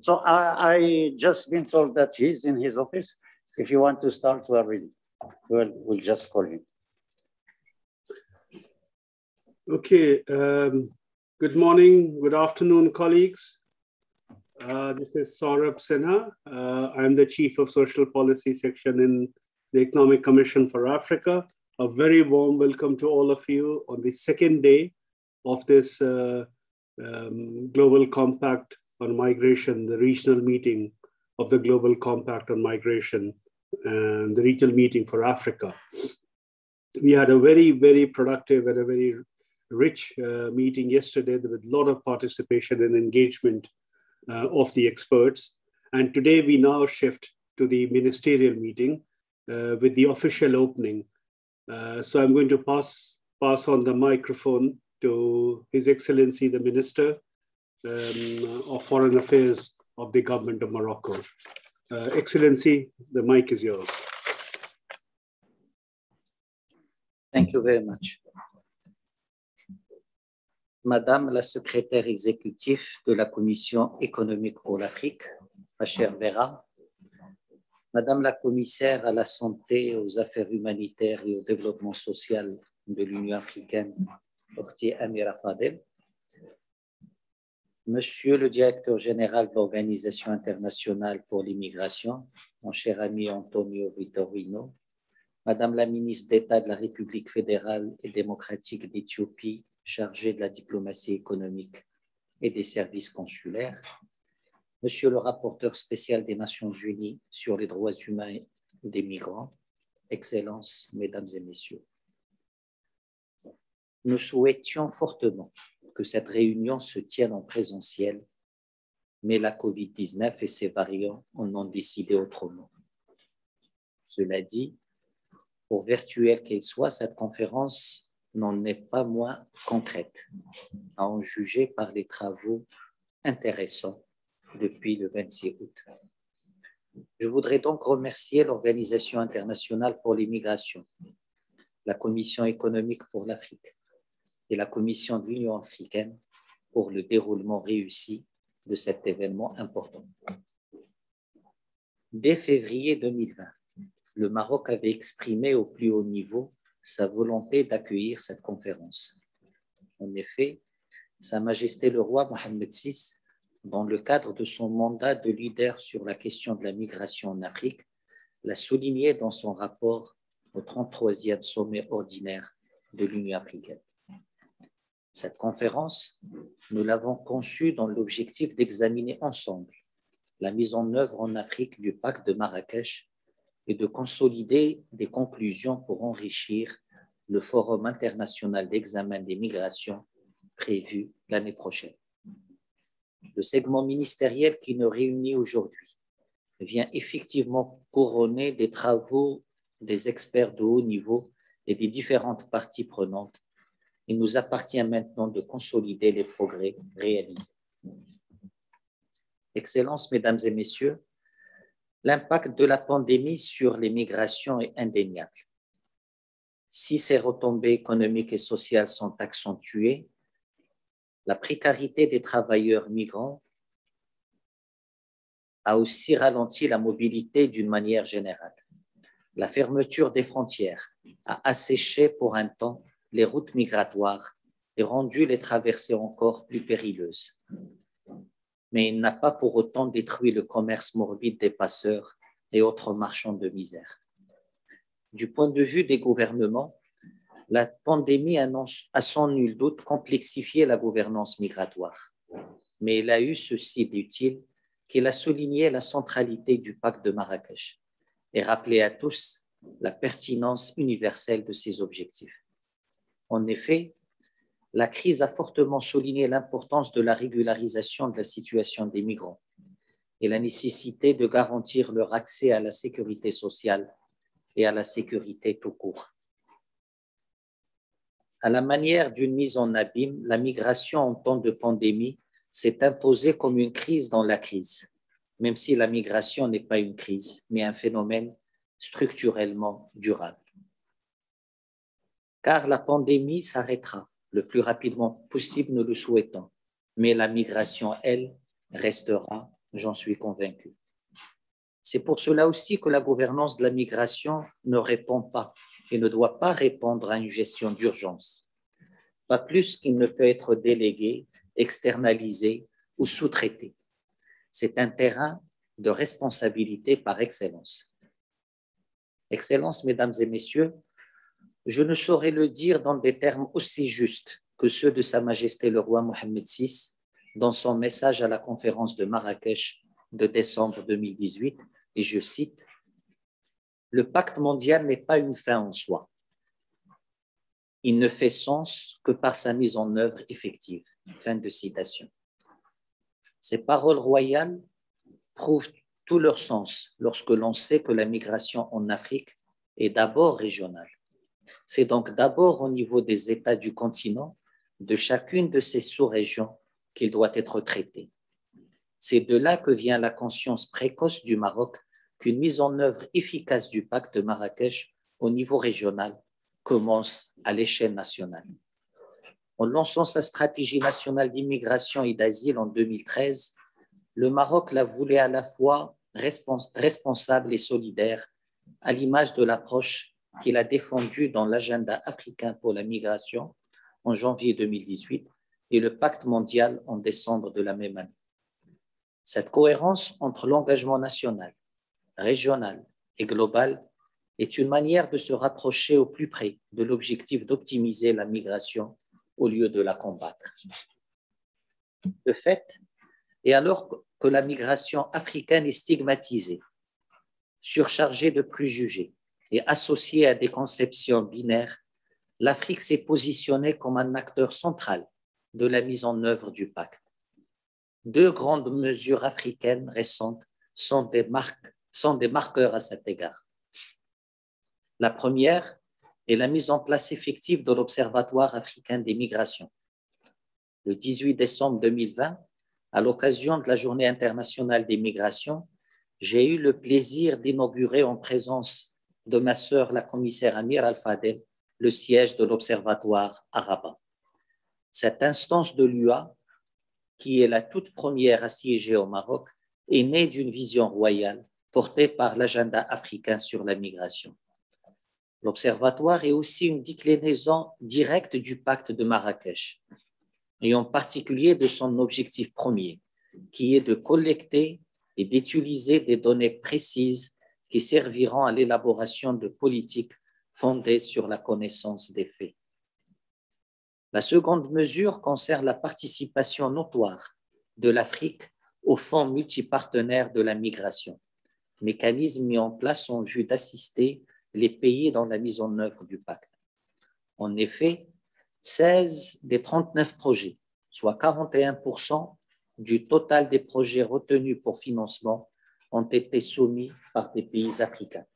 So I just been told that he's in his office. If you want to start, we're ready. We'll just call him. Okay. Good morning, good afternoon, colleagues. This is Saurabh Sinha. I'm the Chief of Social Policy Section in the Economic Commission for Africa. A very warm welcome to all of you on the second day of this Global Compact on Migration, the regional meeting of the Global Compact on Migration and the regional meeting for Africa. We had a very, very productive and a very rich meeting yesterday with a lot of participation and engagement of the experts. And today we now shift to the ministerial meeting with the official opening. So I'm going to pass on the microphone to His Excellency, the Minister of Foreign Affairs of the Government of Morocco. Excellency, the mic is yours. Thank you very much. Madame la secrétaire exécutive de la Commission économique pour l'Afrique, ma chère Vera, Madame la commissaire à la santé, aux affaires humanitaires et au développement social de l'Union africaine, Dr Amira Fadel, Monsieur le directeur général de l'Organisation internationale pour l'immigration, mon cher ami Antonio Vitorino, Madame la ministre d'État de la République fédérale et démocratique d'Éthiopie, chargée de la diplomatie économique et des services consulaires, Monsieur le rapporteur spécial des Nations Unies sur les droits humains des migrants, Excellences, Mesdames et Messieurs. Nous souhaitions fortement que cette réunion se tienne en présentiel, mais la COVID-19 et ses variants en ont décidé autrement. Cela dit, pour virtuelle qu'elle soit, cette conférence n'en est pas moins concrète, à en juger par les travaux intéressants depuis le 26 août. Je voudrais donc remercier l'Organisation internationale pour l'immigration, la Commission économique pour l'Afrique et la Commission de l'Union africaine pour le déroulement réussi de cet événement important. Dès février 2020, le Maroc avait exprimé au plus haut niveau sa volonté d'accueillir cette conférence. En effet, Sa Majesté le roi Mohammed VI, dans le cadre de son mandat de leader sur la question de la migration en Afrique, l'a souligné dans son rapport au 33e sommet ordinaire de l'Union africaine. Cette conférence, nous l'avons conçue dans l'objectif d'examiner ensemble la mise en œuvre en Afrique du pacte de Marrakech et de consolider des conclusions pour enrichir le Forum international d'examen des migrations prévu l'année prochaine. Le segment ministériel qui nous réunit aujourd'hui vient effectivement couronner des travaux des experts de haut niveau et des différentes parties prenantes. Il nous appartient maintenant de consolider les progrès réalisés. Excellences, Mesdames et Messieurs, l'impact de la pandémie sur les migrations est indéniable. Si ces retombées économiques et sociales sont accentuées, la précarité des travailleurs migrants a aussi ralenti la mobilité d'une manière générale. La fermeture des frontières a asséché pour un temps les routes migratoires et rendu les traversées encore plus périlleuses. Mais il n'a pas pour autant détruit le commerce morbide des passeurs et autres marchands de misère. Du point de vue des gouvernements, la pandémie a sans nul doute complexifié la gouvernance migratoire. Mais il a eu ceci d'utile qu'il a souligné la centralité du pacte de Marrakech et rappelé à tous la pertinence universelle de ses objectifs. En effet, la crise a fortement souligné l'importance de la régularisation de la situation des migrants et la nécessité de garantir leur accès à la sécurité sociale et à la sécurité tout court. À la manière d'une mise en abîme, la migration en temps de pandémie s'est imposée comme une crise dans la crise, même si la migration n'est pas une crise, mais un phénomène structurellement durable. Car la pandémie s'arrêtera le plus rapidement possible, nous le souhaitons, mais la migration, elle, restera j'en suis convaincu. C'est pour cela aussi que la gouvernance de la migration ne répond pas et ne doit pas répondre à une gestion d'urgence, pas plus qu'il ne peut être délégué, externalisé ou sous-traité. C'est un terrain de responsabilité par excellence. Excellence, mesdames et messieurs, je ne saurais le dire dans des termes aussi justes que ceux de Sa Majesté le roi Mohammed VI dans son message à la conférence de Marrakech de décembre 2018, et je cite, « Le pacte mondial n'est pas une fin en soi. Il ne fait sens que par sa mise en œuvre effective. » Fin de citation. Ces paroles royales prouvent tout leur sens lorsque l'on sait que la migration en Afrique est d'abord régionale. C'est donc d'abord au niveau des États du continent, de chacune de ces sous-régions, qu'il doit être traité. C'est de là que vient la conscience précoce du Maroc qu'une mise en œuvre efficace du pacte de Marrakech au niveau régional commence à l'échelle nationale. En lançant sa stratégie nationale d'immigration et d'asile en 2013, le Maroc la voulait à la fois responsable et solidaire, à l'image de l'approche qu'il a défendue dans l'agenda africain pour la migration en janvier 2018 et le pacte mondial en décembre de la même année. Cette cohérence entre l'engagement national, régional et global est une manière de se rapprocher au plus près de l'objectif d'optimiser la migration au lieu de la combattre. De fait, et alors que la migration africaine est stigmatisée, surchargée de préjugés et associée à des conceptions binaires, l'Afrique s'est positionnée comme un acteur central de la mise en œuvre du pacte. Deux grandes mesures africaines récentes sont des marqueurs à cet égard. La première est la mise en place effective de l'Observatoire africain des migrations. Le 18 décembre 2020, à l'occasion de la Journée internationale des migrations, j'ai eu le plaisir d'inaugurer en présence de ma sœur, la commissaire Amir Al-Fadel, le siège de l'Observatoire à Rabat. Cette instance de l'UA, qui est la toute première à siéger au Maroc, est née d'une vision royale portée par l'agenda africain sur la migration. L'Observatoire est aussi une déclinaison directe du pacte de Marrakech, et en particulier de son objectif premier, qui est de collecter et d'utiliser des données précises qui serviront à l'élaboration de politiques fondées sur la connaissance des faits. La seconde mesure concerne la participation notoire de l'Afrique au Fonds multipartenaire de la migration, mécanisme mis en place en vue d'assister les pays dans la mise en œuvre du pacte. En effet, 16 des 39 projets, soit 41% du total des projets retenus pour financement, ont été soumis par des pays africains.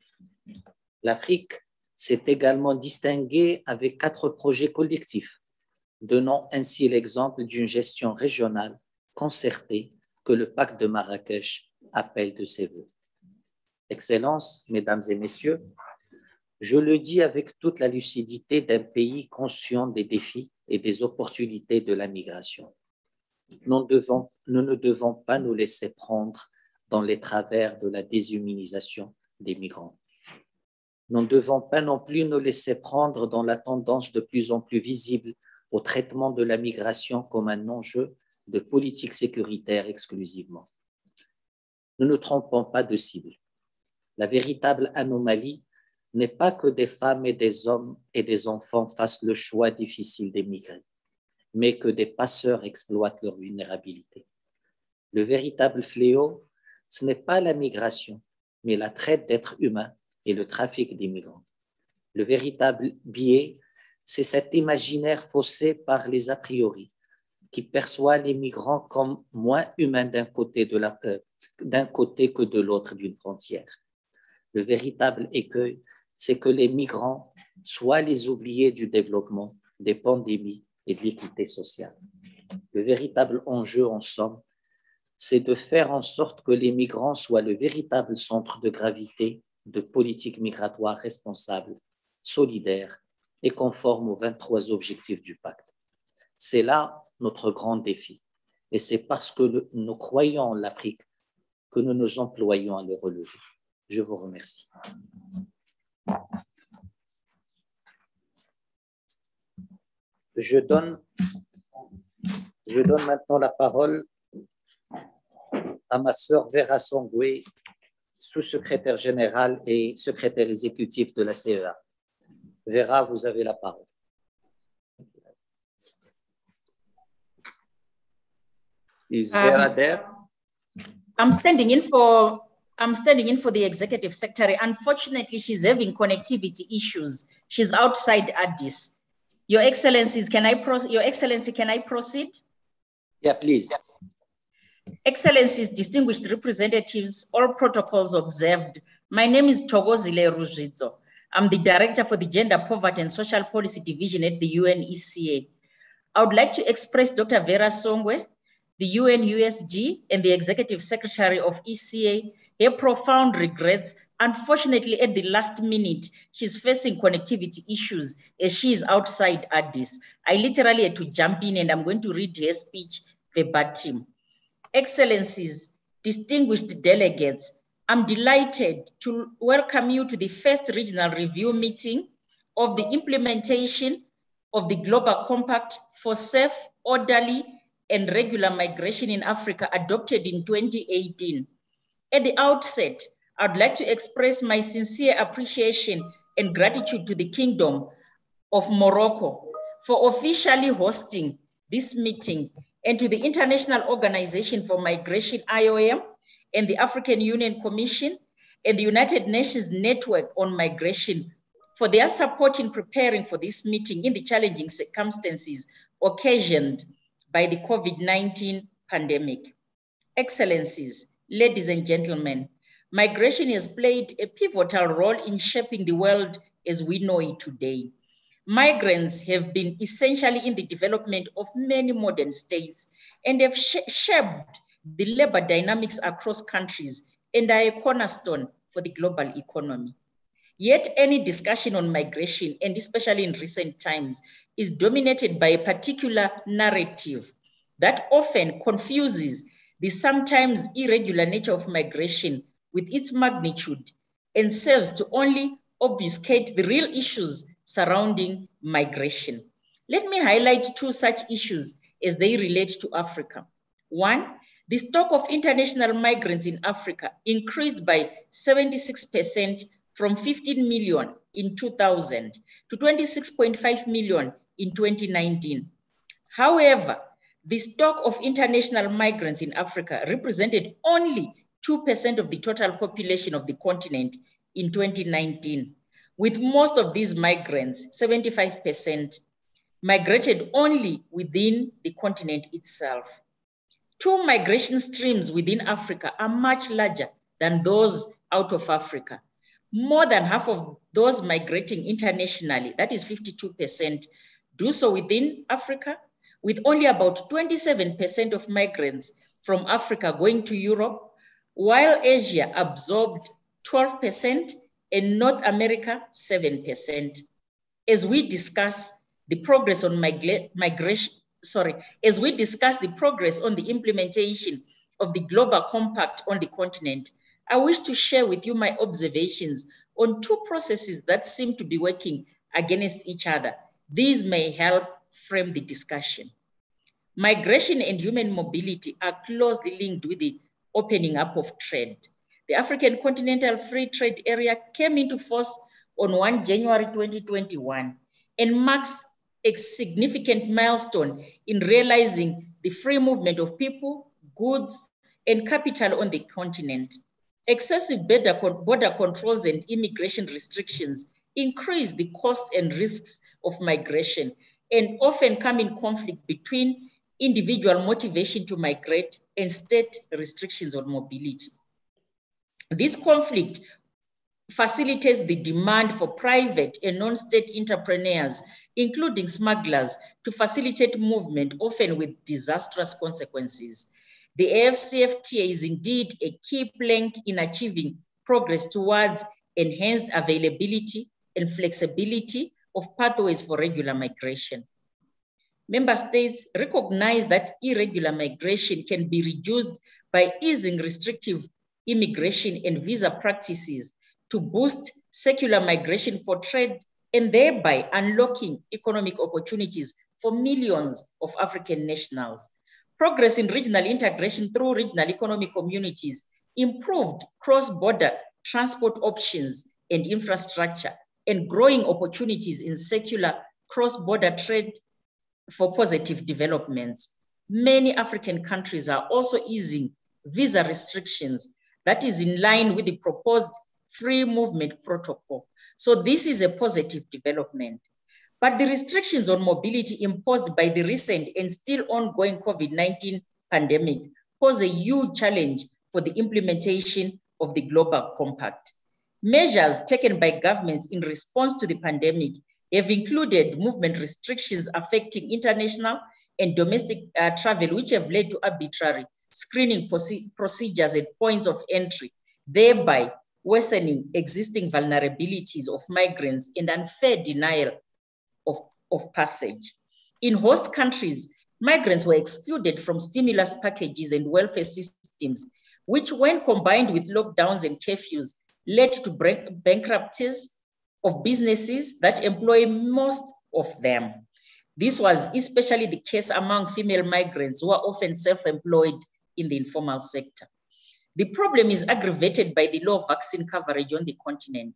L'Afrique s'est également distinguée avec 4 projets collectifs, donnant ainsi l'exemple d'une gestion régionale concertée que le pacte de Marrakech appelle de ses vœux. Excellences, mesdames et messieurs, je le dis avec toute la lucidité d'un pays conscient des défis et des opportunités de la migration. Nous ne devons pas nous laisser prendre dans les travers de la déshumanisation des migrants. Nous ne devons pas non plus nous laisser prendre dans la tendance de plus en plus visible au traitement de la migration comme un enjeu de politique sécuritaire exclusivement. Ne nous trompons pas de cible. La véritable anomalie n'est pas que des femmes et des hommes et des enfants fassent le choix difficile d'émigrer, mais que des passeurs exploitent leur vulnérabilité. Le véritable fléau, ce n'est pas la migration, mais la traite d'êtres humains et le trafic des migrants. Le véritable biais, c'est cet imaginaire faussé par les a priori, qui perçoit les migrants comme moins humains d'un côté que de l'autre d'une frontière. Le véritable écueil, c'est que les migrants soient les oubliés du développement, des pandémies et de l'équité sociale. Le véritable enjeu, en somme, c'est de faire en sorte que les migrants soient le véritable centre de gravité de politiques migratoires responsables, solidaires et conformes aux 23 objectifs du pacte. C'est là notre grand défi. Et c'est parce que nous croyons en l'Afrique que nous nous employons à le relever. Je vous remercie. Je donne maintenant la parole à ma sœur Vera Songwe, sous-secrétaire générale et secrétaire exécutif de la CEA. Vera, vous avez la parole. Is Vera there? I'm standing in for the executive secretary. Unfortunately, she's having connectivity issues. She's outside Addis. Your Excellencies, Your Excellency, can I proceed? Yeah, please. Excellencies, distinguished representatives, all protocols observed. My name is Togozile Ruzhidzo. I'm the Director for the Gender, Poverty and Social Policy Division at the UNECA. I would like to express Dr. Vera Songwe, the UN USG and the Executive Secretary of ECA, her profound regrets. Unfortunately, at the last minute, she's facing connectivity issues as she is outside Addis. I literally had to jump in and I'm going to read her speech verbatim. Excellencies, distinguished delegates, I'm delighted to welcome you to the first regional review meeting of the implementation of the Global Compact for Safe, Orderly, and Regular Migration in Africa adopted in 2018. At the outset, I'd like to express my sincere appreciation and gratitude to the Kingdom of Morocco for officially hosting this meeting, and to the International Organization for Migration, IOM, and the African Union Commission, and the United Nations Network on Migration for their support in preparing for this meeting in the challenging circumstances occasioned by the COVID-19 pandemic. Excellencies, ladies and gentlemen, migration has played a pivotal role in shaping the world as we know it today. Migrants have been essentially in the development of many modern states and have shaped the labor dynamics across countries and are a cornerstone for the global economy. Yet any discussion on migration, and especially in recent times, is dominated by a particular narrative that often confuses the sometimes irregular nature of migration with its magnitude and serves to only obfuscate the real issues surrounding migration. Let me highlight two such issues as they relate to Africa. One, the stock of international migrants in Africa increased by 76% from 15 million in 2000 to 26.5 million in 2019. However, the stock of international migrants in Africa represented only 2% of the total population of the continent in 2019, with most of these migrants, 75%, migrated only within the continent itself. Two migration streams within Africa are much larger than those out of Africa. More than half of those migrating internationally, that is 52%, do so within Africa, with only about 27% of migrants from Africa going to Europe, while Asia absorbed 12% and North America 7%. As we discuss the progress on as we discuss the progress on the implementation of the Global Compact on the continent, I wish to share with you my observations on two processes that seem to be working against each other. These may help frame the discussion. Migration and human mobility are closely linked with the opening up of trade. The African Continental Free Trade Area came into force on 1 January 2021 and marks a significant milestone in realizing the free movement of people, goods, and capital on the continent. Excessive border controls and immigration restrictions increase the costs and risks of migration and often come in conflict between individual motivation to migrate and state restrictions on mobility. This conflict facilitates the demand for private and non-state entrepreneurs, including smugglers, to facilitate movement, often with disastrous consequences. The AfCFTA is indeed a key plank in achieving progress towards enhanced availability and flexibility of pathways for regular migration. Member states recognize that irregular migration can be reduced by easing restrictive immigration and visa practices to boost secular migration for trade and thereby unlocking economic opportunities for millions of African nationals. Progress in regional integration through regional economic communities improved cross-border transport options and infrastructure, and growing opportunities in secular cross-border trade for positive developments. Many African countries are also easing visa restrictions that is in line with the proposed free movement protocol. So this is a positive development. But the restrictions on mobility imposed by the recent and still ongoing COVID-19 pandemic pose a huge challenge for the implementation of the Global Compact. Measures taken by governments in response to the pandemic have included movement restrictions affecting international and domestic travel, which have led to arbitrary screening procedures at points of entry, thereby worsening existing vulnerabilities of migrants and unfair denial of passage. In host countries, migrants were excluded from stimulus packages and welfare systems, which when combined with lockdowns and curfews led to bankruptcies of businesses that employ most of them. This was especially the case among female migrants who are often self-employed in the informal sector. The problem is aggravated by the low vaccine coverage on the continent.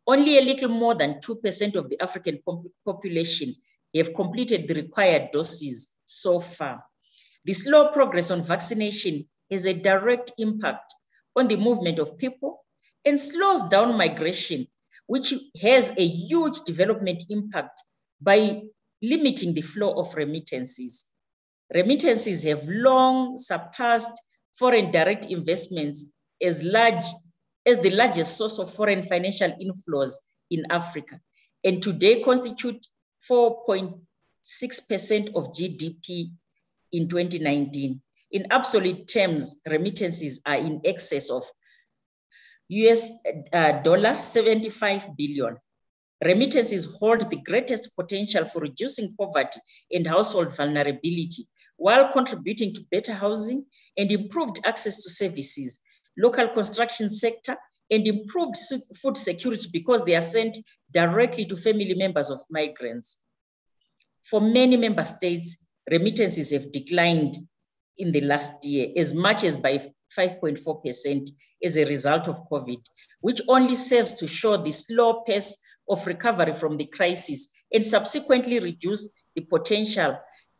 Only a little more than 2% of the African population have completed the required doses so far. The slow progress on vaccination has a direct impact on the movement of people and slows down migration, which has a huge development impact by limiting the flow of remittances. Remittances have long surpassed foreign direct investments as the largest source of foreign financial inflows in Africa, and today constitute 4.6% of GDP in 2019. In absolute terms, remittances are in excess of $75 billion. Remittances hold the greatest potential for reducing poverty and household vulnerability, while contributing to better housing and improved access to services, local construction sector, and improved food security because they are sent directly to family members of migrants. For many member states, remittances have declined in the last year as much as by 5.4% as a result of COVID, which only serves to show the slow pace of recovery from the crisis and subsequently reduce the potential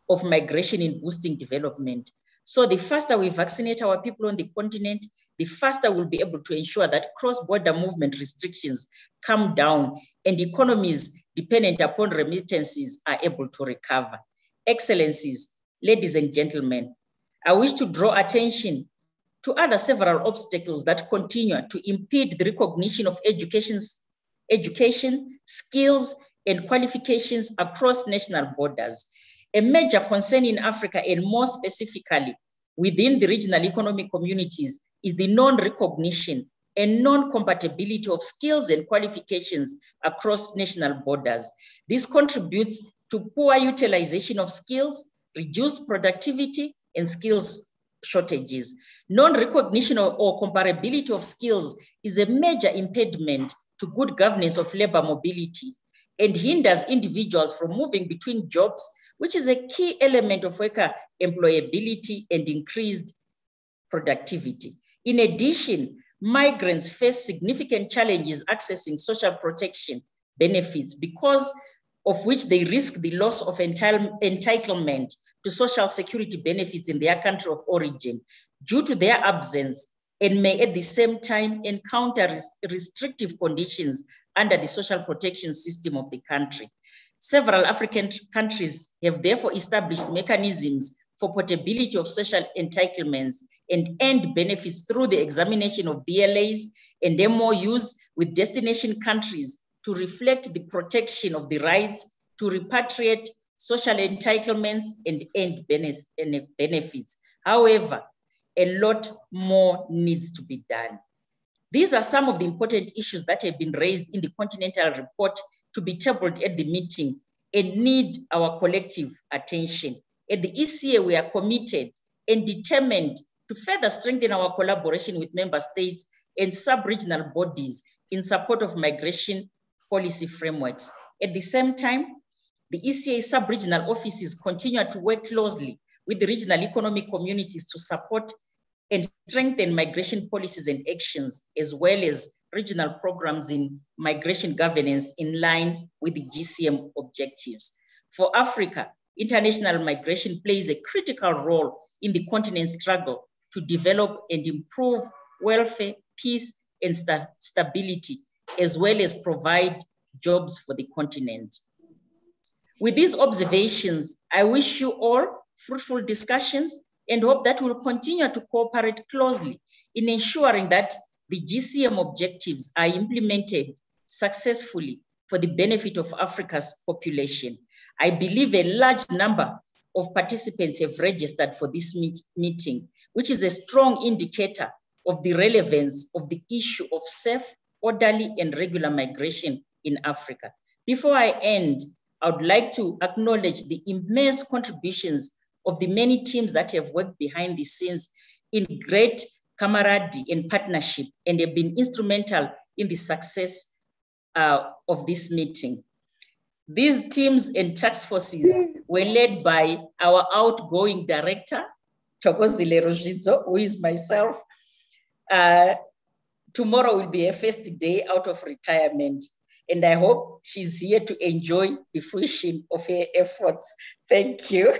of migration in boosting development. So the faster we vaccinate our people on the continent, the faster we'll be able to ensure that cross-border movement restrictions come down and economies dependent upon remittances are able to recover. Excellencies, ladies and gentlemen, I wish to draw attention to other several obstacles that continue to impede the recognition of education, skills, and qualifications across national borders. A major concern in Africa, and more specifically within the regional economic communities, is the non-recognition and non-compatibility of skills and qualifications across national borders. This contributes to poor utilization of skills, reduced productivity, and skills shortages. Non-recognition or comparability of skills is a major impediment to good governance of labor mobility and hinders individuals from moving between jobs, which is a key element of worker employability and increased productivity. In addition, migrants face significant challenges accessing social protection benefits, because of which they risk the loss of entitlement to social security benefits in their country of origin due to their absence, and may at the same time encounter restrictive conditions under the social protection system of the country. Several African countries have therefore established mechanisms for portability of social entitlements and end benefits through the examination of BLAs and MOUs with destination countries to reflect the protection of the rights to repatriate social entitlements and end benefits. However, a lot more needs to be done. These are some of the important issues that have been raised in the Continental Report to be tabled at the meeting and need our collective attention. At the ECA, we are committed and determined to further strengthen our collaboration with member states and sub-regional bodies in support of migration policy frameworks. At the same time, the ECA sub-regional offices continue to work closely with the regional economic communities to support and strengthen migration policies and actions, as well as regional programs in migration governance in line with the GCM objectives. For Africa, international migration plays a critical role in the continent's struggle to develop and improve welfare, peace, and stability, as well as provide jobs for the continent. With these observations, I wish you all fruitful discussions and hope that we'll continue to cooperate closely in ensuring that the GCM objectives are implemented successfully for the benefit of Africa's population. I believe a large number of participants have registered for this meeting, which is a strong indicator of the relevance of the issue of safe, orderly, and regular migration in Africa. Before I end, I would like to acknowledge the immense contributions of the many teams that have worked behind the scenes in great camaraderie and partnership and have been instrumental in the success of this meeting. These teams and task forces were led by our outgoing director, Thokozile Rujidzo, who is myself. Tomorrow will be her first day out of retirement, and I hope she's here to enjoy the fruition of her efforts. Thank you.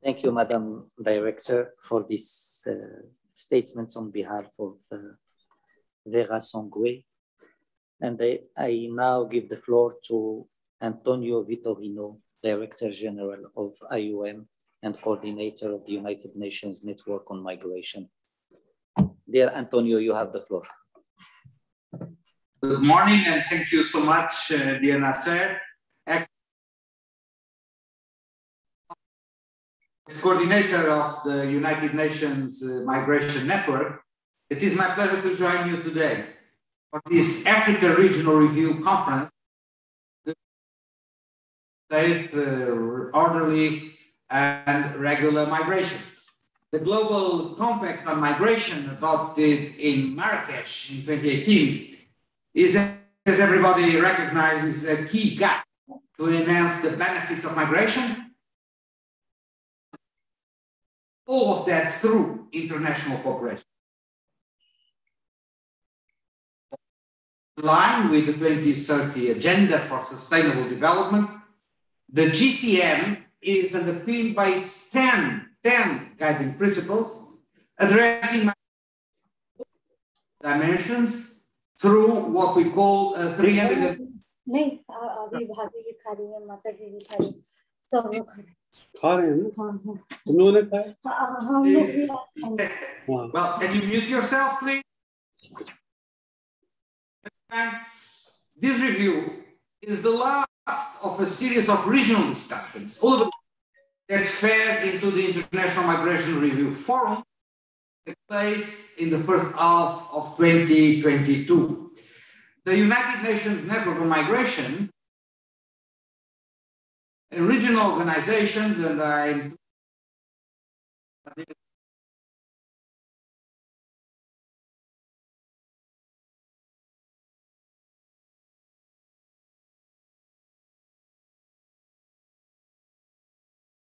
Thank you, Madam Director, for these statements on behalf of Vera Songwe. And I now give the floor to Antonio Vitorino, Director General of IOM and Coordinator of the United Nations Network on Migration. Dear Antonio, you have the floor. Good morning, and thank you so much, dear Nasser. As coordinator of the United Nations Migration Network, it is my pleasure to join you today for this Africa Regional Review Conference, safe, orderly, and regular migration. The Global Compact on Migration, adopted in Marrakesh in 2018, is, as everybody recognizes, a key gap to enhance the benefits of migration. All of that through international cooperation. In line with the 2030 Agenda for Sustainable Development, the GCM is underpinned by its 10 guiding principles, addressing dimensions through what we call 300. Well, can you mute yourself, please? This review is the last of a series of regional discussions, all of them that fed into the International Migration Review Forum, took place in the first half of 2022. The United Nations Network on Migration, regional organizations, and I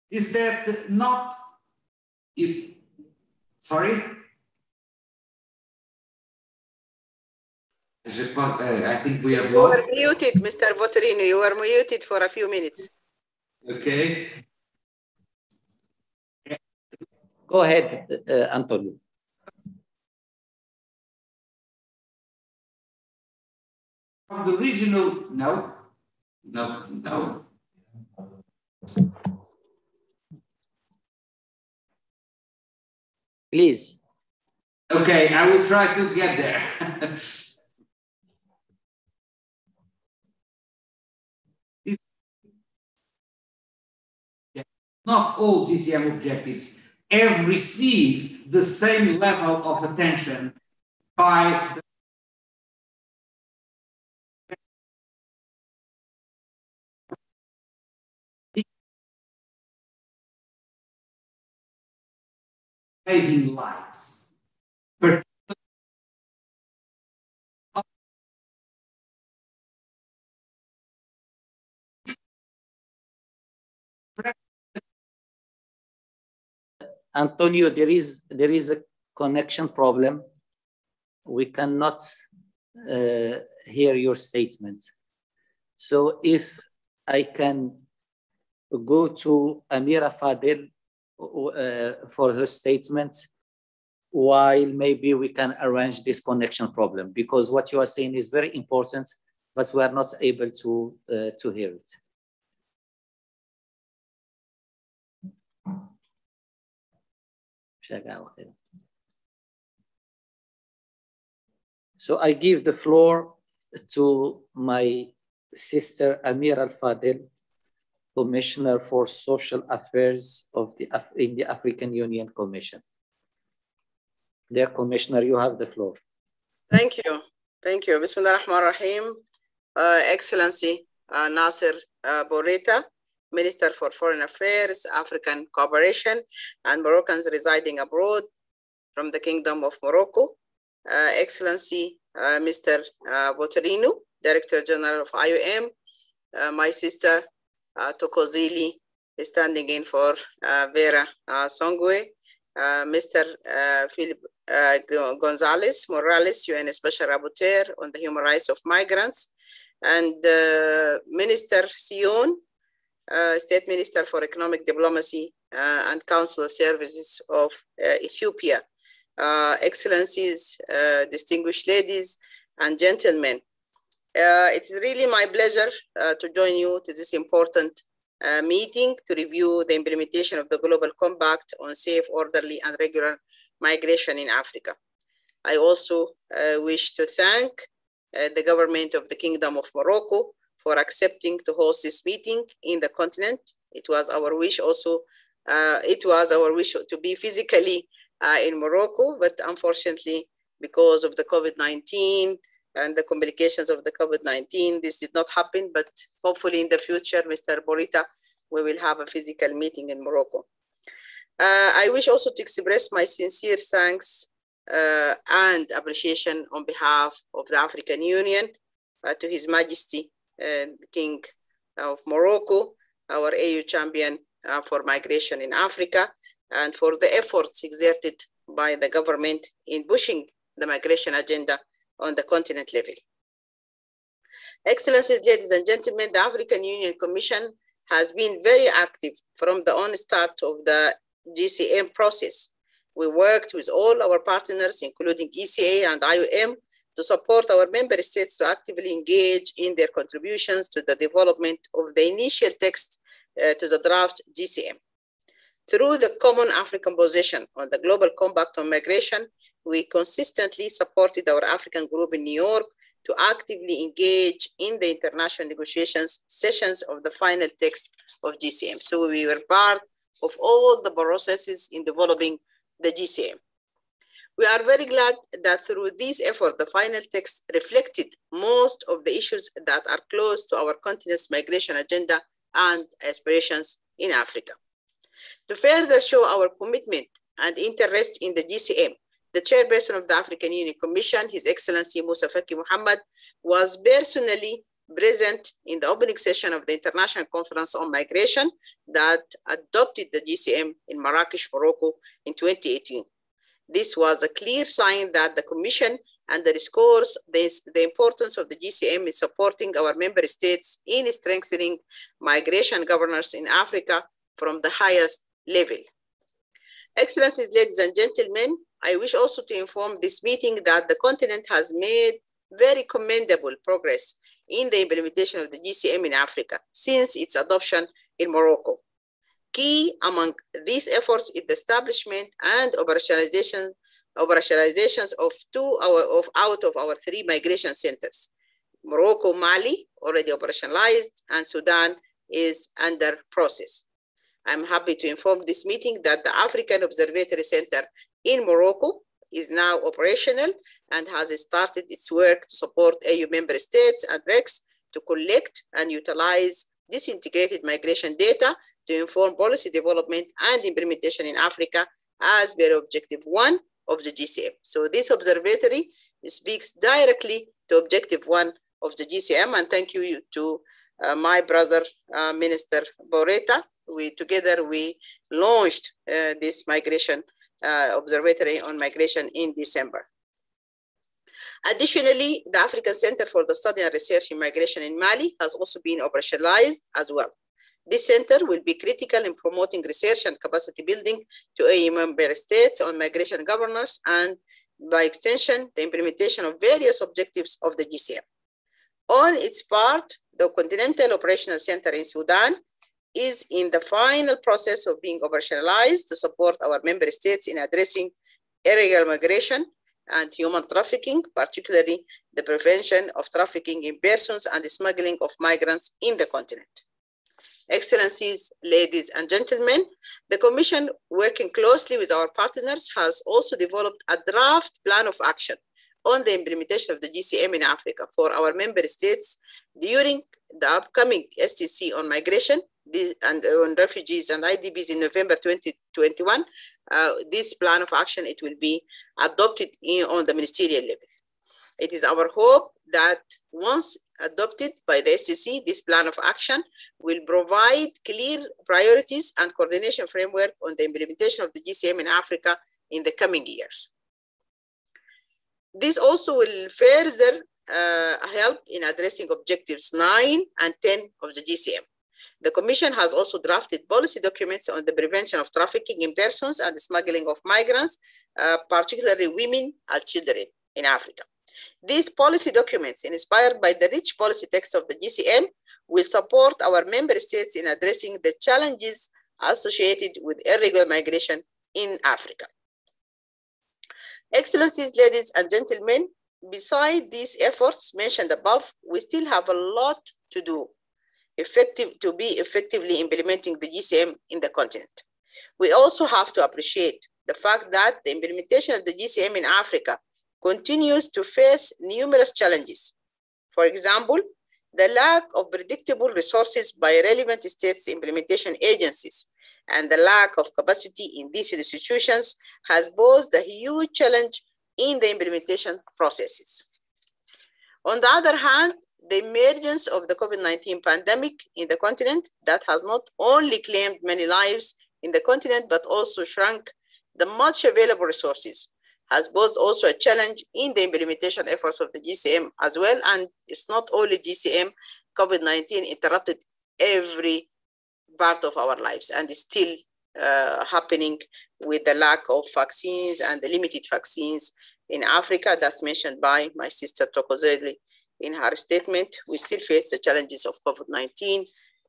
is that not it, sorry? I think we have lost. You were muted, Mr. Votorino. You were muted for a few minutes. Okay. Go ahead, Antonio. From the regional, no. Please. Okay, I will try to get there. Not all GCM objectives have received the same level of attention by the saving lives. Antonio, there is a connection problem. We cannot hear your statement. So if I can go to Amira Fadel for her statement, while maybe we can arrange this connection problem, because what you are saying is very important, but we are not able to hear it. So I give the floor to my sister Amira Al-Fadel, Commissioner for Social Affairs in the African Union Commission. Dear Commissioner, you have the floor. Thank you. Thank you. Bismillah ar-Rahman ar-Rahim. Excellency Nasser Bourita, Minister for Foreign Affairs, African Cooperation, and Moroccans residing abroad from the Kingdom of Morocco. Excellency Mr. Boterino, Director General of IOM, my sister Tokozili is standing in for Vera Songwe, Mr. Philip Gonzalez Morales, UN Special Rapporteur on the Human Rights of Migrants, and Minister Sion, State Minister for Economic Diplomacy and Consular Services of Ethiopia. Excellencies, distinguished ladies and gentlemen, it's really my pleasure to join you to this important meeting to review the implementation of the Global Compact on safe, orderly, and regular migration in Africa. I also wish to thank the government of the Kingdom of Morocco for accepting to host this meeting in the continent. It was our wish also, to be physically in Morocco, but unfortunately, because of the COVID-19 and the complications of the COVID-19, this did not happen, but hopefully in the future, Mr. Bourita, we will have a physical meeting in Morocco. I wish also to express my sincere thanks and appreciation on behalf of the African Union to His Majesty, the King of Morocco, our AU champion for migration in Africa, and for the efforts exerted by the government in pushing the migration agenda on the continent level. Excellencies, ladies and gentlemen, the African Union Commission has been very active from the onset of the GCM process. We worked with all our partners, including ECA and IOM, to support our member states to actively engage in their contributions to the development of the initial text to the draft GCM. Through the Common African Position on the Global Compact on Migration, we consistently supported our African group in New York to actively engage in the international negotiations sessions of the final text of GCM. So we were part of all the processes in developing the GCM. We are very glad that through this effort, the final text reflected most of the issues that are close to our continent's migration agenda and aspirations in Africa. To further show our commitment and interest in the GCM, the chairperson of the African Union Commission, His Excellency Moussa Faki Mohammed, was personally present in the opening session of the International Conference on Migration that adopted the GCM in Marrakesh, Morocco in 2018. This was a clear sign that the Commission underscores the importance of the GCM in supporting our member states in strengthening migration governance in Africa from the highest level. Excellencies, ladies and gentlemen, I wish also to inform this meeting that the continent has made very commendable progress in the implementation of the GCM in Africa since its adoption in Morocco. Key among these efforts is the establishment and operationalizations of out of our 3 migration centers. Morocco, Mali, already operationalized, and Sudan is under process. I'm happy to inform this meeting that the African Observatory Center in Morocco is now operational and has started its work to support AU member states and RECs to collect and utilize this integrated migration data to inform policy development and implementation in Africa as per Objective 1 of the GCM. So this observatory speaks directly to Objective 1 of the GCM, and thank you to my brother, Minister Boreta. Together we launched this migration observatory on migration in December. Additionally, the African Center for the Study and Research in Migration in Mali has also been operationalized as well. This center will be critical in promoting research and capacity building to AU member states on migration governance and, by extension, the implementation of various objectives of the GCM. On its part, the Continental Operational Center in Sudan is in the final process of being operationalized to support our member states in addressing irregular migration and human trafficking, particularly the prevention of trafficking in persons and the smuggling of migrants in the continent. Excellencies, ladies and gentlemen, the Commission, working closely with our partners, has also developed a draft plan of action on the implementation of the GCM in Africa for our member states during the upcoming STC on migration and on refugees and IDPs in November 2021. This plan of action, it will be adopted on the ministerial level. It is our hope that once adopted by the STC, this plan of action will provide clear priorities and coordination framework on the implementation of the GCM in Africa in the coming years. This also will further help in addressing objectives 9 and 10 of the GCM. The Commission has also drafted policy documents on the prevention of trafficking in persons and the smuggling of migrants, particularly women and children in Africa. These policy documents, inspired by the rich policy text of the GCM, will support our member states in addressing the challenges associated with irregular migration in Africa. Excellencies, ladies and gentlemen, beside these efforts mentioned above, we still have a lot to do to be effectively implementing the GCM in the continent. We also have to appreciate the fact that the implementation of the GCM in Africa continues to face numerous challenges. For example, the lack of predictable resources by relevant states implementation agencies and the lack of capacity in these institutions has posed a huge challenge in the implementation processes. On the other hand, the emergence of the COVID-19 pandemic in the continent that has not only claimed many lives in the continent, but also shrunk the much available resources, has posed also a challenge in the implementation efforts of the GCM as well. And it's not only GCM, COVID-19 interrupted every part of our lives and is still happening with the lack of vaccines and the limited vaccines in Africa. That's mentioned by my sister Thokozile in her statement. We still face the challenges of COVID-19,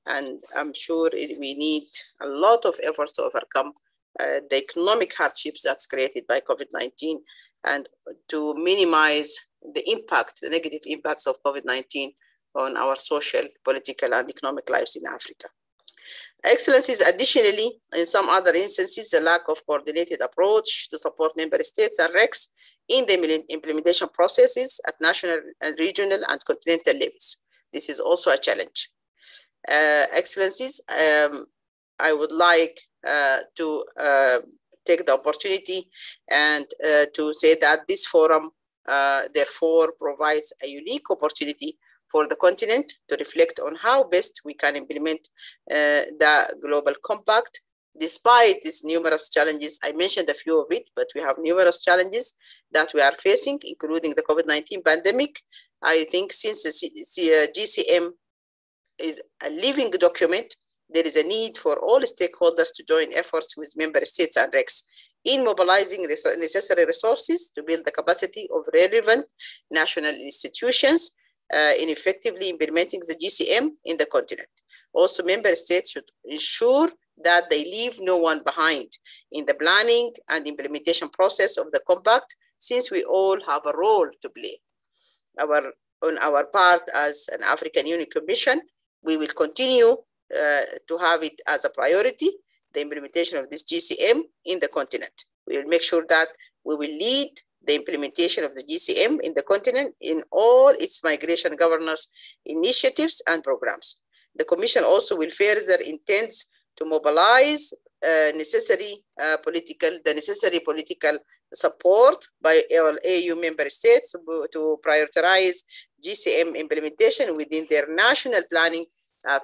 and I'm sure we need a lot of efforts to overcome the economic hardships that's created by COVID-19 and to minimize the impact, the negative impacts of COVID-19 on our social, political, and economic lives in Africa. Excellencies, additionally, in some other instances, the lack of coordinated approach to support member states and RECs in the implementation processes at national and regional and continental levels. This is also a challenge. Excellencies, I would like to take the opportunity and to say that this forum therefore provides a unique opportunity for the continent to reflect on how best we can implement the Global Compact. Despite these numerous challenges, I mentioned a few of it, but we have numerous challenges that we are facing, including the COVID-19 pandemic. I think since the GCM is a living document, there is a need for all stakeholders to join efforts with member states and RECs in mobilizing necessary resources to build the capacity of relevant national institutions in effectively implementing the GCM in the continent. Also, member states should ensure that they leave no one behind in the planning and implementation process of the compact, since we all have a role to play. On our part as an African Union Commission, we will continue to have it as a priority, the implementation of this GCM in the continent. We will make sure that we will lead the implementation of the GCM in the continent in all its migration governance initiatives and programs. The Commission also will further intends to mobilize the necessary political support by all AU member states to prioritize GCM implementation within their national planning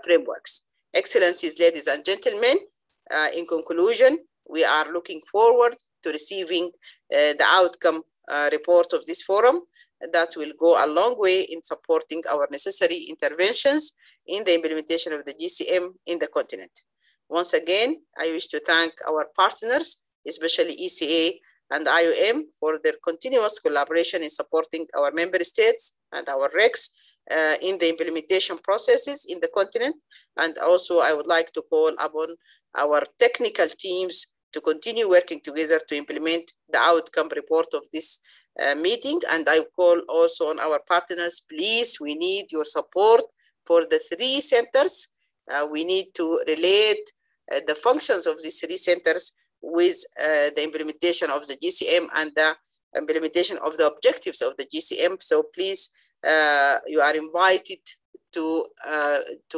frameworks. Excellencies, ladies and gentlemen, in conclusion, we are looking forward to receiving the outcome report of this forum that will go a long way in supporting our necessary interventions in the implementation of the GCM in the continent. Once again, I wish to thank our partners, especially ECA and IOM, for their continuous collaboration in supporting our member states and our RECs in the implementation processes in the continent. And also, I would like to call upon our technical teams to continue working together to implement the outcome report of this meeting. And I call also on our partners, please, we need your support for the 3 centers. We need to relate the functions of these 3 centers with the implementation of the GCM and the implementation of the objectives of the GCM. So please, you are invited to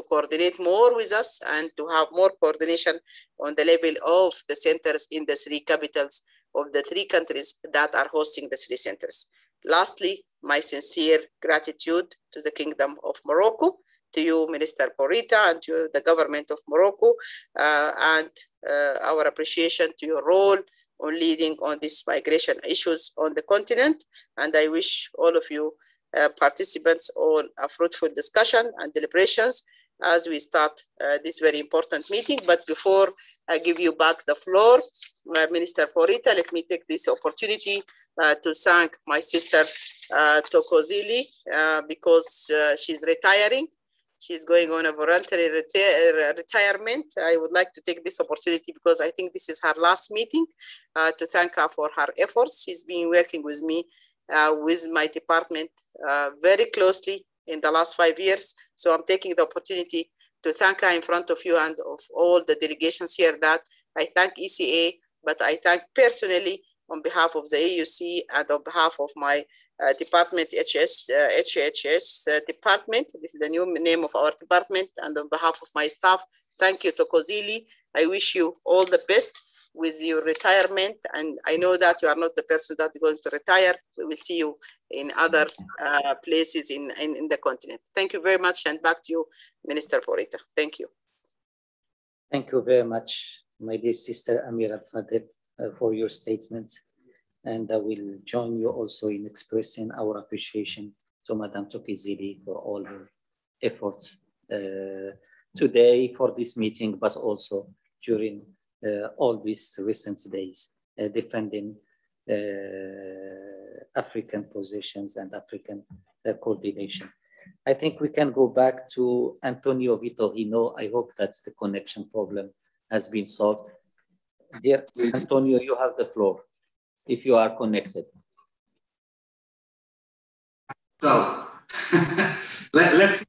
coordinate more with us and to have more coordination on the level of the centers in the 3 capitals of the 3 countries that are hosting the 3 centers. Lastly, my sincere gratitude to the Kingdom of Morocco, to you, Minister Porita, and to the government of Morocco, and our appreciation to your role on leading on these migration issues on the continent. And I wish all of you participants all a fruitful discussion and deliberations as we start this very important meeting. But before I give you back the floor, Minister Porita, let me take this opportunity to thank my sister Tokozili because she's retiring. She's going on a voluntary retirement. I would like to take this opportunity because I think this is her last meeting to thank her for her efforts. She's been working with me, with my department very closely in the last 5 years. So I'm taking the opportunity to thank her in front of you and of all the delegations here that I thank ECA, but I thank personally on behalf of the AUC and on behalf of my department, HHS department. This is the new name of our department. And on behalf of my staff, thank you, Tokozili. I wish you all the best with your retirement. And I know that you are not the person that is going to retire. We will see you in other places in the continent. Thank you very much. And back to you, Minister Porita. Thank you. Thank you very much, my dear sister Amira Fadel, for your statement. And I will join you also in expressing our appreciation to Madame Tokozili for all her efforts today for this meeting, but also during all these recent days, defending African positions and African coordination. I think we can go back to Antonio Vitorino. I hope that the connection problem has been solved. Dear Antonio, you have the floor, if you are connected. So, let's.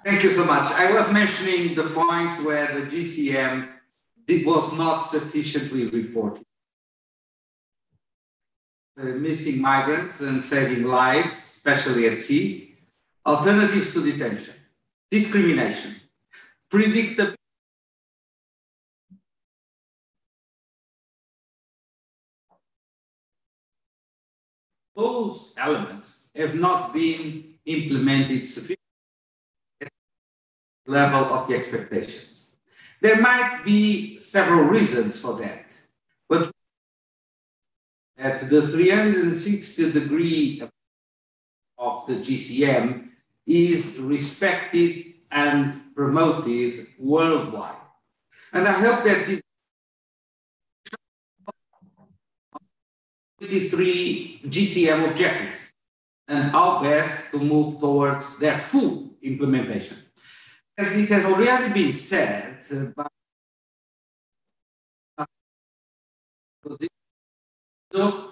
Thank you so much. I was mentioning the points where the GCM was not sufficiently reported. Missing migrants and saving lives, especially at sea, alternatives to detention, discrimination, predictability. Those elements have not been implemented sufficiently at the level of the expectations. There might be several reasons for that, but at the 360-degree of the GCM is respected and promoted worldwide. And I hope that these 23 GCM objectives and how best to move towards their full implementation. As it has already been said, so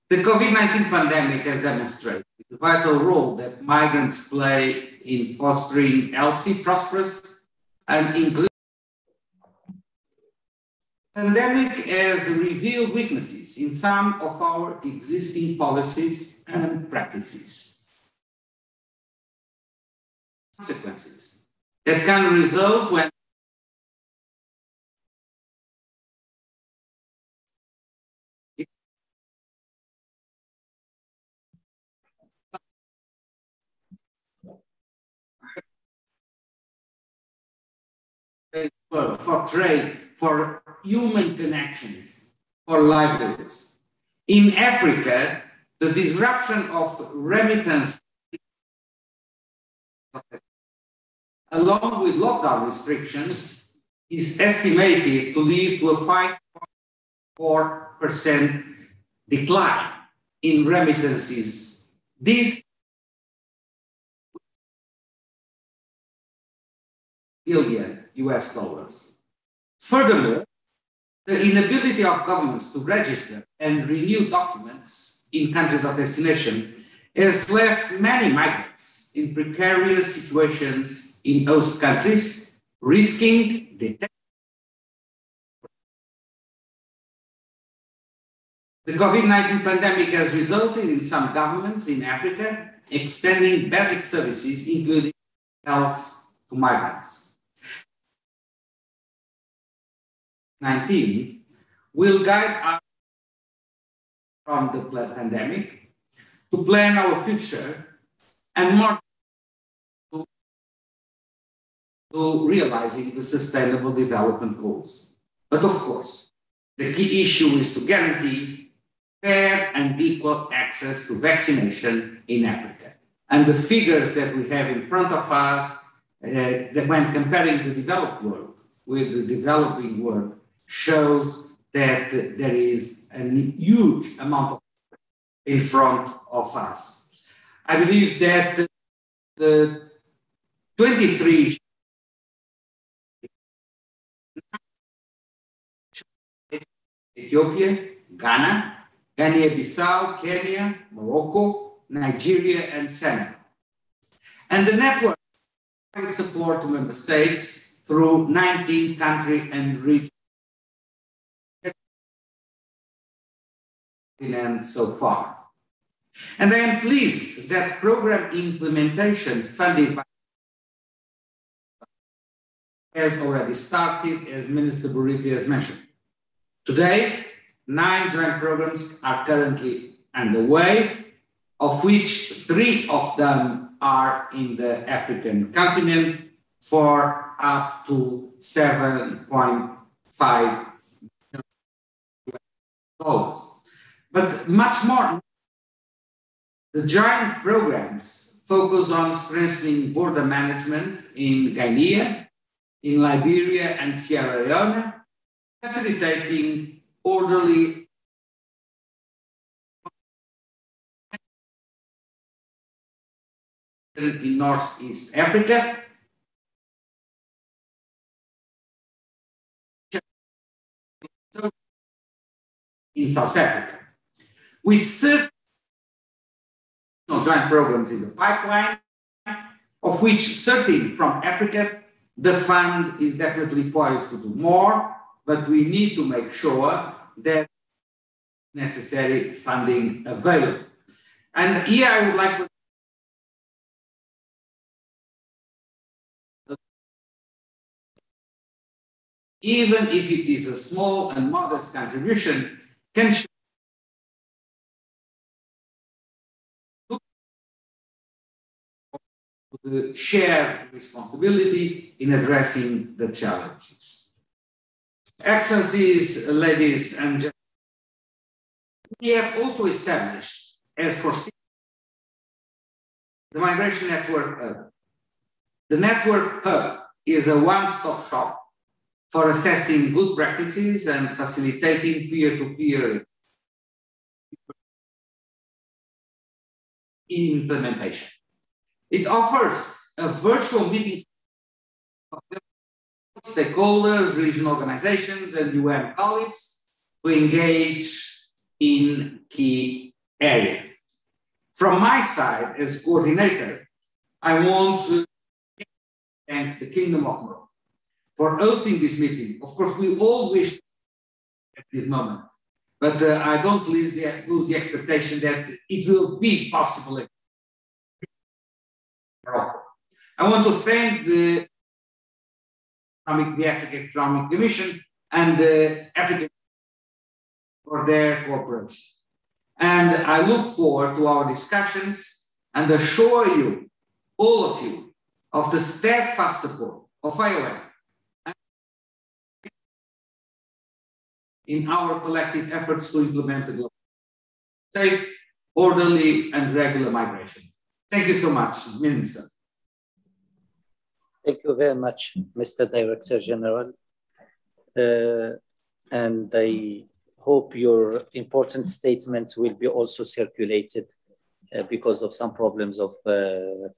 the COVID-19 pandemic has demonstrated the vital role that migrants play in fostering healthy, prosperous, and inclusive. The pandemic has revealed weaknesses in some of our existing policies and practices. Consequences that can result when for trade, for human connections, for livelihoods. In Africa, the disruption of remittance, along with lockdown restrictions, is estimated to lead to a 5.4% decline in remittances. This billion US dollars. Furthermore, the inability of governments to register and renew documents in countries of destination has left many migrants in precarious situations in host countries, risking detention. The COVID-19 pandemic has resulted in some governments in Africa extending basic services, including health, to migrants. 19 will guide us from the pandemic to plan our future and more to realizing the Sustainable Development Goals. But of course, the key issue is to guarantee fair and equal access to vaccination in Africa. And the figures that we have in front of us, that when comparing the developed world with the developing world, shows that there is a huge amount of in front of us. I believe that the 23 Ethiopia, Ghana, Guinea-Bissau, Kenya, Morocco, Nigeria, and Senegal. And the network provides support to member states through 19 country and regions. And so far. And I am pleased that program implementation funded by has already started, as Minister Buriti has mentioned. Today, 9 joint programs are currently underway, of which 3 of them are in the African continent for up to $7.5 billion. But much more, the joint programs focus on strengthening border management in Guinea, in Liberia and Sierra Leone, facilitating orderly in Northeast Africa, in South Africa, with certain joint programs in the pipeline, of which 13 from Africa. The fund is definitely poised to do more, but we need to make sure that necessary funding available. And here I would like to even if it is a small and modest contribution, can show the shared responsibility in addressing the challenges. Excellencies, ladies and gentlemen, we have also established, as foreseen, the Migration Network Hub. The Network Hub is a one-stop shop for assessing good practices and facilitating peer-to-peer implementation. It offers a virtual meeting of stakeholders, regional organizations, and UN colleagues to engage in key areas. From my side, as coordinator, I want to thank the Kingdom of Morocco for hosting this meeting. Of course, we all wish at this moment, but I don't lose the expectation that it will be possible. I want to thank the African Economic Commission and the African for their cooperation. And I look forward to our discussions and assure you, all of you, of the steadfast support of IOM in our collective efforts to implement the global safe, orderly, and regular migration. Thank you so much, Minister. Thank you very much, Mr. Director General. And I hope your important statements will be also circulated because of some problems of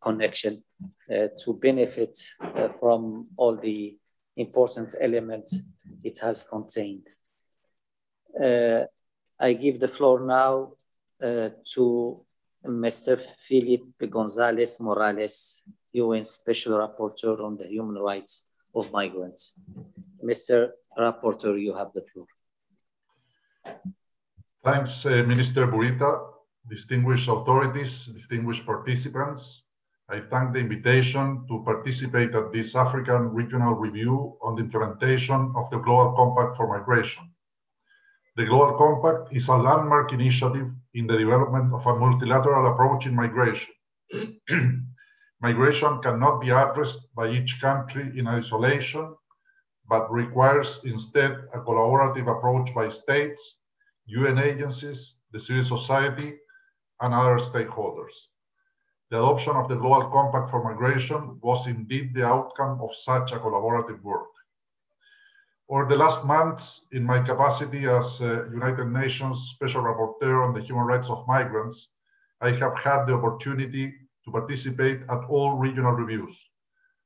connection to benefit from all the important elements it has contained. I give the floor now to Mr. Felipe Gonzalez Morales, UN Special Rapporteur on the Human Rights of Migrants. Mr. Rapporteur, you have the floor. Thanks, Minister Burita, distinguished authorities, distinguished participants. I thank the invitation to participate at this African Regional Review on the implementation of the Global Compact for Migration. The Global Compact is a landmark initiative in the development of a multilateral approach in migration. Migration cannot be addressed by each country in isolation, but requires instead a collaborative approach by states, UN agencies, the civil society, and other stakeholders. The adoption of the Global Compact for Migration was indeed the outcome of such a collaborative work. Over the last months, in my capacity as United Nations Special Rapporteur on the Human Rights of Migrants, I have had the opportunity to participate at all regional reviews: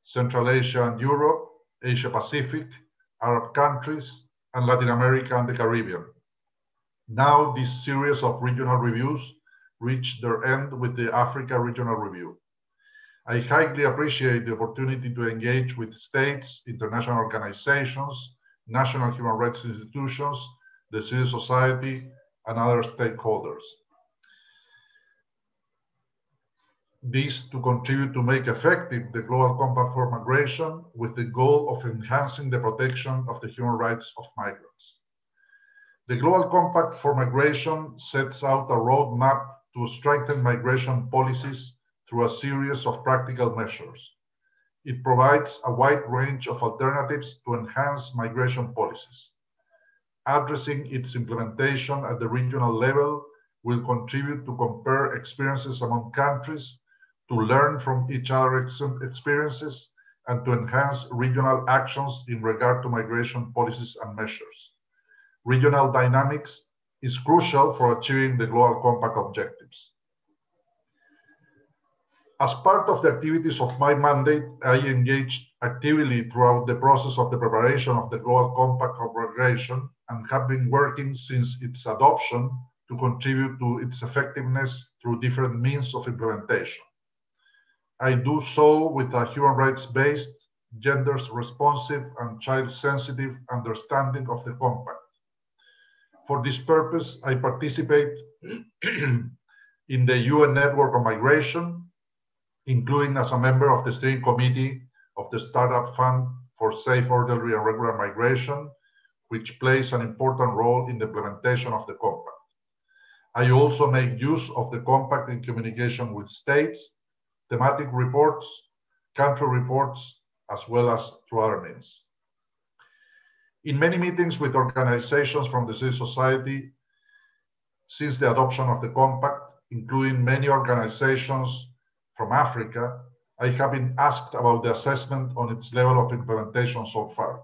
Central Asia and Europe, Asia Pacific, Arab countries, and Latin America and the Caribbean. Now this series of regional reviews reached their end with the Africa Regional Review. I highly appreciate the opportunity to engage with states, international organizations, national human rights institutions, the civil society, and other stakeholders. This to contribute to make effective the Global Compact for Migration with the goal of enhancing the protection of the human rights of migrants. The Global Compact for Migration sets out a roadmap to strengthen migration policies through a series of practical measures. It provides a wide range of alternatives to enhance migration policies. Addressing its implementation at the regional level will contribute to compare experiences among countries, to learn from each other's experiences, and to enhance regional actions in regard to migration policies and measures. Regional dynamics is crucial for achieving the Global Compact objectives. As part of the activities of my mandate, I engaged actively throughout the process of the preparation of the Global Compact for Migration and have been working since its adoption to contribute to its effectiveness through different means of implementation. I do so with a human rights-based, gender-responsive, and child-sensitive understanding of the Compact. For this purpose, I participate in the UN Network on Migration, including as a member of the steering committee of the Startup Fund for Safe, Orderly, and Regular Migration, which plays an important role in the implementation of the Compact. I also make use of the Compact in communication with states, thematic reports, country reports, as well as through other means. In many meetings with organizations from the civil society since the adoption of the Compact, including many organizations from Africa, I have been asked about the assessment on its level of implementation so far.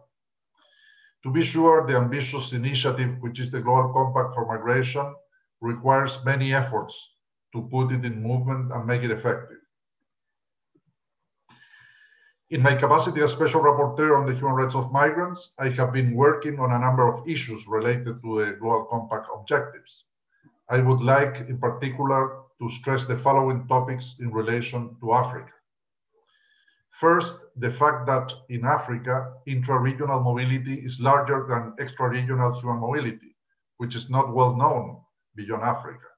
To be sure, the ambitious initiative, which is the Global Compact for Migration, requires many efforts to put it in movement and make it effective. In my capacity as Special Rapporteur on the Human Rights of Migrants, I have been working on a number of issues related to the Global Compact objectives. I would like, in particular, to stress the following topics in relation to Africa. First, the fact that in Africa, intra-regional mobility is larger than extra-regional human mobility, which is not well known beyond Africa.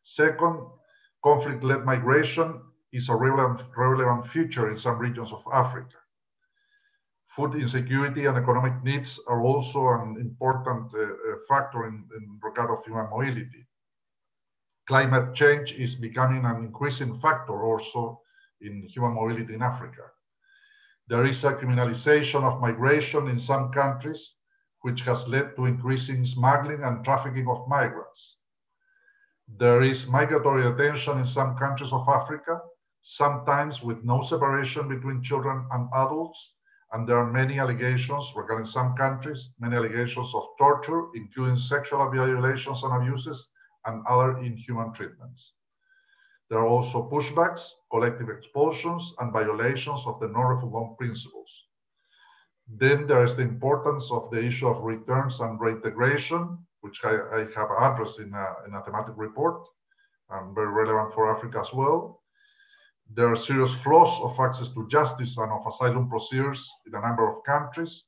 Second, conflict-led migration is a relevant feature in some regions of Africa. Food insecurity and economic needs are also an important factor in regard of human mobility. Climate change is becoming an increasing factor also in human mobility in Africa. There is a criminalization of migration in some countries, which has led to increasing smuggling and trafficking of migrants. There is migratory attention in some countries of Africa, sometimes with no separation between children and adults, and there are many allegations regarding some countries, many allegations of torture, including sexual violations and abuses, and other inhuman treatments. There are also pushbacks, collective expulsions, and violations of the non-refoulement principles. Then there is the importance of the issue of returns and reintegration, which I have addressed in a thematic report, and very relevant for Africa as well. There are serious flaws of access to justice and of asylum procedures in a number of countries.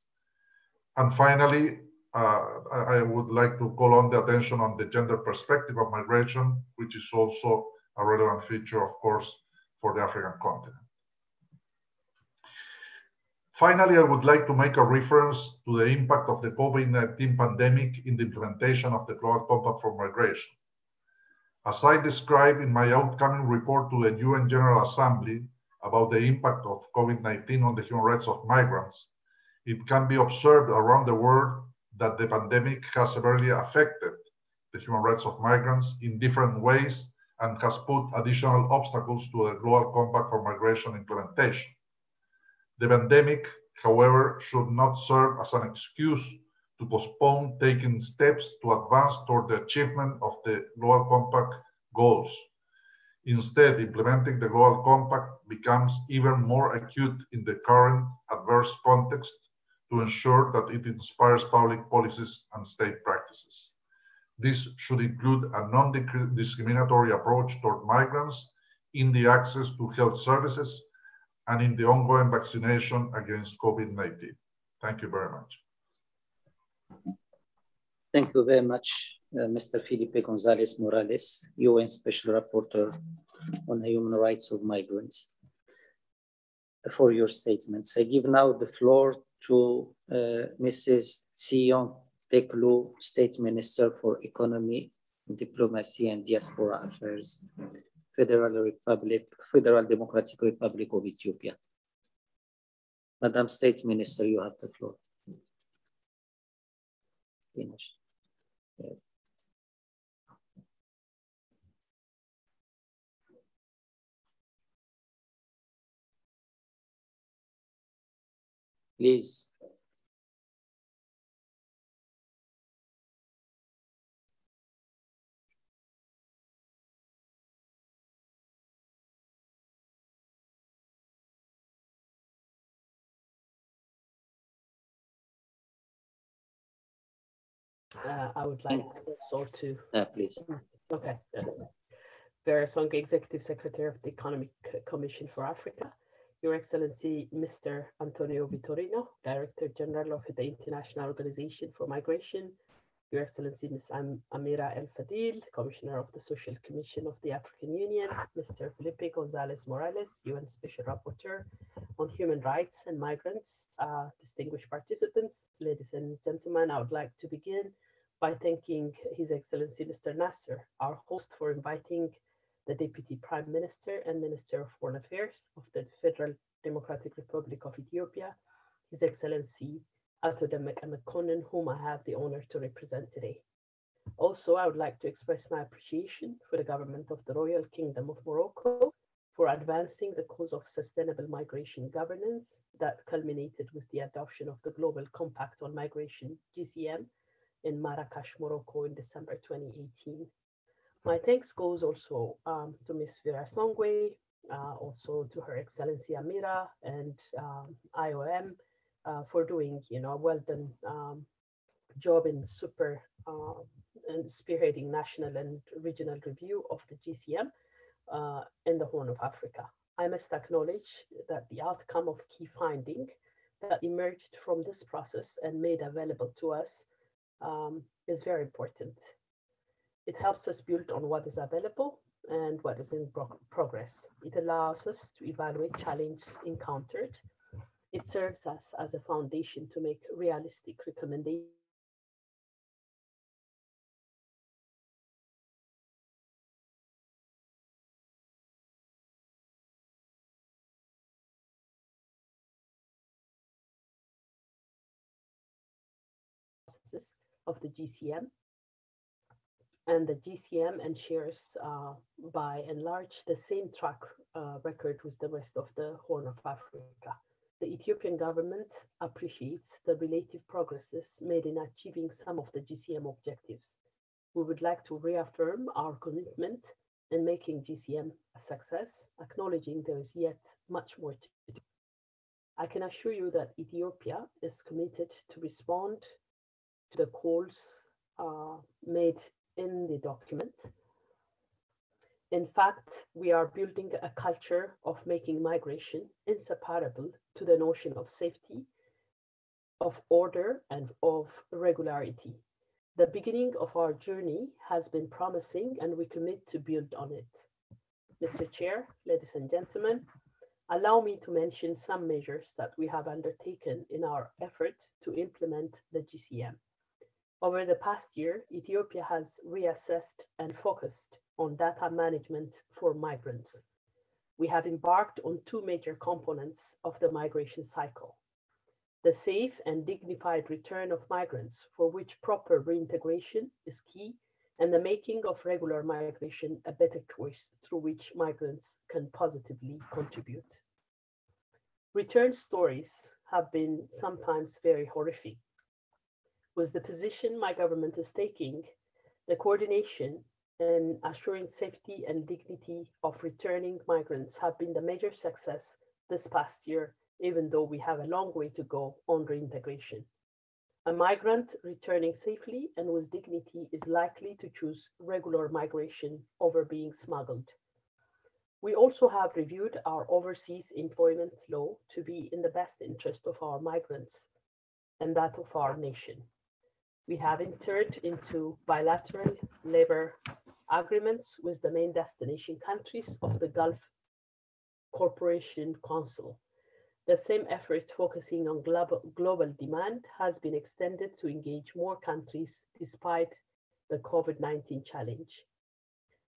And finally, I would like to call on the attention on the gender perspective of migration, which is also a relevant feature, of course, for the African continent. Finally, I would like to make a reference to the impact of the COVID-19 pandemic in the implementation of the Global Compact for Migration. As I described in my upcoming report to the UN General Assembly about the impact of COVID-19 on the human rights of migrants, it can be observed around the world that the pandemic has severely affected the human rights of migrants in different ways and has put additional obstacles to the Global Compact for Migration implementation. The pandemic, however, should not serve as an excuse to postpone taking steps to advance toward the achievement of the Global Compact goals. Instead, implementing the Global Compact becomes even more acute in the current adverse context to ensure that it inspires public policies and state practices. This should include a non-discriminatory approach toward migrants in the access to health services and in the ongoing vaccination against COVID-19. Thank you very much. Thank you very much, Mr. Felipe González Morales, UN Special Rapporteur on the Human Rights of Migrants, for your statements. I give now the floor to Mrs. Tsiong Teklu, State Minister for Economy, Diplomacy and Diaspora Affairs, Federal Democratic Republic of Ethiopia. Madam State Minister, you have the floor. Finish. Yeah. Please. I would like also to. Please. Okay. Vera Song, Executive Secretary of the Economic Commission for Africa. Your Excellency, Mr. Antonio Vitorino, Director General of the International Organization for Migration. Your Excellency, Ms. Amira El Fadil, Commissioner of the Social Commission of the African Union. Mr. Felipe González Morales, UN Special Rapporteur on Human Rights and Migrants. Distinguished participants, ladies and gentlemen, I would like to begin by thanking His Excellency Mr. Nasser, our host, for inviting the Deputy Prime Minister and Minister of Foreign Affairs of the Federal Democratic Republic of Ethiopia, His Excellency Ato Demek Amekonnen, whom I have the honor to represent today. Also, I would like to express my appreciation for the government of the Royal Kingdom of Morocco for advancing the cause of sustainable migration governance that culminated with the adoption of the Global Compact on Migration, GCM, in Marrakesh, Morocco in December 2018. My thanks goes also to Ms. Vera Songwe, also to Her Excellency Amira and IOM for doing, a well done job in and spearheading national and regional review of the GCM in the Horn of Africa. I must acknowledge that the outcome of key finding that emerged from this process and made available to us is very important. It helps us build on what is available and what is in progress. It allows us to evaluate challenges encountered. It serves us as a foundation to make realistic recommendations process of the GCM. And the GCM ensures, by and large, the same track record with the rest of the Horn of Africa. The Ethiopian government appreciates the relative progresses made in achieving some of the GCM objectives. We would like to reaffirm our commitment in making GCM a success, acknowledging there is yet much more to do. I can assure you that Ethiopia is committed to respond to the calls made in the document. In fact, we are building a culture of making migration inseparable to the notion of safety, of order, and of regularity. The beginning of our journey has been promising, and we commit to build on it. Mr. Chair, ladies and gentlemen, allow me to mention some measures that we have undertaken in our effort to implement the GCM. Over the past year, Ethiopia has reassessed and focused on data management for migrants. We have embarked on two major components of the migration cycle: the safe and dignified return of migrants, for which proper reintegration is key, and the making of regular migration a better choice through which migrants can positively contribute. Return stories have been sometimes very horrific. With the position my government is taking, the coordination and assuring safety and dignity of returning migrants have been the major success this past year, even though we have a long way to go on reintegration. A migrant returning safely and with dignity is likely to choose regular migration over being smuggled. We also have reviewed our overseas employment law to be in the best interest of our migrants and that of our nation. We have entered into bilateral labor agreements with the main destination countries of the Gulf Cooperation Council. The same effort focusing on global demand has been extended to engage more countries despite the COVID-19 challenge.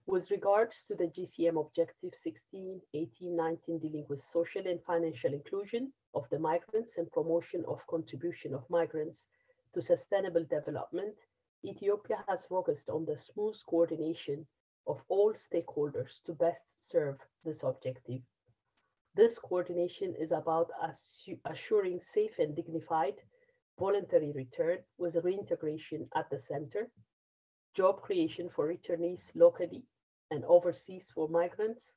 With regards to the GCM Objective 16, 18, 19 dealing with social and financial inclusion of the migrants and promotion of contribution of migrants to sustainable development, Ethiopia has focused on the smooth coordination of all stakeholders to best serve this objective. This coordination is about assuring safe and dignified voluntary return with reintegration at the center, job creation for returnees locally and overseas for migrants,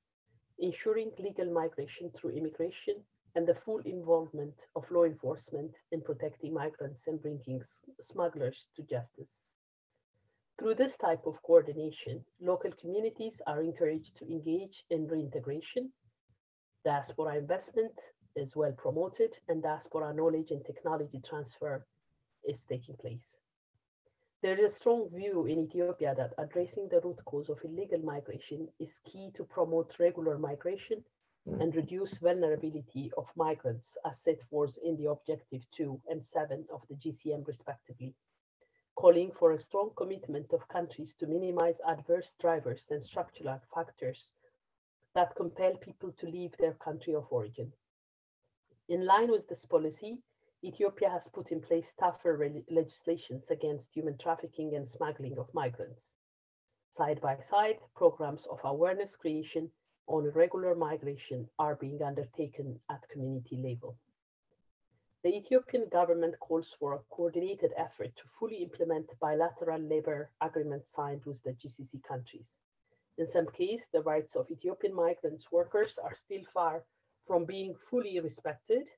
ensuring legal migration through immigration, and the full involvement of law enforcement in protecting migrants and bringing smugglers to justice. Through this type of coordination, local communities are encouraged to engage in reintegration. Diaspora investment is well promoted, and diaspora knowledge and technology transfer is taking place. There is a strong view in Ethiopia that addressing the root cause of illegal migration is key to promote regular migration and reduce vulnerability of migrants as set forth in the Objective 2 and 7 of the GCM respectively, calling for a strong commitment of countries to minimize adverse drivers and structural factors that compel people to leave their country of origin. In line with this policy, Ethiopia has put in place tougher legislations against human trafficking and smuggling of migrants. Side by side, programs of awareness creation on irregular migration are being undertaken at community level. The Ethiopian government calls for a coordinated effort to fully implement bilateral labor agreements signed with the GCC countries. In some cases, the rights of Ethiopian migrants workers are still far from being fully respected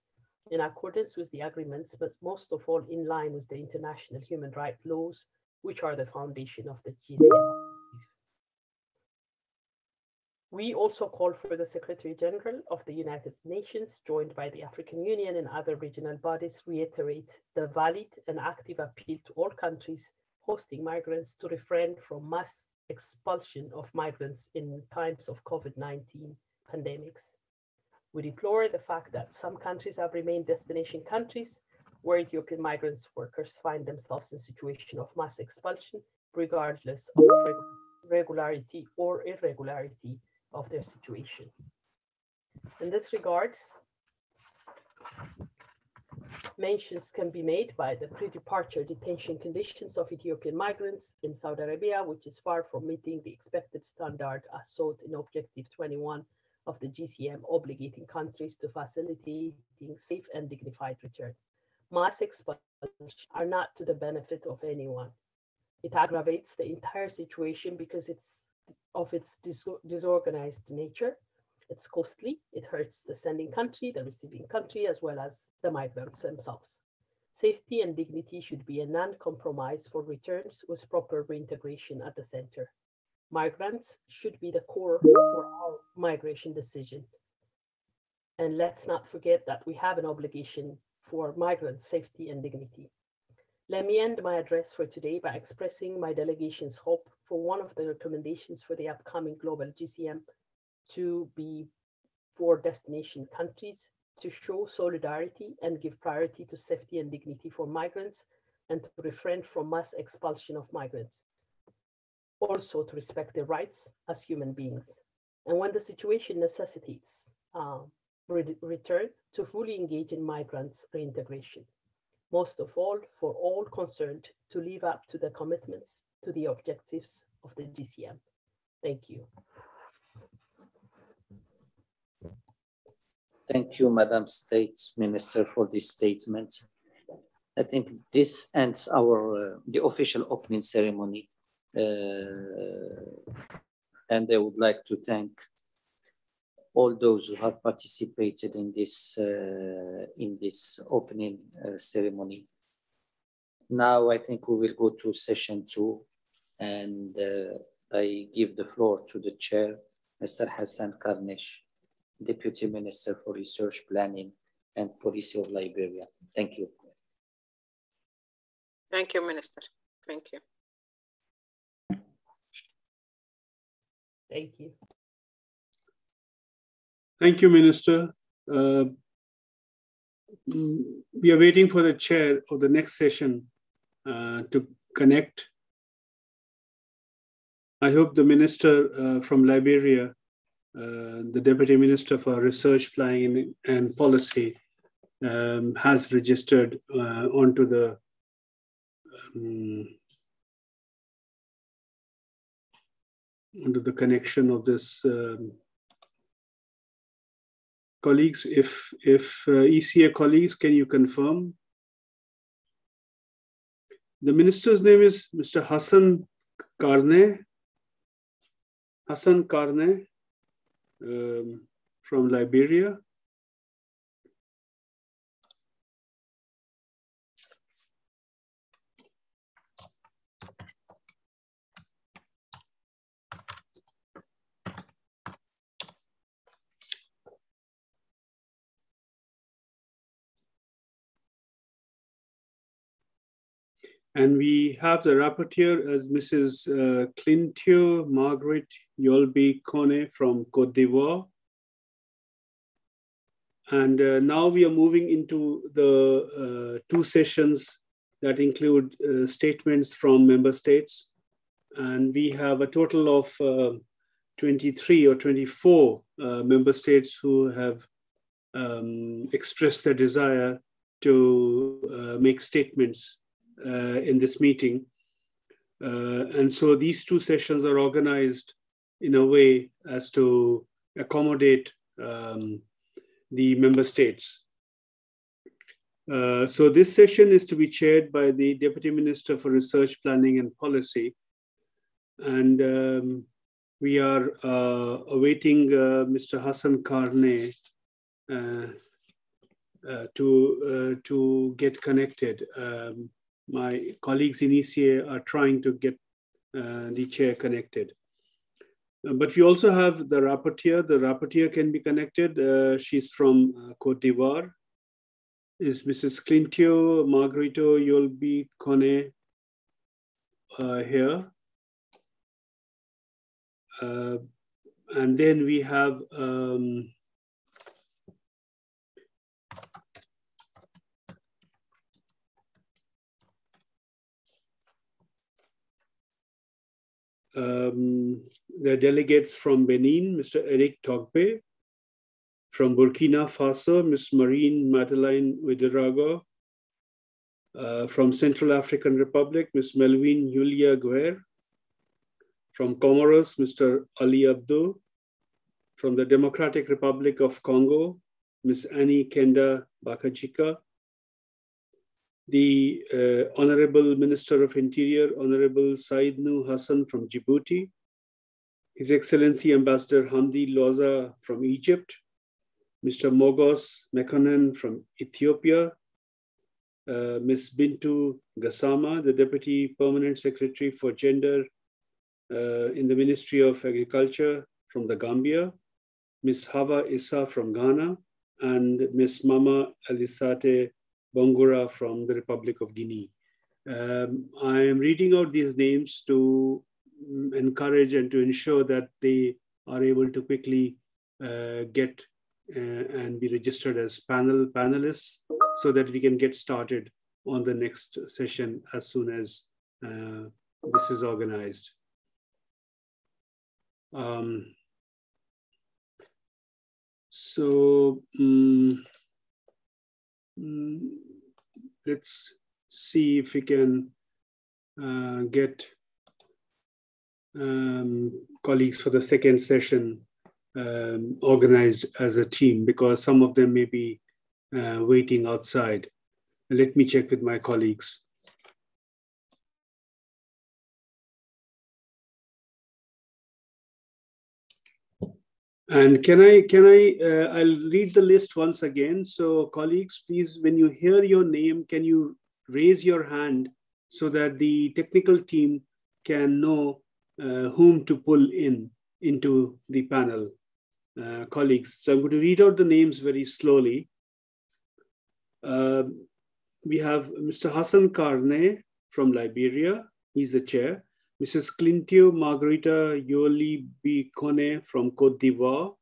in accordance with the agreements, but most of all in line with the international human rights laws, which are the foundation of the GCM. We also call for the Secretary General of the United Nations, joined by the African Union and other regional bodies, reiterate the valid and active appeal to all countries hosting migrants to refrain from mass expulsion of migrants in times of COVID-19 pandemics. We deplore the fact that some countries have remained destination countries where Ethiopian migrants workers find themselves in a situation of mass expulsion, regardless of regularity or irregularity of their situation. In this regard, mentions can be made by the pre-departure detention conditions of Ethiopian migrants in Saudi Arabia, which is far from meeting the expected standard as sought in Objective 21 of the GCM, obligating countries to facilitating safe and dignified return. Mass expulsions are not to the benefit of anyone. It aggravates the entire situation because of its disorganized nature. It's costly, it hurts the sending country, the receiving country, as well as the migrants themselves. Safety and dignity should be a non-compromise for returns with proper reintegration at the center. Migrants should be the core for our migration decision. And let's not forget that we have an obligation for migrants' safety and dignity. Let me end my address for today by expressing my delegation's hope for one of the recommendations for the upcoming global GCM to be for destination countries to show solidarity and give priority to safety and dignity for migrants and to refrain from mass expulsion of migrants. Also to respect their rights as human beings. And when the situation necessitates return, to fully engage in migrants' reintegration. Most of all, for all concerned to live up to the commitments to the objectives of the GCM. Thank you. Thank you, Madam State Minister, for this statement. I think this ends our the official opening ceremony. And I would like to thank all those who have participated in this opening ceremony. Now I think we will go to session 2, and I give the floor to the chair, Mr. Hassan Karnesh, Deputy Minister for Research Planning and Policy of Liberia. Thank you. Thank you, Minister. Thank you. Thank you. Thank you, Minister. We are waiting for the chair of the next session to connect. I hope the minister from Liberia, the Deputy Minister for Research, Planning and Policy, has registered onto the connection of this. Colleagues, if ECA colleagues, can you confirm? The minister's name is Mr. Hassan Karne. Hassan Karne from Liberia. And we have the rapporteur as Mrs. Clintio Margaret Yolbi Kone from Côte d'Ivoire. And now we are moving into the 2 sessions that include statements from member states. And we have a total of 23 or 24 member states who have expressed their desire to make statements in this meeting. And so these 2 sessions are organized in a way as to accommodate the member states. So this session is to be chaired by the Deputy Minister for Research, Planning and Policy. And we are awaiting Mr. Hassan Karne to get connected. My colleagues in ECA are trying to get the chair connected. But we also have the rapporteur. The rapporteur can be connected. She's from Côte d'Ivoire. Is Mrs. Clintio Margarito Yolbi Kone here? And then we have the delegates from Benin, Mr. Eric Togbe, from Burkina Faso, Ms. Marine Madeleine Ouedraogo, From Central African Republic, Ms. Melvin Yulia Guer. From Comoros, Mr. Ali Abdo. From the Democratic Republic of Congo, Ms. Annie Kenda Bakachika. The Honorable Minister of Interior, Honorable Said Nu Hassan from Djibouti. His Excellency Ambassador Hamdi Loza from Egypt. Mr. Mogos Mekonnen from Ethiopia. Ms. Bintu Gassama, the Deputy Permanent Secretary for Gender in the Ministry of Agriculture from the Gambia. Ms. Hawa Issa from Ghana, and Ms. Mama Alisate Bongura from the Republic of Guinea. I am reading out these names to encourage and to ensure that they are able to quickly get and be registered as panelists so that we can get started on the next session as soon as this is organized. Let's see if we can get colleagues for the second session organized as a team, because some of them may be waiting outside. Let me check with my colleagues. And I'll read the list once again. So colleagues, please, when you hear your name, can you raise your hand so that the technical team can know whom to pull into the panel, colleagues. So I'm going to read out the names very slowly. We have Mr. Hassan Karne from Liberia. He's the chair. Mrs. Clintio Margarita Yoli Bikone from Côte d'Ivoire.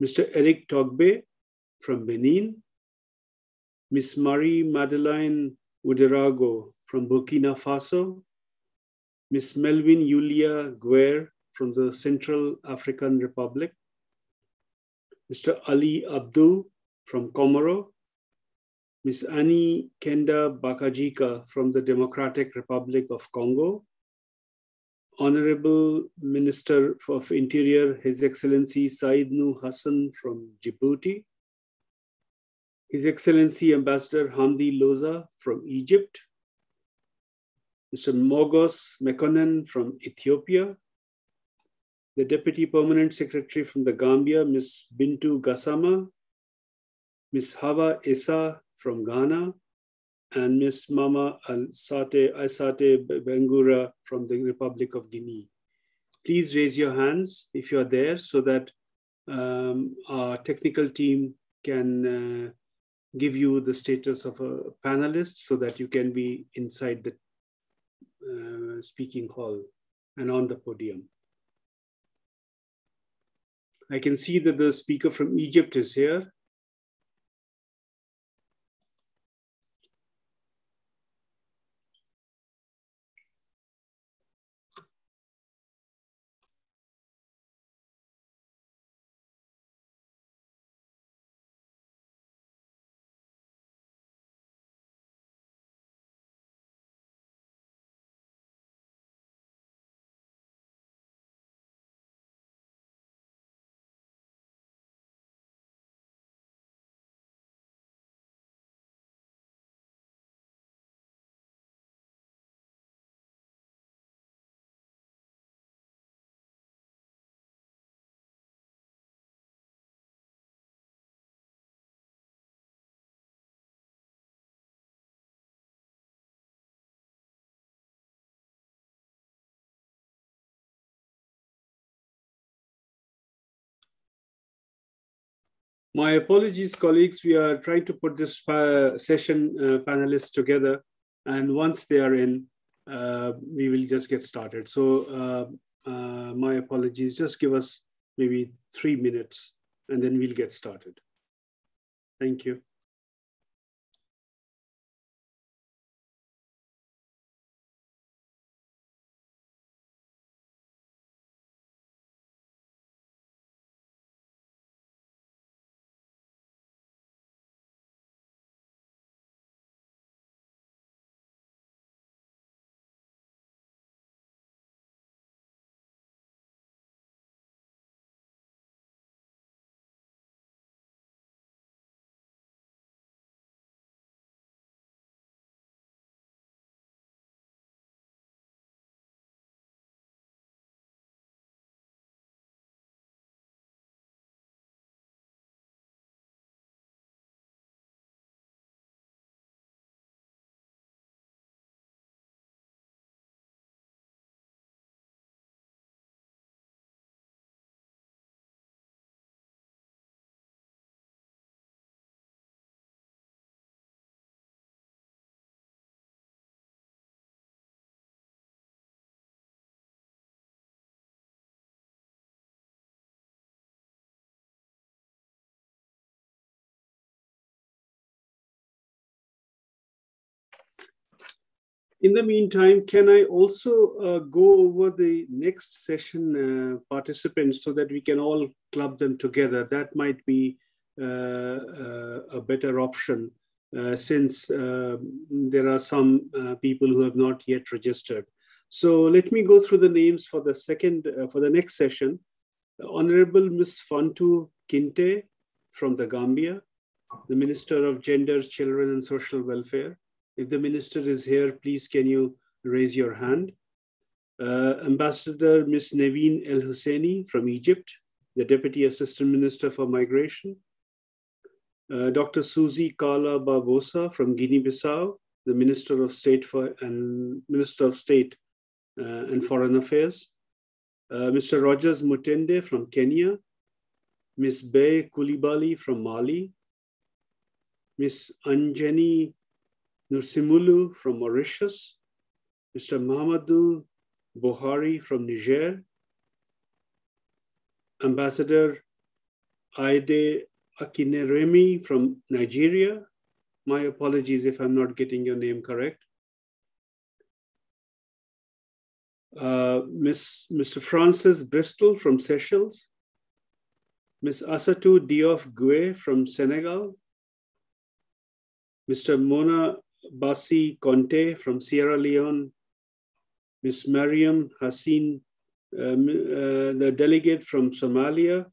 Mr. Eric Togbe from Benin. Ms. Marie Madeleine Uderago from Burkina Faso. Ms. Melvin Yulia Guer from the Central African Republic. Mr. Ali Abdu from Comoro. Ms. Annie Kenda Bakajika from the Democratic Republic of Congo. Honorable Minister of Interior, His Excellency Said Nu Hassan from Djibouti. His Excellency Ambassador Hamdi Loza from Egypt. Mr. Mogos Mekonnen from Ethiopia. The Deputy Permanent Secretary from the Gambia, Ms. Bintu Gassama. Ms. Hawa Issa from Ghana, and Ms. Mama Aisate Bengura from the Republic of Guinea. Please raise your hands if you are there so that our technical team can give you the status of a panelist so that you can be inside the speaking hall and on the podium. I can see that the speaker from Egypt is here. My apologies, colleagues. We are trying to put this session panelists together, and once they are in, we will just get started. So my apologies. Just give us maybe 3 minutes, and then we'll get started. Thank you. In the meantime, can I also go over the next session participants so that we can all club them together? That might be a better option since there are some people who have not yet registered. So let me go through the names for the next session. Honorable Ms. Fantu Kinte from the Gambia, the Minister of Gender, Children and Social Welfare. If the minister is here, please can you raise your hand? Ambassador Ms. Naveen El Husseini from Egypt, the Deputy Assistant Minister for Migration. Dr. Susie Kala Barbosa from Guinea-Bissau, the Minister of State and Foreign Affairs. Mr. Rogers Mutende from Kenya. Ms. Bey Kulibali from Mali. Ms. Anjani Nursimulu from Mauritius, Mr. Mahamadou Buhari from Niger, Ambassador Aide Akineremi from Nigeria. My apologies if I'm not getting your name correct. Mr. Francis Bristol from Seychelles, Ms. Asatou Diouf Gué from Senegal, Mr. Mona Bassi Conte from Sierra Leone, Ms. Mariam Hassin, the delegate from Somalia,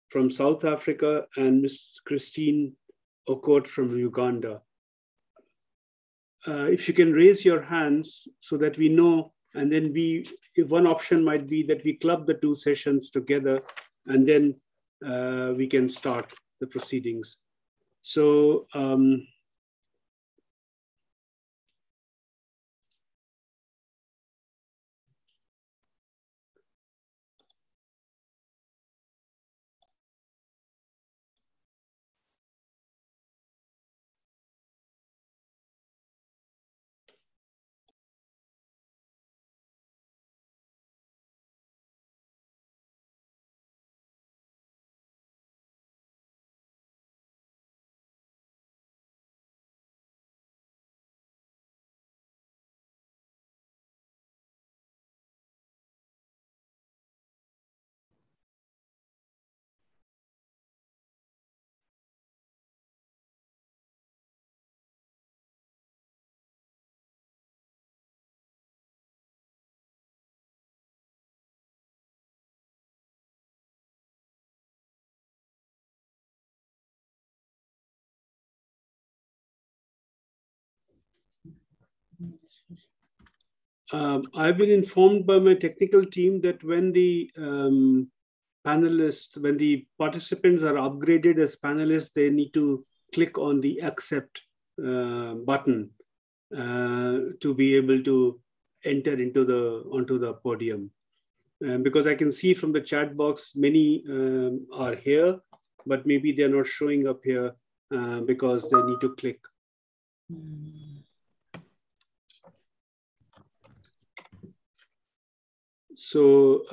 from South Africa, and Ms. Christine Okot from Uganda. If you can raise your hands so that we know, and then one option might be that we club the two sessions together and then we can start the proceedings. So, I've been informed by my technical team that when the when the participants are upgraded as panelists, they need to click on the accept button to be able to enter onto the podium. Because I can see from the chat box, many are here, but maybe they're not showing up here because they need to click. So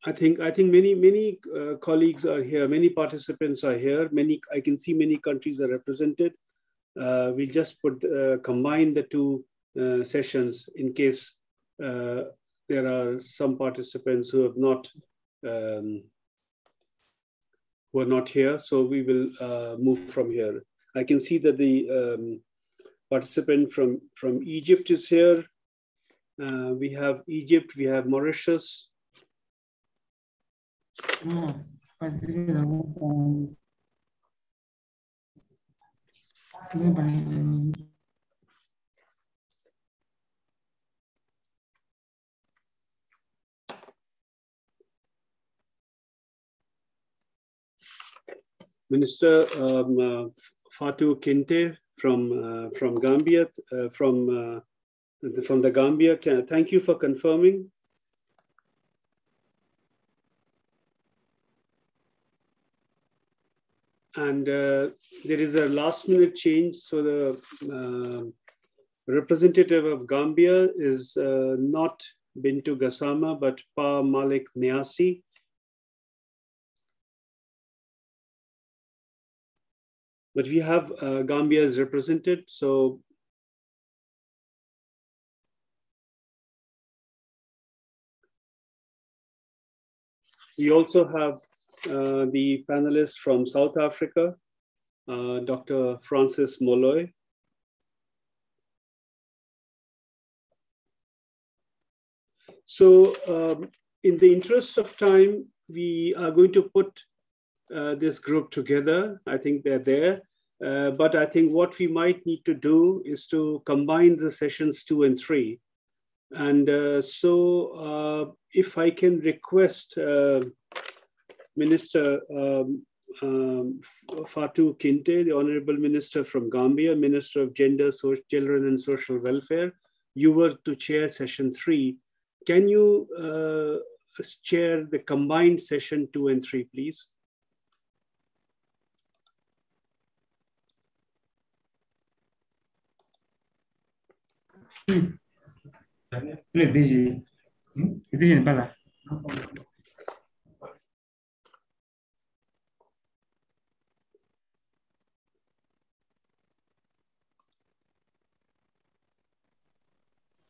I think many colleagues are here, many participants are here, I can see many countries are represented. We'll just combine the two sessions in case there are some participants who have not who are not here. So we will move from here. I can see that the participant from Egypt is here. We have Egypt, we have Mauritius. Minister Fatou Kinte from Gambia, from the Gambia. Thank you for confirming. And there is a last minute change. So the representative of Gambia is not Bintu Gassama, but Pa Malik Niasi. But we have Gambia is represented. So We also have the panelists from South Africa, Dr. Francis Molloy. So in the interest of time, we are going to put this group together. I think they're there. But I think what we might need to do is to combine the sessions 2 and 3. And so if I can request Minister Fatou Kinte, the Honorable Minister from Gambia, Minister of Gender, Children and Social Welfare, you were to chair session 3. Can you chair the combined session 2 and 3, please?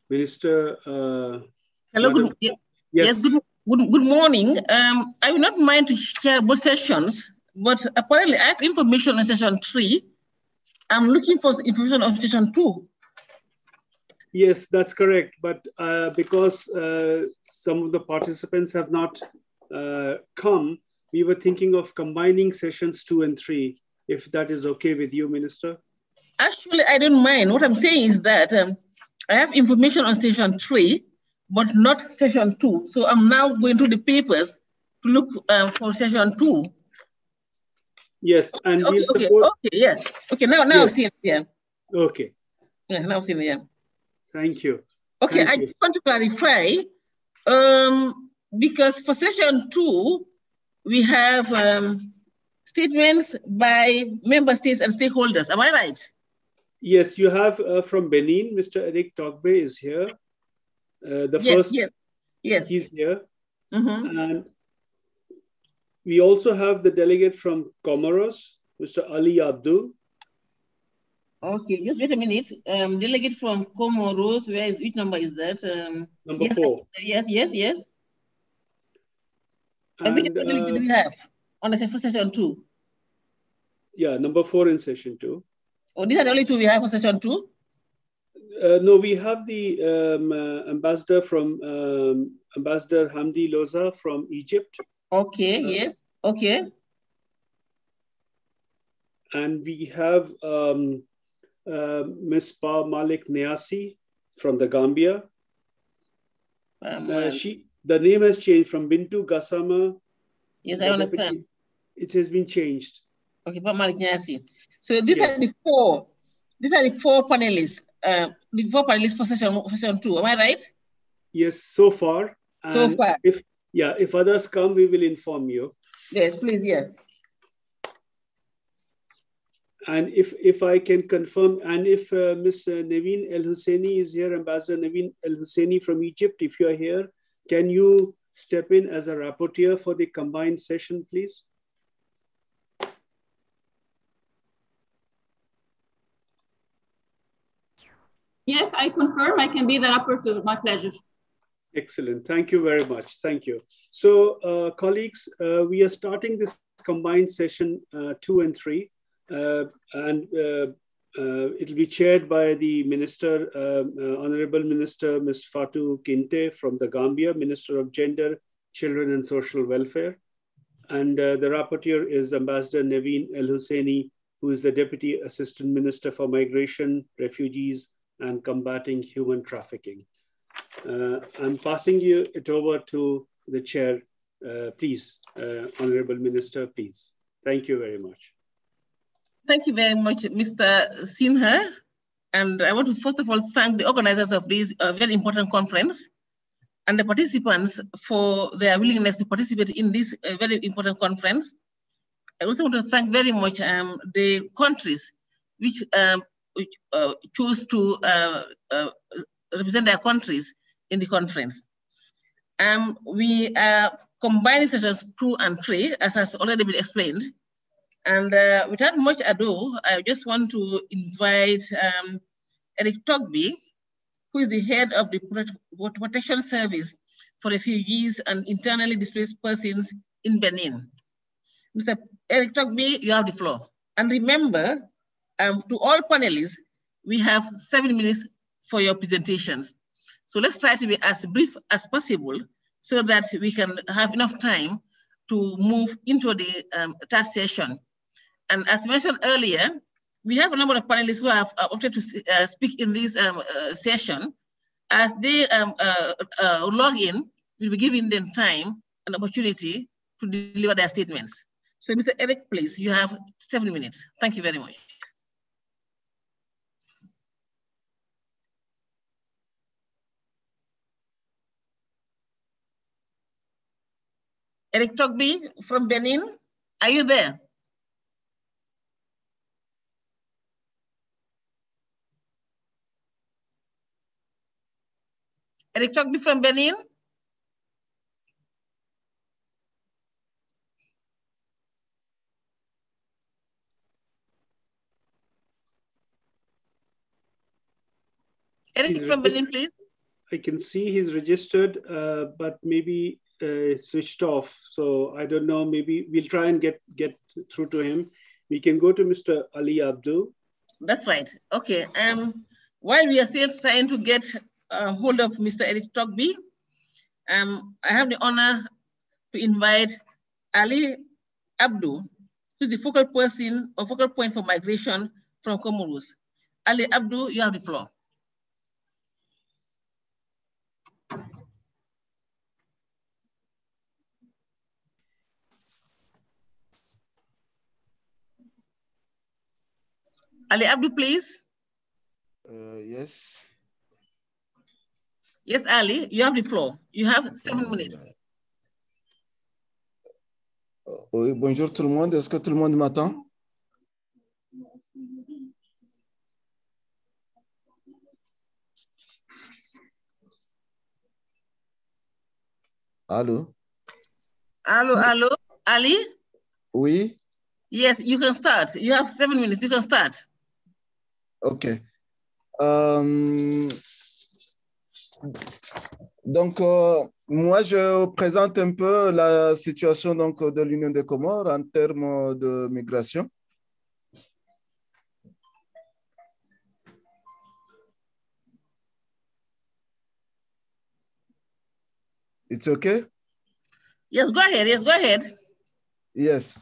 Minister. Hello. Madam, yes. Good morning. I will not mind to share both sessions, but apparently I have information on session 3. I'm looking for information on session 2. Yes, that's correct. But because some of the participants have not come, we were thinking of combining sessions 2 and 3, if that is okay with you, Minister. Actually, I don't mind. What I'm saying is that I have information on session 3, but not session 2. So I'm now going through the papers to look for session 2. Yes, and okay, we'll support. Okay, yes. Okay, now yes. I've seen it here. Okay. Yeah, now I've seen it here. Thank you. Okay, Thank I you. just want to clarify, because for session 2, we have statements by member states and stakeholders. Am I right? Yes, you have from Benin, Mr. Eric Togbe is here. Yes. He's here. And we also have the delegate from Comoros, Mr. Ali Abdul. Okay, just wait a minute. Delegate from Comoros, which number is that? Number 4. Yes. And which delegate do we have on the session 2? Yeah, number 4 in session 2. Oh, these are the only 2 we have for session 2? No, we have the ambassador from Ambassador Hamdi Loza from Egypt. Okay, yes, okay. And we have Ms. Pa Malik Niasi from the Gambia. The name has changed from Bintu Gassama. Yes, I understand. It has been changed. Okay, Pa Malik Niasi. So these are the 4. These are the 4 panelists. The 4 panelists for session 2. Am I right? Yes, so far. And so far. If others come, we will inform you. Yes, please, yeah. And if I can confirm, and if Ms. Naveen El Husseini is here, Ambassador Naveen El Husseini from Egypt, if you are here, can you step in as a rapporteur for the combined session, please? Yes, I confirm. I can be the rapporteur. My pleasure. Excellent. Thank you very much. Thank you. So, colleagues, we are starting this combined session 2 and 3. And it'll be chaired by the Minister, Honorable Minister, Ms. Fatou Kinte from the Gambia, Minister of Gender, Children and Social Welfare. And the rapporteur is Ambassador Naveen El Husseini, who is the Deputy Assistant Minister for Migration, Refugees, and Combating Human Trafficking. I'm passing it over to the chair. Please, Honorable Minister, please. Thank you very much. Thank you very much, Mr. Sinha. And I want to first of all thank the organizers of this very important conference and the participants for their willingness to participate in this very important conference. I also want to thank very much the countries which choose to represent their countries in the conference. We are combining sessions 2 and 3, as has already been explained. And without much ado, I just want to invite Eric Togbe, who is the head of the Protection Service for Refugees and Internally Displaced Persons in Benin. Mr. Eric Togby, you have the floor. And remember, to all panelists, we have 7 minutes for your presentations. So let's try to be as brief as possible so that we can have enough time to move into the third session. And as mentioned earlier, we have a number of panelists who have opted to speak in this session. As they log in, we'll be giving them time and opportunity to deliver their statements. So Mr. Eric, please, you have 7 minutes. Thank you very much. Eric Togby from Benin, are you there? Eric Togby from Benin? Eric from Benin, please. I can see he's registered, but maybe it's switched off. So I don't know, maybe we'll try and get through to him. We can go to Mr. Ali Abdu. That's right. Okay. While we are still trying to get hold of Mr. Eric Togby, I have the honor to invite Ali Abdu, who's the focal person or focal point for migration from Comoros. Ali Abdu, you have the floor. Ali Abdu, please. Yes. Yes, Ali, you have the floor. You have 7 minutes. Oui, bonjour tout le monde. Est-ce que tout le monde m'entend? Allô? Allô, allô, Ali? Oui? Yes, you can start. You have 7 minutes. You can start. OK. Donc, moi, je présente un peu la situation donc, de l'Union des Comores en termes de migration. It's okay? Yes, go ahead. Yes, go ahead. Yes.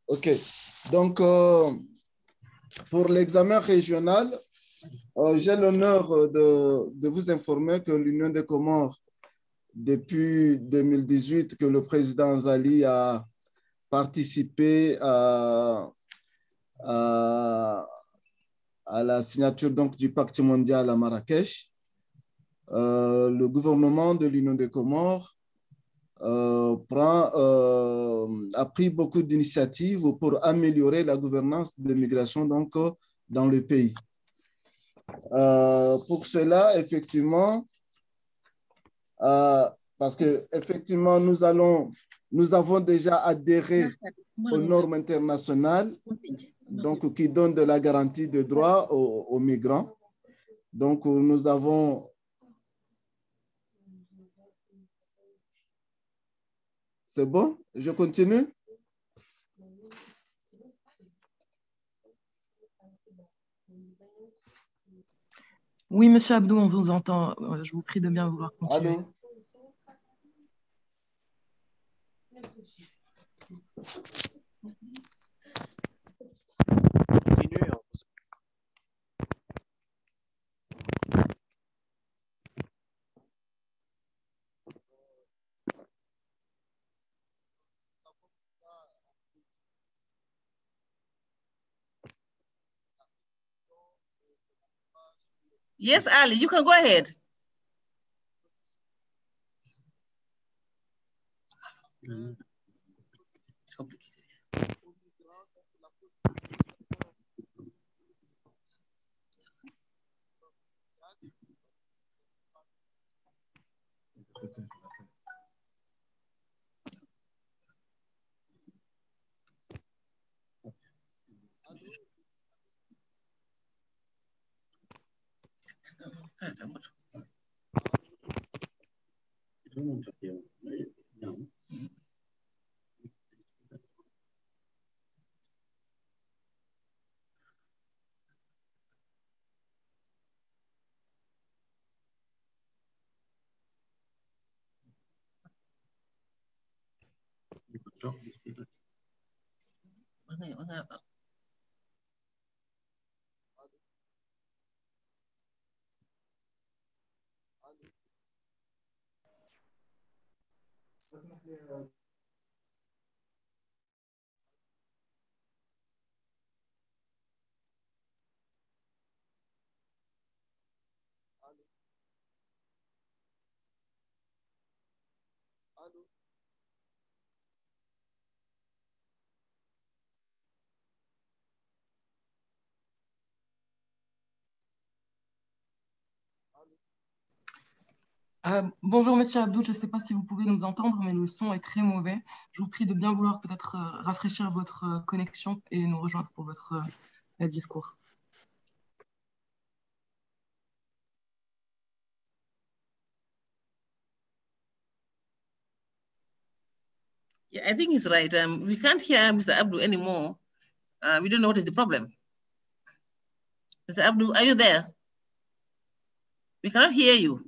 OK. Donc, pour l'examen régional, j'ai l'honneur de vous informer que l'Union des Comores, depuis 2018, que le président Zali a participé à la signature donc, du pacte mondial à Marrakech. Le gouvernement de l'Union des Comores a pris beaucoup d'initiatives pour améliorer la gouvernance de l'immigration donc, dans le pays. Pour cela, effectivement, parce que effectivement, nous avons déjà adhéré aux normes internationales donc, qui donnent de la garantie de droits aux migrants. Donc, nous avons... C'est bon? Je continue? Oui, Monsieur Abdou, on vous entend. Je vous prie de bien vouloir continuer. Allô? Yes, Ali, you can go ahead. It's complicated. Bonjour Monsieur Abdou, je ne sais pas si vous pouvez nous entendre, mais le son est très mauvais. Je vous prie de bien vouloir peut-être rafraîchir votre connexion et nous rejoindre pour votre discours. Yeah, I think he's right. We can't hear Mr. Abdou anymore. We don't know what is the problem. Mr. Abdou, are you there? We cannot hear you.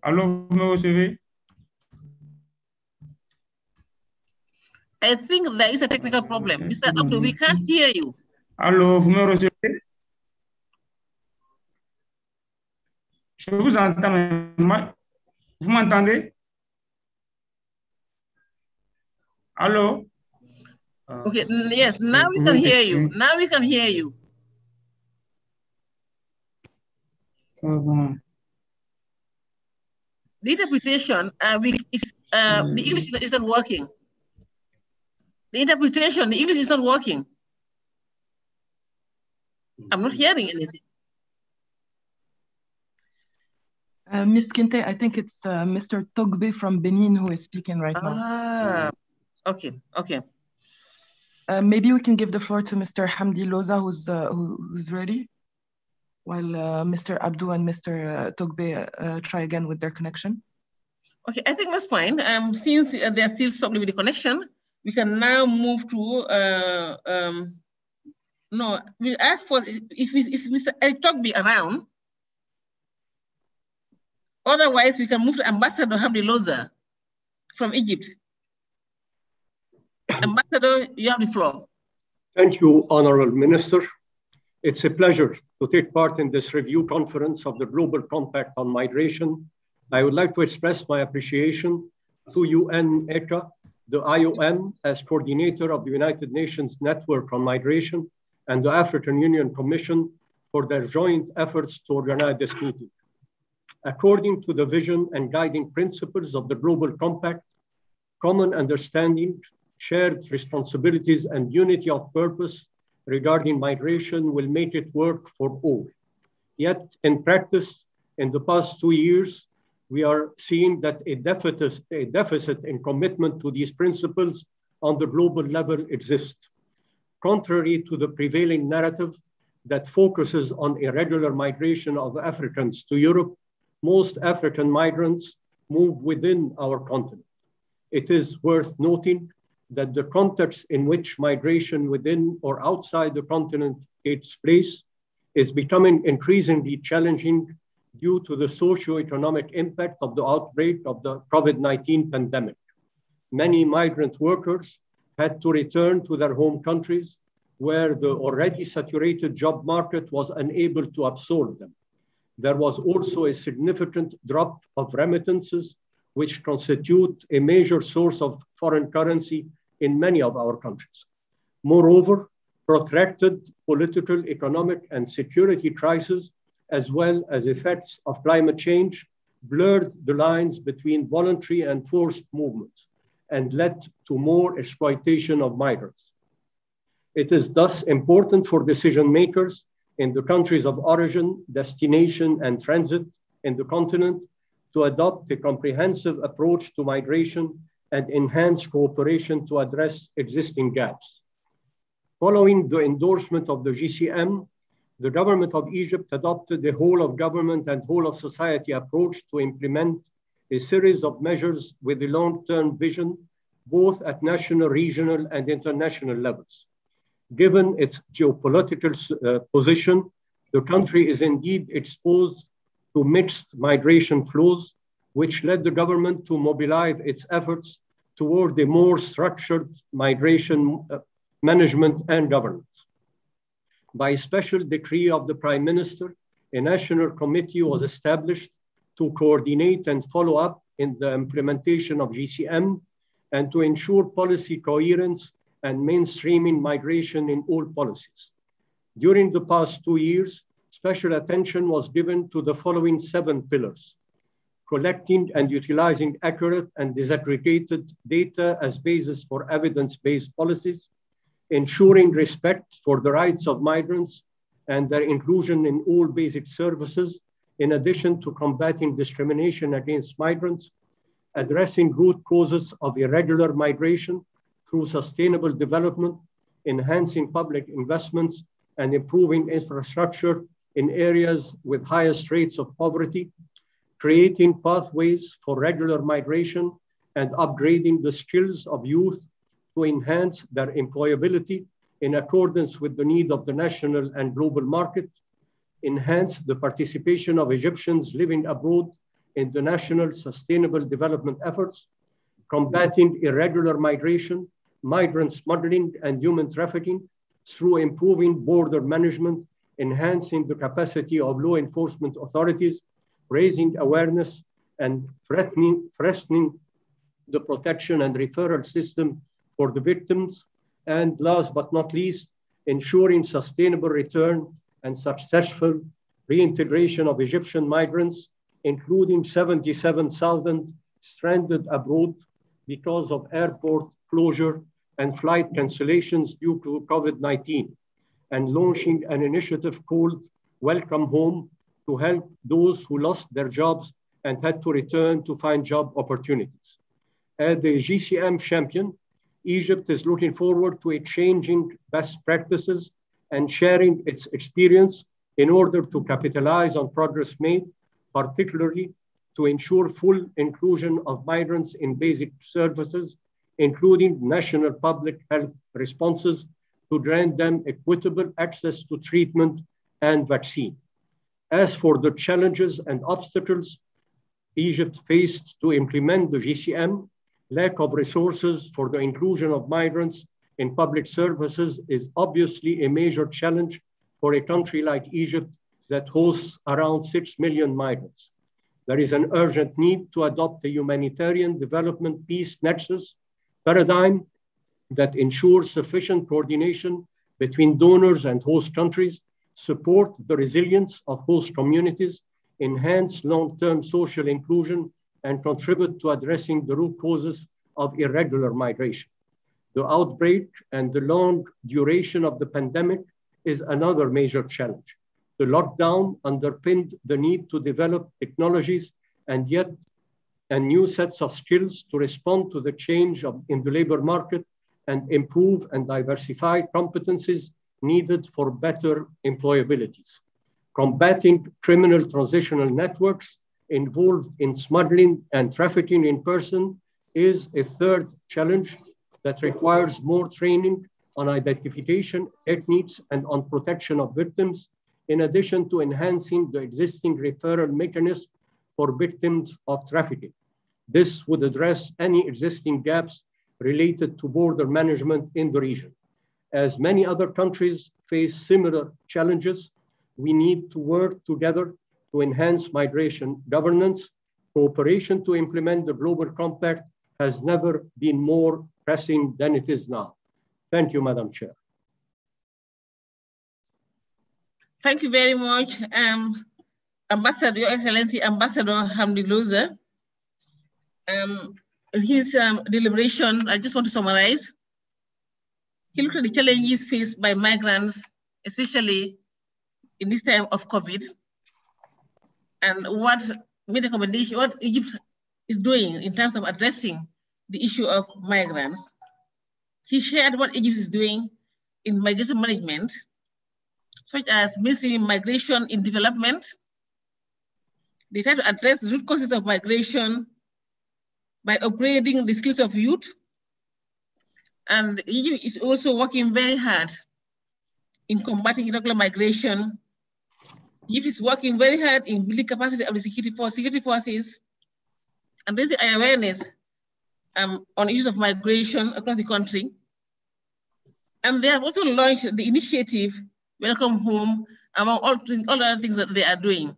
Allô, vous me recevez? I think there is a technical problem. Mr. Abdou, we can't hear you. Allô, vous me recevez? Je vous entends. Vous m'entendez? Allô? Okay, yes, now we can hear you. Now we can hear you. The interpretation, the English isn't working. The interpretation, the English is not working. I'm not hearing anything. Ms. Kinte, I think it's Mr. Togbe from Benin who is speaking right now. Okay, okay. Maybe we can give the floor to Mr. Hamdi Loza, who's ready, while Mr. Abdou and Mr. Togbe try again with their connection. Okay, I think that's fine. Since they're still struggling with the connection, we can now move to, no, we ask for if Mr. Eric Togbe around. Otherwise, we can move to Ambassador Hamdi Loza from Egypt. Ambassador, you have the floor. Thank you, Honorable Minister. It's a pleasure to take part in this review conference of the Global Compact on Migration. I would like to express my appreciation to UN ECA, the IOM as coordinator of the United Nations Network on Migration, and the African Union Commission for their joint efforts to organize this meeting. According to the vision and guiding principles of the Global Compact, common understanding, shared responsibilities, and unity of purpose regarding migration will make it work for all. Yet, in practice, in the past 2 years, we are seeing that a deficit in commitment to these principles on the global level exists. Contrary to the prevailing narrative that focuses on irregular migration of Africans to Europe, most African migrants move within our continent. It is worth noting that the context in which migration within or outside the continent takes place is becoming increasingly challenging due to the socio-economic impact of the outbreak of the COVID-19 pandemic. Many migrant workers had to return to their home countries where the already saturated job market was unable to absorb them. There was also a significant drop of remittances, which constitute a major source of foreign currency in many of our countries. Moreover, protracted political, economic, and security crises, as well as effects of climate change, blurred the lines between voluntary and forced movements and led to more exploitation of migrants. It is thus important for decision makers in the countries of origin, destination, and transit in the continent to adopt a comprehensive approach to migration and enhance cooperation to address existing gaps. Following the endorsement of the GCM, the government of Egypt adopted a whole of government and whole of society approach to implement a series of measures with a long-term vision, both at national, regional, and international levels. Given its geopolitical position, the country is indeed exposed to mixed migration flows, which led the government to mobilize its efforts toward a more structured migration management and governance. By special decree of the Prime Minister, a national committee was established to coordinate and follow up in the implementation of GCM and to ensure policy coherence and mainstreaming migration in all policies. During the past 2 years, special attention was given to the following 7 pillars: collecting and utilizing accurate and disaggregated data as basis for evidence-based policies, ensuring respect for the rights of migrants and their inclusion in all basic services, in addition to combating discrimination against migrants, addressing root causes of irregular migration through sustainable development, enhancing public investments, and improving infrastructure in areas with highest rates of poverty, creating pathways for regular migration, and upgrading the skills of youth to enhance their employability in accordance with the need of the national and global market, enhance the participation of Egyptians living abroad in the national sustainable development efforts, combating irregular migration, migrant smuggling, and human trafficking through improving border management, enhancing the capacity of law enforcement authorities, raising awareness, and strengthening the protection and referral system for the victims, and last but not least, ensuring sustainable return and successful reintegration of Egyptian migrants, including 77,000 stranded abroad because of airport closure and flight cancellations due to COVID-19, and launching an initiative called Welcome Home to help those who lost their jobs and had to return to find job opportunities. As the GCM champion, Egypt is looking forward to exchanging best practices and sharing its experience in order to capitalize on progress made, particularly to ensure full inclusion of migrants in basic services, including national public health responses, to grant them equitable access to treatment and vaccine. As for the challenges and obstacles Egypt faced to implement the GCM, lack of resources for the inclusion of migrants in public services is obviously a major challenge for a country like Egypt that hosts around 6 million migrants. There is an urgent need to adopt a humanitarian development peace nexus paradigm that ensures sufficient coordination between donors and host countries, support the resilience of host communities, enhance long-term social inclusion, and contribute to addressing the root causes of irregular migration. The outbreak and the long duration of the pandemic is another major challenge. The lockdown underpinned the need to develop technologies and new sets of skills to respond to the change in the labor market and improve and diversify competencies needed for better employabilities. Combating criminal transitional networks involved in smuggling and trafficking in person is a third challenge that requires more training on identification techniques and on protection of victims, in addition to enhancing the existing referral mechanism for victims of trafficking. This would address any existing gaps related to border management in the region. As many other countries face similar challenges, we need to work together to enhance migration governance. Cooperation to implement the Global Compact has never been more pressing than it is now. Thank you, Madam Chair. Thank you very much, Ambassador, Your Excellency, Ambassador Hamdi Loza. His deliberation, I just want to summarize. He looked at the challenges faced by migrants, especially in this time of COVID, and what made a recommendation, what Egypt is doing in terms of addressing the issue of migrants. He shared what Egypt is doing in migration management, such as Ministry of Migration in Development. They try to address the root causes of migration by upgrading the skills of youth. And Egypt is also working very hard in combating irregular migration. Egypt is working very hard in building capacity of the security forces and raising awareness on issues of migration across the country. And they have also launched the initiative, Welcome Home, among all other things that they are doing.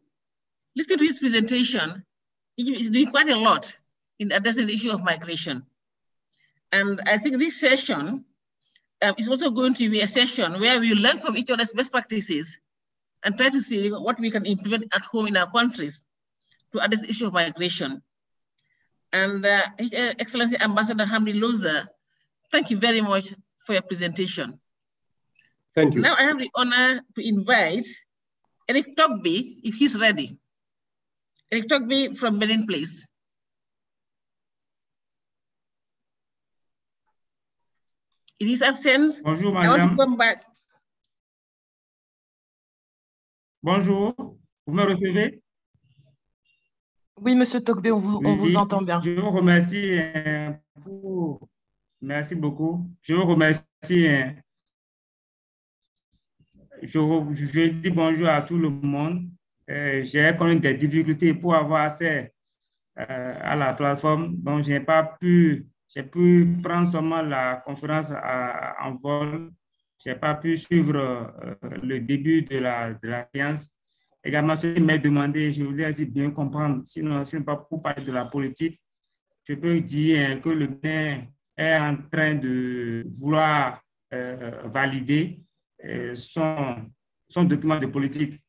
Listening to his presentation, Egypt is doing quite a lot in addressing the issue of migration. And I think this session is also going to be a session where we learn from each other's best practices and try to see what we can implement at home in our countries to address the issue of migration. And His Excellency Ambassador Hamdi Loza, thank you very much for your presentation. Thank you. Now I have the honor to invite Eric Togby, if he's ready. Eric Togby from Benin, please. In his absence, Bonjour, I want to madame. come back. Bonjour, vous me recevez? Oui, Monsieur Togbe, on vous entend bien. Je vous remercie merci beaucoup. Je vous remercie. Je dis bonjour à tout le monde. J'ai connu des difficultés pour avoir accès à la plateforme, donc j'ai pu prendre seulement la conférence en vol. Je n'ai pas pu suivre le début de la séance. Également, ce qui m'est demandé, je voulais aussi bien comprendre, sinon ce n'est pas pour parler de la politique. Je peux dire que le Bénin est en train de vouloir valider son document de politique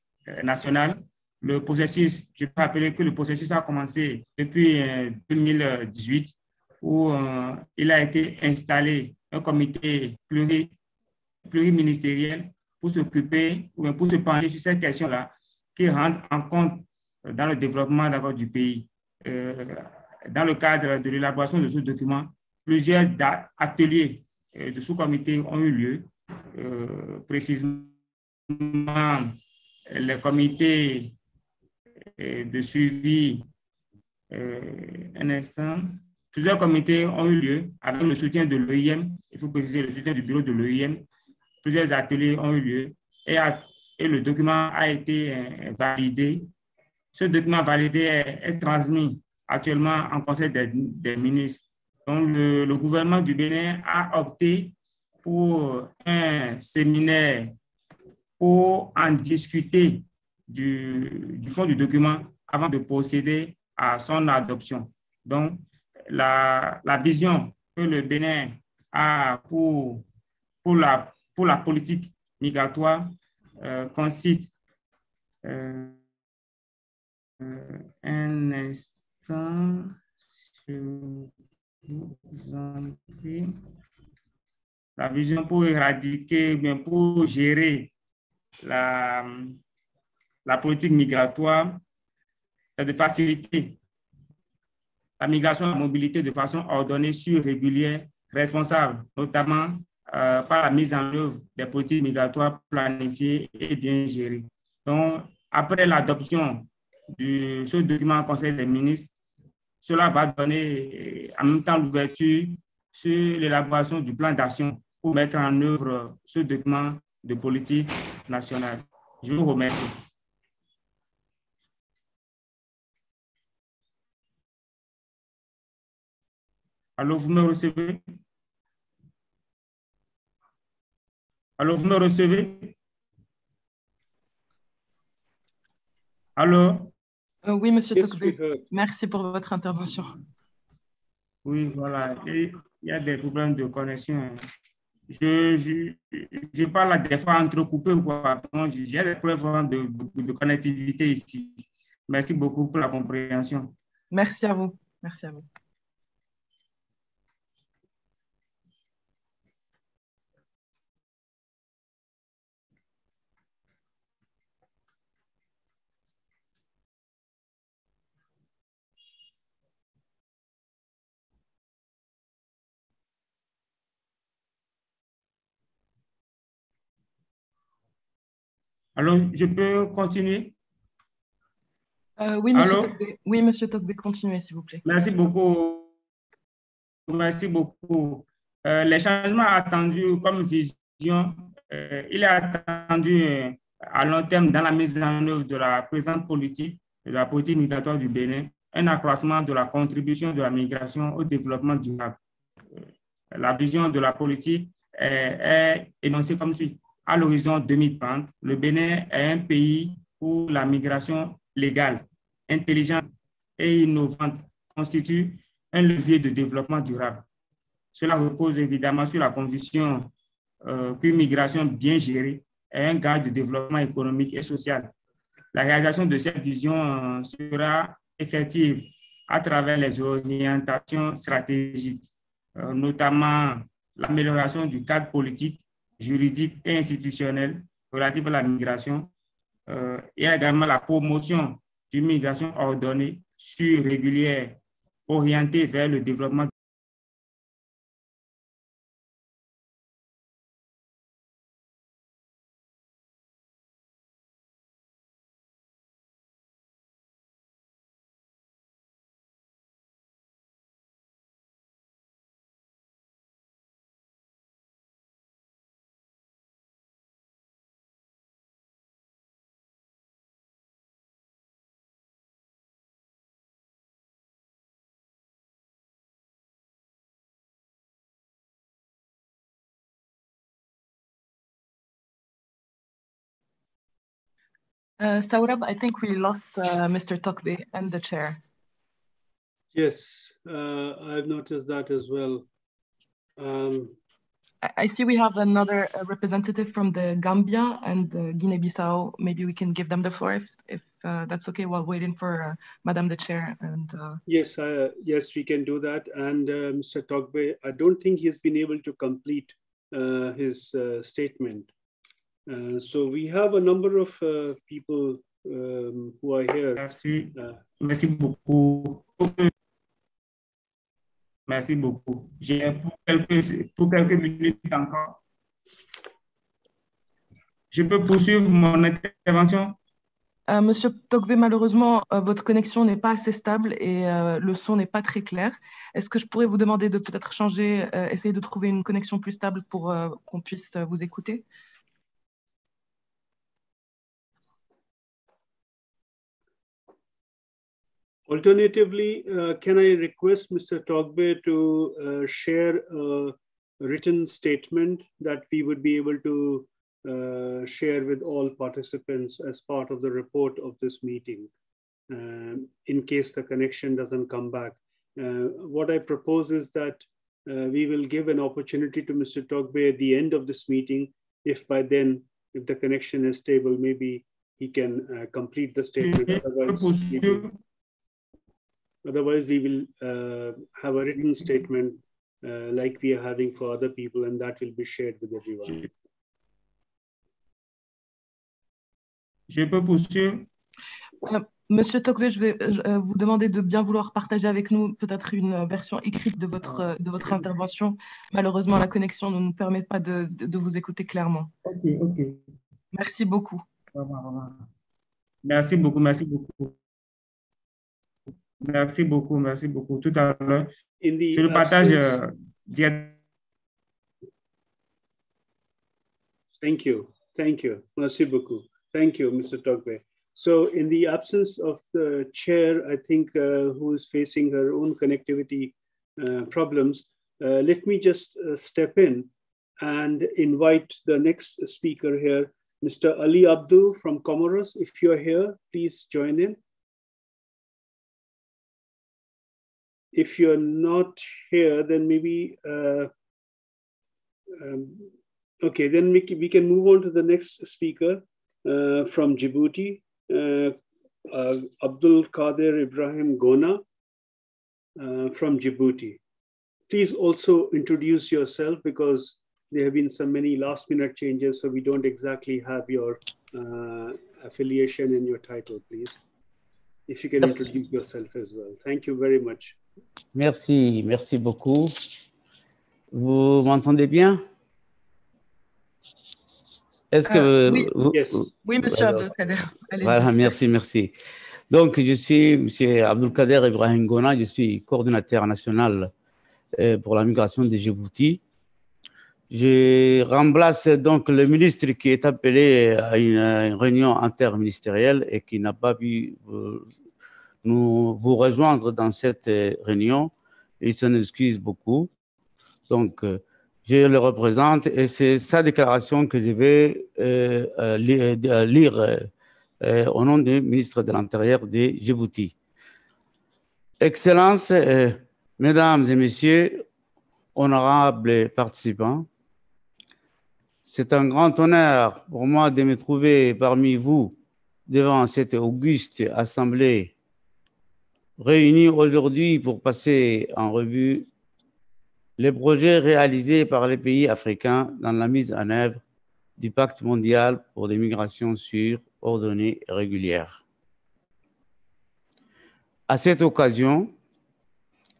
nationale. Le processus, je peux rappeler que le processus a commencé depuis 2018 où il a été installé un comité pluriministériel pour s'occuper ou pour se pencher sur ces questions-là qui rentrent en compte dans le développement du pays. Dans le cadre de l'élaboration de ce document, plusieurs ateliers de sous-comités ont eu lieu, précisément les comités de suivi, un instant, plusieurs comités ont eu lieu avec le soutien de l'OIM, il faut préciser le soutien du bureau de l'OIM, plusieurs ateliers ont eu lieu et le document a été validé. Ce document validé est transmis actuellement en Conseil des ministres. Donc, le gouvernement du Bénin a opté pour un séminaire pour en discuter du fond du document avant de procéder à son adoption. Donc, la vision que le Bénin a pour la politique migratoire consiste un instant, la vision pour éradiquer, bien pour gérer la politique migratoire, c'est de faciliter la migration et la mobilité de façon ordonnée, sûre, régulière, responsable, notamment par la mise en œuvre des politiques migratoires planifiées et bien gérées. Donc, après l'adoption de ce document au Conseil des ministres, cela va donner en même temps l'ouverture sur l'élaboration du plan d'action pour mettre en œuvre ce document de politique nationale. Je vous remercie. Allô, vous me recevez? Allô, vous me recevez? Allô? Oui, Monsieur Togbe, merci pour votre intervention. Oui, voilà. Et il y a des problèmes de connexion. Je parle des fois entrecoupé. J'ai des problèmes de connectivité ici. Merci beaucoup pour la compréhension. Merci à vous. Merci à vous. Alors, je peux continuer? Oui, monsieur Tokbe. Oui, monsieur Tokbe, continuez, s'il vous plaît. Merci beaucoup. Merci beaucoup. Les changements attendus comme vision, il est attendu à long terme dans la mise en œuvre de la présente politique, de la politique migratoire du Bénin, un accroissement de la contribution de la migration au développement durable. La vision de la politique est énoncée comme suit. À l'horizon 2030, le Bénin est un pays où la migration légale, intelligente et innovante constitue un levier de développement durable. Cela repose évidemment sur la conviction qu'une migration bien gérée est un gage de développement économique et social. La réalisation de cette vision sera effective à travers les orientations stratégiques, notamment l'amélioration du cadre politique, juridique et institutionnel relatif à la migration et également la promotion d'une migration ordonnée, sûre, régulière, orientée vers le développement. Staurab, I think we lost Mr. Tokbe and the chair. Yes, I've noticed that as well. I see we have another representative from the Gambia and Guinea-Bissau. Maybe we can give them the floor if that's okay while waiting for Madam the Chair. And yes, yes, we can do that. And Mr. Togbe, I don't think he's been able to complete his statement. So we have a number of people who are here. Merci. Merci beaucoup. Merci beaucoup. J'ai pour quelques minutes encore. Je peux poursuivre mon intervention? Monsieur Togbe, malheureusement, votre connexion n'est pas assez stable et le son n'est pas très clair. Est-ce que je pourrais vous demander de peut-être changer, essayer de trouver une connexion plus stable pour qu'on puisse vous écouter? Alternatively, can I request Mr. Togbe to share a written statement that we would be able to share with all participants as part of the report of this meeting, in case the connection doesn't come back. What I propose is that we will give an opportunity to Mr. Togbe at the end of this meeting. If by then, if the connection is stable, maybe he can complete the statement. Otherwise, we will have a written statement like we are having for other people, and that will be shared with everyone. Je peux poursuivre? Monsieur Togbe, je vais vous demander de bien vouloir partager avec nous peut-être une version écrite de votre intervention. Malheureusement, la connexion ne nous permet pas de vous écouter clairement. Ok, ok. Merci beaucoup. Merci beaucoup, merci beaucoup. Merci beaucoup, merci beaucoup. Tout à l'heure, je le partage direct. Thank you. Thank you. Merci beaucoup. Thank you, Mr. Togbe. So in the absence of the chair, I think who is facing her own connectivity problems, let me just step in and invite the next speaker here, Mr. Ali Abdu from Comoros. If you're here, please join in. If you're not here, then maybe, okay, then we can move on to the next speaker from Djibouti, Abdul Qadir Ibrahim Gona from Djibouti. Please also introduce yourself because there have been so many last minute changes, so we don't exactly have your affiliation and your title, please. If you can introduce yourself as well. Thank you very much. Merci, merci beaucoup. Vous m'entendez bien? Est-ce que oui, Yes. oui, monsieur Abdelkader, allez-y. Voilà, merci. Donc, je suis M. Abdelkader Ibrahim Gona, je suis coordinateur national pour la migration de Djibouti. Je remplace donc le ministre qui est appelé à une réunion interministérielle et qui n'a pas pu vous rejoindre dans cette réunion. Il s'en excuse beaucoup. Donc, je le représente et c'est sa déclaration que je vais lire au nom du ministre de l'Intérieur de Djibouti. Excellences, Mesdames et Messieurs, honorables participants, c'est un grand honneur pour moi de me trouver parmi vous devant cette auguste assemblée réunie aujourd'hui pour passer en revue les projets réalisés par les pays africains dans la mise en œuvre du Pacte mondial pour des migrations sûres, ordonnées et régulières. À cette occasion,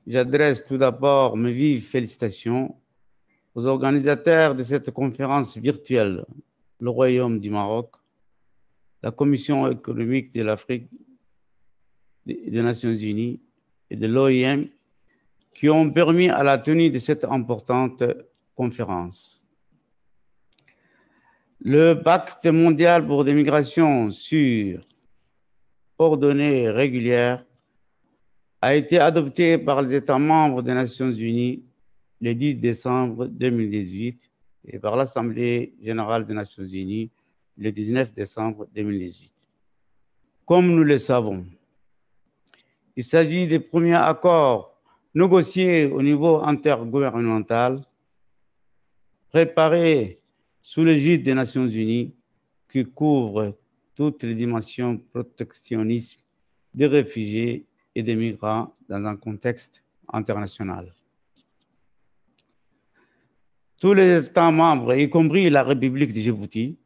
j'adresse tout d'abord mes vives félicitations aux organisateurs de cette conférence virtuelle, le Royaume du Maroc, la Commission économique de l'Afrique des Nations Unies et de l'OIM, qui ont permis à la tenue de cette importante conférence. Le Pacte mondial pour des migrations sûres, ordonnées et régulières a été adopté par les États membres des Nations Unies le 10 décembre 2018 et par l'Assemblée générale des Nations Unies le 19 décembre 2018. Comme nous le savons, il s'agit des premiers accords négociés au niveau intergouvernemental, préparés sous l'égide des Nations Unies, qui couvrent toutes les dimensions protectionnistes des réfugiés et des migrants dans un contexte international. Tous les États membres, y compris la République de Djibouti,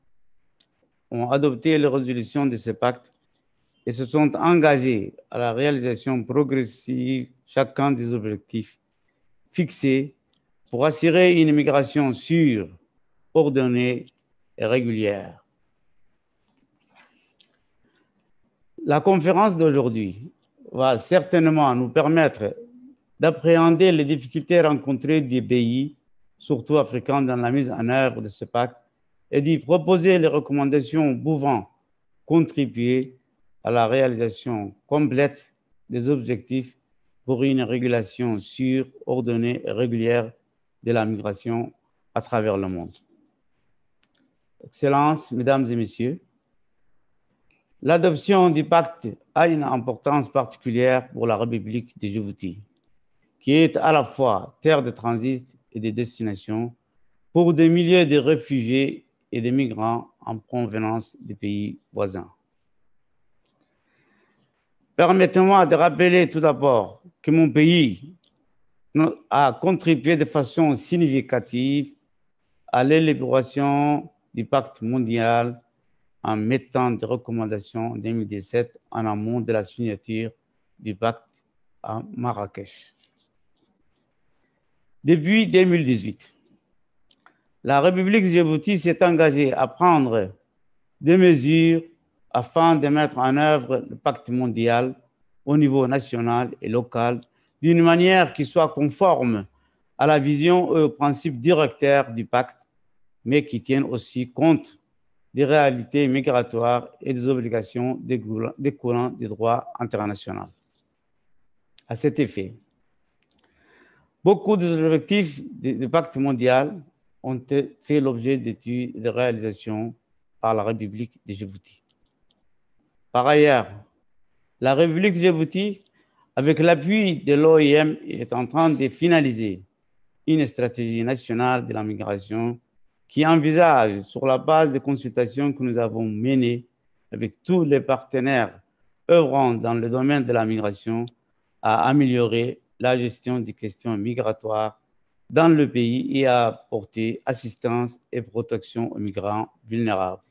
ont adopté les résolutions de ce pacte et se sont engagés à la réalisation progressive chacun des objectifs fixés pour assurer une immigration sûre, ordonnée et régulière. La conférence d'aujourd'hui va certainement nous permettre d'appréhender les difficultés rencontrées des pays, surtout africains, dans la mise en œuvre de ce pacte et d'y proposer les recommandations pouvant contribuer à la réalisation complète des objectifs pour une régulation sûre, ordonnée et régulière de la migration à travers le monde. Excellences, Mesdames et Messieurs, l'adoption du pacte a une importance particulière pour la République de Djibouti, qui est à la fois terre de transit et de destination pour des milliers de réfugiés et de migrants en provenance des pays voisins. Permettez-moi de rappeler tout d'abord que mon pays a contribué de façon significative à l'élaboration du pacte mondial en mettant des recommandations en 2017 en amont de la signature du pacte à Marrakech. Depuis 2018, la République de Djibouti s'est engagée à prendre des mesures afin de mettre en œuvre le pacte mondial au niveau national et local d'une manière qui soit conforme à la vision et aux principes directeurs du pacte, mais qui tienne aussi compte des réalités migratoires et des obligations découlant du droit international. À cet effet, beaucoup des objectifs du pacte mondial ont fait l'objet d'études et de réalisations par la République de Djibouti. Par ailleurs, la République de Djibouti, avec l'appui de l'OIM, est en train de finaliser une stratégie nationale de la migration qui envisage, sur la base des consultations que nous avons menées avec tous les partenaires œuvrant dans le domaine de la migration, à améliorer la gestion des questions migratoires dans le pays et à apporter assistance et protection aux migrants vulnérables.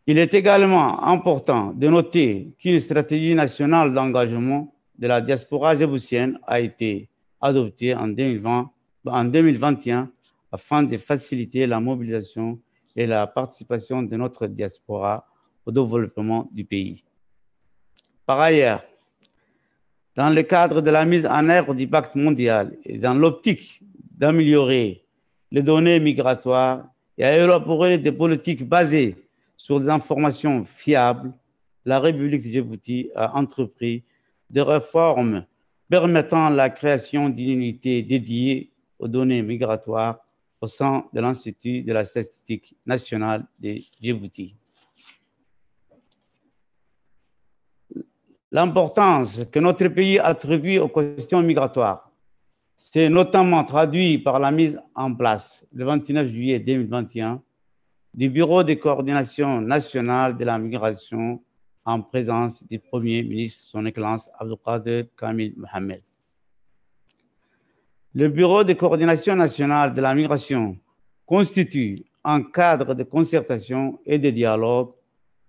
Il est également important de noter qu'une stratégie nationale d'engagement de la diaspora djiboutienne a été adoptée en 2021 afin de faciliter la mobilisation et la participation de notre diaspora au développement du pays. Par ailleurs, dans le cadre de la mise en œuvre du pacte mondial et dans l'optique d'améliorer les données migratoires et à élaborer des politiques basées sur des informations fiables, la République de Djibouti a entrepris des réformes permettant la création d'une unité dédiée aux données migratoires au sein de l'Institut de la statistique nationale de Djibouti. L'importance que notre pays attribue aux questions migratoires s'est notamment traduit par la mise en place, le 29 juillet 2021, du Bureau de coordination nationale de la migration en présence du Premier ministre, son Excellence Abdelkader Kamil Mohamed. Le Bureau de coordination nationale de la migration constitue un cadre de concertation et de dialogue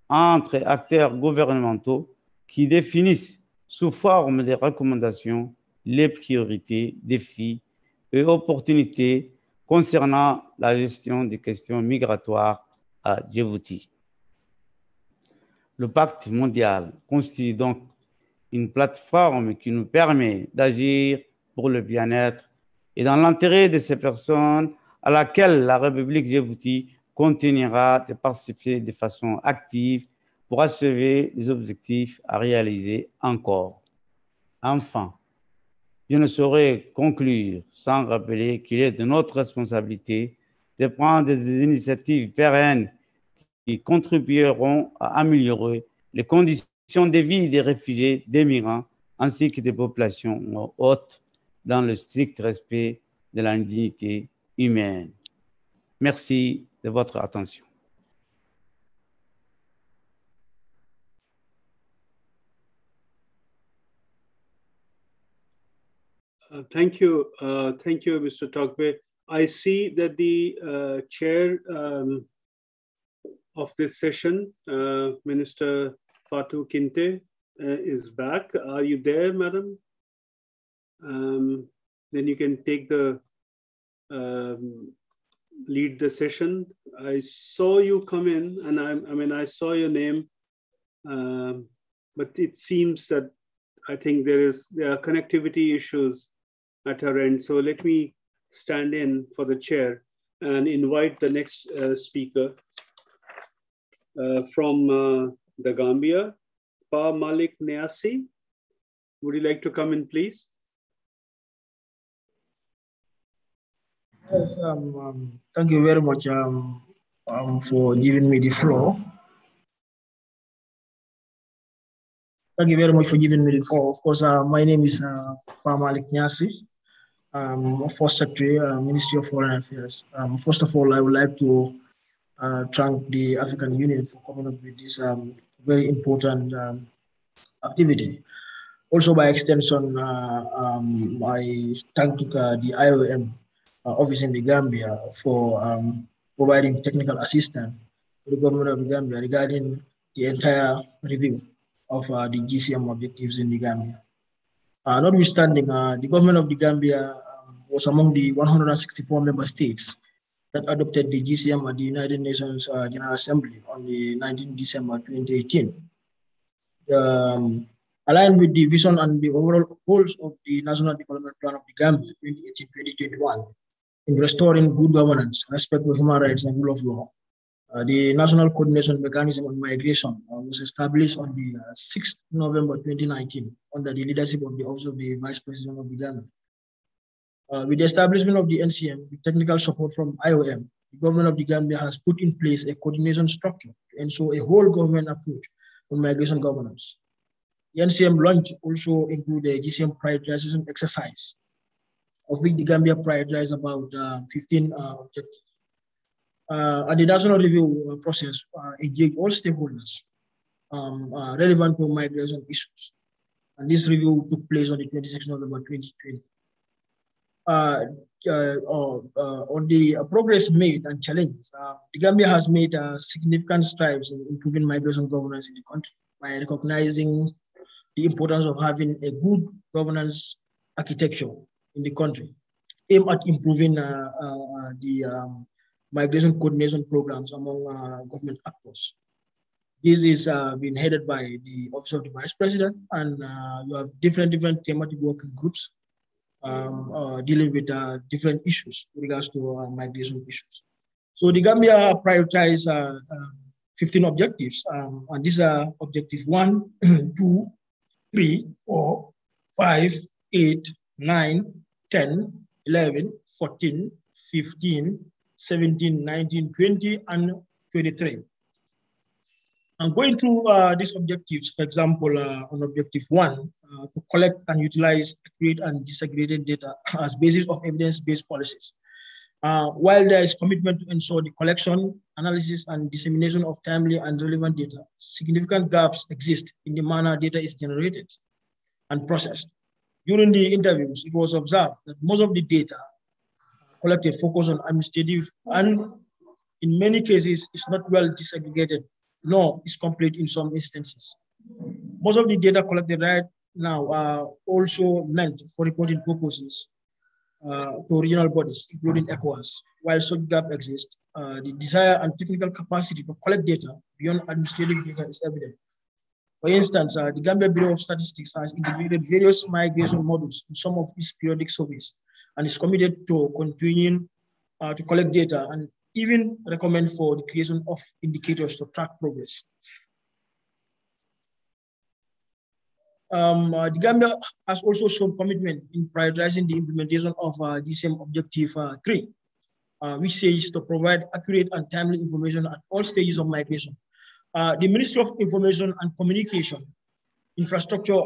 entre acteurs gouvernementaux qui définissent sous forme de recommandations les priorités, défis et opportunités concernant la gestion des questions migratoires à Djibouti. Le pacte mondial constitue donc une plateforme qui nous permet d'agir pour le bien-être et dans l'intérêt de ces personnes à laquelle la République Djibouti continuera de participer de façon active pour achever les objectifs à réaliser encore. Enfin, je ne saurais conclure sans rappeler qu'il est de notre responsabilité de prendre des initiatives pérennes qui contribueront à améliorer les conditions de vie des réfugiés, des migrants, ainsi que des populations hautes dans le strict respect de la dignité humaine. Merci de votre attention. Thank you, Mr. Togbe. I see that the chair of this session, Minister Fatou Kinte, is back. Are you there, madam? Then you can take the lead the session. I saw you come in, and I saw your name, but it seems that I think there are connectivity issues at her end. So let me stand in for the chair and invite the next speaker from the Gambia, Pa Malik Niasi. Would you like to come in, please? Yes, thank you very much for giving me the floor. Thank you very much for giving me the floor. Of course, my name is Pa Malik Niasi. First Secretary, Ministry of Foreign Affairs. First of all, I would like to thank the African Union for coming up with this very important activity. Also, by extension, I thank the IOM office in the Gambia for providing technical assistance to the government of the Gambia regarding the entire review of the GCM objectives in the Gambia. Notwithstanding, the government of the Gambia was among the 164 member states that adopted the GCM at the United Nations General Assembly on the 19th December 2018. Aligned with the vision and the overall goals of the National Development Plan of the Gambia 2018-2021 in restoring good governance, respect for human rights and rule of law, the National Coordination Mechanism on Migration was established on the 6th November 2019 under the leadership of the Office of the Vice President of the Gambia. With the establishment of the NCM, with technical support from IOM, the government of the Gambia has put in place a coordination structure to ensure a whole government approach on migration governance. The NCM launch also include a GCM prioritization exercise, of which the Gambia prioritized about 15 objectives. At the national review process, engage all stakeholders relevant to migration issues. And this review took place on the 26th November 2020. On the progress made and challenges, the Gambia has made significant strides in improving migration governance in the country by recognizing the importance of having a good governance architecture in the country. aim at improving the migration coordination programs among government actors. This is being headed by the Office of the Vice President, and you have different thematic working groups dealing with different issues with regards to migration issues. So the Gambia prioritized 15 objectives, and these are objective 1, 2, 3, 4, 5, 8, 9, 10, 11, 14, 15, 17, 19, 20, and 23. I'm going through these objectives. For example, on objective 1, to collect and utilize accurate and disaggregated data as basis of evidence-based policies. While there is commitment to ensure the collection, analysis, and dissemination of timely and relevant data, significant gaps exist in the manner data is generated and processed. During the interviews, it was observed that most of the data collected focus on administrative and in many cases it's not well disaggregated, nor is complete in some instances. Most of the data collected right now are also meant for reporting purposes to regional bodies, including ECOWAS. While such gap exists, the desire and technical capacity to collect data beyond administrative data is evident. For instance, the Gambia Bureau of Statistics has integrated various migration models in some of its periodic surveys and is committed to continuing to collect data and even recommend for the creation of indicators to track progress. The Gambia has also shown commitment in prioritizing the implementation of GCM Objective 3, which says to provide accurate and timely information at all stages of migration. The Ministry of Information and Communication Infrastructure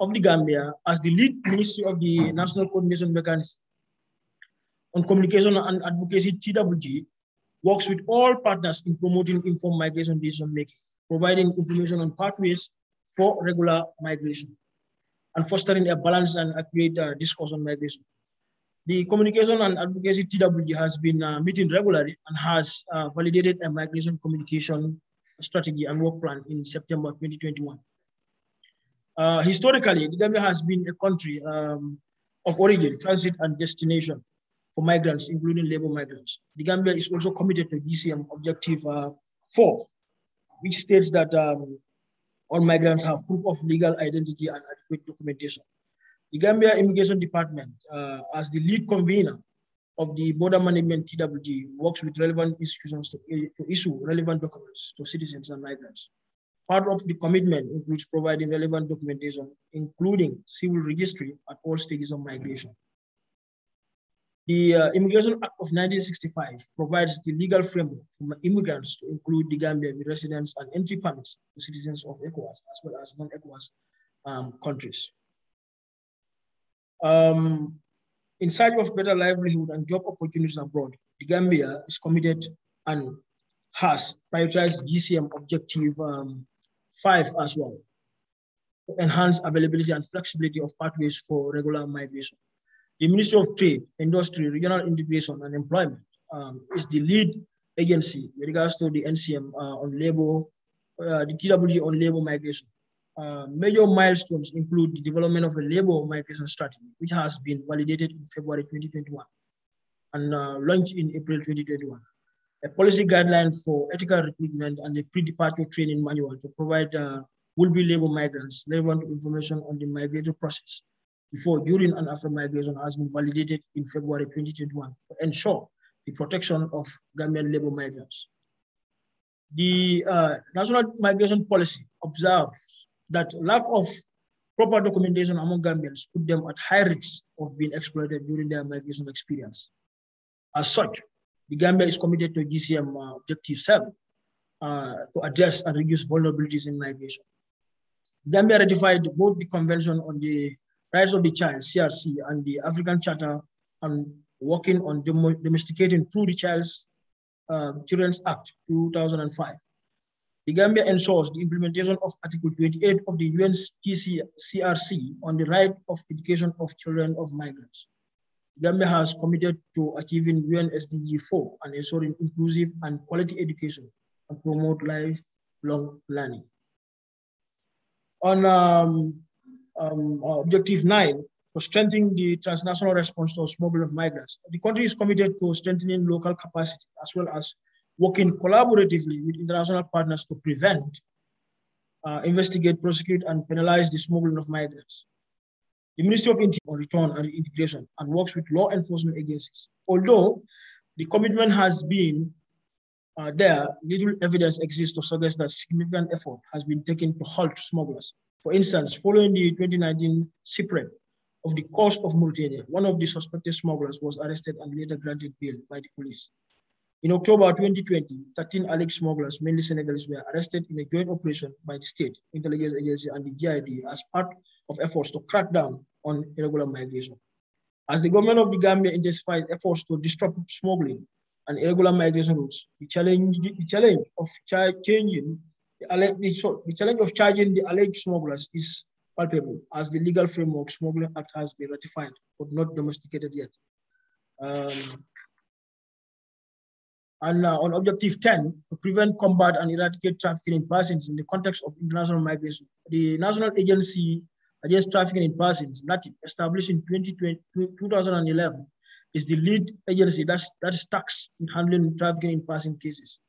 of the Gambia, as the lead ministry of the National Coordination Mechanism on Communication and Advocacy, TWG, works with all partners in promoting informed migration decision-making, providing information on pathways for regular migration, and fostering a balanced and accurate discourse on migration. The Communication and Advocacy TWG has been meeting regularly and has validated a migration communication strategy and work plan in September 2021. Historically, the Gambia has been a country of origin, transit, and destination for migrants, including labor migrants. The Gambia is also committed to GCM Objective 4, which states that all migrants have proof of legal identity and adequate documentation. The Gambia Immigration Department, as the lead convener of the Border Management TWG, works with relevant institutions to issue relevant documents to citizens and migrants. Part of the commitment includes providing relevant documentation, including civil registry at all stages of migration. The Immigration Act of 1965 provides the legal framework for immigrants to include the Gambia with residence and entry permits to citizens of ECOWAS as well as non-ECOWAS countries. In search of better livelihood and job opportunities abroad, the Gambia is committed and has prioritized GCM Objective 5 as well, to enhance availability and flexibility of pathways for regular migration. The Ministry of Trade, Industry, Regional Integration, and Employment is the lead agency with regards to the NCM on labor, the TWG on labor migration. Major milestones include the development of a labor migration strategy, which has been validated in February 2021 and launched in April 2021. A policy guideline for ethical recruitment and a pre-departure training manual to provide will-be labor migrants relevant information on the migratory process before, during, and after migration has been validated in February 2021 to ensure the protection of Gambian labor migrants. The National Migration Policy observes that lack of proper documentation among Gambians put them at high risk of being exploited during their migration experience. As such, the Gambia is committed to GCM Objective 7 to address and reduce vulnerabilities in migration. Gambia ratified both the Convention on the Rights of the Child, CRC, and the African Charter on working on domesticating through the Children's Act 2005. The Gambia ensures the implementation of Article 28 of the UN's CRC on the right of education of children of migrants. Gambia has committed to achieving UN SDG 4 and ensuring inclusive and quality education and promote lifelong learning. On Objective 9, for strengthening the transnational response to smuggling of migrants. The country is committed to strengthening local capacity as well as working collaboratively with international partners to prevent, investigate, prosecute, and penalize the smuggling of migrants. The Ministry of Interior on return and reintegration and works with law enforcement agencies. Although the commitment has been there, little evidence exists to suggest that significant effort has been taken to halt smugglers. For instance, following the 2019 shipwreck of the coast of Mauritania, one of the suspected smugglers was arrested and later granted bail by the police. In October 2020, 13 alleged smugglers, mainly Senegalese, were arrested in a joint operation by the State Intelligence Agency and the GID as part of efforts to crack down on irregular migration. As the government of the Gambia intensifies efforts to disrupt smuggling and irregular migration routes, the challenge of charging the alleged smugglers is palpable, as the legal framework Smuggling Act has been ratified but not domesticated yet. On Objective 10, to prevent, combat, and eradicate trafficking in persons in the context of international migration, the National Agency Against Trafficking in Persons, NATIP, established in 2011, is the lead agency that is tasked with handling trafficking in person cases.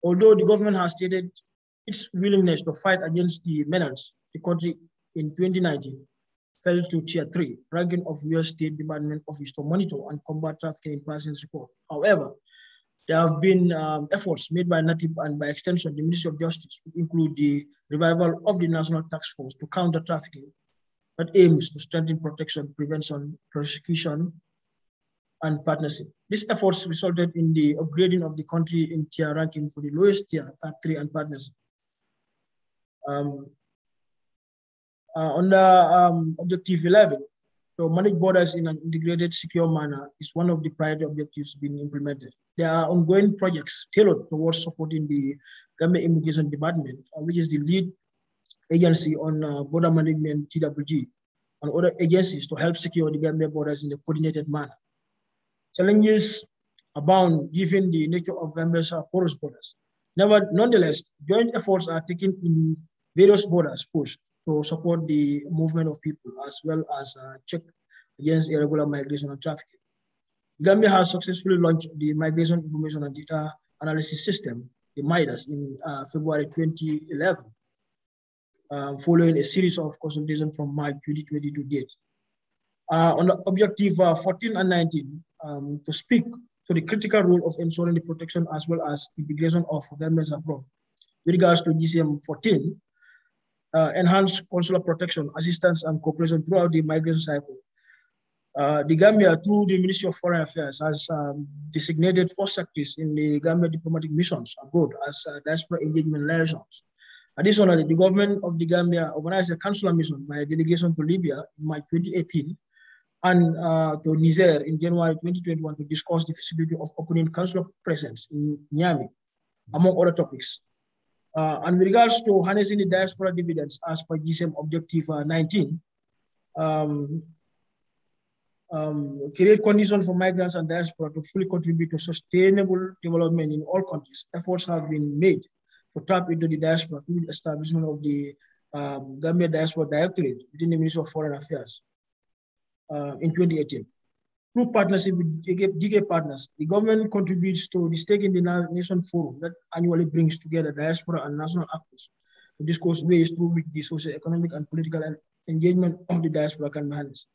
Although the government has stated its willingness to fight against the menace, the country in 2019 fell to Tier 3, ranking of US State Department Office to monitor and combat trafficking in persons report. However, there have been efforts made by NATIP and by extension, the Ministry of Justice, to include the revival of the National Task Force to counter trafficking that aims to strengthen protection, prevention, prosecution, and partnership. These efforts resulted in the upgrading of the country in tier ranking for the lowest tier, Tier 3, and partnership. Under Objective 11, to manage borders in an integrated, secure manner is one of the priority objectives being implemented. There are ongoing projects tailored towards supporting the Gambia Immigration Department, which is the lead agency on border management, TWG, and other agencies to help secure the Gambia borders in a coordinated manner. Challenges abound given the nature of Gambia's porous borders. Nonetheless, joint efforts are taken in various borders posts to support the movement of people as well as check against irregular migration and trafficking. Gambia has successfully launched the Migration Information and Data Analysis System, the MIDAS, in February 2011, following a series of consultations from March 2020 to date. On the Objective 14 and 19, to speak to the critical role of ensuring the protection as well as integration of Gambians abroad. With regards to GCM 14, enhance consular protection, assistance, and cooperation throughout the migration cycle. The Gambia, through the Ministry of Foreign Affairs, has designated 4 sectors in the Gambia diplomatic missions abroad as diaspora engagement liaisons. Additionally, the government of the Gambia organized a consular mission by a delegation to Libya in March 2018 and to Niger in January 2021 to discuss the feasibility of opening consular presence in Niamey, among other topics. And with regards to harnessing the diaspora dividends as per GCM Objective 19, create conditions for migrants and diaspora to fully contribute to sustainable development in all countries. Efforts have been made to tap into the diaspora through the establishment of the Gambia Diaspora Directorate within the Ministry of Foreign Affairs in 2018. Through partnership with GK partners, the government contributes to the Stake in the Nation Forum that annually brings together diaspora and national actors to discuss ways through which the socio-economic and political engagement of the diaspora can be harnessed.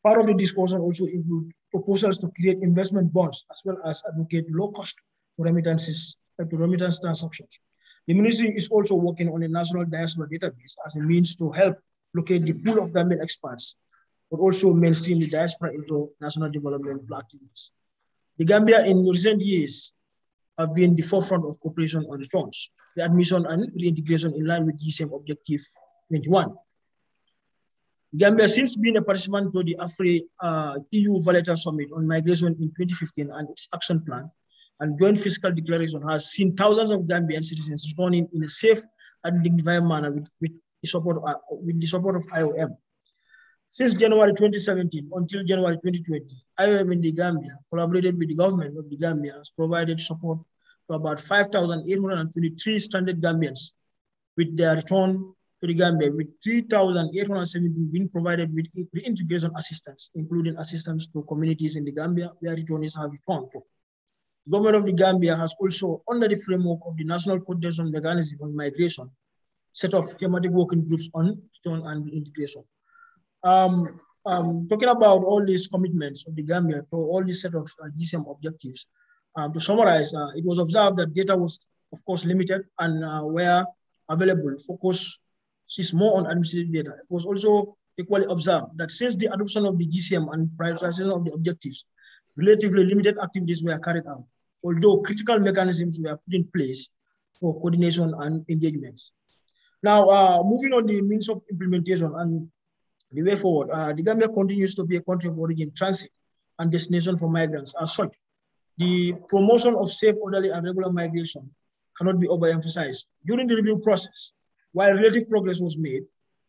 Part of the discussion also include proposals to create investment bonds as well as advocate low cost remittance transactions. The ministry is also working on a national diaspora database as a means to help locate the pool of Gambian experts, but also mainstream the diaspora into national development activities. The Gambia in recent years have been the forefront of cooperation on returns, the admission and reintegration in line with GCM Objective 21. Gambia, since being a participant to the EU Valletta Summit on Migration in 2015 and its action plan and joint fiscal declaration, has seen thousands of Gambian citizens returning in a safe and dignified manner with the support of IOM. Since January 2017 until January 2020, IOM in the Gambia collaborated with the government of the Gambia, has provided support to about 5,823 stranded Gambians with their return to the Gambia, with 3,870 being provided with reintegration assistance, including assistance to communities in the Gambia where returnees have returned to. The government of the Gambia has also, under the framework of the National Coordination Mechanism on Migration, set up thematic working groups on return and integration. Talking about all these commitments of the Gambia to all these set of GCM objectives, to summarize, it was observed that data was, of course, limited and where available, focus is more on administrative data. It was also equally observed that since the adoption of the GCM and prioritization of the objectives, relatively limited activities were carried out, although critical mechanisms were put in place for coordination and engagements. Now, moving on the means of implementation and the way forward, the Gambia continues to be a country of origin, transit, and destination for migrants. As such, the promotion of safe, orderly, and regular migration cannot be overemphasized. During the review process, while relative progress was made,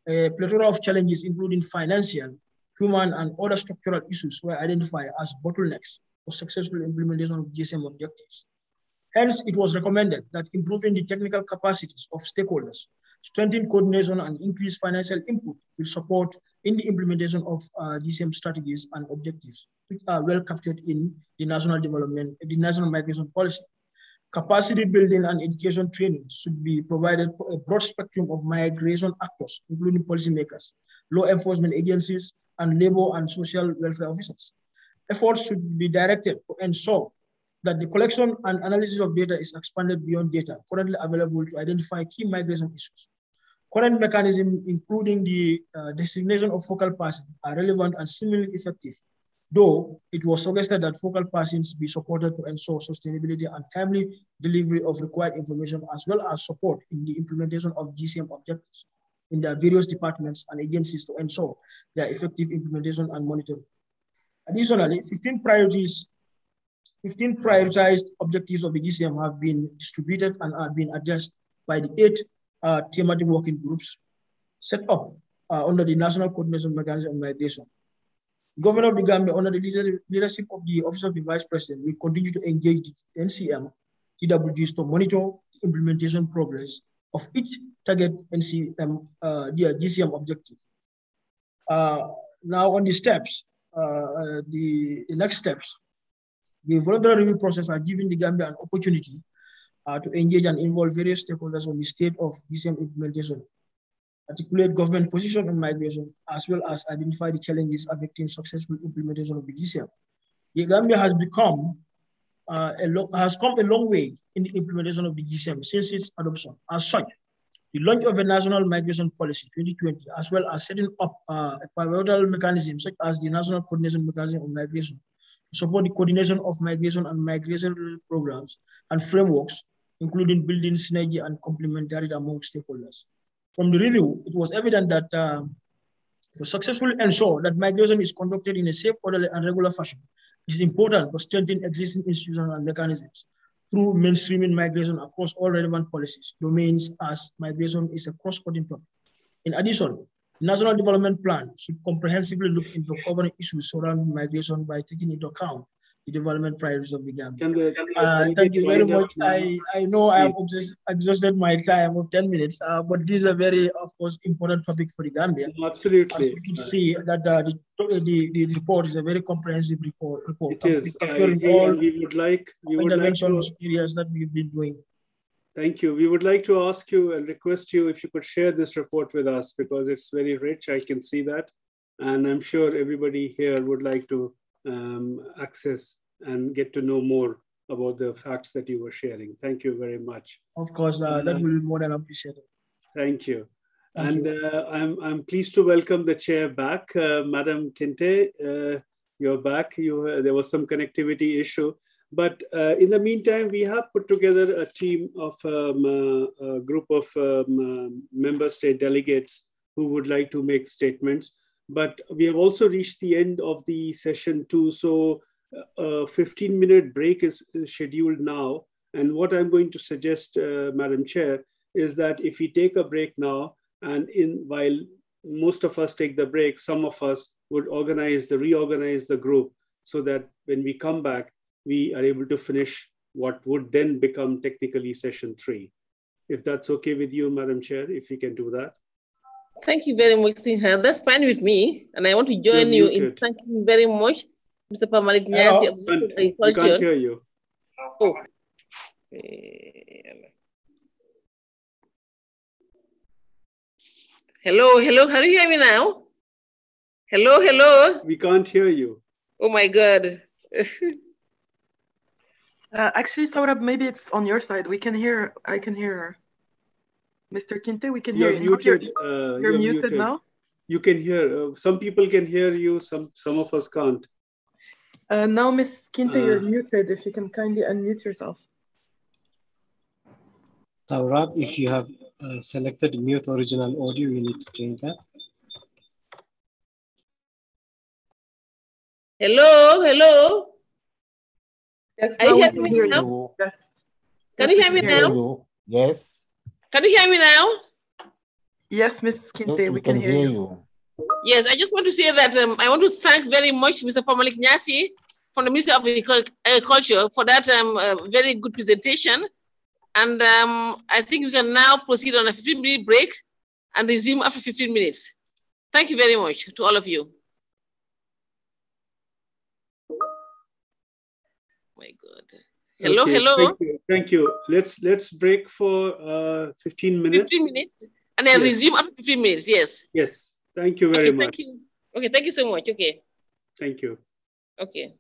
a plethora of challenges, including financial, human, and other structural issues, were identified as bottlenecks for successful implementation of GCM objectives. Hence, it was recommended that improving the technical capacities of stakeholders, strengthen coordination, and increase financial input will support in the implementation of GCM strategies and objectives, which are well captured in the national migration policy. Capacity building and education training should be provided for a broad spectrum of migration actors, including policymakers, law enforcement agencies, and labor and social welfare officers. Efforts should be directed to ensure that the collection and analysis of data is expanded beyond data currently available to identify key migration issues. Current mechanisms, including the designation of focal persons, are relevant and similarly effective, though it was suggested that focal persons be supported to ensure sustainability and timely delivery of required information, as well as support in the implementation of GCM objectives in their various departments and agencies to ensure their effective implementation and monitoring. Additionally, 15 prioritized objectives of the GCM have been distributed and are being addressed by the 8 thematic working groups set up under the National Coordination Mechanism on Migration. The government of the Gambia, under the leadership of the Office of the Vice President, will continue to engage the NCM, TWGs to monitor the implementation progress of each target NCM, GCM objective. Now on the steps, the next steps, the voluntary review process are giving the Gambia an opportunity to engage and involve various stakeholders on the state of GCM implementation, articulate government position on migration, as well as identify the challenges affecting successful implementation of the GCM. The Gambia has come a long way in the implementation of the GCM since its adoption. As such, the launch of a national migration policy 2020, as well as setting up a pivotal mechanism such as the National Coordination Mechanism on Migration, to support the coordination of migration and migration programs and frameworks, including building synergy and complementarity among stakeholders. From the review, it was evident that to successfully ensure that migration is conducted in a safe, orderly, and regular fashion, it is important to strengthen existing institutions and mechanisms through mainstreaming migration across all relevant policies, domains, as migration is a cross-cutting topic. In addition, the National Development Plan should comprehensively look into covering issues surrounding migration by taking into account the development priorities of the Gambia. Thank you very much. I know I have exhausted my time of 10 minutes, but this is a very, of course, important topic for the Gambia. Absolutely. As you can see that the report is a very comprehensive report. It is. Capturing all we would like interventions areas that we've been doing. Thank you. We would like to ask you and request you if you could share this report with us, because it's very rich. I can see that. And I'm sure everybody here would like to access and get to know more about the facts that you were sharing. Thank you very much. Of course, that will be more than appreciated. Thank you. I'm pleased to welcome the chair back, Madam Kinte. You're back. There was some connectivity issue. But in the meantime, we have put together a team of a group of member state delegates who would like to make statements. But we have also reached the end of the session too. So a 15-minute break is scheduled now. And what I'm going to suggest, Madam Chair, is that if we take a break now, and while most of us take the break, some of us would reorganize the group so that when we come back, we are able to finish what would then become technically session 3. If that's okay with you, Madam Chair, if we can do that. Thank you very much, Sinha. That's fine with me. And I want to join you in thanking very much Mr. Pamalik Nyasi of We can't hear you. Oh. Hello, hello. Can you hear me now? Hello, hello. We can't hear you. Oh my God. Actually, Saurabh, maybe it's on your side. I can hear her. Mr. Kinte, we can hear you. Muted, you're muted now? You can hear. Some people can hear you, some of us can't. Now, Ms. Kinte, you're muted. If you can kindly unmute yourself. Saurabh, if you have selected mute original audio, you need to change that. Hello, hello. Yes, are you hearing me now? Yes. Can you hear me now? Yes. Can you hear me now? Yes, Ms. Kinte, Yes, we can hear you. Yes, I just want to say that I want to thank very much Mr. Pamalik Nyasi from the Ministry of Agriculture for that very good presentation. And I think we can now proceed on a 15-minute break and resume after 15 minutes. Thank you very much to all of you. My God. Hello, okay, hello. Thank you. Let's break for 15 minutes. 15 minutes, and then yes. resume after 15 minutes. Yes. Yes. Thank you very much. Thank you. Okay. Thank you so much. Okay. Thank you. Okay.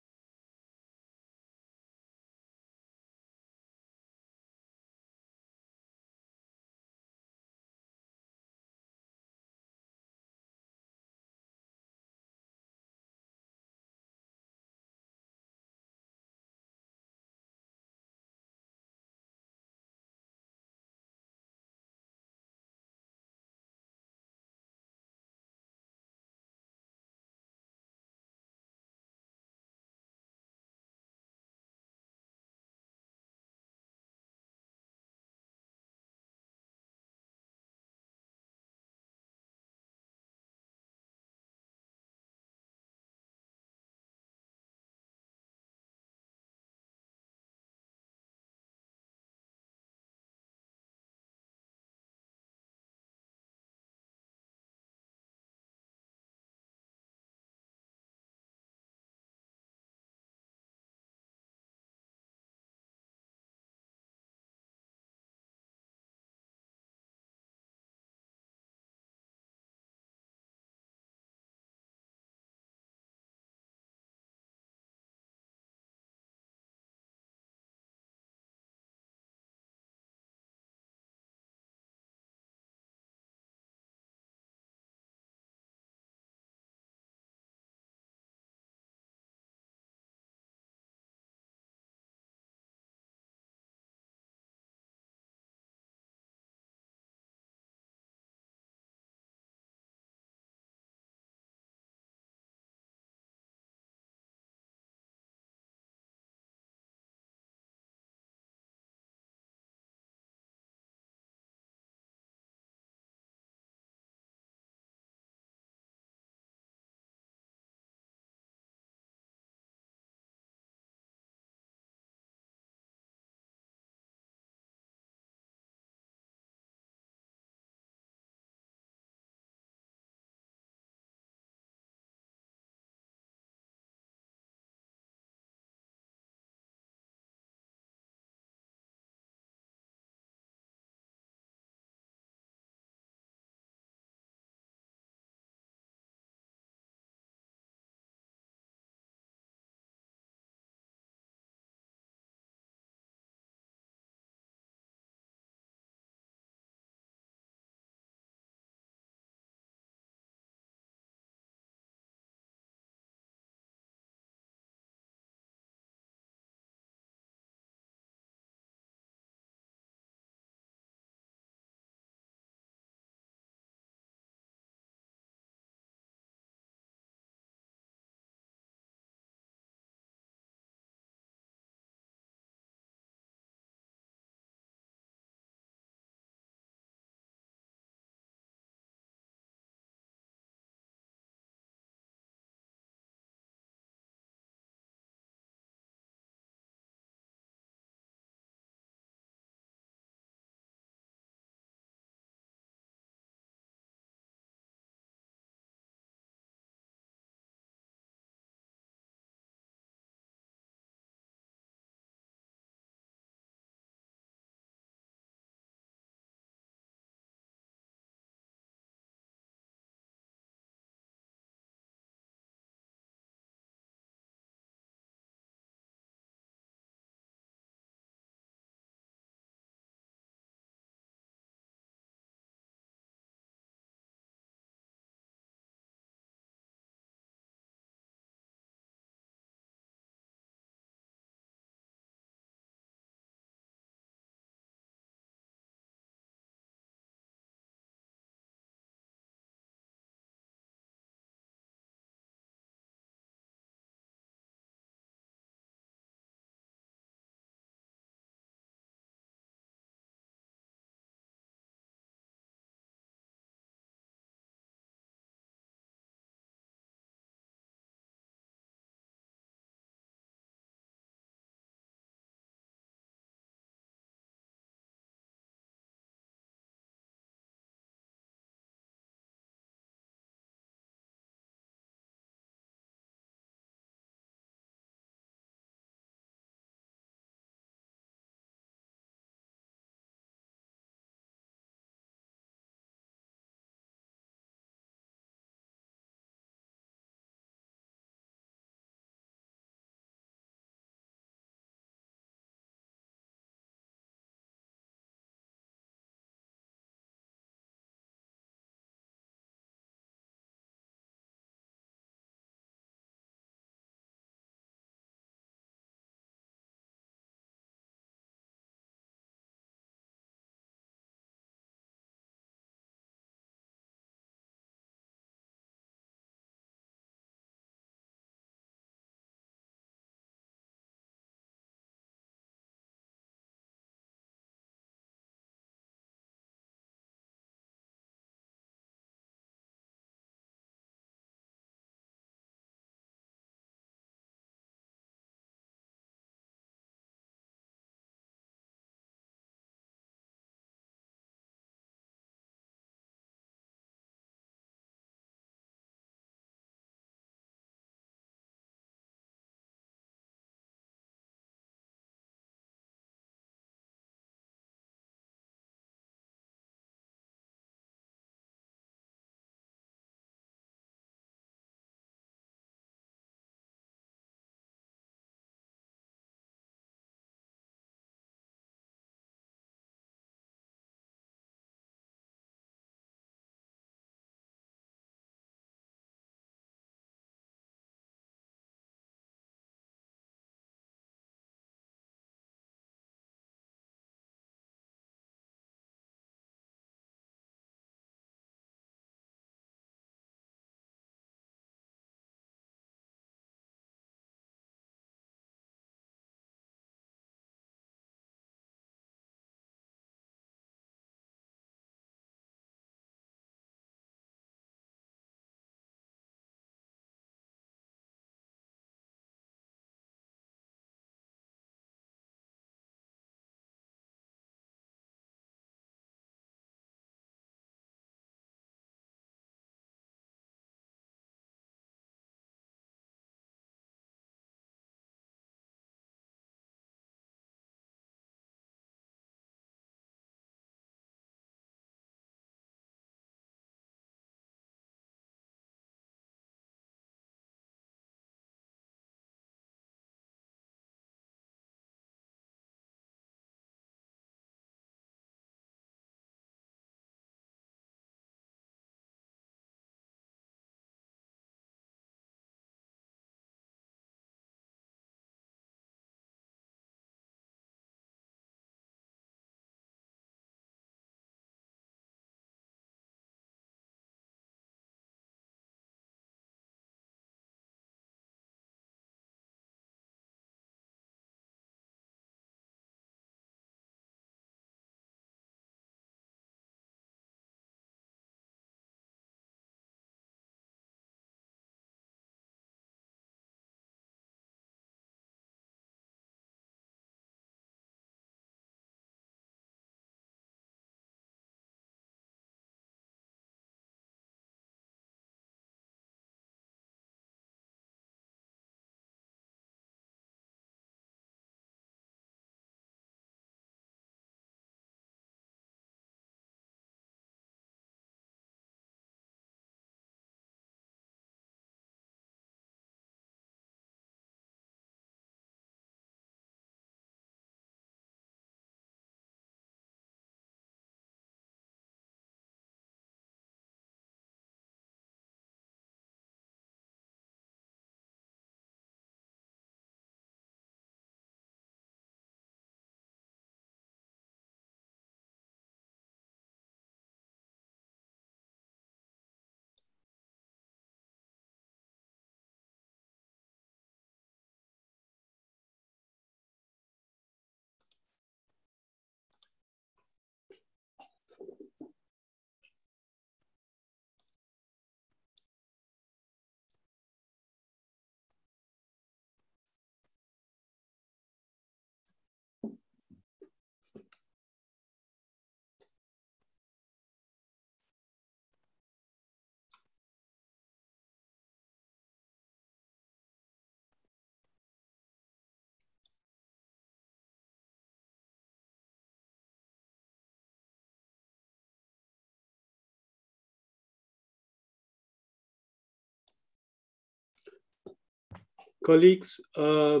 Colleagues, are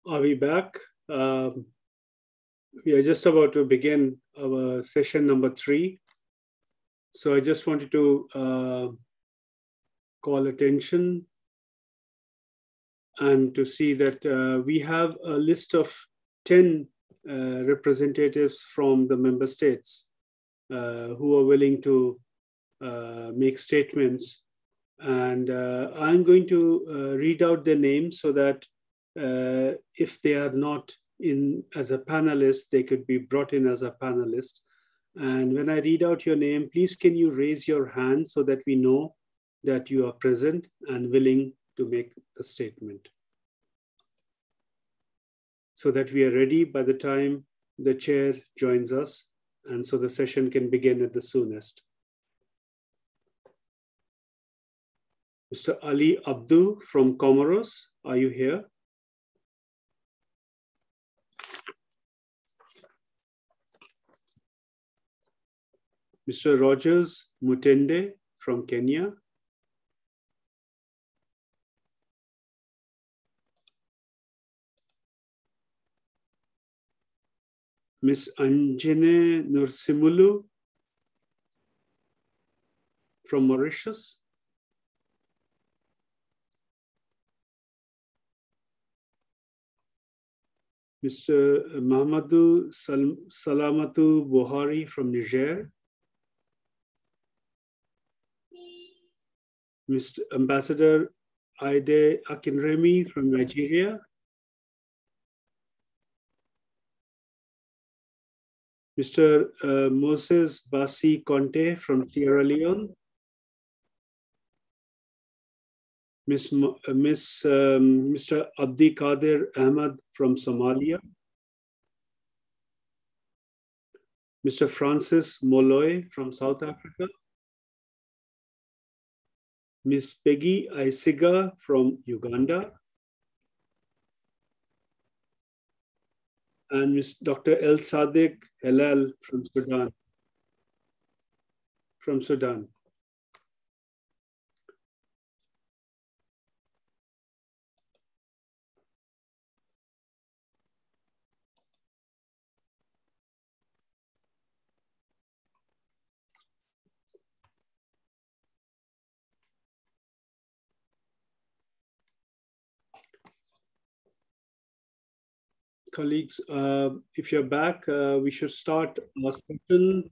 we back? We are just about to begin our session number 3. So I just wanted to call attention and to see that we have a list of 10 representatives from the member states who are willing to make statements. And I'm going to read out their names so that if they are not in as a panelist, they could be brought in as a panelist. And when I read out your name, please can you raise your hand so that we know that you are present and willing to make the statement, so that we are ready by the time the chair joins us, and so the session can begin at the soonest. Mr. Ali Abdu from Comoros, are you here? Mr. Rogers Mutende from Kenya. Ms. Anjane Nursimulu from Mauritius. Mr. Mahamadou Salamatu Buhari from Niger. Mr. Ambassador Aide Akinremi from Nigeria. Mr. Moses Basi Conte from Sierra Leone. Mr. Abdi Kader Ahmad from Somalia. Mr. Francis Molloy from South Africa. Ms. Peggy Aisiga from Uganda. And Ms. Dr. El Sadiq Helal from Sudan. Colleagues, if you're back, we should start our session.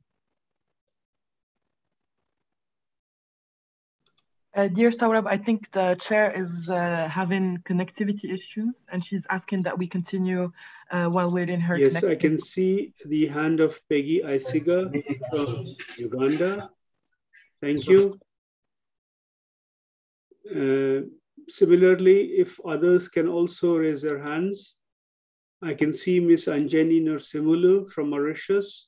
Dear Saurabh, I think the chair is having connectivity issues and she's asking that we continue while waiting her Yes, I can see the hand of Peggy Aisiga from Uganda. Thank you. Similarly, if others can also raise their hands. I can see Ms. Anjani Nursimulu from Mauritius,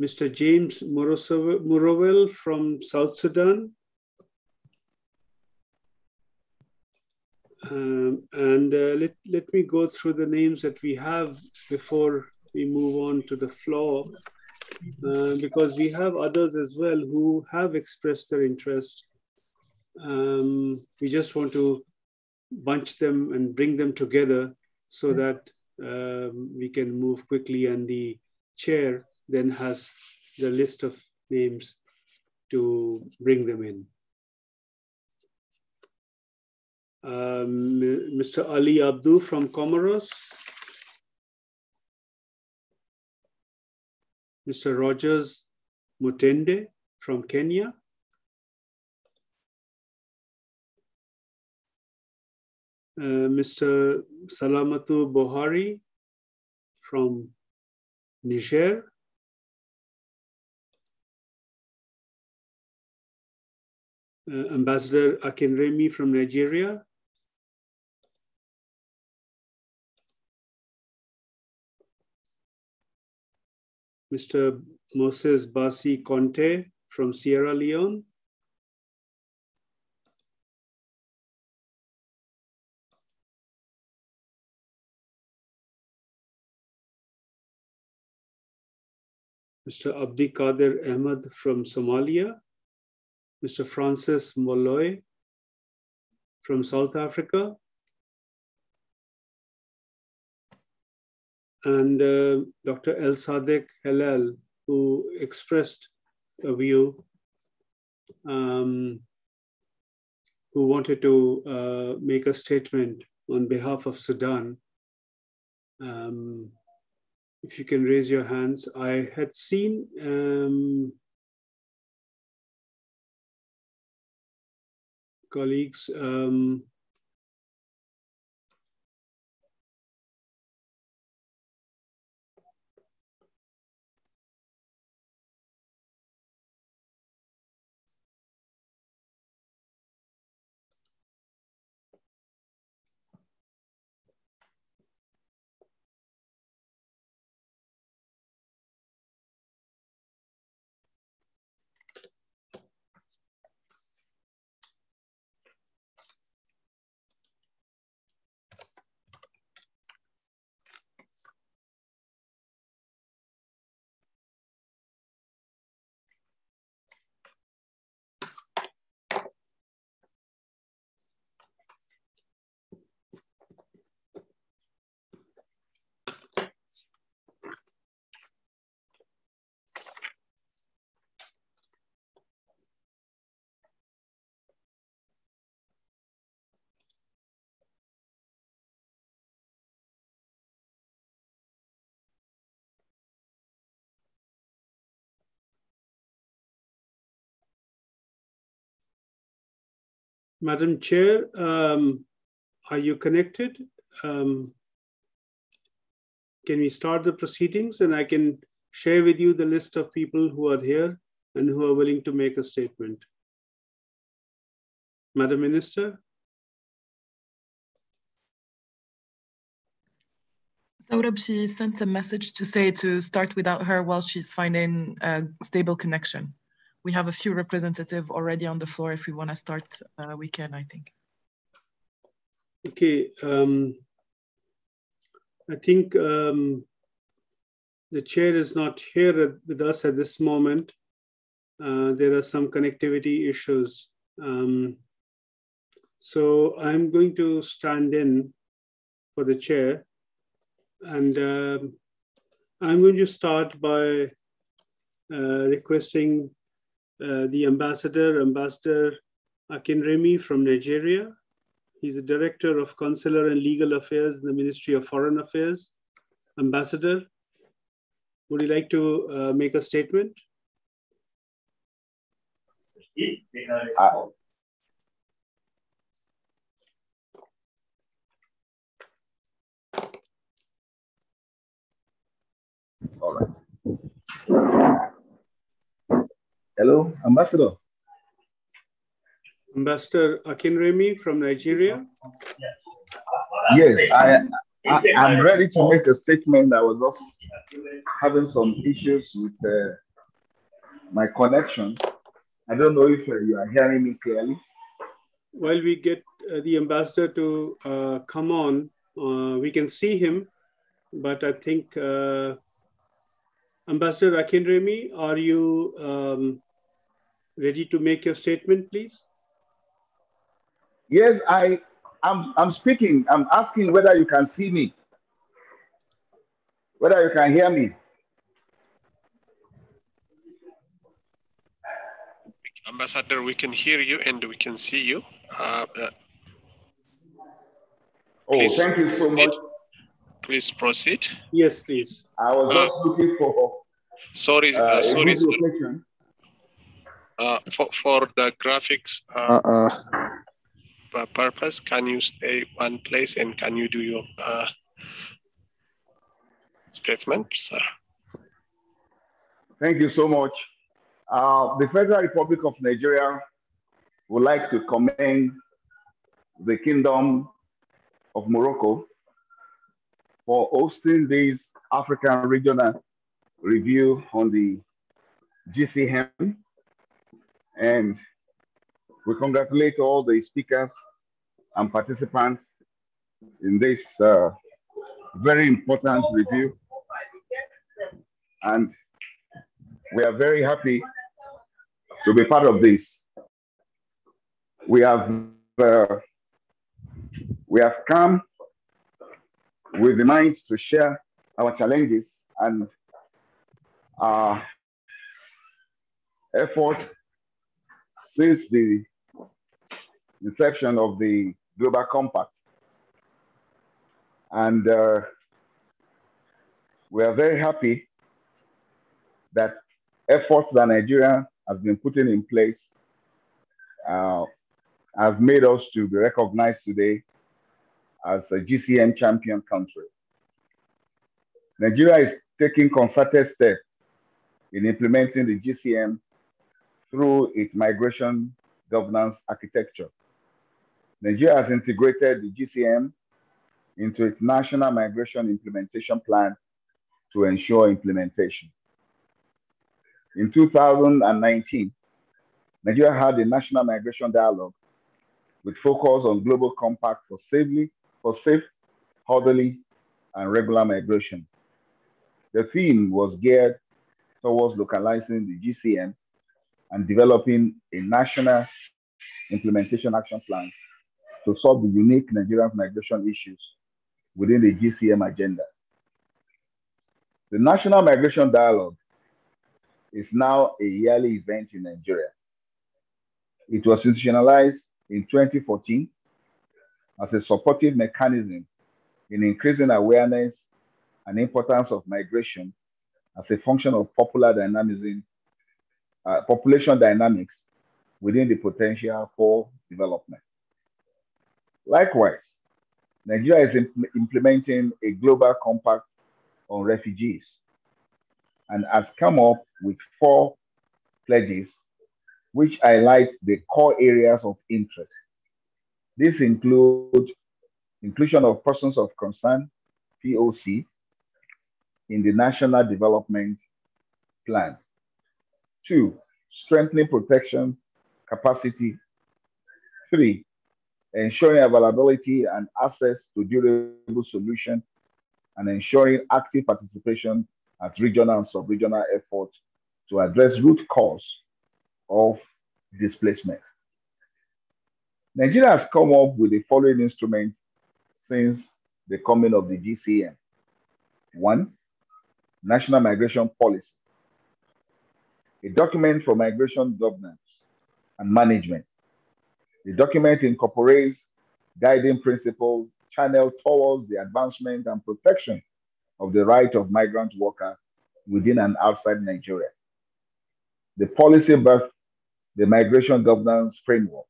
Mr. James Murowell from South Sudan, let me go through the names that we have before we move on to the floor, because we have others as well who have expressed their interest. We just want to bunch them and bring them together so that we can move quickly, and the chair then has the list of names to bring them in. Mr. Ali Abdu from Comoros. Mr. Rogers Mutende from Kenya. Mr. Salamatu Buhari from Niger. Ambassador Akinremi from Nigeria. Mr. Moses Basi Conte from Sierra Leone. Mr. Abdi Kader Ahmad from Somalia. Mr. Francis Molloy from South Africa. and Dr. El Sadek Helal, who expressed a view, who wanted to make a statement on behalf of Sudan. If you can raise your hands. I had seen colleagues. Madam Chair, are you connected? Can we start the proceedings, and I can share with you the list of people who are here and who are willing to make a statement? Madam Minister? Saurabh, she sent a message to say to start without her while she's finding a stable connection. We have a few representatives already on the floor. If we want to start, we can, I think. Okay. I think the chair is not here with us at this moment. There are some connectivity issues. So I'm going to stand in for the chair. And I'm going to start by requesting the Ambassador Akinremi from Nigeria. He's the Director of Consular and Legal Affairs in the Ministry of Foreign Affairs. Ambassador, would you like to make a statement? All right. Hello, Ambassador. Ambassador Akinremi from Nigeria. Yes, I'm ready to make a statement. I was just having some issues with my connection. I don't know if you are hearing me clearly. While we get the ambassador to come on, we can see him, but I think Ambassador Akinremi, are you ready to make your statement, please? Yes, I'm speaking. I'm asking whether you can see me, whether you can hear me. Ambassador, we can hear you and we can see you. Thank you so much. Please proceed. Yes, please. I was just looking for sorry, a sorry, good location. For the graphics purpose, can you stay one place and can you do your statement, sir? Thank you so much. The Federal Republic of Nigeria would like to commend the Kingdom of Morocco for hosting this African Regional Review on the GCM. And we congratulate all the speakers and participants in this very important review. And we are very happy to be part of this. We have come with the mind to share our challenges and our efforts since the inception of the Global Compact. And we are very happy that efforts that Nigeria has been putting in place has made us to be recognized today as a GCM champion country. Nigeria is taking concerted steps in implementing the GCM through its migration governance architecture. Nigeria has integrated the GCM into its National Migration Implementation Plan to ensure implementation. In 2019, Nigeria had a National Migration Dialogue with focus on global compact for safe, orderly, and regular migration. The theme was geared towards localizing the GCM and developing a national implementation action plan to solve the unique Nigerian migration issues within the GCM agenda. The National Migration Dialogue is now a yearly event in Nigeria. It was institutionalized in 2014 as a supportive mechanism in increasing awareness and importance of migration as a function of population dynamics within the potential for development. Likewise, Nigeria is implementing a global compact on refugees and has come up with 4 pledges which highlight the core areas of interest. These include inclusion of persons of concern, POC, in the National Development Plan. 2, strengthening protection capacity. 3, ensuring availability and access to durable solutions and ensuring active participation at regional and sub-regional efforts to address root cause of displacement. Nigeria has come up with the following instruments since the coming of the GCM. 1, National Migration Policy, a document for migration governance and management. The document incorporates guiding principles channeled towards the advancement and protection of the right of migrant workers within and outside Nigeria. The policy birthed the migration governance framework,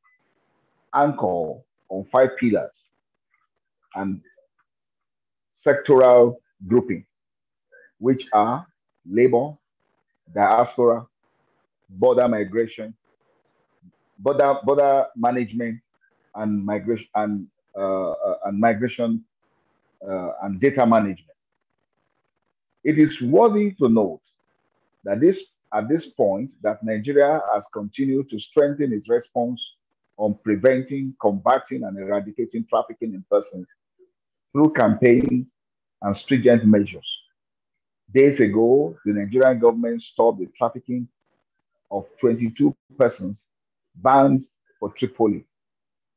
anchored on 5 pillars and sectoral grouping, which are labor, diaspora, border migration, border management, and migration and data management. It is worthy to note that at this point that Nigeria has continued to strengthen its response on preventing, combating, and eradicating trafficking in persons through campaigns and stringent measures. Days ago, the Nigerian government stopped the trafficking of 22 persons banned for Tripoli,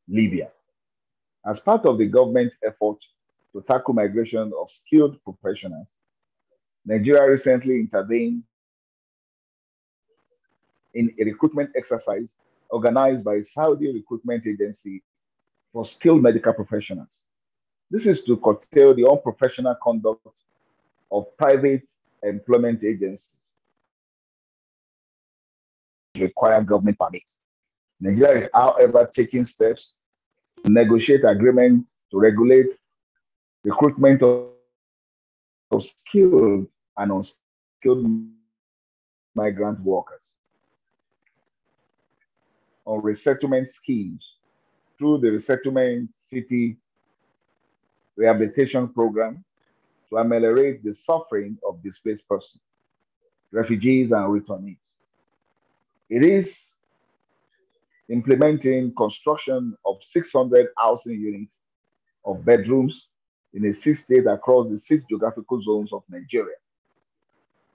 Libya. As part of the government's effort to tackle migration of skilled professionals, Nigeria recently intervened in a recruitment exercise organized by Saudi Recruitment Agency for skilled medical professionals. This is to curtail the unprofessional conduct of private employment agencies require government permits. Nigeria is, however, taking steps to negotiate agreements to regulate recruitment of skilled and unskilled migrant workers on resettlement schemes through the Resettlement City Rehabilitation Program to ameliorate the suffering of displaced persons, refugees, and returnees. It is implementing construction of 600 housing units of bedrooms in a 6 states across the 6 geographical zones of Nigeria.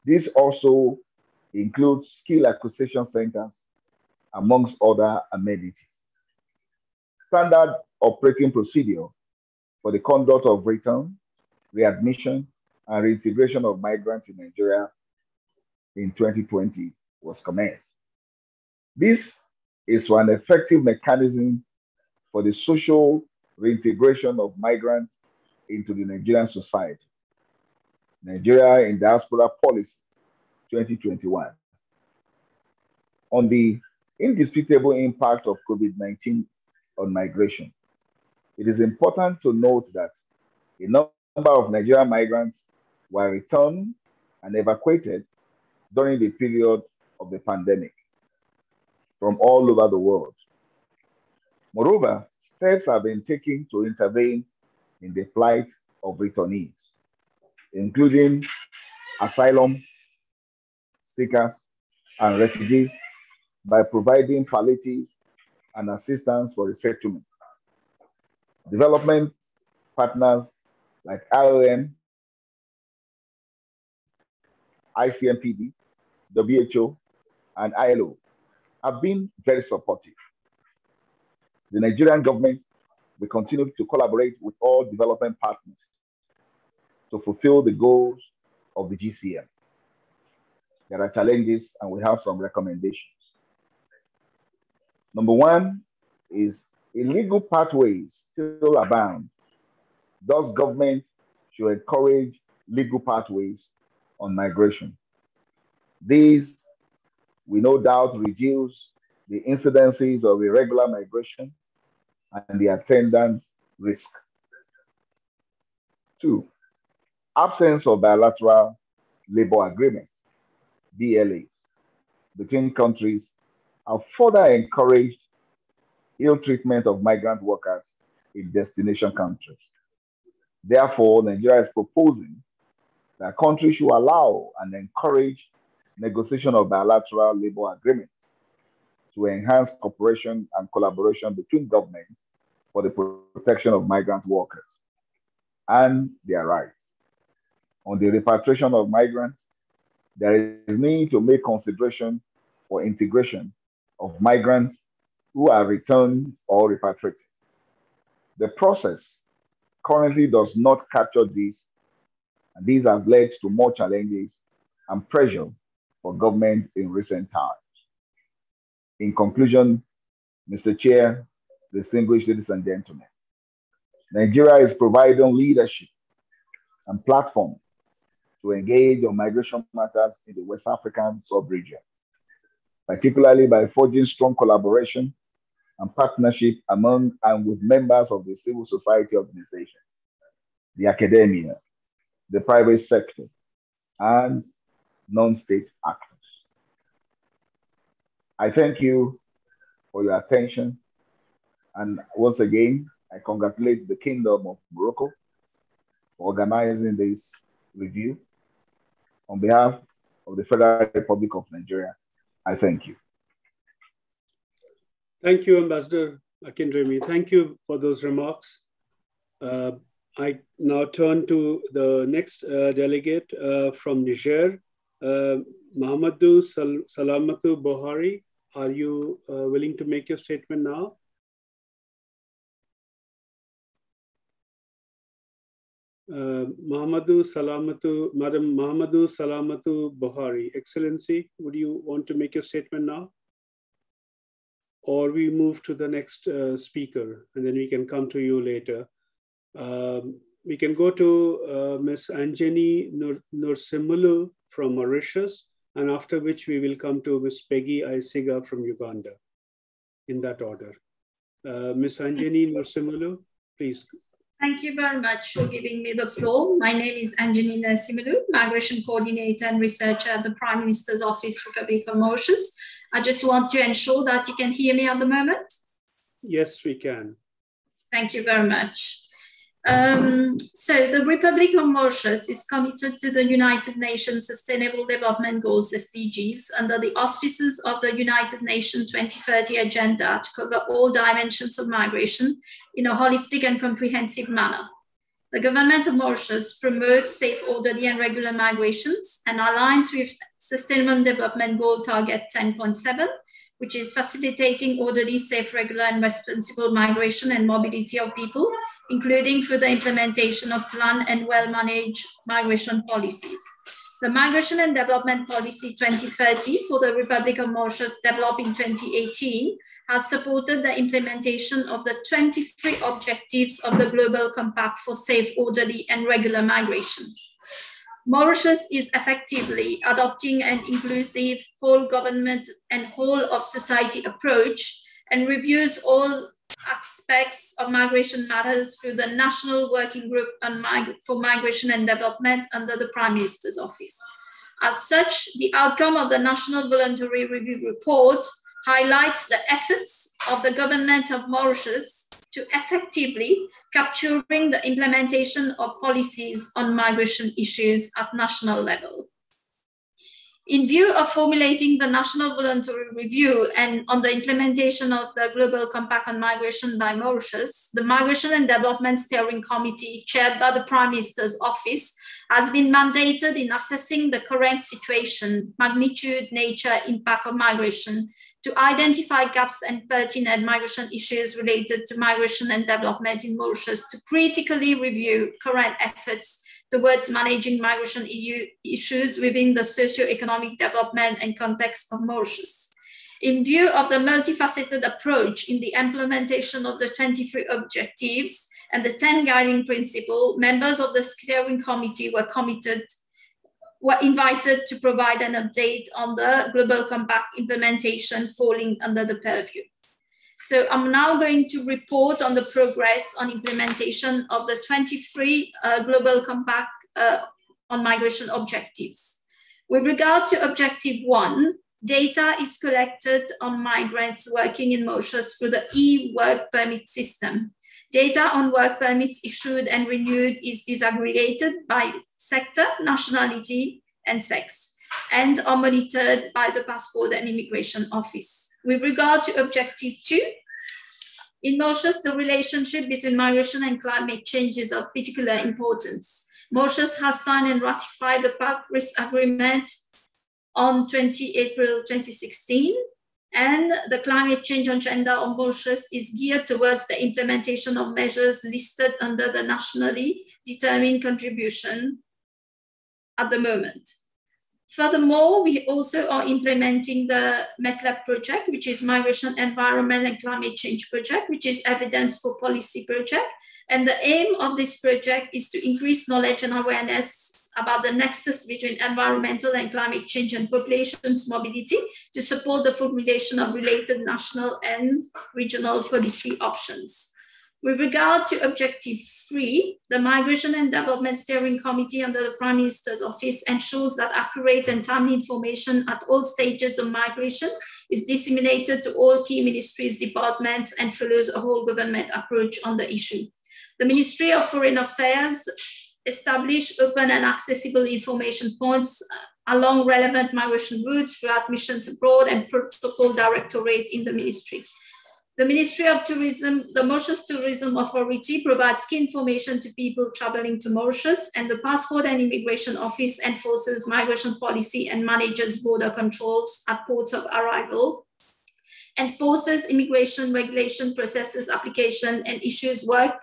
This also includes skill acquisition centers, amongst other amenities. Standard operating procedure for the conduct of return, readmission, and reintegration of migrants in Nigeria in 2020 was commenced. This is an effective mechanism for the social reintegration of migrants into the Nigerian society. Nigeria in Diaspora Policy 2021. On the indisputable impact of COVID-19 on migration, it is important to note that a number of Nigerian migrants were returned and evacuated during the period of the pandemic from all over the world. Moreover, steps have been taken to intervene in the plight of returnees, including asylum seekers and refugees, by providing palliative and assistance for resettlement. Development partners like IOM, ICMPD, WHO, and ILO have been very supportive. The Nigerian government will continue to collaborate with all development partners to fulfill the goals of the GCM. There are challenges and we have some recommendations. Number one is illegal pathways still abound. Thus, government should encourage legal pathways on migration. These will no doubt reduce the incidences of irregular migration and the attendant risk. Two, absence of bilateral labor agreements, BLAs, between countries have further encouraged ill treatment of migrant workers in destination countries. Therefore, Nigeria is proposing that countries should allow and encourage negotiation of bilateral labor agreements to enhance cooperation and collaboration between governments for the protection of migrant workers and their rights. On the repatriation of migrants, there is need to make consideration for integration of migrants who are returned or repatriated. The process currently does not capture this, and these have led to more challenges and pressure for government in recent times. In conclusion, Mr. Chair, distinguished ladies and gentlemen, Nigeria is providing leadership and platform to engage on migration matters in the West African sub-region, particularly by forging strong collaboration and partnership among and with members of the civil society organization, the academia, the private sector, and non-state actors. I thank you for your attention, and once again, I congratulate the Kingdom of Morocco for organizing this review. On behalf of the Federal Republic of Nigeria, I thank you. Thank you, Ambassador Akinremi. Thank you for those remarks. I now turn to the next delegate from Niger, Mahamadou Salamatu Buhari. Are you willing to make your statement now? Madam Mahamadou Salamatu Buhari, Excellency, would you want to make your statement now? Or we move to the next speaker, and then we can come to you later. We can go to Ms. Anjani Nursimulu from Mauritius, and after which we will come to Ms. Peggy Aisiga from Uganda, in that order. Ms. Anjani Nursimulu, please. Thank you very much for giving me the floor. My name is Anjani Nursimulu, Migration Coordinator and Researcher at the Prime Minister's Office, Republic of Mauritius. I just want to ensure that you can hear me at the moment. Yes, we can. Thank you very much. So the Republic of Mauritius is committed to the United Nations Sustainable Development Goals, SDGs, under the auspices of the United Nations 2030 Agenda to cover all dimensions of migration in a holistic and comprehensive manner. The government of Mauritius promotes safe, orderly, and regular migrations and aligns with Sustainable Development Goal Target 10.7, which is facilitating orderly, safe, regular, and responsible migration and mobility of people including through the implementation of planned and well-managed migration policies. The Migration and Development Policy 2030 for the Republic of Mauritius, developed in 2018, has supported the implementation of the 23 objectives of the Global Compact for safe, orderly, and regular migration. Mauritius is effectively adopting an inclusive whole government and whole of society approach and reviews all aspects of migration matters through the National Working Group for Migration and Development under the Prime Minister's Office. As such, the outcome of the National Voluntary Review Report highlights the efforts of the government of Mauritius to effectively capturing the implementation of policies on migration issues at national level. In view of formulating the National Voluntary Review and on the implementation of the Global Compact on Migration by Mauritius, the Migration and Development Steering Committee, chaired by the Prime Minister's Office, has been mandated in assessing the current situation, magnitude, nature, impact of migration, to identify gaps and pertinent migration issues related to migration and development in Mauritius, to critically review current efforts towards managing migration issues within the socio-economic development and context of Mauritius. In view of the multifaceted approach in the implementation of the 23 objectives and the 10 guiding principles, members of the steering committee were invited to provide an update on the Global Compact implementation falling under the purview. So I'm now going to report on the progress on implementation of the 23 Global Compact on migration objectives. With regard to Objective 1, data is collected on migrants working in Mauritius through the e-work permit system. Data on work permits issued and renewed is disaggregated by sector, nationality, and sex, and are monitored by the Passport and Immigration Office. With regard to Objective 2, in Mauritius, the relationship between migration and climate change is of particular importance. Mauritius has signed and ratified the Paris Agreement on 20 April 2016, and the climate change agenda on Mauritius is geared towards the implementation of measures listed under the nationally determined contribution at the moment. Furthermore, we also are implementing the MECLAP project, which is Migration, Environment and Climate Change project, which is evidence for policy project. And the aim of this project is to increase knowledge and awareness about the nexus between environmental and climate change and populations mobility to support the formulation of related national and regional policy options. With regard to Objective 3, the Migration and Development Steering Committee under the Prime Minister's Office ensures that accurate and timely information at all stages of migration is disseminated to all key ministries, departments, and follows a whole government approach on the issue. The Ministry of Foreign Affairs established open and accessible information points along relevant migration routes throughout missions abroad and protocol directorate in the ministry. The Ministry of Tourism, the Mauritius Tourism Authority provides key information to people traveling to Mauritius, and the Passport and Immigration Office enforces migration policy and manages border controls at ports of arrival, enforces immigration regulation processes application and issues work,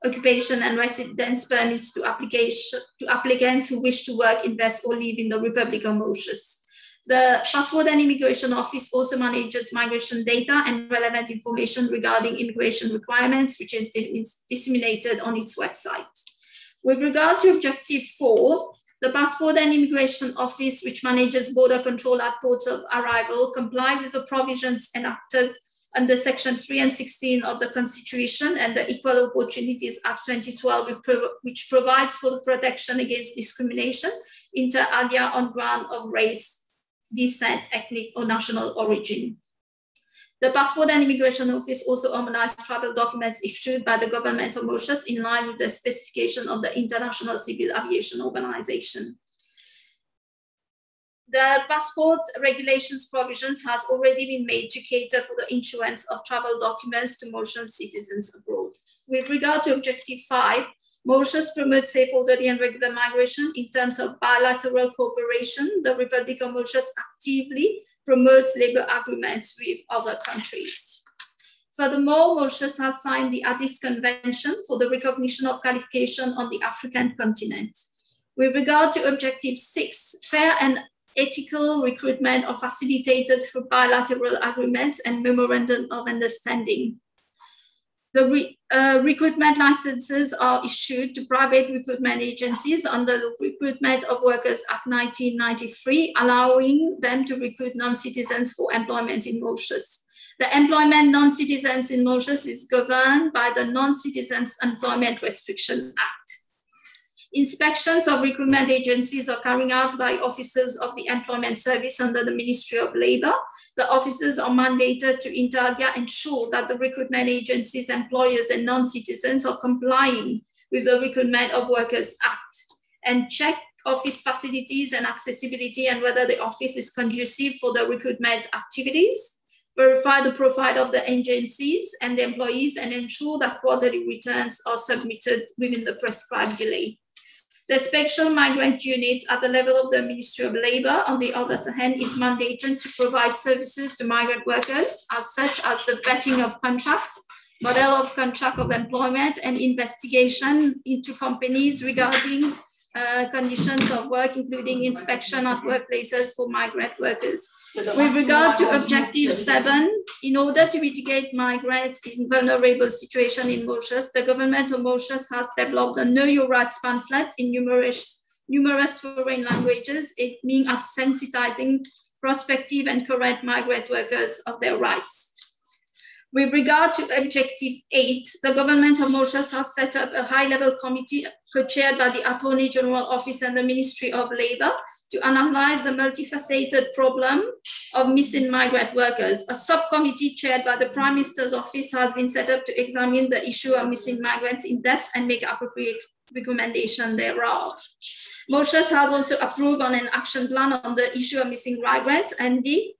occupation and residence permits to applicants who wish to work, invest or live in the Republic of Mauritius. The Passport and Immigration Office also manages migration data and relevant information regarding immigration requirements, which is disseminated on its website. With regard to Objective 4, the Passport and Immigration Office, which manages border control at ports of arrival, comply with the provisions enacted under Section 3 and 16 of the Constitution and the Equal Opportunities Act 2012, which provides for the protection against discrimination inter alia on ground of race, descent, ethnic, or national origin. The Passport and Immigration Office also harmonized travel documents issued by the government of Mauritius in line with the specification of the International Civil Aviation Organization. The passport regulations provisions has already been made to cater for the issuance of travel documents to Mauritian citizens abroad. With regard to Objective 5, Mauritius promotes safe, orderly, and regular migration in terms of bilateral cooperation. The Republic of Mauritius actively promotes labor agreements with other countries. Furthermore, Mauritius has signed the Addis Convention for the recognition of qualification on the African continent. With regard to Objective 6, fair and ethical recruitment are facilitated through bilateral agreements and memorandum of understanding. The recruitment licenses are issued to private recruitment agencies under the Recruitment of Workers Act 1993, allowing them to recruit non-citizens for employment in Mauritius. The employment non-citizens in Mauritius is governed by the Non-Citizens Employment Restriction Act. Inspections of recruitment agencies are carried out by officers of the Employment Service under the Ministry of Labour. The officers are mandated to inter alia ensure that the recruitment agencies, employers, and non-citizens are complying with the Recruitment of Workers Act and check office facilities and accessibility and whether the office is conducive for the recruitment activities, verify the profile of the agencies and the employees, and ensure that quarterly returns are submitted within the prescribed delay. The Special Migrant Unit at the level of the Ministry of Labour, on the other hand, is mandated to provide services to migrant workers, such as the vetting of contracts, model of contract of employment, and investigation into companies regarding conditions of work, including inspection at workplaces for migrant workers. With regard to Objective 7, in order to mitigate migrants in vulnerable situations in Mauritius, the government of Mauritius has developed a Know Your Rights pamphlet in numerous foreign languages, aiming at sensitizing prospective and current migrant workers of their rights. With regard to Objective 8, the government of Mauritius has set up a high-level committee co-chaired by the Attorney General Office and the Ministry of Labour to analyze the multifaceted problem of missing migrant workers. A subcommittee chaired by the Prime Minister's Office has been set up to examine the issue of missing migrants in depth and make appropriate recommendation thereof. Mauritius has also approved on an action plan on the issue of missing migrants, and the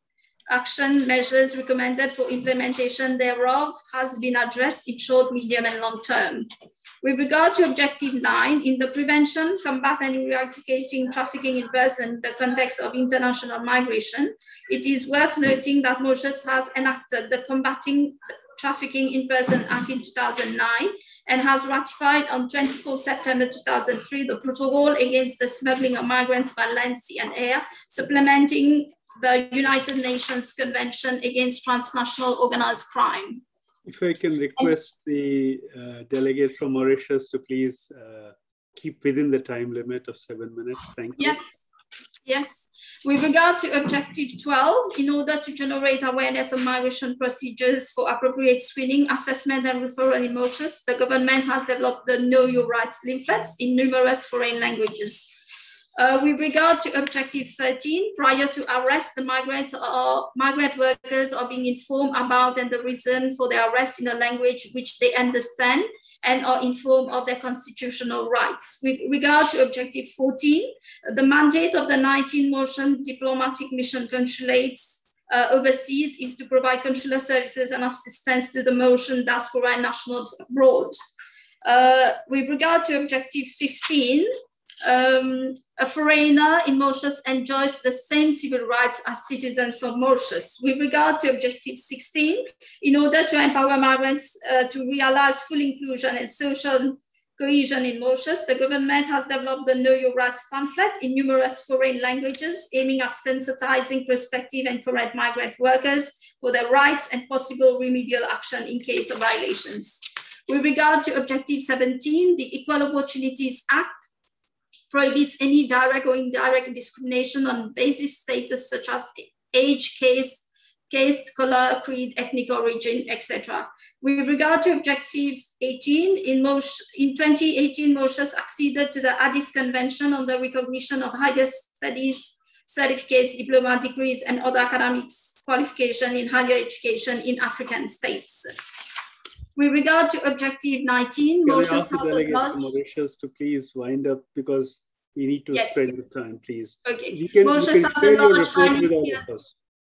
action measures recommended for implementation thereof has been addressed in short, medium, and long term. With regard to Objective 9, in the prevention, combat, and eradicating trafficking in persons in the context of international migration, it is worth noting that Mauritius has enacted the Combating Trafficking in Person Act in 2009 and has ratified on 24 September 2003 the protocol against the smuggling of migrants by land, sea, and air, supplementing the United Nations Convention Against Transnational Organized Crime. If I can request the delegate from Mauritius to please keep within the time limit of 7 minutes. Thank you. Yes, yes. With regard to Objective 12, in order to generate awareness of migration procedures for appropriate screening, assessment, and referral in Mauritius, the government has developed the Know Your Rights leaflets in numerous foreign languages. With regard to Objective 13, prior to arrest, the migrant workers are being informed about and the reason for their arrest in a language which they understand and are informed of their constitutional rights. With regard to Objective 14, the mandate of the 19 Mauritian diplomatic mission consulates overseas is to provide consular services and assistance to the Mauritian diaspora and nationals abroad. With regard to Objective 15, a foreigner in Mauritius enjoys the same civil rights as citizens of Mauritius. With regard to Objective 16, in order to empower migrants to realize full inclusion and social cohesion in Mauritius, the government has developed the Know Your Rights pamphlet in numerous foreign languages, aiming at sensitizing prospective and current migrant workers for their rights and possible remedial action in case of violations. With regard to Objective 17, the Equal Opportunities Act prohibits any direct or indirect discrimination on basis status such as age, caste, color, creed, ethnic origin, etc. With regard to Objective 18, in 2018, Mauritius acceded to the Addis Convention on the recognition of higher studies, certificates, diploma, degrees, and other academic qualification in higher education in African states. With regard to Objective 19, Mauritius has a large... Mauritius to please wind up because we need to spread the time, please. Okay. Mauritius has a large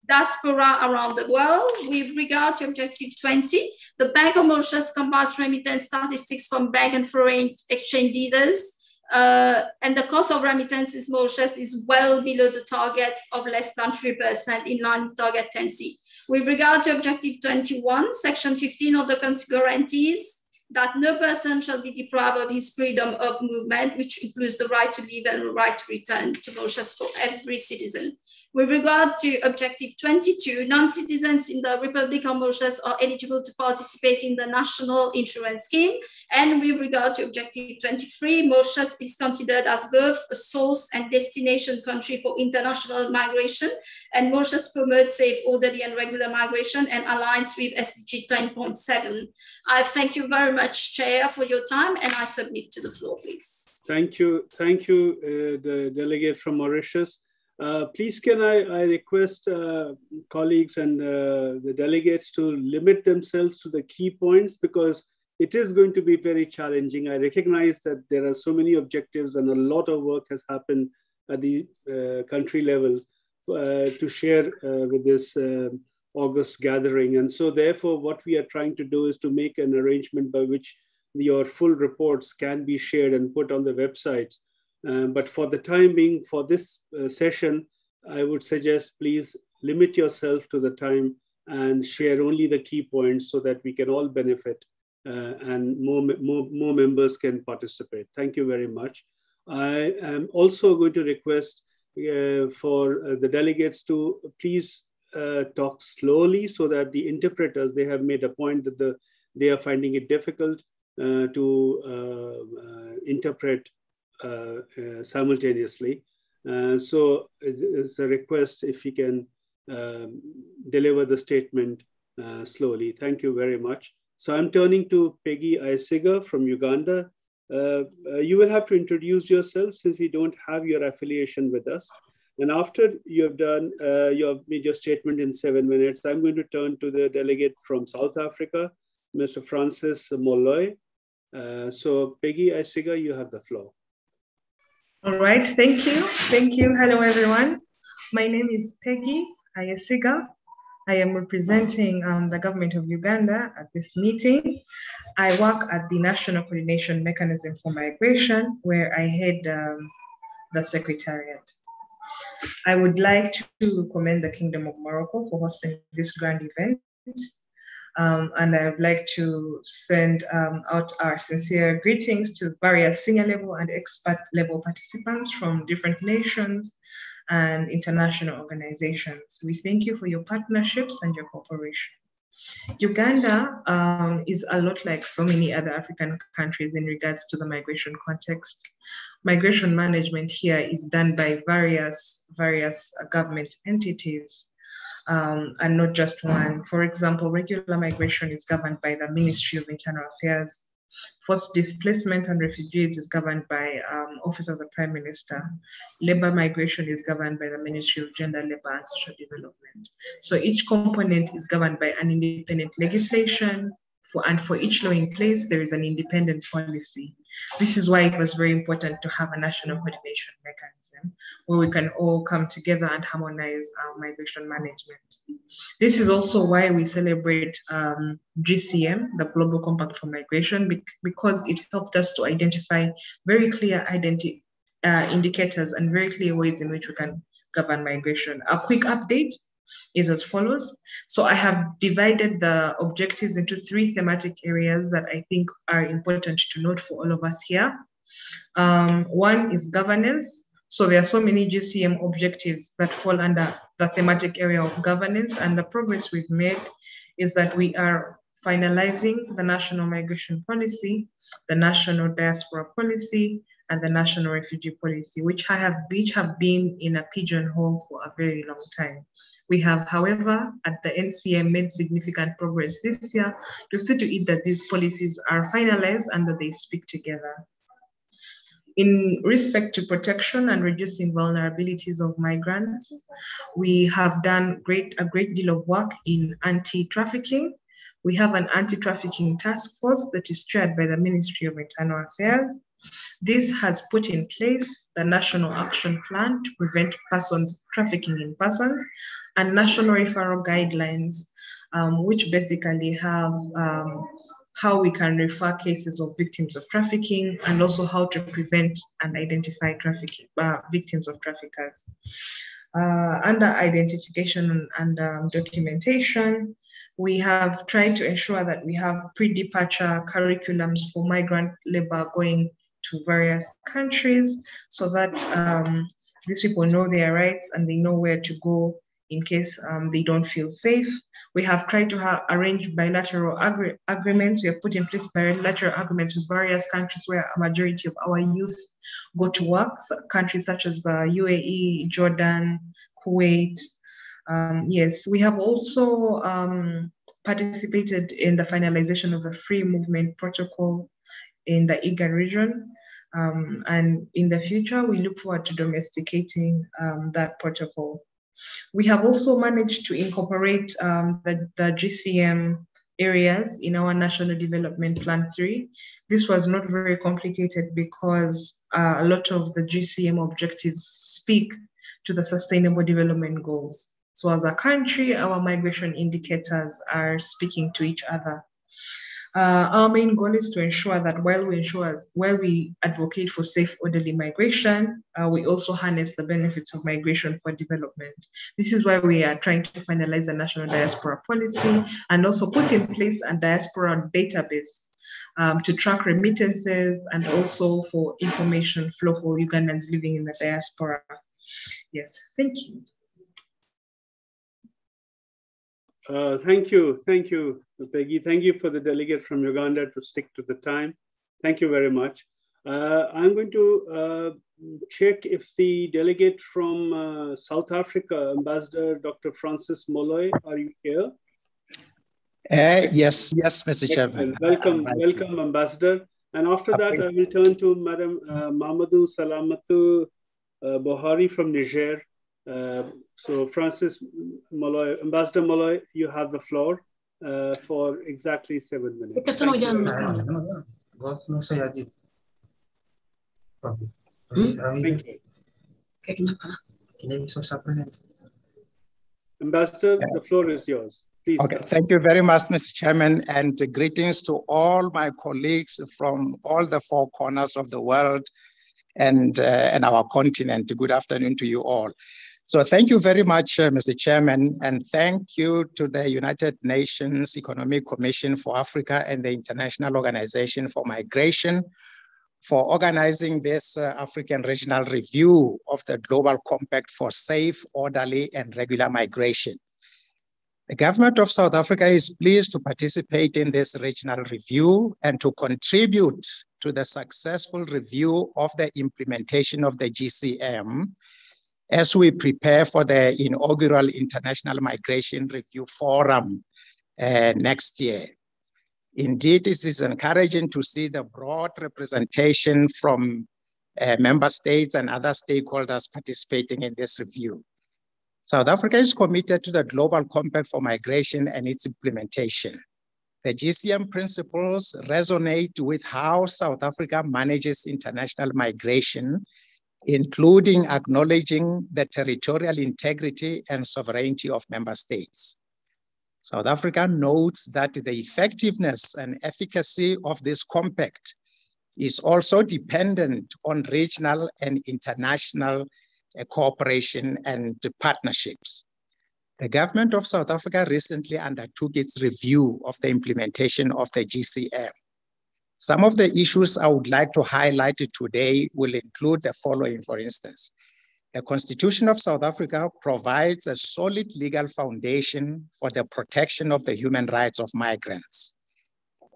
diaspora around the world. With regard to Objective 20, the Bank of Mauritius combines remittance statistics from bank and foreign exchange dealers, and the cost of remittances in Mauritius is well below the target of less than 3% in line with target tendency. With regard to Objective 21, Section 15 of the Constitution guarantees that no person shall be deprived of his freedom of movement, which includes the right to leave and the right to return to Mauritius for every citizen. With regard to Objective 22, non-citizens in the Republic of Mauritius are eligible to participate in the National Insurance Scheme. And with regard to Objective 23, Mauritius is considered as both a source and destination country for international migration, and Mauritius promotes safe, orderly, and regular migration and aligns with SDG 10.7. I thank you very much, Chair, for your time, and I submit to the floor, please. Thank you, the delegate from Mauritius. Please, can I request colleagues and the delegates to limit themselves to the key points, because it is going to be very challenging. I recognize that there are so many objectives and a lot of work has happened at the country levels to share with this August gathering. And so therefore, what we are trying to do is to make an arrangement by which your full reports can be shared and put on the websites. But for the time being, for this session, I would suggest please limit yourself to the time and share only the key points so that we can all benefit and more members can participate. Thank you very much. I am also going to request for the delegates to please talk slowly so that the interpreters, they have made a point that they are finding it difficult to interpret simultaneously. So it's a request if you can deliver the statement slowly. Thank you very much. So I'm turning to Peggy Aisiga from Uganda. You will have to introduce yourself since we don't have your affiliation with us. And after you have done your major statement in 7 minutes, I'm going to turn to the delegate from South Africa, Mr. Francis Molloy. So Peggy Aisiga, you have the floor. All right, thank you. Thank you. Hello, everyone. My name is Peggy Aisiga. I am representing the government of Uganda at this meeting. I work at the National Coordination Mechanism for Migration, where I head the secretariat. I would like to commend the Kingdom of Morocco for hosting this grand event. And I would like to send out our sincere greetings to various senior level and expert level participants from different nations and international organizations. We thank you for your partnerships and your cooperation. Uganda is a lot like so many other African countries in regards to the migration context. Migration management here is done by various government entities. And not just one. For example, regular migration is governed by the Ministry of Internal Affairs. Forced displacement and refugees is governed by Office of the Prime Minister. Labor migration is governed by the Ministry of Gender, Labor and Social Development. So each component is governed by an independent legislation, and for each law in place, there is an independent policy. This is why it was very important to have a national coordination mechanism where we can all come together and harmonize our migration management. This is also why we celebrate GCM, the Global Compact for Migration, because it helped us to identify very clear indicators and very clear ways in which we can govern migration. A quick update is as follows. So I have divided the objectives into 3 thematic areas that I think are important to note for all of us here. One is governance. So there are so many GCM objectives that fall under the thematic area of governance, and the progress we've made is that we are finalizing the national migration policy, the national diaspora policy, and the national refugee policy, which have been in a pigeonhole for a very long time. We have, however, at the NCM made significant progress this year to see to it that these policies are finalized and that they speak together. In respect to protection and reducing vulnerabilities of migrants, we have done a great deal of work in anti-trafficking. We have an anti-trafficking task force that is chaired by the Ministry of Internal Affairs. This has put in place the National Action Plan to prevent trafficking in persons and national referral guidelines, which basically have how we can refer cases of victims of trafficking and also how to prevent and identify victims of traffickers. Under identification and documentation, we have tried to ensure that we have pre-departure curriculums for migrant labor going to various countries so that these people know their rights and they know where to go in case they don't feel safe. We have tried to arrange bilateral agreements. We have put in place bilateral agreements with various countries where a majority of our youth go to work, so countries such as the UAE, Jordan, Kuwait. Yes, we have also participated in the finalization of the free movement protocol in the IGA region. And in the future, we look forward to domesticating that protocol. We have also managed to incorporate the GCM areas in our National Development Plan 3. This was not very complicated because a lot of the GCM objectives speak to the Sustainable Development Goals. So as a country, our migration indicators are speaking to each other. Our main goal is to ensure that while we advocate for safe, orderly migration, we also harness the benefits of migration for development. This is why we are trying to finalize the national diaspora policy and also put in place a diaspora database to track remittances and also for information flow for Ugandans living in the diaspora. Yes, thank you. Thank you, Peggy. Thank you for the delegate from Uganda to stick to the time. Thank you very much. I'm going to check if the delegate from South Africa, Ambassador Dr. Francis Molloy, are you here? Yes, Mr. Chairman. Welcome, Ambassador. And after that, I will turn to Madam Mamadou Salamatu Bohari from Niger. So Francis Molloy, Ambassador Molloy, you have the floor for exactly 7 minutes. Thank you. Ambassador, the floor is yours. Please. Okay, thank you very much, Mr. Chairman, and greetings to all my colleagues from all the four corners of the world and our continent. Good afternoon to you all. So thank you very much, Mr. Chairman, and thank you to the United Nations Economic Commission for Africa and the International Organization for Migration for organizing this African Regional Review of the Global Compact for Safe, Orderly, and Regular Migration. The government of South Africa is pleased to participate in this regional review and to contribute to the successful review of the implementation of the GCM as we prepare for the inaugural International Migration Review Forum next year. Indeed, it is encouraging to see the broad representation from member states and other stakeholders participating in this review. South Africa is committed to the Global Compact for Migration and its implementation. The GCM principles resonate with how South Africa manages international migration, including acknowledging the territorial integrity and sovereignty of member states. South Africa notes that the effectiveness and efficacy of this compact is also dependent on regional and international cooperation and partnerships. The government of South Africa recently undertook its review of the implementation of the GCM. Some of the issues I would like to highlight today will include the following, for instance. The Constitution of South Africa provides a solid legal foundation for the protection of the human rights of migrants.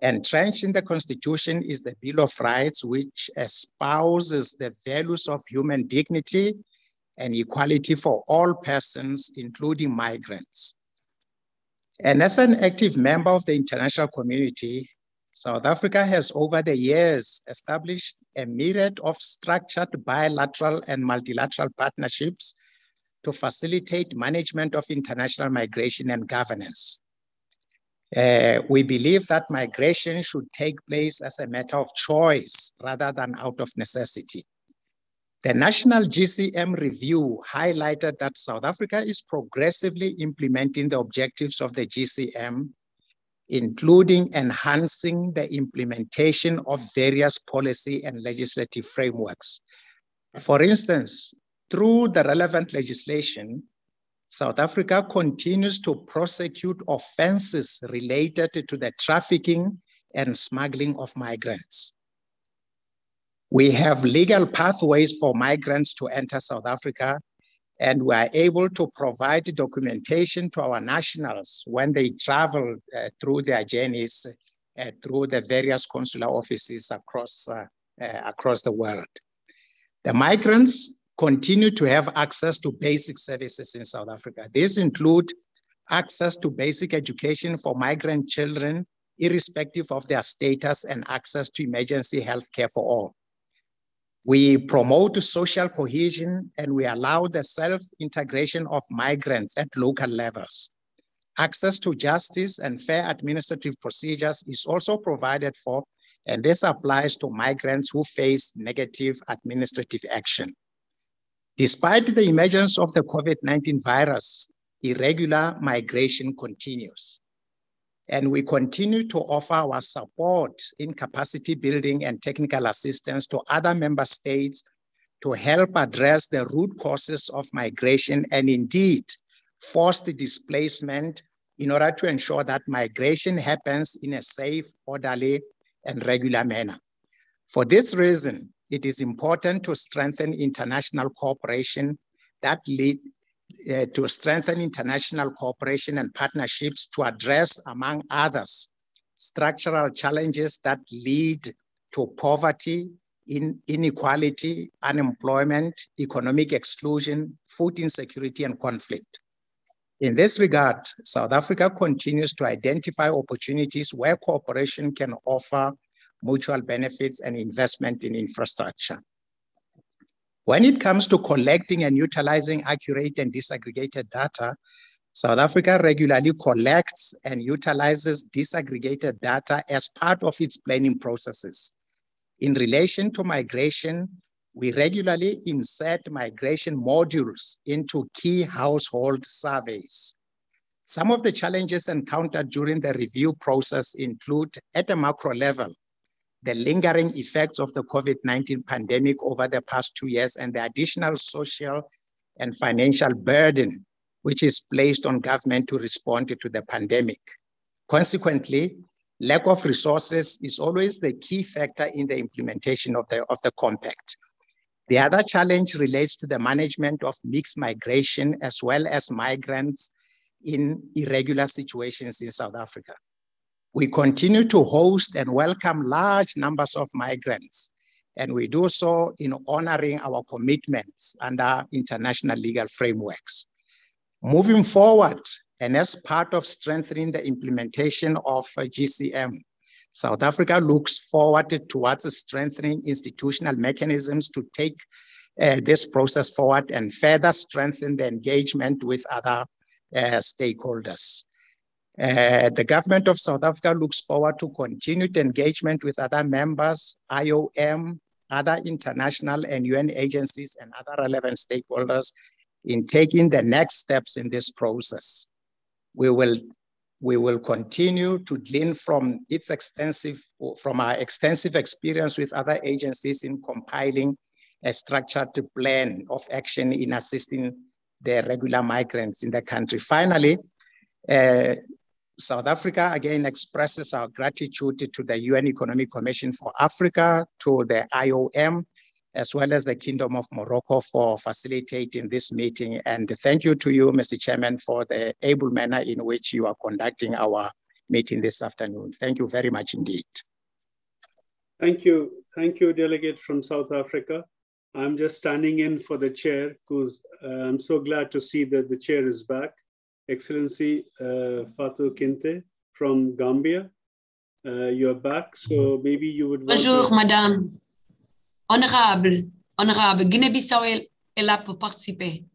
Entrenched in the Constitution is the Bill of Rights, which espouses the values of human dignity and equality for all persons, including migrants. And as an active member of the international community, South Africa has over the years established a myriad of structured bilateral and multilateral partnerships to facilitate management of international migration and governance. We believe that migration should take place as a matter of choice rather than out of necessity. The National GCM Review highlighted that South Africa is progressively implementing the objectives of the GCM, including enhancing the implementation of various policy and legislative frameworks. For instance, Through the relevant legislation, South Africa continues to prosecute offenses related to the trafficking and smuggling of migrants. We have legal pathways for migrants to enter South Africa, and we are able to provide documentation to our nationals when they travel through their journeys through the various consular offices across the world. The migrants continue to have access to basic services in South Africa. These include access to basic education for migrant children, irrespective of their status, and access to emergency health care for all. We promote social cohesion, and we allow the self-integration of migrants at local levels. Access to justice and fair administrative procedures is also provided for, and this applies to migrants who face negative administrative action. Despite the emergence of the COVID-19 virus, irregular migration continues. And we continue to offer our support in capacity building and technical assistance to other member states to help address the root causes of migration and indeed forced displacement in order to ensure that migration happens in a safe, orderly, and regular manner. For this reason, it is important to strengthen international cooperation and partnerships to address, among others, structural challenges that lead to poverty, inequality, unemployment, economic exclusion, food insecurity, and conflict. In this regard, South Africa continues to identify opportunities where cooperation can offer mutual benefits and investment in infrastructure. When it comes to collecting and utilizing accurate and disaggregated data, South Africa regularly collects and utilizes disaggregated data as part of its planning processes. In relation to migration, we regularly insert migration modules into key household surveys. Some of the challenges encountered during the review process include, at a macro level, the lingering effects of the COVID-19 pandemic over the past 2 years and the additional social and financial burden which is placed on government to respond to the pandemic. Consequently, lack of resources is always the key factor in the implementation of the compact. The other challenge relates to the management of mixed migration as well as migrants in irregular situations in South Africa. We continue to host and welcome large numbers of migrants, and we do so in honoring our commitments under international legal frameworks. Moving forward, and as part of strengthening the implementation of GCM, South Africa looks forward towards strengthening institutional mechanisms to take this process forward and further strengthen the engagement with other stakeholders. The government of South Africa looks forward to continued engagement with other members, IOM, other international and UN agencies, and other relevant stakeholders in taking the next steps in this process. We will continue to glean from our extensive experience with other agencies in compiling a structured plan of action in assisting the regular migrants in the country. Finally, South Africa again expresses our gratitude to the UN Economic Commission for Africa, to the IOM, as well as the Kingdom of Morocco for facilitating this meeting. And thank you to you, Mr. Chairman, for the able manner in which you are conducting our meeting this afternoon. Thank you very much indeed. Thank you. Thank you, Delegate from South Africa. I'm just standing in for the chair because I'm so glad to see that the chair is back. Excellency Fatou Kinte from Gambia, you're back, so maybe you would want Bonjour, Madame. Honorable, Guinée-Bissau est là pour participer.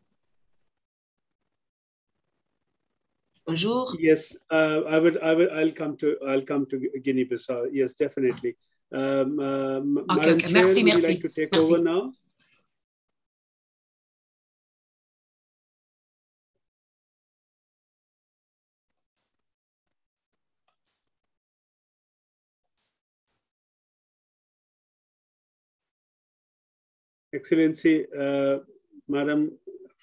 Bonjour. Yes, I'll come to Guinea-Bissau. Yes, definitely. Madam Chair, Merci, would merci. you like to take Merci. over now? Excellency, Madam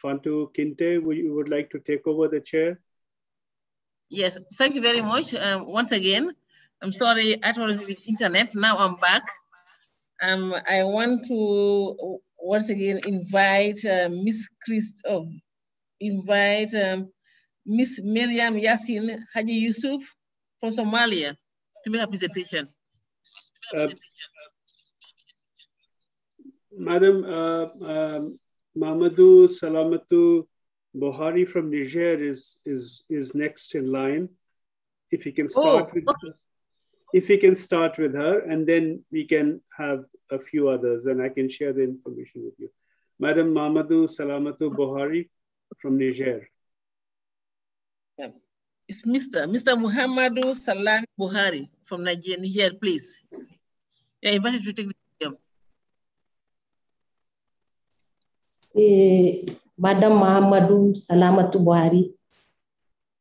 Fantu Kinte, would like to take over the chair? Yes, thank you very much. Once again, I'm sorry, I was with internet. Now I'm back. I want to once again invite Miss Miss Miriam Yassin Haji Yusuf from Somalia to make a presentation. Madam Mamadou Salamatu Buhari from Niger is next in line. If you can start with her, and then we can have a few others, and I can share the information with you. Madam Mamadou Salamatu Buhari from Niger. It's Mr. Muhammadu Salam Buhari from Niger, please. You're invited to take the podium. C'est Madame Mahamadou Salamatou Buhari,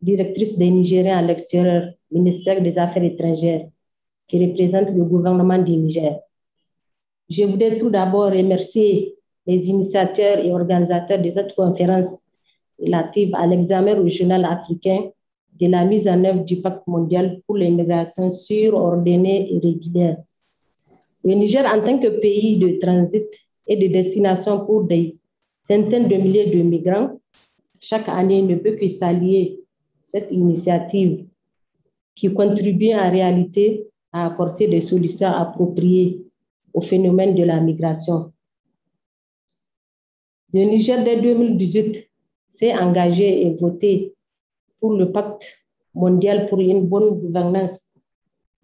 directrice des Nigériens à l'extérieur, ministère des Affaires étrangères, qui représente le gouvernement du Niger. Je voudrais tout d'abord remercier les initiateurs et organisateurs de cette conférence relative à l'examen régional africain de la mise en œuvre du pacte mondial pour l'immigration sûre, ordonnée et régulière. Le Niger, en tant que pays de transit et de destination pour des centaines de milliers de migrants, chaque année ne peut que saluer cette initiative qui contribue en réalité à apporter des solutions appropriées au phénomène de la migration. Le Niger, dès 2018, s'est engagé et voté pour le pacte mondial pour une bonne gouvernance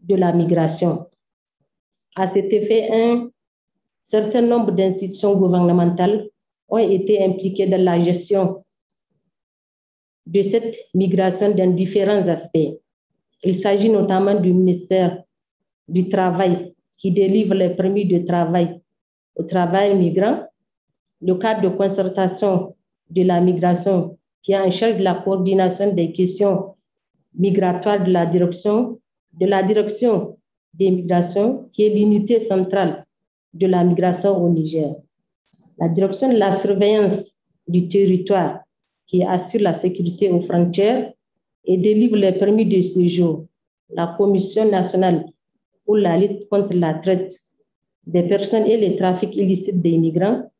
de la migration. À cet effet, un certain nombre d'institutions gouvernementales ont été impliquées dans la gestion de cette migration dans différents aspects. Il s'agit notamment du ministère du Travail qui délivre les permis de travail au travail migrant, le cadre de concertation de la migration qui est en charge de la coordination des questions migratoires de la direction des migrations qui est l'unité centrale de la migration au Niger. La direction de la surveillance du territoire qui assure la sécurité aux frontières et délivre les permis de séjour. La Commission nationale pour la lutte contre la traite des personnes et les trafics illicites des migrants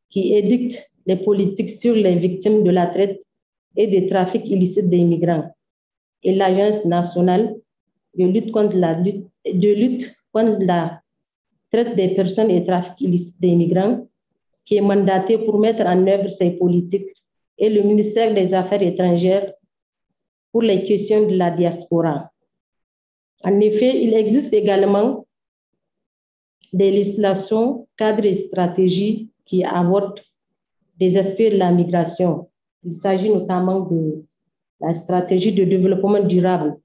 qui édicte les politiques sur les victimes de la traite et des trafics illicites des migrants. Et l'Agence nationale de lutte contre la traite des personnes et trafics illicites des migrants qui est mandaté pour mettre en œuvre ces politiques, et le ministère des Affaires étrangères pour les questions de la diaspora. En effet, il existe également des législations, cadres et stratégies qui abordent des aspects de la migration. Il s'agit notamment de la stratégie de développement durable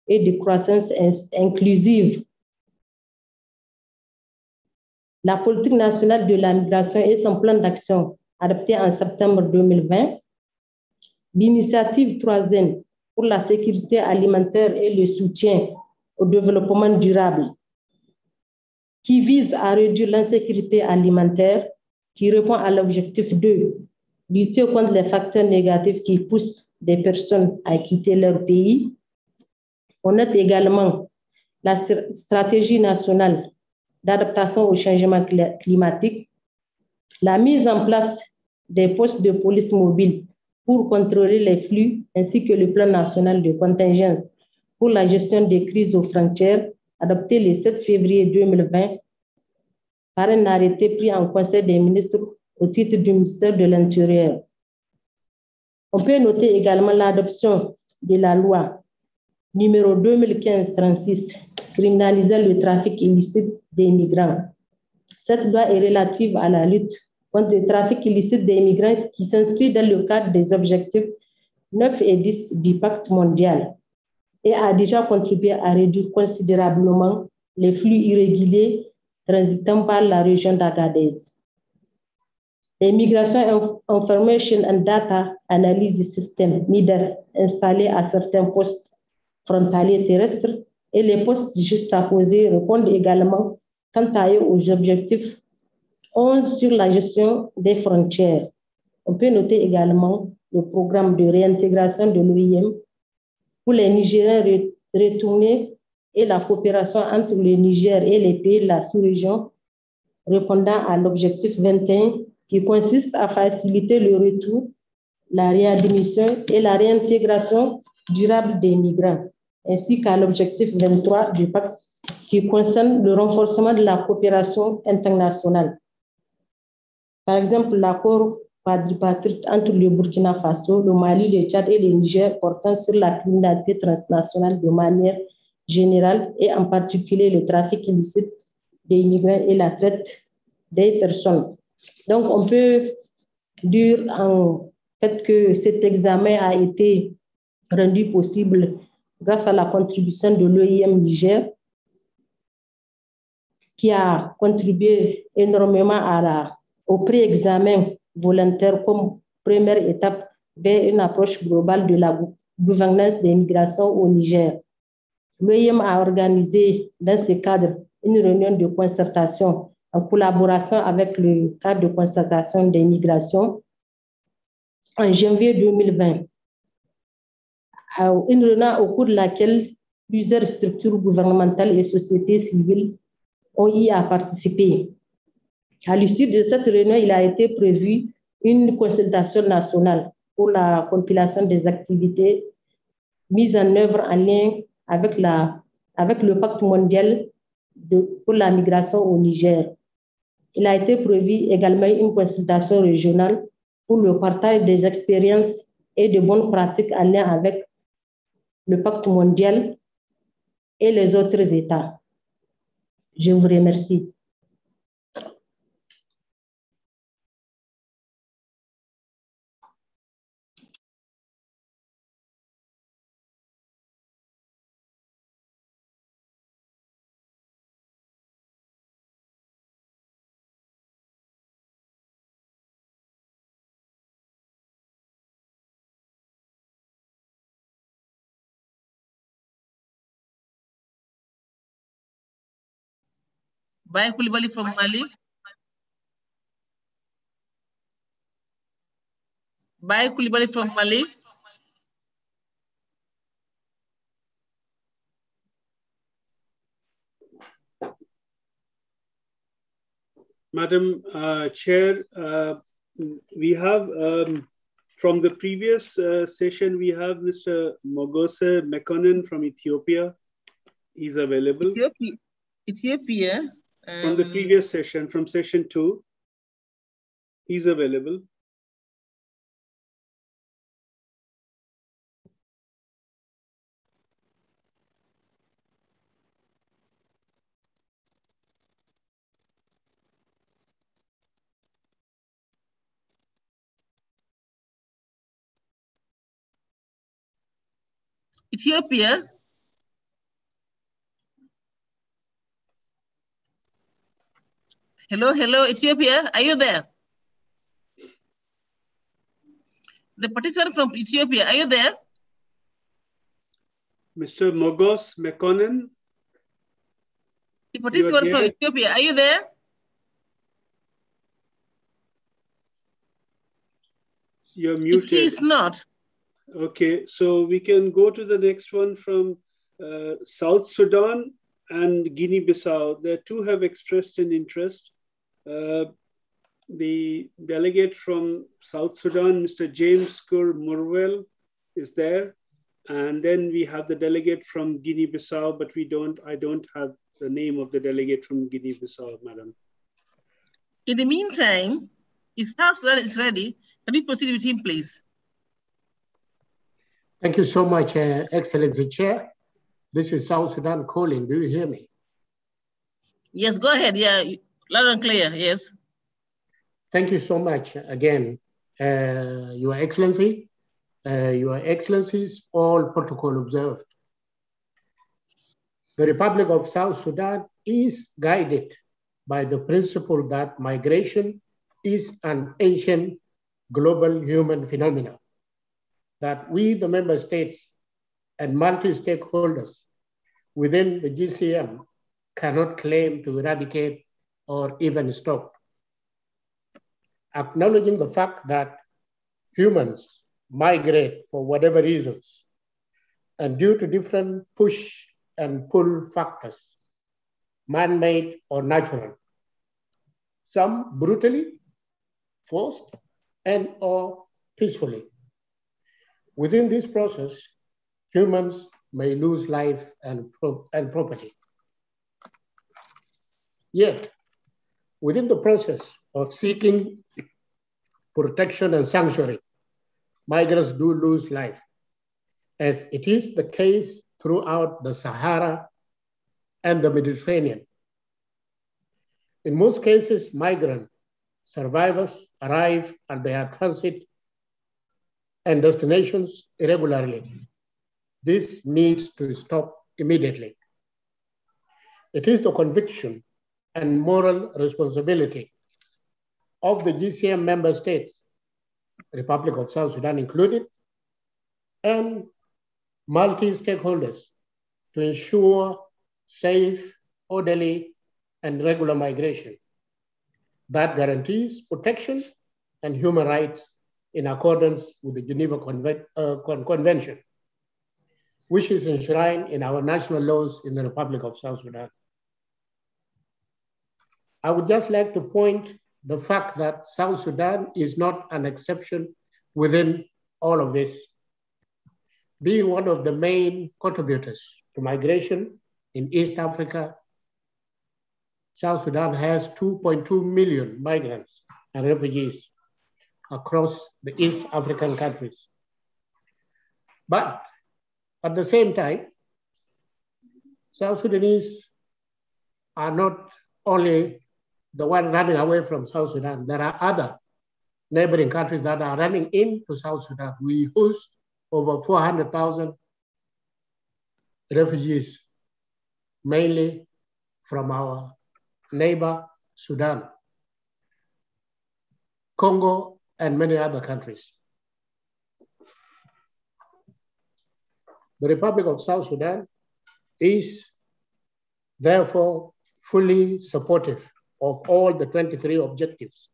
et de croissance inclusive, la politique nationale de la migration et son plan d'action adopté en septembre 2020, l'initiative 3N pour la sécurité alimentaire et le soutien au développement durable, qui vise à réduire l'insécurité alimentaire, qui répond à l'objectif de lutter contre les facteurs négatifs qui poussent des personnes à quitter leur pays. On note également la stratégie nationale d'adaptation au changement climatique, la mise en place des postes de police mobile pour contrôler les flux, ainsi que le plan national de contingence pour la gestion des crises aux frontières, adopté le 7 février 2020 par un arrêté pris en Conseil des ministres au titre du ministère de l'Intérieur. On peut noter également l'adoption de la loi numéro 2015-36 criminalisant le trafic illicite des migrants. Cette loi est relative à la lutte contre le trafic illicite des migrants qui s'inscrit dans le cadre des objectifs 9 et 10 du pacte mondial et a déjà contribué à réduire considérablement les flux irréguliers transitant par la région d'Agadez. Les Migration Information and Data Analysis System, MIDAS, installés à certains postes frontaliers terrestres et les postes juste à poser répondent également quant à eux aux objectifs 11 sur la gestion des frontières. On peut noter également le programme de réintégration de l'OIM pour les Nigériens retournés et la coopération entre le Niger et les pays de la sous-région répondant à l'objectif 21 qui consiste à faciliter le retour, la réadmission et la réintégration durable des migrants, ainsi qu'à l'objectif 23 du pacte qui concerne le renforcement de la coopération internationale. Par exemple, l'accord quadripartite entre le Burkina Faso, le Mali, le Tchad et le Niger portant sur la criminalité transnationale de manière générale et en particulier le trafic illicite des migrants et la traite des personnes. Donc, on peut dire en fait que cet examen a été rendu possible grâce à la contribution de l'OIM Niger, qui a contribué énormément au pré-examen volontaire comme première étape vers une approche globale de la gouvernance des migrations au Niger. L'OIM a organisé dans ce cadre une réunion de concertation en collaboration avec le cadre de concertation des migrations en janvier 2020. Une réunion au cours de laquelle plusieurs structures gouvernementales et sociétés civiles ont y à participer. À l'issue de cette réunion, il a été prévu une consultation nationale pour la compilation des activités mises en œuvre en lien avec le pacte mondial pour la migration au Niger. Il a été prévu également une consultation régionale pour le partage des expériences et de bonnes pratiques en lien avec le pacte mondial et les autres États. Je vous remercie. Bai Coulibaly from Mali. Bai Coulibaly from Mali. Madam Chair, we have from the previous session, we have Mr. Mogose Mekonnen from Ethiopia. He's available. Ethiopia. From the previous session, from session 2, he's available. Ethiopia. Hello, Ethiopia, are you there? The participant from Ethiopia, are you there? Mr. Mogos Mekonnen. The participant from Ethiopia, are you there? You're muted. If he is not. Okay, so we can go to the next one from South Sudan and Guinea-Bissau. The two have expressed an interest. The delegate from South Sudan, Mr. James Kur Murwell, is there. And then we have the delegate from Guinea-Bissau, but I don't have the name of the delegate from Guinea-Bissau, madam. In the meantime, if South Sudan is ready, can we proceed with him, please? Thank you so much, Excellency Chair. This is South Sudan calling. Do you hear me? Yes, go ahead. Yeah, loud and clear. Yes. Thank you so much again, Your Excellency, Your Excellencies, all protocol observed. The Republic of South Sudan is guided by the principle that migration is an ancient global human phenomenon, that we, the member states and multi-stakeholders within the GCM cannot claim to eradicate or even stop. acknowledging the fact that humans migrate for whatever reasons and due to different push and pull factors, man-made or natural, some brutally forced and or peacefully. Within this process, humans may lose life and property. Yet, within the process of seeking protection and sanctuary, migrants do lose life, as it is the case throughout the Sahara and the Mediterranean. In most cases, migrant survivors arrive at their transit and destinations irregularly. This needs to stop immediately. It is the conviction and moral responsibility of the GCM member states, Republic of South Sudan included, and multi-stakeholders to ensure safe, orderly, and regular migration that guarantees protection and human rights in accordance with the Geneva Convention, which is enshrined in our national laws in the Republic of South Sudan. I would just like to point the fact that South Sudan is not an exception within all of this. Being one of the main contributors to migration in East Africa, South Sudan has 2.2 million migrants and refugees across the East African countries. But at the same time, South Sudanese are not only the one running away from South Sudan. There are other neighboring countries that are running into South Sudan. We host over 400,000 refugees, mainly from our neighbor, Sudan, Congo, and many other countries. The Republic of South Sudan is therefore fully supportive of all the 23 objectives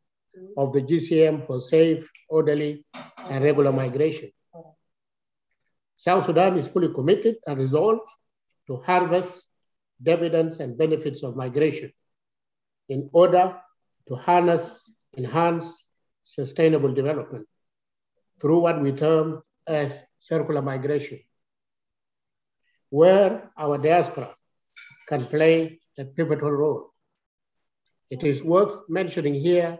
of the GCM for safe, orderly, and regular migration. South Sudan is fully committed and resolved to harvest dividends and benefits of migration in order to enhance sustainable development through what we term as circular migration, where our diaspora can play a pivotal role. It is worth mentioning here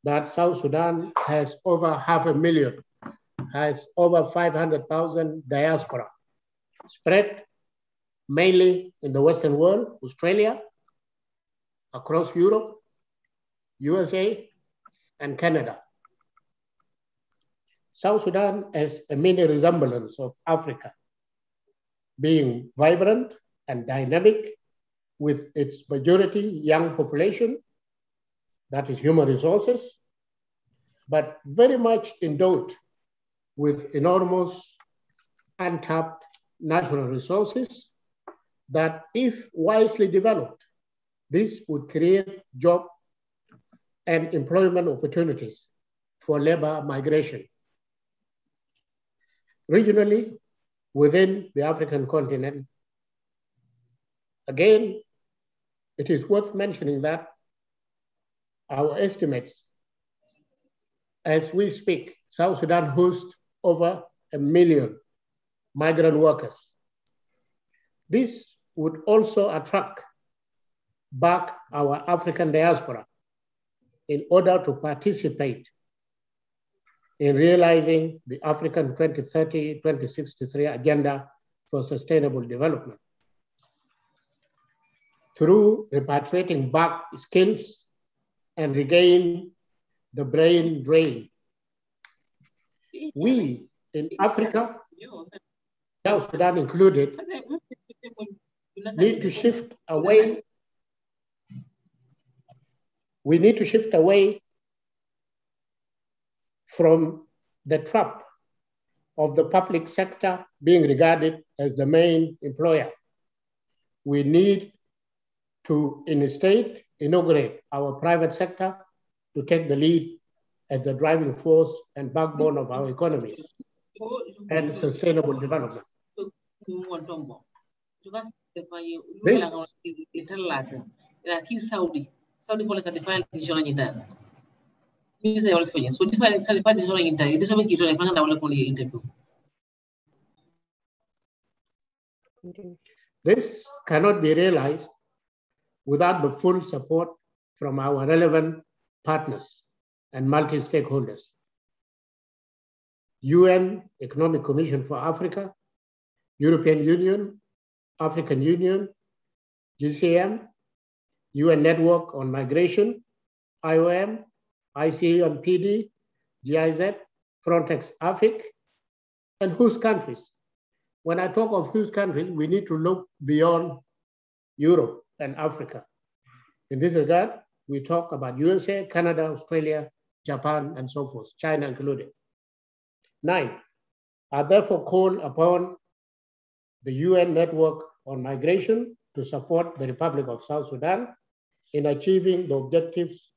that South Sudan has over 500,000, has over 500,000 diaspora spread mainly in the Western world, Australia, across Europe, USA, and Canada. South Sudan has a mini resemblance of Africa, being vibrant and dynamic with its majority young population, that is human resources, but very much endowed with enormous untapped natural resources that, if wisely developed, this would create job and employment opportunities for labor migration. Regionally, within the African continent, again, it is worth mentioning that our estimates, as we speak, South Sudan hosts over 1 million migrant workers. This would also attract back our African diaspora in order to participate in realizing the African 2030-2063 agenda for sustainable development through repatriating back skills and regain the brain drain. We in Africa, South Sudan included, need to shift away. We need to shift away from the trap of the public sector being regarded as the main employer. We need to inaugurate our private sector to take the lead as the driving force and backbone of our economies and sustainable development. This cannot be realized without the full support from our relevant partners and multi-stakeholders. UN Economic Commission for Africa, European Union, African Union, GCM, UN Network on Migration, IOM, ICMPD, GIZ, Frontex AFIC, and whose countries. When I talk of whose countries, we need to look beyond Europe and Africa. In this regard, we talk about USA, Canada, Australia, Japan, and so forth, China included. 9, I therefore call upon the UN Network on Migration to support the Republic of South Sudan in achieving the objectives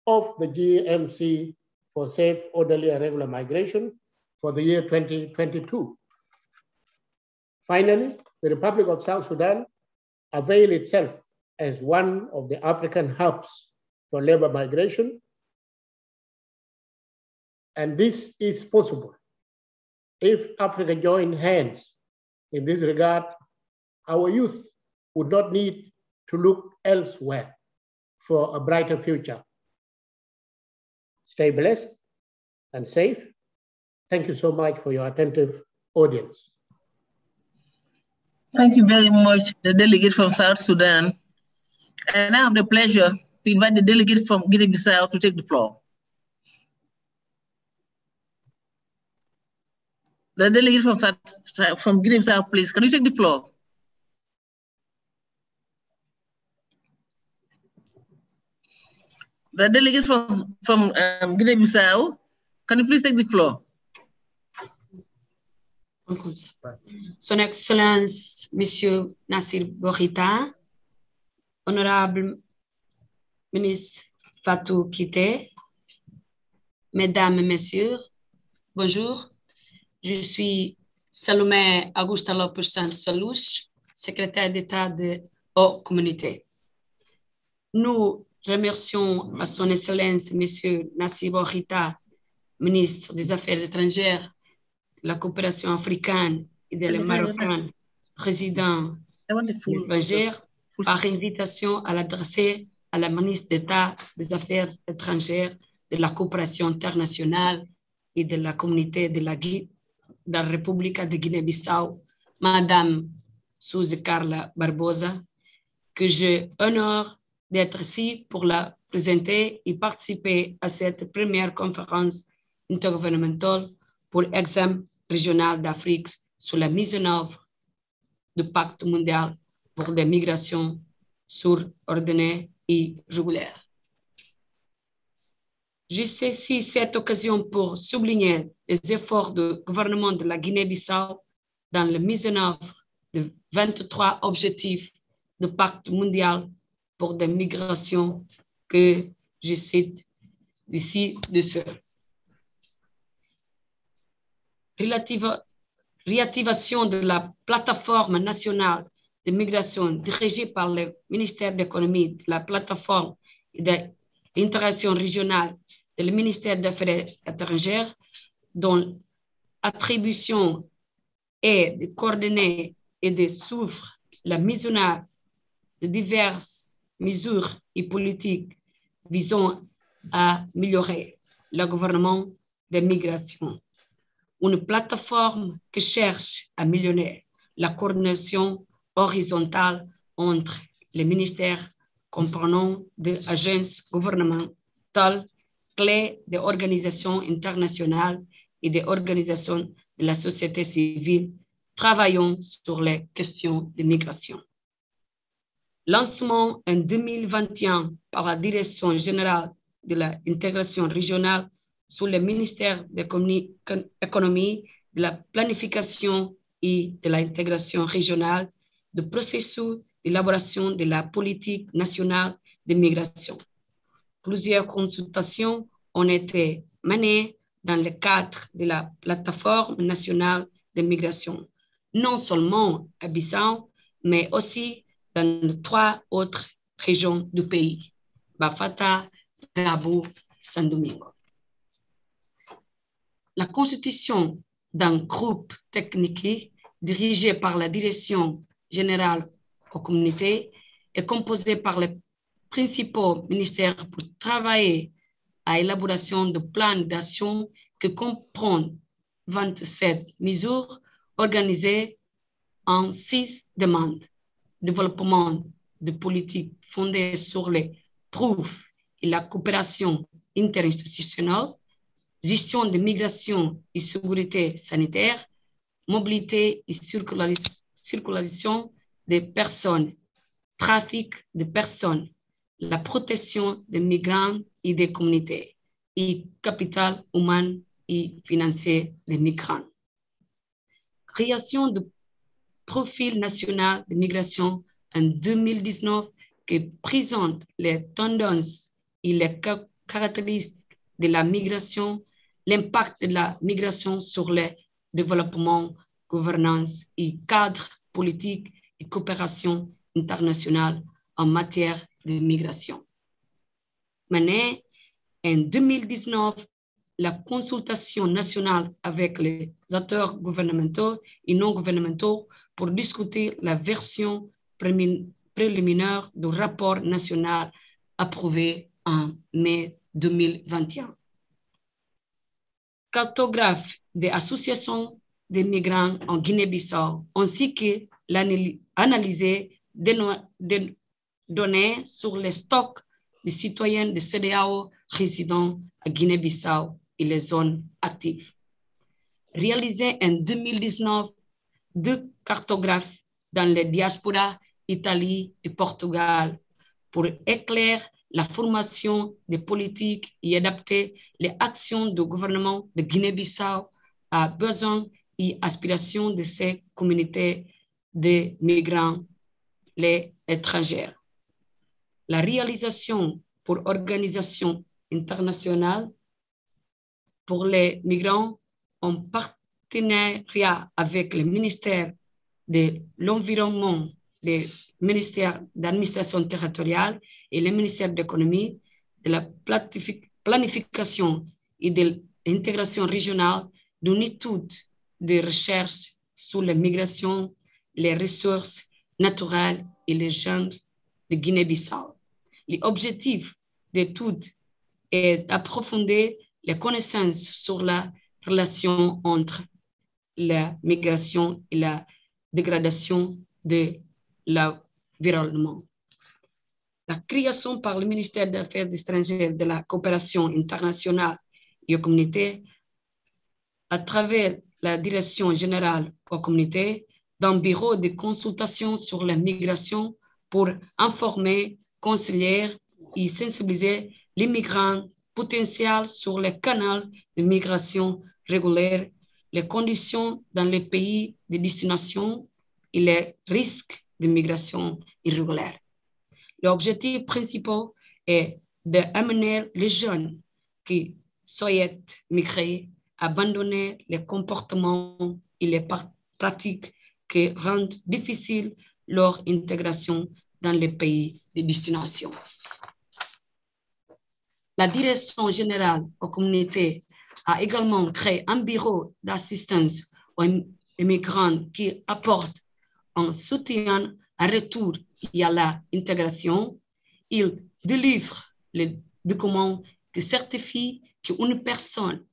of the GMC for safe, orderly, and regular migration for the year 2022. Finally, the Republic of South Sudan avail itself as one of the African hubs for labor migration. And this is possible if Africa joined hands in this regard. Our youth would not need to look elsewhere for a brighter future. Stay blessed and safe. Thank you so much for your attentive audience. Thank you very much, the delegate from South Sudan. And I have the pleasure to invite the delegate from Guinea-Bissau to take the floor. The delegate from Guinea-Bissau, please, can you take the floor? The delegate from Guinea-Bissau, can you please take the floor? Son Excellence, Monsieur Nassir Bourita, Honorable Ministre Fatou Kité, Mesdames et Messieurs, bonjour. Je suis Salomé Augusta Lopes Santos, secrétaire d'État de Haute Communauté. Nous remercions à Son Excellence, Monsieur Nassir Bourita, ministre des Affaires étrangères, de la coopération africaine et de la marocaine, résident étrangère, par invitation à l'adresser à la ministre d'État des Affaires étrangères, de la coopération internationale et de la communauté de la République de Guinée-Bissau, Madame Suzy Carla Barbosa, que j'ai l'honneur d'être ici pour la présenter et participer à cette première conférence intergouvernementale pour l'examen régional d'Afrique sur la mise en œuvre du pacte mondial pour des migrations ordonnées et régulières. Je saisis cette occasion pour souligner les efforts du gouvernement de la Guinée-Bissau dans la mise en œuvre de 23 objectifs du pacte mondial pour des migrations que je cite d'ici dessous. Réactivation de la plateforme nationale de migration dirigée par le ministère de l'économie, de la plateforme et de l'intégration régionale du ministère des Affaires étrangères, dont l'attribution est de coordonner et de suivre la mise en œuvre de diverses mesures et politiques visant à améliorer le gouvernement des migrations. Une plateforme qui cherche à améliorer la coordination horizontale entre les ministères comprenant des agences gouvernementales, clés des organisations internationales et des organisations de la société civile travaillant sur les questions de migration. Lancement en 2021 par la Direction générale de l'intégration régionale sous le ministère de l'économie, de la planification et de l'intégration régionale, du processus d'élaboration de la politique nationale de migration. Plusieurs consultations ont été menées dans le cadre de la plateforme nationale de migration, non seulement à Bissau, mais aussi dans 3 autres régions du pays, Bafata, Gabo, San Domingo. La constitution d'un groupe technique dirigé par la Direction générale aux communautés est composée par les principaux ministères pour travailler à l'élaboration de plans d'action qui comprennent 27 mesures organisées en 6 demandes. Développement de politiques fondées sur les preuves et la coopération interinstitutionnelle, gestion de migration et sécurité sanitaire, mobilité et circulation des personnes, trafic de personnes, la protection des migrants et des communautés, et capital humain et financier des migrants. Création de profil national de migration en 2019 qui présente les tendances et les caractéristiques de la migration, l'impact de la migration sur le développement, gouvernance et cadre politique et coopération internationale en matière de migration. Menée en 2019, la consultation nationale avec les acteurs gouvernementaux et non gouvernementaux pour discuter la version préliminaire du rapport national approuvé en mai 2021. Cartographe des associations de migrants en Guinée-Bissau, ainsi que l'analyse des données sur les stocks de citoyens de CEDEAO résidant à Guinée-Bissau et les zones actives. Réalisé en 2019, 2 cartographes dans les diasporas Italie et Portugal pour éclairer la formation des politiques et adapter les actions du gouvernement de Guinée-Bissau à besoins et aspirations de ces communautés de migrants, les étrangers. La réalisation pour organisation internationale pour les migrants en partenariat avec le ministère de l'Environnement, le ministère d'administration territoriale et le ministère de l'économie, de la planification et de l'intégration régionale d'une étude de recherche sur la migration, les ressources naturelles et les genres de Guinée-Bissau. L'objectif d'étude est d'approfondir les connaissances sur la relation entre la migration et la dégradation de l'environnement. La création par le ministère des Affaires étrangères de la coopération internationale et aux communautés, à travers la Direction générale aux communautés, d'un bureau de consultation sur la migration pour informer, conseiller et sensibiliser les migrants potentiels sur les canaux de migration régulière, les conditions dans les pays de destination et les risques de migration irrégulière. L'objectif principal est d'amener les jeunes qui souhaitent migrer à abandonner les comportements et les pratiques qui rendent difficile leur intégration dans les pays de destination. La Direction générale aux communautés a également créé un bureau d'assistance aux immigrants qui apporte un soutien à retour et à l'intégration. Il délivre les documents qui certifient qu'une personne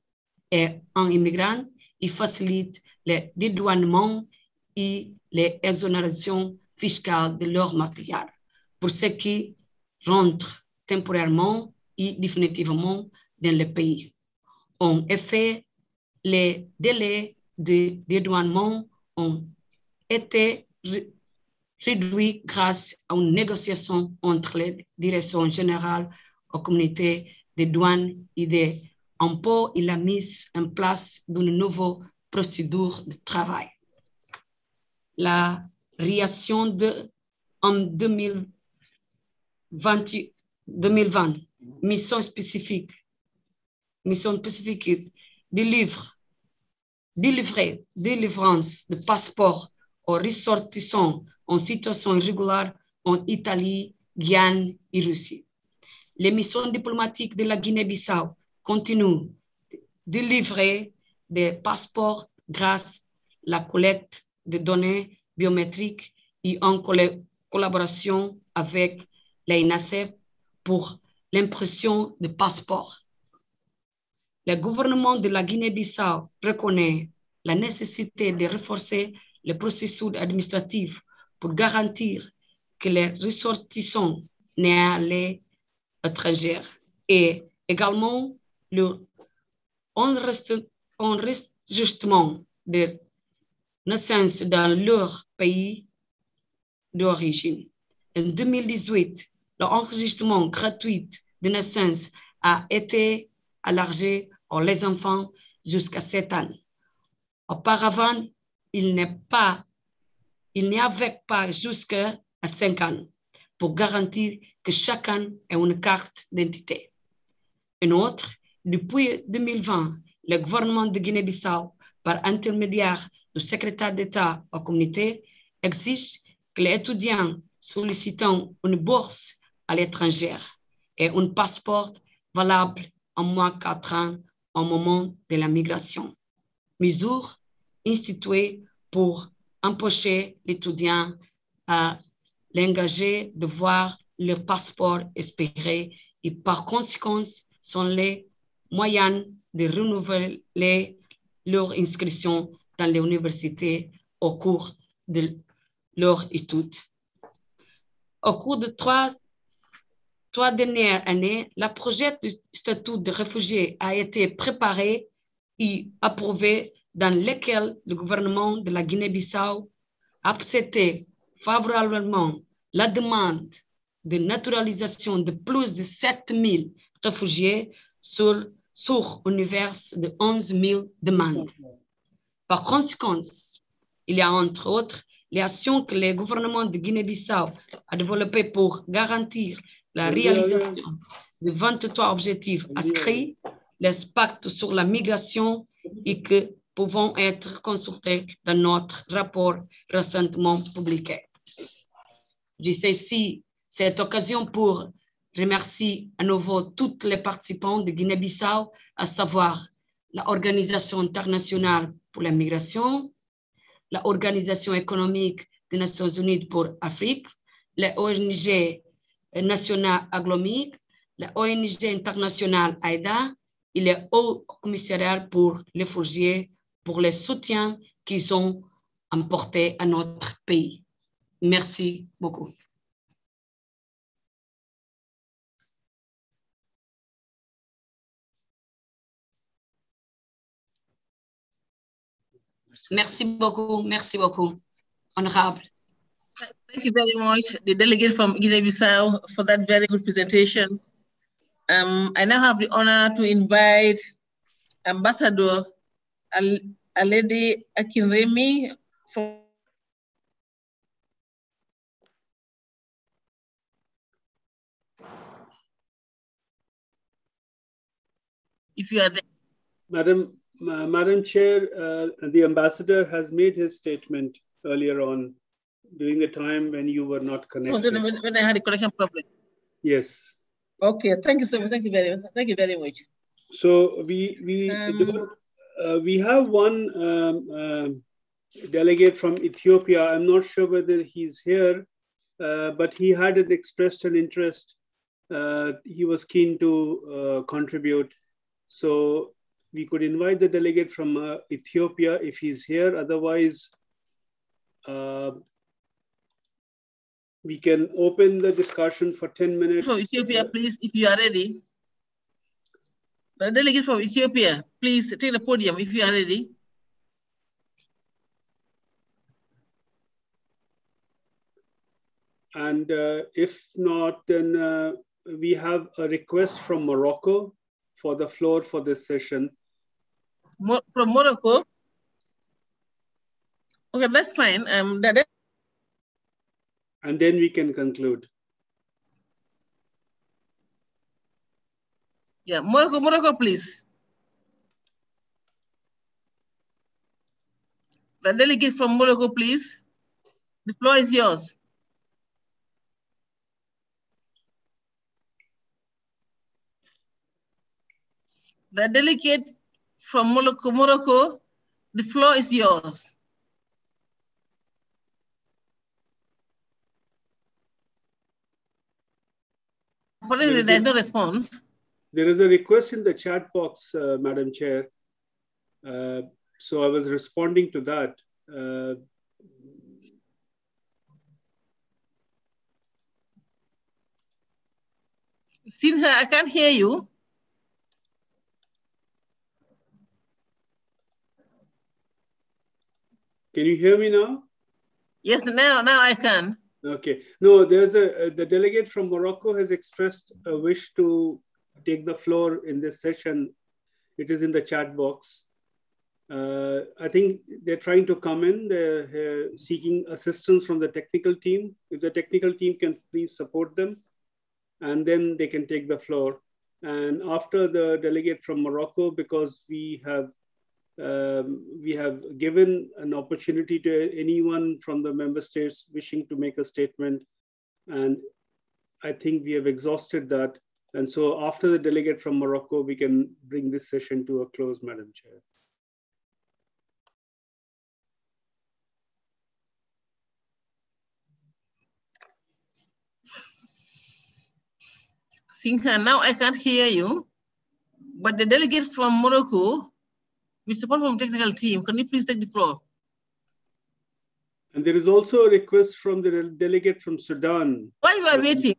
est un immigrant et facilite le dédouanement et les exonérations fiscales de leur matériel pour ceux qui rentrent temporairement et définitivement dans le pays. En effet, les délais de dédouanement ont été réduits grâce à une négociation entre les directions générales aux communautés des douanes et des impôts et la mise en place d'une nouvelle procédure de travail. La réaction en 2020, mission spécifique mission spécifique délivrance de passeports aux ressortissants en situation irrégulière en Italie, Guyane et Russie. Les missions diplomatiques de la Guinée-Bissau continuent de délivrer des passeports grâce à la collecte de données biométriques et en collaboration avec l'INASEF pour l'impression de passeports. Le gouvernement de la Guinée-Bissau reconnaît la nécessité de renforcer le processus administratif pour garantir que les ressortissants n'aient à aller étrangers et également l'enregistrement de naissance dans leur pays d'origine. En 2018, l'enregistrement gratuit de naissance a été élargi aux les enfants jusqu'à 7 ans. Auparavant, il n'y avait pas jusqu'à 5 ans pour garantir que chacun ait une carte d'identité. En outre, depuis 2020, le gouvernement de Guinée-Bissau, par intermédiaire du secrétaire d'État aux communautés, exige que les étudiants sollicitant une bourse à l'étranger aient un passeport valable en moins 4 ans au moment de la migration. Mesure instituée pour empêcher l'étudiant à l'engager de voir leur passeport expiré et par conséquent sont les moyens de renouveler leur inscription dans l'université au cours de leur étude. Au cours de trois dernières années, le projet de statut de réfugié a été préparé et approuvé dans lequel le gouvernement de la Guinée-Bissau a accepté favorablement la demande de naturalisation de plus de 7 000 réfugiés sur un univers de 11 000 demandes. Par conséquent, il y a entre autres les actions que le gouvernement de Guinée-Bissau a développées pour garantir la réalisation de 23 objectifs inscrits, les pactes sur la migration et que pouvant être consultés dans notre rapport récemment publié. Je saisis cette occasion pour remercier à nouveau tous les participants de Guinée-Bissau, à savoir l'Organisation internationale pour la migration, l'Organisation économique des Nations unies pour l'Afrique, les ONG nationales agglomérées, la ONG internationale AIDA et le Haut Commissariat pour les réfugiés pour le soutien qu'ils ont apporté à notre pays. Merci beaucoup. Merci beaucoup, honorable. Thank you very much, the delegate from Guinea-Bissau, for that very good presentation. I now have the honor to invite Ambassador Aledi Akinremi from if you are there. Madam Chair, the ambassador has made his statement earlier on during the time when you were not connected. When I had a connection problem. Yes. Okay, thank you so much. Thank you very much. So we have one delegate from Ethiopia. I'm not sure whether he's here, but he had expressed an interest. He was keen to contribute. So we could invite the delegate from Ethiopia if he's here. Otherwise, we can open the discussion for 10 minutes. From Ethiopia, please, if you are ready. The delegate from Ethiopia, please take the podium if you are ready. And if not, then we have a request from Morocco for the floor for this session. From Morocco? Okay, that's fine. And then we can conclude. Yeah, Morocco, please. The delegate from Morocco, please. The floor is yours. The delegate from Morocco, the floor is yours. But there's no response. There is a request in the chat box, Madam Chair. So I was responding to that. Sinha, I can't hear you. Can you hear me now? Yes, now I can. Okay. No, there's the delegate from Morocco has expressed a wish to take the floor in this session. It is in the chat box. I think they're trying to come in. They're seeking assistance from the technical team. If the technical team can please support them, and then they can take the floor. And after the delegate from Morocco, because we have given an opportunity to anyone from the member states wishing to make a statement. And I think we have exhausted that. And so after the delegate from Morocco, we can bring this session to a close, Madam Chair. Sinha, now I can't hear you, but the delegate from Morocco, with support from technical team, can you please take the floor? And there is also a request from the delegate from Sudan. While you are waiting.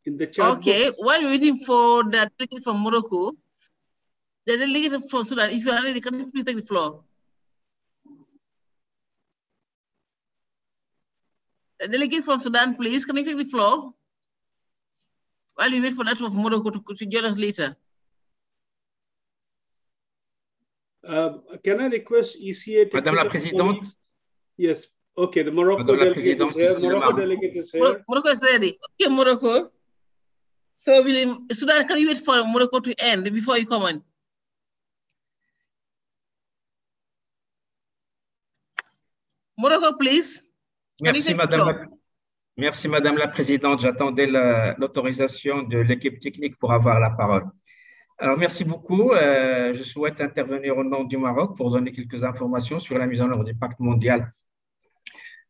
In the chat Okay, box. while you're waiting for the delegate from Morocco, the delegate from Sudan, if you are ready, can you please take the floor? The delegate from Sudan, please, can you take the floor? While we wait for that from Morocco to join us later. Can I request ECA? Madame la Présidente. Yes. Okay, the Morocco Madame la delegate is here. Morocco delegate is here. Morocco is ready. Okay, Morocco. So, Sudan, can you wait for Morocco to end before you come on? Morocco, please. Merci, Madame la Présidente. J'attendais l'autorisation de l'équipe technique pour avoir la parole. Alors, merci beaucoup. Je souhaite intervenir au nom du Maroc pour donner quelques informations sur la mise en œuvre du pacte mondial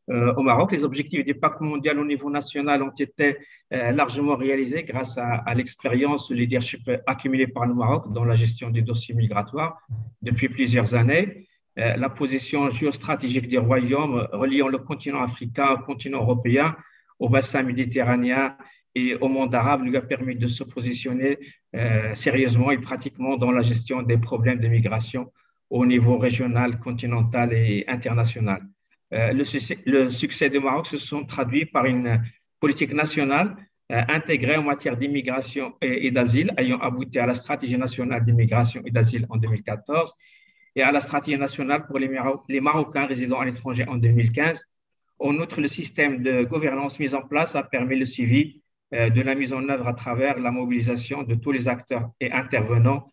au Maroc. Les objectifs du pacte mondial au niveau national ont été largement réalisés grâce à l'expérience, le leadership accumulé par le Maroc dans la gestion des dossiers migratoires depuis plusieurs années. La position géostratégique du royaume reliant le continent africain au continent européen, au bassin méditerranéen et au monde arabe lui a permis de se positionner sérieusement et pratiquement dans la gestion des problèmes de migration au niveau régional, continental et international. Le succès du Maroc se sont traduits par une politique nationale intégrée en matière d'immigration et d'asile, ayant abouti à la stratégie nationale d'immigration et d'asile en 2014 et à la stratégie nationale pour les Marocains résidant à l'étranger en 2015. En outre, le système de gouvernance mis en place a permis le suivi de la mise en œuvre à travers la mobilisation de tous les acteurs et intervenants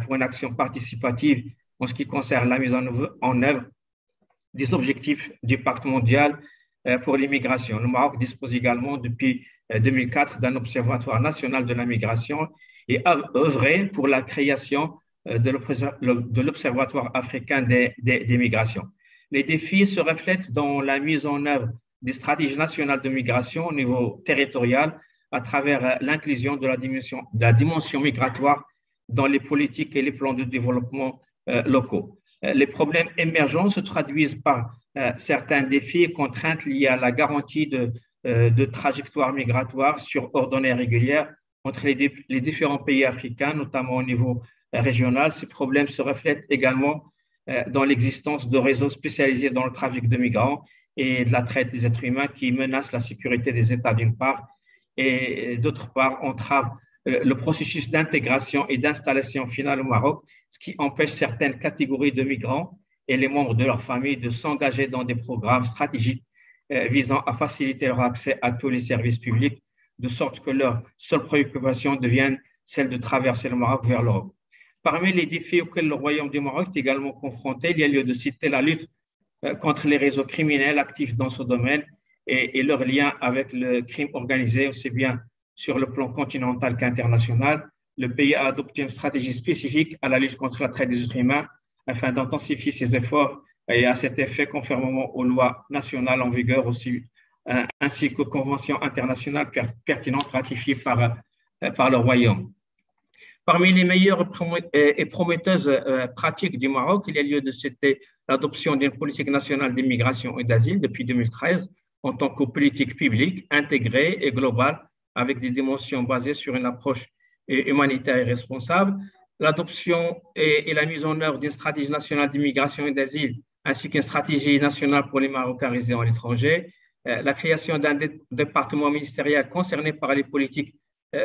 pour une action participative en ce qui concerne la mise en œuvre des objectifs du pacte mondial pour l'immigration. Le Maroc dispose également depuis 2004 d'un observatoire national de la migration et a œuvré pour la création de l'Observatoire africain des migrations. Les défis se reflètent dans la mise en œuvre des stratégies nationales de migration au niveau territorial à travers l'inclusion de la dimension migratoire dans les politiques et les plans de développement locaux. Les problèmes émergents se traduisent par certains défis et contraintes liés à la garantie de trajectoires migratoires ordonnées et régulières entre les différents pays africains, notamment au niveau régional. Ces problèmes se reflètent également dans l'existence de réseaux spécialisés dans le trafic de migrants et de la traite des êtres humains qui menacent la sécurité des États d'une part et d'autre part entravent le processus d'intégration et d'installation finale au Maroc, ce qui empêche certaines catégories de migrants et les membres de leur famille de s'engager dans des programmes stratégiques visant à faciliter leur accès à tous les services publics, de sorte que leur seule préoccupation devienne celle de traverser le Maroc vers l'Europe. Parmi les défis auxquels le Royaume du Maroc est également confronté, il y a lieu de citer la lutte contre les réseaux criminels actifs dans ce domaine et leur lien avec le crime organisé, aussi bien sur le plan continental qu'international. Le pays a adopté une stratégie spécifique à la lutte contre la traite des êtres humains afin d'intensifier ses efforts et à cet effet, conformément aux lois nationales en vigueur aussi, ainsi qu'aux conventions internationales pertinentes ratifiées par le Royaume. Parmi les meilleures et prometteuses pratiques du Maroc, il y a lieu de citer l'adoption d'une politique nationale d'immigration et d'asile depuis 2013 en tant que politique publique intégrée et globale avec des dimensions basées sur une approche humanitaire et responsable, l'adoption et la mise en œuvre d'une stratégie nationale d'immigration et d'asile ainsi qu'une stratégie nationale pour les Marocains résidant à l'étranger, la création d'un département ministériel concerné par les politiques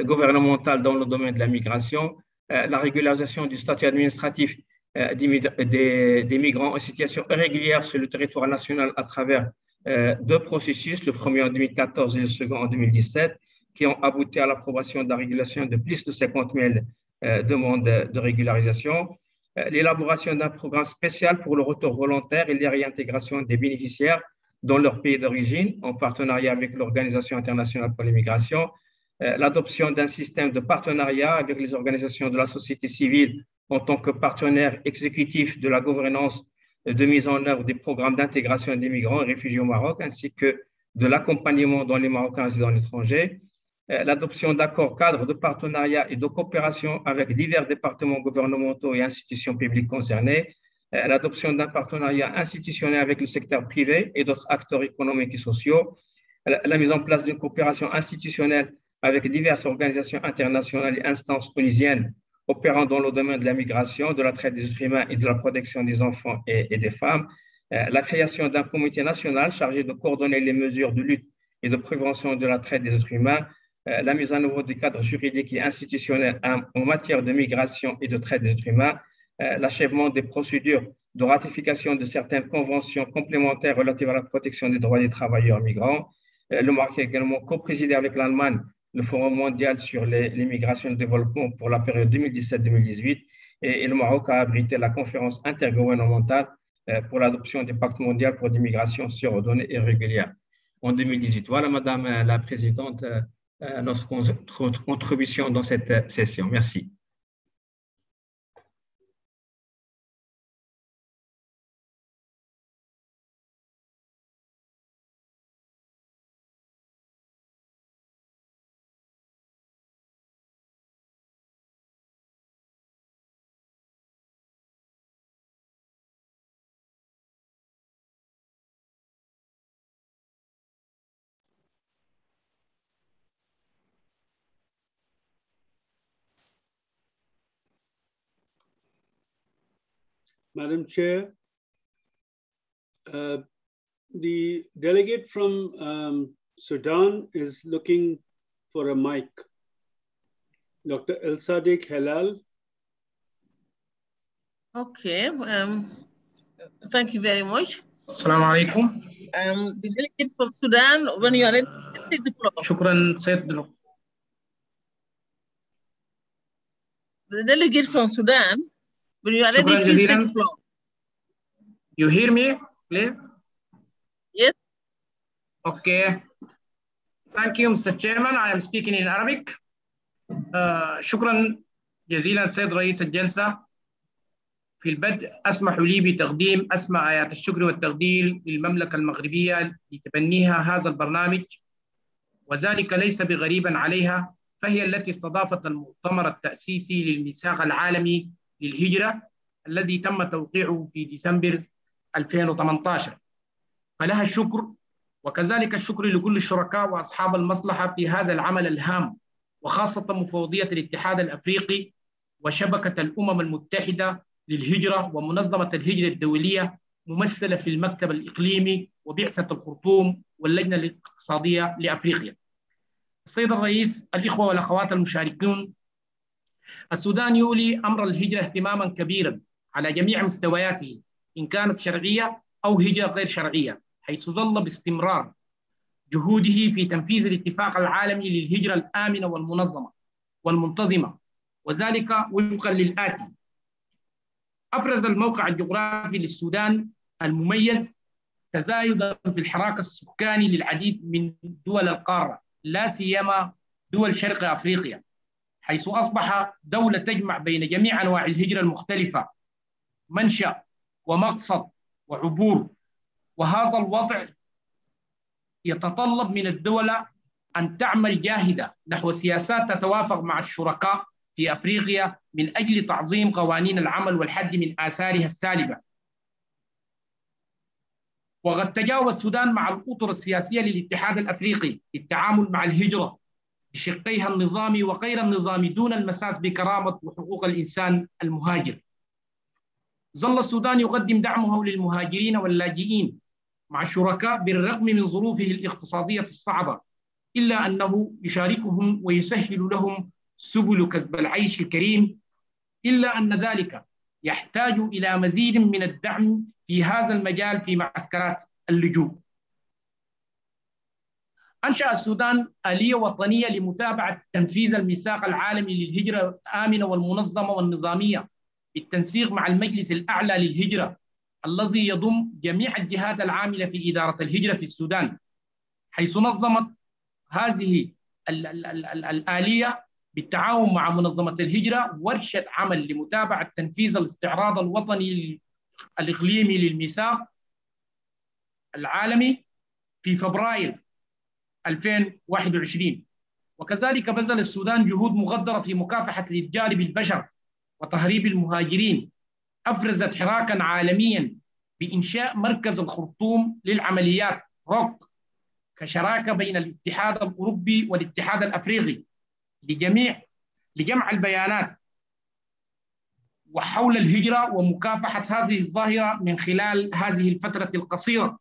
gouvernementales dans le domaine de la migration, la régularisation du statut administratif des migrants en situation irrégulière sur le territoire national à travers deux processus, le premier en 2014 et le second en 2017, qui ont abouti à l'approbation de la régulation de plus de 50 000 demandes de régularisation, l'élaboration d'un programme spécial pour le retour volontaire et la réintégration des bénéficiaires dans leur pays d'origine en partenariat avec l'Organisation internationale pour l'immigration, l'adoption d'un système de partenariat avec les organisations de la société civile en tant que partenaire exécutif de la gouvernance de mise en œuvre des programmes d'intégration des migrants et réfugiés au Maroc, ainsi que de l'accompagnement dans les Marocains résidant à l'étranger, l'adoption d'accords cadres de partenariat et de coopération avec divers départements gouvernementaux et institutions publiques concernées, l'adoption d'un partenariat institutionnel avec le secteur privé et d'autres acteurs économiques et sociaux, la mise en place d'une coopération institutionnelle avec diverses organisations internationales et instances onisiennes opérant dans le domaine de la migration, de la traite des êtres humains et de la protection des enfants et des femmes, la création d'un comité national chargé de coordonner les mesures de lutte et de prévention de la traite des êtres humains, la mise en œuvre des cadres juridiques et institutionnels en matière de migration et de traite des êtres humains, l'achèvement des procédures de ratification de certaines conventions complémentaires relatives à la protection des droits des travailleurs migrants. Le Maroc a également co-présidé avec l'Allemagne le Forum mondial sur l'immigration et le développement pour la période 2017-2018 et le Maroc a abrité la conférence intergouvernementale pour l'adoption du pacte mondial pour l'immigration ordonnée et régulière en 2018. Voilà, Madame la Présidente, notre contribution dans cette session. Merci. Madam Chair, the delegate from Sudan is looking for a mic. Dr. El Sadiq Halal. Okay, thank you very much. Assalamu alaikum. The delegate from Sudan, when you are ready, take the floor. Shukran, Sayyid. The delegate from Sudan, when you are ready, please take the floor. You hear me, please? Yes. Okay. Thank you, Mr. Chairman. I am speaking in Arabic. شكرا جزيلا سيد رئيس الجلسة. في البدء أسمحوا لي بتقديم أسمى آيات الشكر والتقدير للمملكة المغربية لتبنيها هذا البرنامج، وذلك ليس بغريبا عليها، فهي التي استضافت المؤتمر التأسيسي للميثاق العالمي للهجرة الذي تم توقيعه في ديسمبر 2018. فلها الشكر، وكذلك الشكر لكل الشركاء وأصحاب المصلحة في هذا العمل الهام، وخاصة مفوضية الاتحاد الأفريقي وشبكة الأمم المتحدة للهجرة ومنظمة الهجرة الدولية ممثلة في المكتب الإقليمي وبعثة الخرطوم واللجنة الاقتصادية لأفريقيا. السيد الرئيس، الإخوة والأخوات المشاركون، السودان يولي أمر الهجرة اهتماما كبيرا على جميع مستوياته إن كانت شرعية أو هجرة غير شرعية، حيث ظل باستمرار جهوده في تنفيذ الاتفاق العالمي للهجرة الآمنة والمنظمة والمنتظمة، وذلك وفقا للآتي: أفرز الموقع الجغرافي للسودان المميز تزايدا في الحراك السكاني للعديد من دول القارة، لا سيما دول شرق أفريقيا، حيث أصبح دولة تجمع بين جميع أنواع الهجرة المختلفة، منشأ ومقصد وعبور. وهذا الوضع يتطلب من الدولة أن تعمل جاهدة نحو سياسات تتوافق مع الشركاء في أفريقيا من أجل تعظيم قوانين العمل والحد من آثارها السالبة. وقد تجاوز السودان مع الأطر السياسية للاتحاد الأفريقي للتعامل مع الهجرة بشقيها النظامي وغير النظامي دون المساس بكرامة وحقوق الإنسان المهاجر. ظل السودان يقدم دعمه للمهاجرين واللاجئين مع الشركاء بالرغم من ظروفه الاقتصادية الصعبة، إلا أنه يشاركهم ويسهل لهم سبل كسب العيش الكريم، إلا أن ذلك يحتاج إلى مزيد من الدعم في هذا المجال في معسكرات اللجوء. أنشأ السودان آلية وطنية لمتابعة تنفيذ الميثاق العالمي للهجرة الآمنة والمنظمة والنظامية بالتنسيق مع المجلس الأعلى للهجرة الذي يضم جميع الجهات العاملة في إدارة الهجرة في السودان، حيث نظمت هذه الآلية بالتعاون مع منظمة الهجرة ورشة عمل لمتابعة تنفيذ الاستعراض الوطني الإقليمي للميثاق العالمي في فبراير 2021. وكذلك بذل السودان جهود مقدرة في مكافحة الإتجار بالبشر وتهريب المهاجرين، أفرزت حراكا عالميا بإنشاء مركز الخرطوم للعمليات روك كشراكة بين الاتحاد الأوروبي والاتحاد الأفريقي لجمع البيانات وحول الهجرة ومكافحة هذه الظاهرة. من خلال هذه الفترة القصيرة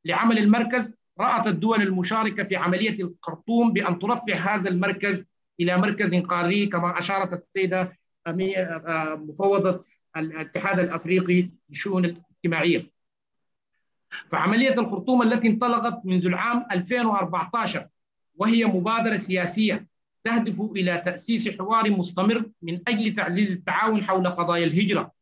لعمل المركز، رأت الدول المشاركة في عملية الخرطوم بأن ترفع هذا المركز إلى مركز قاري كما أشارت السيدة مفوضة الاتحاد الأفريقي للشؤون الاجتماعية. فعملية الخرطوم التي انطلقت منذ العام 2014 وهي مبادرة سياسية تهدف إلى تأسيس حوار مستمر من أجل تعزيز التعاون حول قضايا الهجرة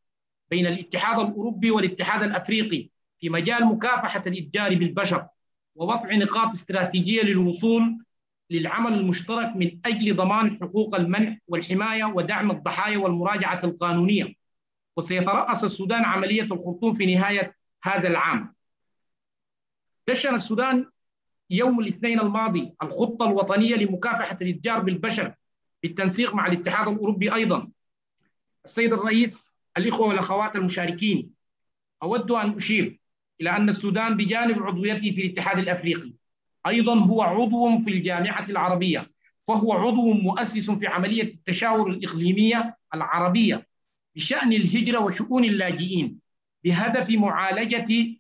بين الاتحاد الأوروبي والاتحاد الأفريقي في مجال مكافحة الإتجار بالبشر، ووضع نقاط استراتيجية للوصول للعمل المشترك من أجل ضمان حقوق المنح والحماية ودعم الضحايا والمراجعة القانونية. وسيترأس السودان عملية الخرطوم في نهاية هذا العام. دشن السودان يوم الاثنين الماضي الخطة الوطنية لمكافحة الإتجار بالبشر بالتنسيق مع الاتحاد الأوروبي أيضا. السيد الرئيس، الإخوة والأخوات المشاركين، أود أن أشير إلى أن السودان بجانب عضويته في الاتحاد الأفريقي أيضا هو عضو في الجامعة العربية، فهو عضو مؤسس في عملية التشاور الإقليمية العربية بشأن الهجرة وشؤون اللاجئين بهدف معالجة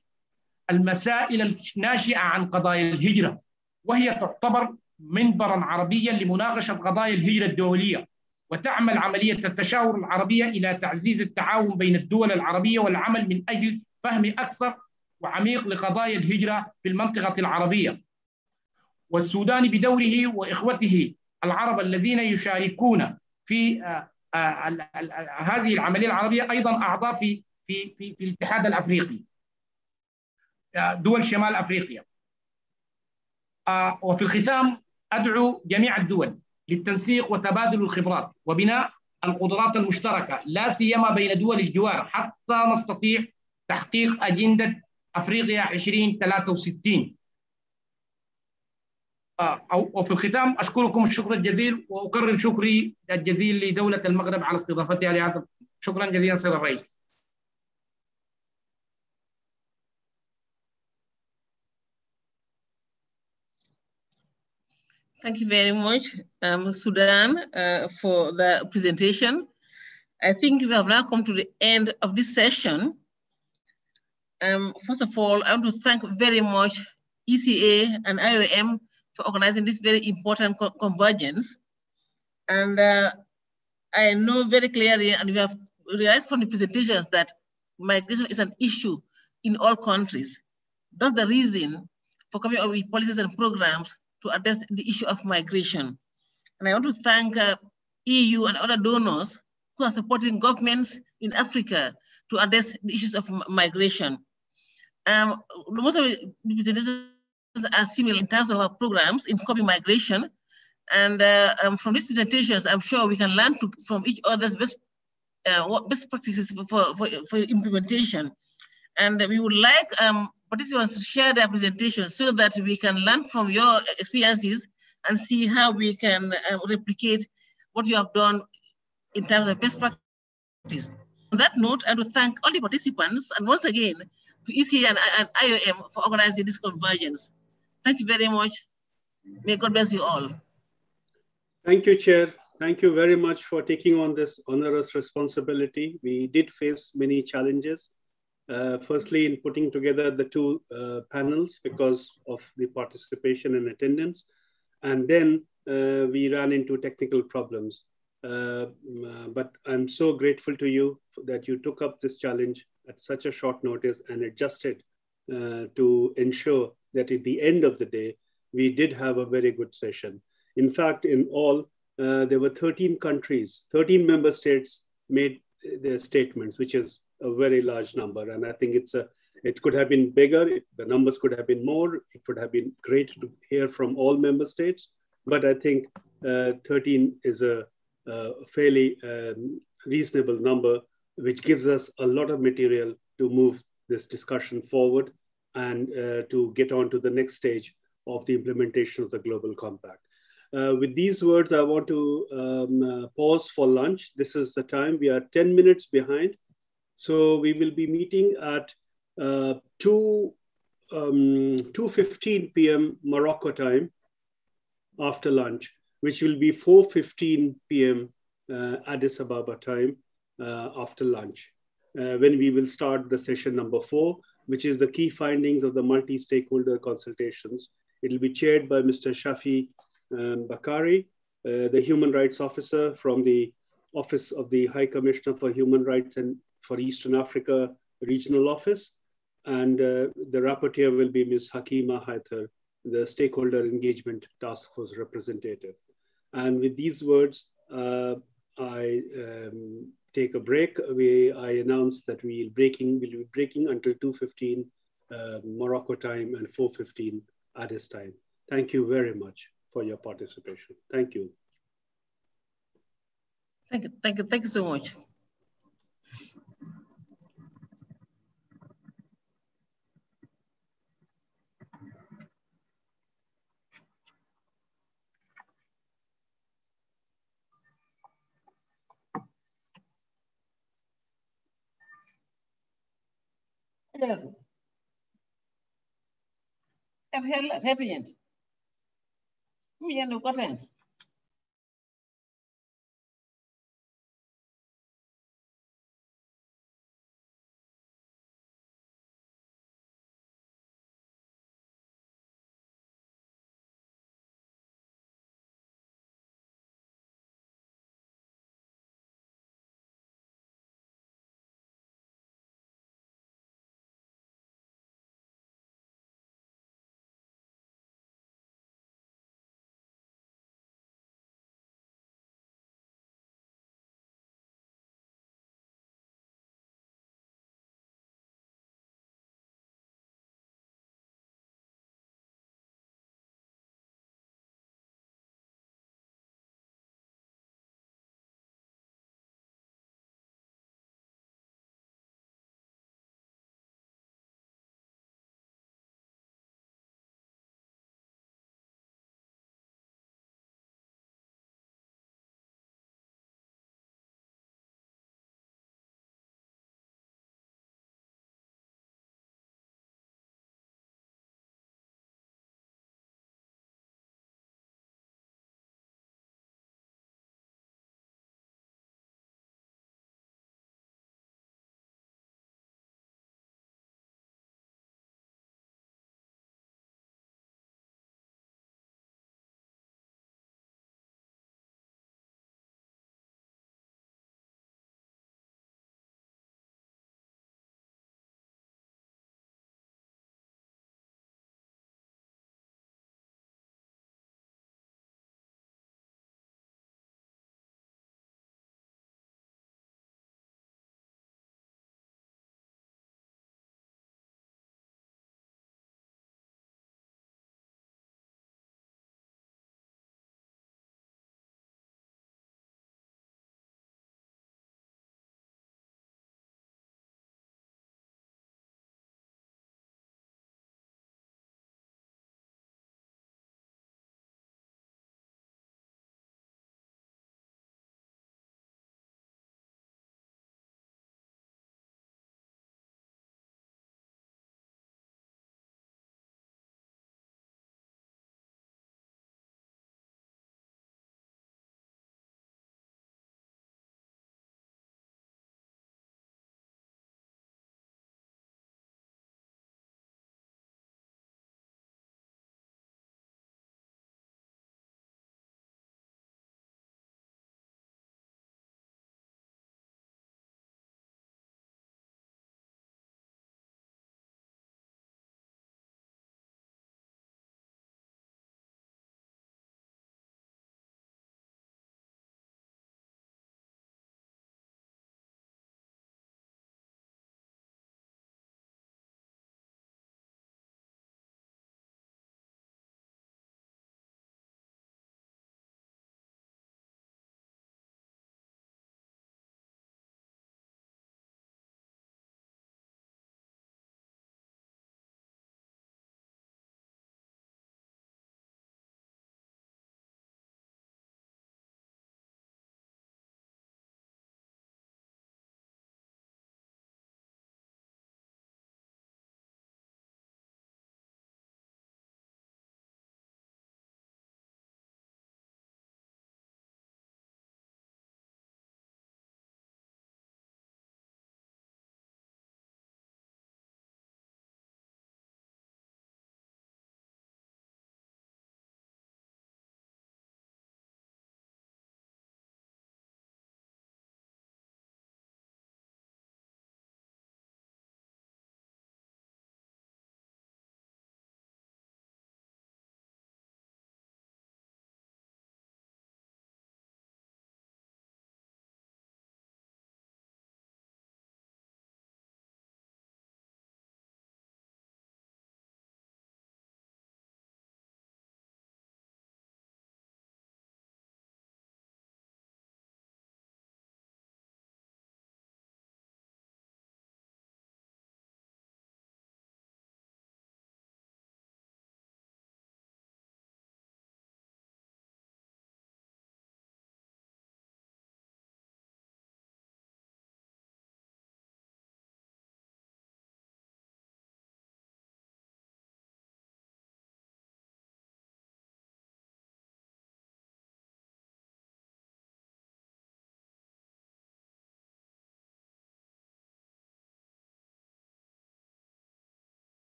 المسائل الناشئة عن قضايا الهجرة، وهي تعتبر منبرا عربيا لمناقشة قضايا الهجرة الدولية، وتعمل عملية التشاور العربية إلى تعزيز التعاون بين الدول العربية والعمل من أجل فهم أكثر وعميق لقضايا الهجرة في المنطقة العربية. والسودان بدوره وإخوته العرب الذين يشاركون في هذه العملية العربية أيضا أعضاء في الاتحاد الأفريقي، دول شمال أفريقيا. وفي الختام أدعو جميع الدول للتنسيق وتبادل الخبرات وبناء القدرات المشتركة لا سيما بين دول الجوار حتى نستطيع تحقيق أجندة أفريقيا 2063. وفي الختام أشكركم الشكر الجزيل وأكرر شكري الجزيل لدولة المغرب على استضافتها لهذا. شكرا جزيلا سيد الرئيس. Thank you very much, Sudan, for the presentation. I think we have now come to the end of this session. First of all, I want to thank very much ECA and IOM for organizing this very important convergence. And I know very clearly, and we have realized from the presentations that migration is an issue in all countries. That's the reason for coming up with policies and programs to address the issue of migration. And I want to thank EU and other donors who are supporting governments in Africa to address the issues of migration. Most of the presentations are similar in terms of our programs in coping migration. And from these presentations, I'm sure we can learn from each other's best practices for implementation. And we would like participants to share their presentations so that we can learn from your experiences and see how we can replicate what you have done in terms of best practice. On that note, I want to thank all the participants and once again to ECA and IOM for organizing this convergence. Thank you very much. May God bless you all. Thank you, Chair. Thank you very much for taking on this onerous responsibility. We did face many challenges. Firstly, in putting together the two panels because of the participation and attendance. And then we ran into technical problems. But I'm so grateful to you that you took up this challenge at such a short notice and adjusted to ensure that at the end of the day, we did have a very good session. In fact, in all, there were 13 countries, 13 member states made their statements, which is a very large number. And I think it could have been bigger. The numbers could have been more. It would have been great to hear from all member states. But I think 13 is a fairly reasonable number, which gives us a lot of material to move this discussion forward and to get on to the next stage of the implementation of the Global Compact. With these words, I want to pause for lunch. This is the time. We are 10 minutes behind. So we will be meeting at 2:15 p.m. Morocco time after lunch, which will be 4:15 p.m. Addis Ababa time after lunch, when we will start the session number 4, which is the key findings of the multi-stakeholder consultations. It will be chaired by Mr. Shafi Bakari, the Human Rights Officer from the Office of the High Commissioner for Human Rights and for Eastern Africa Regional Office. And the rapporteur will be Ms. Hakima Haithar, the Stakeholder Engagement Task Force representative. And with these words, I take a break. I announce that we'll be breaking until 2:15 Morocco time and 4:15 Addis time. Thank you very much for your participation. Thank you. Thank you so much. Heb je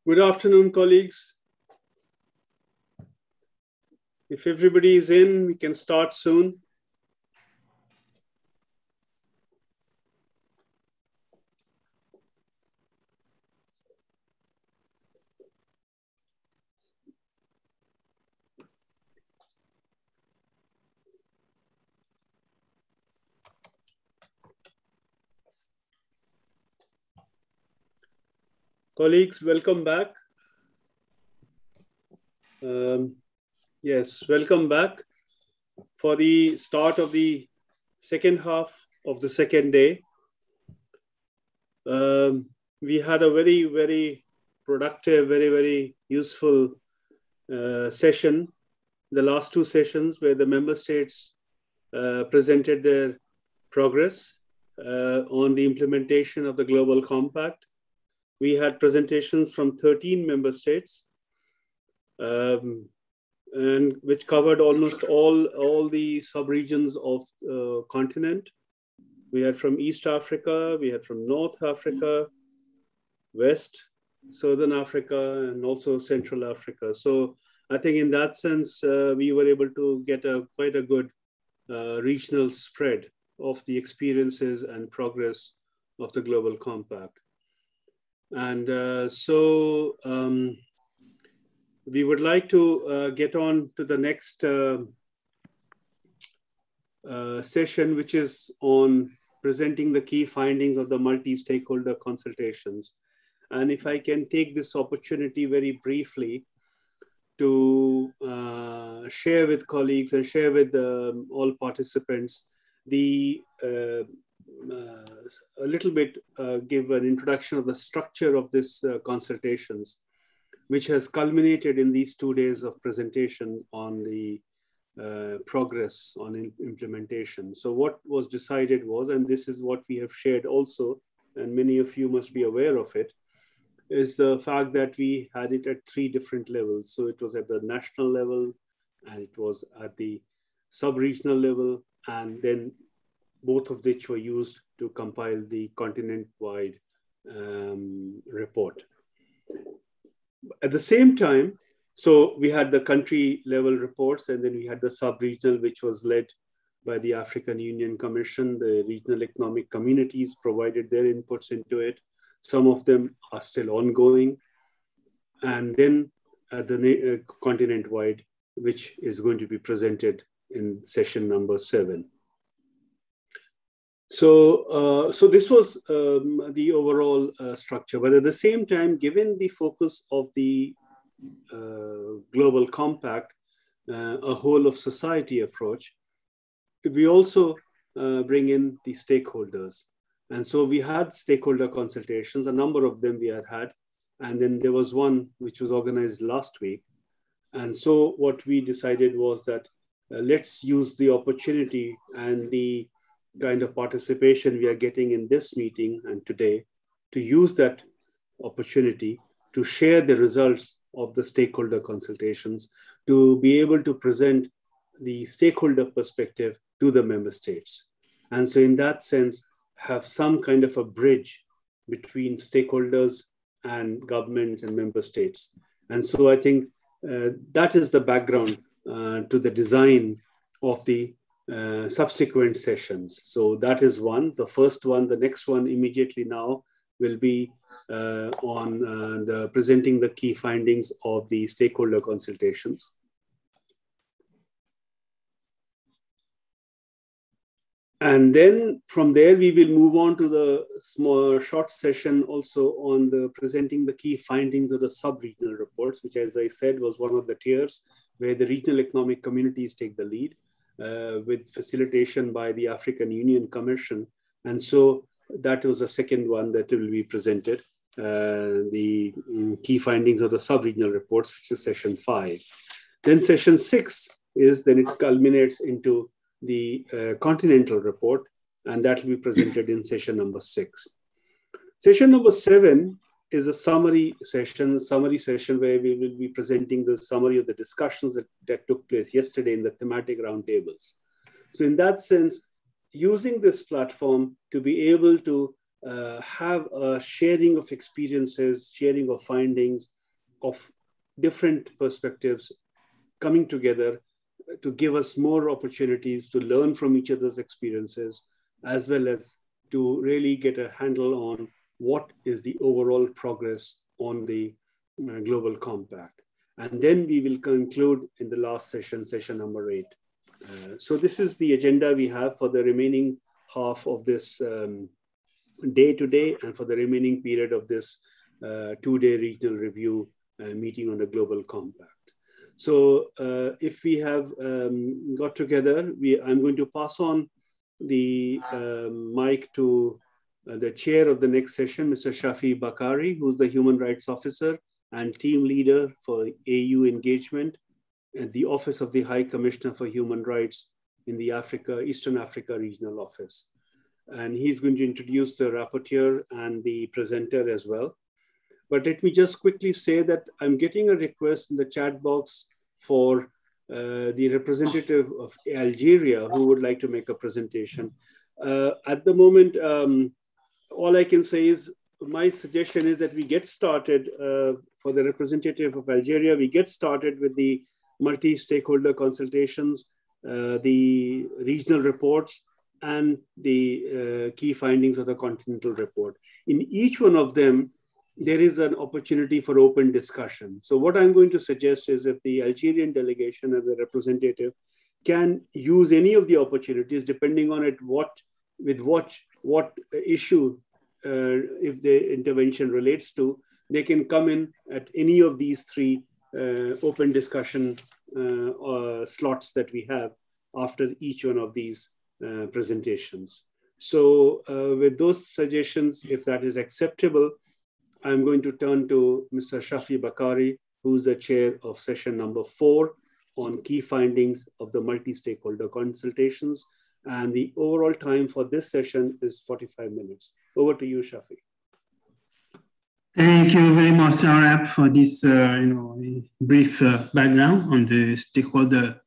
Good afternoon, colleagues. If everybody is in, we can start soon. Colleagues, welcome back. Yes, welcome back for the start of the second half of the second day. We had a very, very productive, very, very useful session, the last two sessions where the member states presented their progress on the implementation of the Global Compact. We had presentations from 13 member states, and which covered almost all the sub-regions of the continent. We had from East Africa, we had from North Africa, West, Southern Africa, and also Central Africa. So I think in that sense, we were able to get quite a good regional spread of the experiences and progress of the Global Compact. And we would like to get on to the next session, which is on presenting the key findings of the multi-stakeholder consultations. And if I can take this opportunity very briefly to share with colleagues and share with all participants a little bit give an introduction of the structure of this consultations, which has culminated in these 2 days of presentation on the progress on implementation. So what was decided was, and this is what we have shared also, and many of you must be aware of it, is the fact that we had it at 3 different levels. So it was at the national level, and it was at the sub-regional level, and then both of which were used to compile the continent-wide report. At the same time, so we had the country level reports, and then we had the sub-regional, which was led by the African Union Commission. The regional economic communities provided their inputs into it. Some of them are still ongoing. And then the continent-wide, which is going to be presented in session number 7. So this was the overall structure. But at the same time, given the focus of the Global Compact, a whole of society approach, we also bring in the stakeholders. And so we had stakeholder consultations, a number of them we had. And then there was one which was organized last week. And so what we decided was that let's use the opportunity and the kind of participation we are getting in this meeting and today to use that opportunity to share the results of the stakeholder consultations, to be able to present the stakeholder perspective to the member states. And so in that sense, have some kind of a bridge between stakeholders and governments and member states. And so I think that is the background to the design of the subsequent sessions. So that is one. The first one, the next one immediately now will be on presenting the key findings of the stakeholder consultations. And then from there, we will move on to the small short session also on the presenting the key findings of the sub-regional reports, which, as I said, was one of the tiers where the regional economic communities take the lead with facilitation by the African Union Commission. And so that was the second one that will be presented, the key findings of the sub-regional reports, which is session 5. Then session 6 is, then it culminates into the continental report, and that will be presented in session number 6. Session number 7 is a summary session where we will be presenting the summary of the discussions that took place yesterday in the thematic roundtables. So in that sense, using this platform to be able to have a sharing of experiences, sharing of findings, of different perspectives coming together to give us more opportunities to learn from each other's experiences, as well as to really get a handle on what is the overall progress on the Global Compact. And then we will conclude in the last session, session number 8. So this is the agenda we have for the remaining half of this day today and for the remaining period of this 2-day regional review meeting on the Global Compact. So if we have got together, I'm going to pass on the mic to the chair of the next session, Mr. Shafi Bakari, who's the Human Rights Officer and Team Leader for AU Engagement at the Office of the High Commissioner for Human Rights in the Eastern Africa Regional Office. And he's going to introduce the rapporteur and the presenter as well. But let me just quickly say that I'm getting a request in the chat box for the representative of Algeria who would like to make a presentation. At the moment, all I can say is my suggestion is that we get started for the representative of Algeria. We get started with the multi-stakeholder consultations, the regional reports, and the key findings of the continental report. In each one of them, there is an opportunity for open discussion. So what I'm going to suggest is if the Algerian delegation as a representative can use any of the opportunities, depending on what issue, if the intervention relates to, they can come in at any of these 3 open discussion slots that we have after each one of these presentations. So with those suggestions, if that is acceptable, I'm going to turn to Mr. Shafi Bakari, who's the chair of session number 4 on key findings of the multi-stakeholder consultations. And the overall time for this session is 45 minutes. Over to you, Shafi. Thank you very much, Sarab, for this brief background on the stakeholder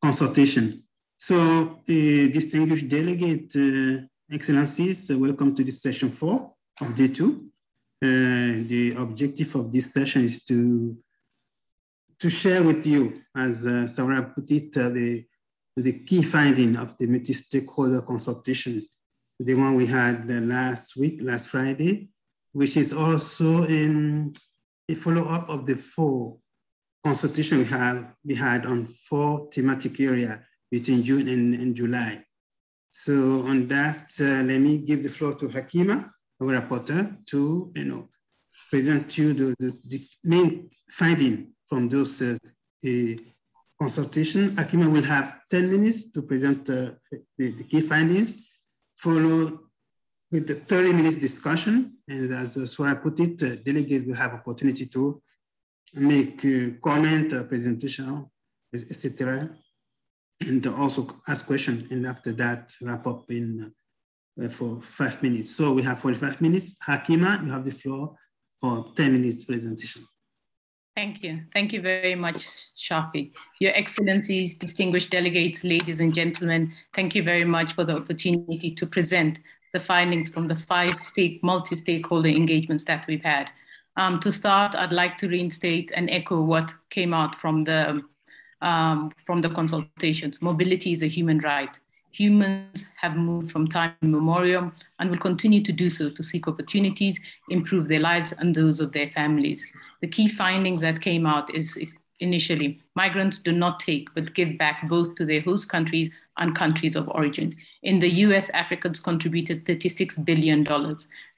consultation. So, distinguished delegate, excellencies, welcome to this session 4 of day 2. The objective of this session is to share with you, as Sarab put it, the key finding of the multi-stakeholder consultation, the one we had last Friday, which is also in a follow-up of the 4 consultation we had on 4 thematic areas between June and July. So on that, let me give the floor to Hakima, our rapporteur, to present you the main finding from those consultation. Hakima will have 10 minutes to present the key findings, followed with the 30 minutes discussion. And as Swara put it, delegates will have opportunity to make comment, presentation, etc. And also ask questions. And after that, wrap up for 5 minutes. So we have 45 minutes. Hakima, you have the floor for 10 minutes presentation. Thank you. Thank you very much, Shafi. Your Excellencies, distinguished delegates, ladies and gentlemen, thank you very much for the opportunity to present the findings from the 5 multi-stakeholder engagements that we've had. To start, I'd like to reinstate and echo what came out from the consultations. Mobility is a human right. Humans have moved from time immemorial and will continue to do so to seek opportunities, improve their lives and those of their families. The key findings that came out is initially, migrants do not take but give back both to their host countries and countries of origin. In the US, Africans contributed $36 billion.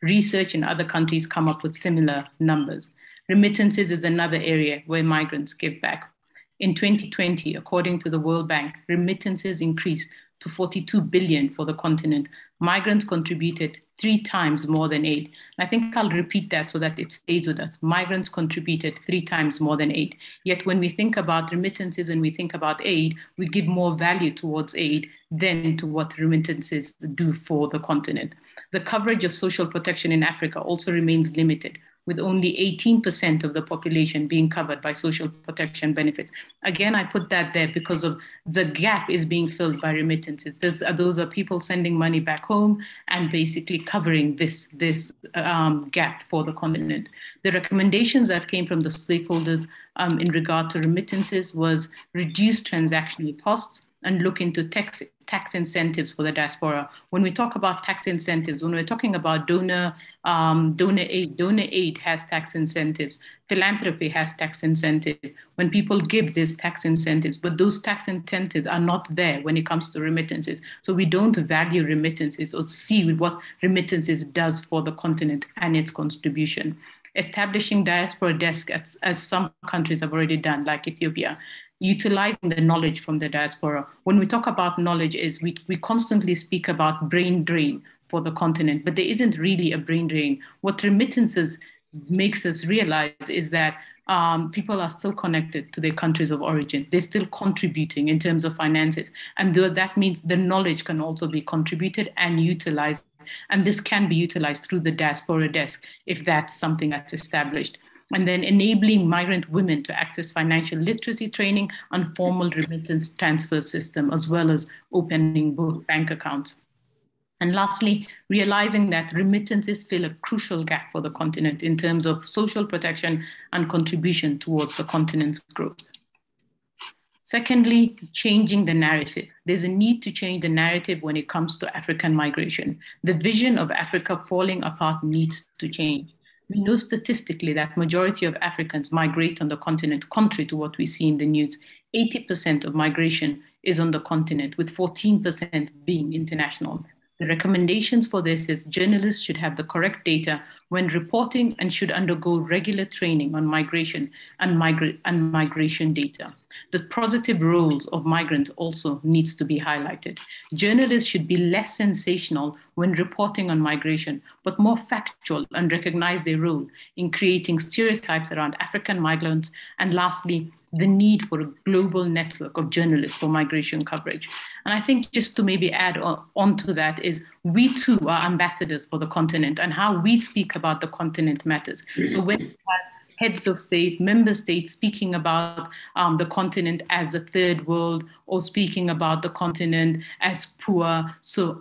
Research in other countries come up with similar numbers. Remittances is another area where migrants give back. In 2020, according to the World Bank, remittances increased to 42 billion for the continent. Migrants contributed 3 times more than aid. I think I'll repeat that so that it stays with us. Migrants contributed 3 times more than aid. Yet when we think about remittances and we think about aid, we give more value towards aid than to what remittances do for the continent. The coverage of social protection in Africa also remains limited, with only 18% of the population being covered by social protection benefits. Again, I put that there because of the gap is being filled by remittances. Those are people sending money back home and basically covering this gap for the continent. The recommendations that came from the stakeholders in regard to remittances was reduce transactional costs and look into tax incentives for the diaspora. When we talk about tax incentives, when we're talking about donor aid has tax incentives, philanthropy has tax incentives. When people give these tax incentives, but those tax incentives are not there when it comes to remittances. So we don't value remittances or see what remittances does for the continent and its contribution. Establishing diaspora desks, as some countries have already done, like Ethiopia, utilizing the knowledge from the diaspora. When we talk about knowledge, we constantly speak about brain drain for the continent, but there isn't really a brain drain. What remittances makes us realize is that people are still connected to their countries of origin. They're still contributing in terms of finances. And that means the knowledge can also be contributed and utilized. And this can be utilized through the diaspora desk if that's something that's established. And then enabling migrant women to access financial literacy training and formal remittance transfer system, as well as opening bank accounts. And lastly, realizing that remittances fill a crucial gap for the continent in terms of social protection and contribution towards the continent's growth. Secondly, changing the narrative. There's a need to change the narrative when it comes to African migration. The vision of Africa falling apart needs to change. We know statistically that majority of Africans migrate on the continent, contrary to what we see in the news. 80% of migration is on the continent, with 14% being international. The recommendations for this is journalists should have the correct data when reporting and should undergo regular training on migration and migration data. The positive roles of migrants also needs to be highlighted. Journalists should be less sensational when reporting on migration, but more factual and recognize their role in creating stereotypes around African migrants. And lastly, the need for a global network of journalists for migration coverage. And I think just to maybe add on to that is we too are ambassadors for the continent, and how we speak about the continent matters. So when we have heads of state, member states speaking about the continent as a third world, or speaking about the continent as poor.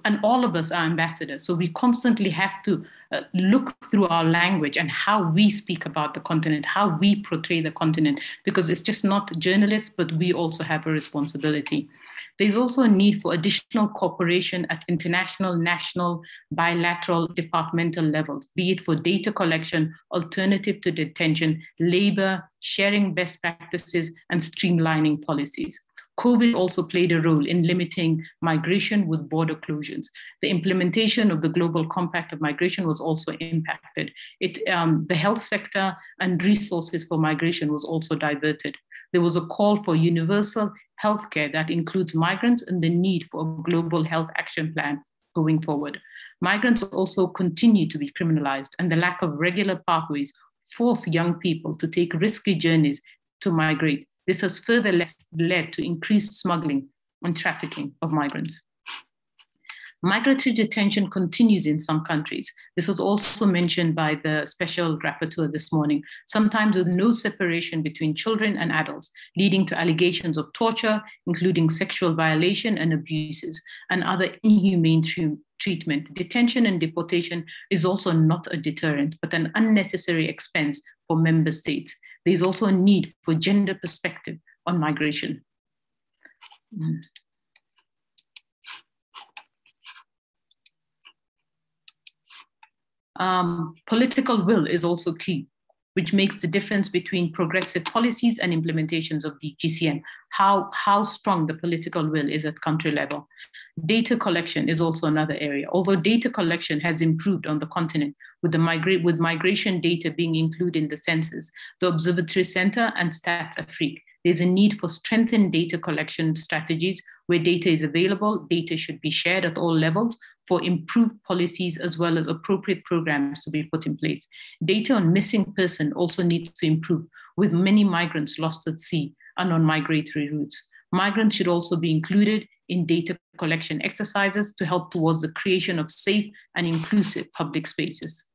And all of us are ambassadors. So we constantly have to look through our language and how we speak about the continent, how we portray the continent, because it's just not journalists, but we also have a responsibility. There's also a need for additional cooperation at international, national, bilateral, departmental levels, be it for data collection, alternative to detention, labor, sharing best practices, and streamlining policies. COVID also played a role in limiting migration with border closures. The implementation of the Global Compact of Migration was also impacted. The health sector and resources for migration was also diverted. There was a call for universal healthcare that includes migrants and the need for a global health action plan going forward. Migrants also continue to be criminalized, and the lack of regular pathways force young people to take risky journeys to migrate. This has further led to increased smuggling and trafficking of migrants. Migratory detention continues in some countries. This was also mentioned by the special rapporteur this morning, sometimes with no separation between children and adults, leading to allegations of torture, including sexual violation and abuses, and other inhumane treatment. Detention and deportation is also not a deterrent, but an unnecessary expense for member states. There's also a need for gender perspective on migration. Political will is also key, which makes the difference between progressive policies and implementations of the GCM, how strong the political will is at country level. Data collection is also another area. Although data collection has improved on the continent, with migration data being included in the census, the Observatory Center and Stats Afrique, there's a need for strengthened data collection strategies where data is available. Data should be shared at all levels for improved policies as well as appropriate programs to be put in place. Data on missing person also needs to improve, with many migrants lost at sea and on migratory routes. Migrants should also be included in data collection exercises to help towards the creation of safe and inclusive public spaces.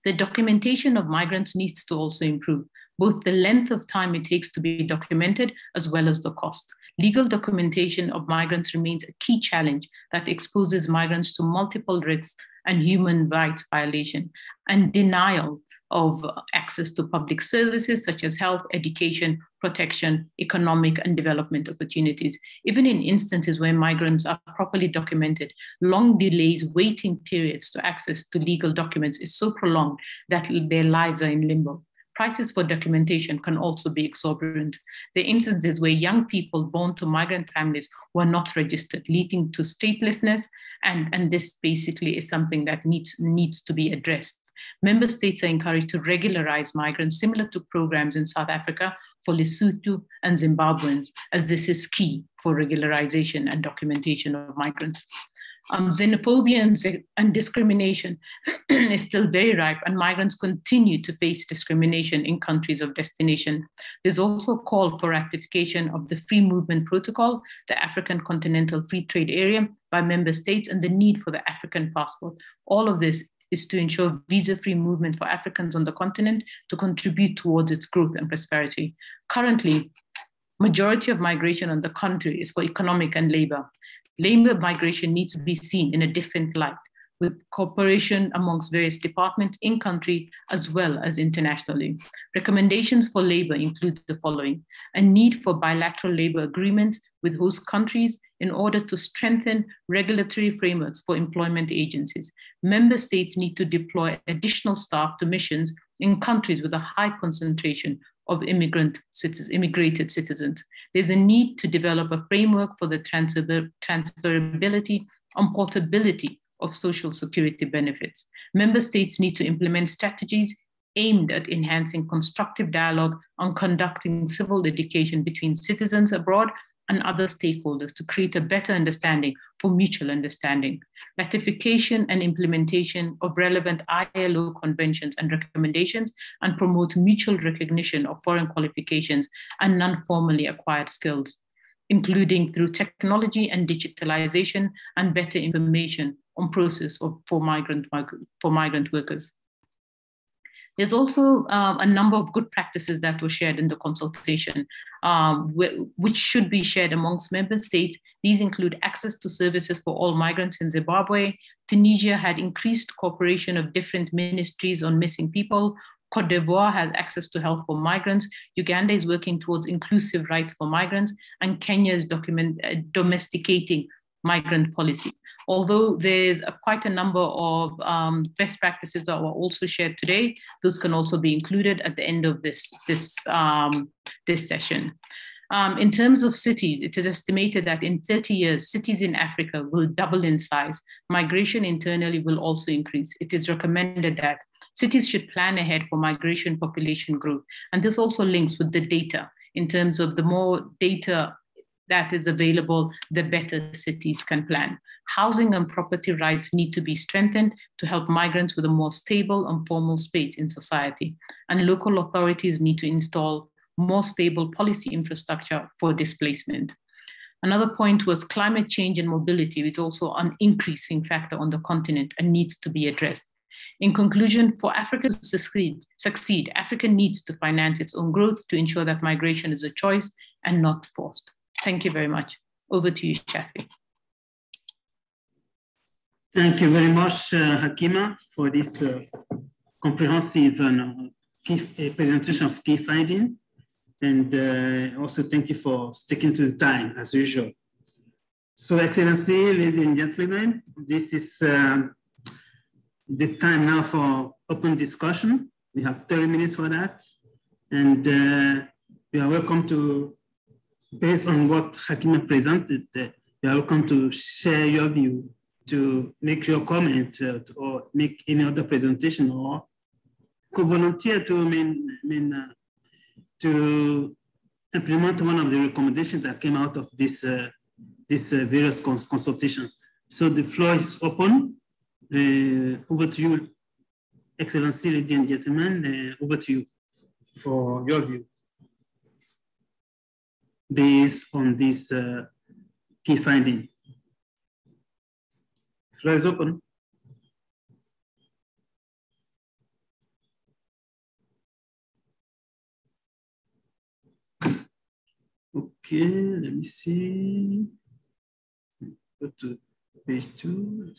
The documentation of migrants needs to also improve, both the length of time it takes to be documented as well as the cost. Legal documentation of migrants remains a key challenge that exposes migrants to multiple risks and human rights violation and denial of access to public services such as health, education, protection, economic and development opportunities. Even in instances where migrants are properly documented, long delays, waiting periods to access to legal documents is so prolonged that their lives are in limbo. Prices for documentation can also be exorbitant. There are instances where young people born to migrant families were not registered, leading to statelessness, and this basically is something that needs to be addressed. Member states are encouraged to regularize migrants, similar to programs in South Africa for Lesotho and Zimbabweans, as this is key for regularization and documentation of migrants. Xenophobia and discrimination is still very ripe, and migrants continue to face discrimination in countries of destination. There's also a call for ratification of the Free Movement Protocol, the African Continental Free Trade Area, by member states, and the need for the African passport. All of this is to ensure visa-free movement for Africans on the continent to contribute towards its growth and prosperity. Currently, majority of migration on the country is for economic and labor. Labor migration needs to be seen in a different light, with cooperation amongst various departments in country as well as internationally. Recommendations for labor include the following: a need for bilateral labor agreements with host countries in order to strengthen regulatory frameworks for employment agencies. Member states need to deploy additional staff to missions in countries with a high concentration of immigrated citizens. There's a need to develop a framework for the transferability and portability of social security benefits. Member states need to implement strategies aimed at enhancing constructive dialogue and conducting civil education between citizens abroad and other stakeholders to create a better understanding for mutual understanding. Ratification and implementation of relevant ILO conventions and recommendations, and promote mutual recognition of foreign qualifications and non-formally acquired skills, including through technology and digitalization and better information on process for migrant workers. There's also a number of good practices that were shared in the consultation, which should be shared amongst member states. These include access to services for all migrants in Zimbabwe. Tunisia had increased cooperation of different ministries on missing people. Cote d'Ivoire has access to health for migrants. Uganda is working towards inclusive rights for migrants, and Kenya is domesticating migrant policies. Although there's quite a number of best practices that were also shared today, those can also be included at the end of this session. In terms of cities, it is estimated that in 30 years, cities in Africa will double in size. Migration internally will also increase. It is recommended that cities should plan ahead for migration population growth. And this also links with the data in terms of the more data that is available, the better cities can plan. Housing and property rights need to be strengthened to help migrants with a more stable and formal space in society. And local authorities need to install more stable policy infrastructure for displacement. Another point was climate change and mobility is also an increasing factor on the continent and needs to be addressed. In conclusion, for Africa to succeed, Africa needs to finance its own growth to ensure that migration is a choice and not forced. Thank you very much. Over to you, Shafi. Thank you very much, Hakima, for this comprehensive presentation of key findings. And also thank you for sticking to the time, as usual. So, Excellency, ladies and gentlemen, this is the time now for open discussion. We have 30 minutes for that. And you are welcome to, based on what Hakima presented, you are welcome to share your view, to make your comment or make any other presentation, or co-volunteer to to implement one of the recommendations that came out of this various consultation. So the floor is open. Over to you, Excellency, ladies and gentlemen. Over to you for your view based on this key finding. Floor is open. Okay, let me see. Go to page 2.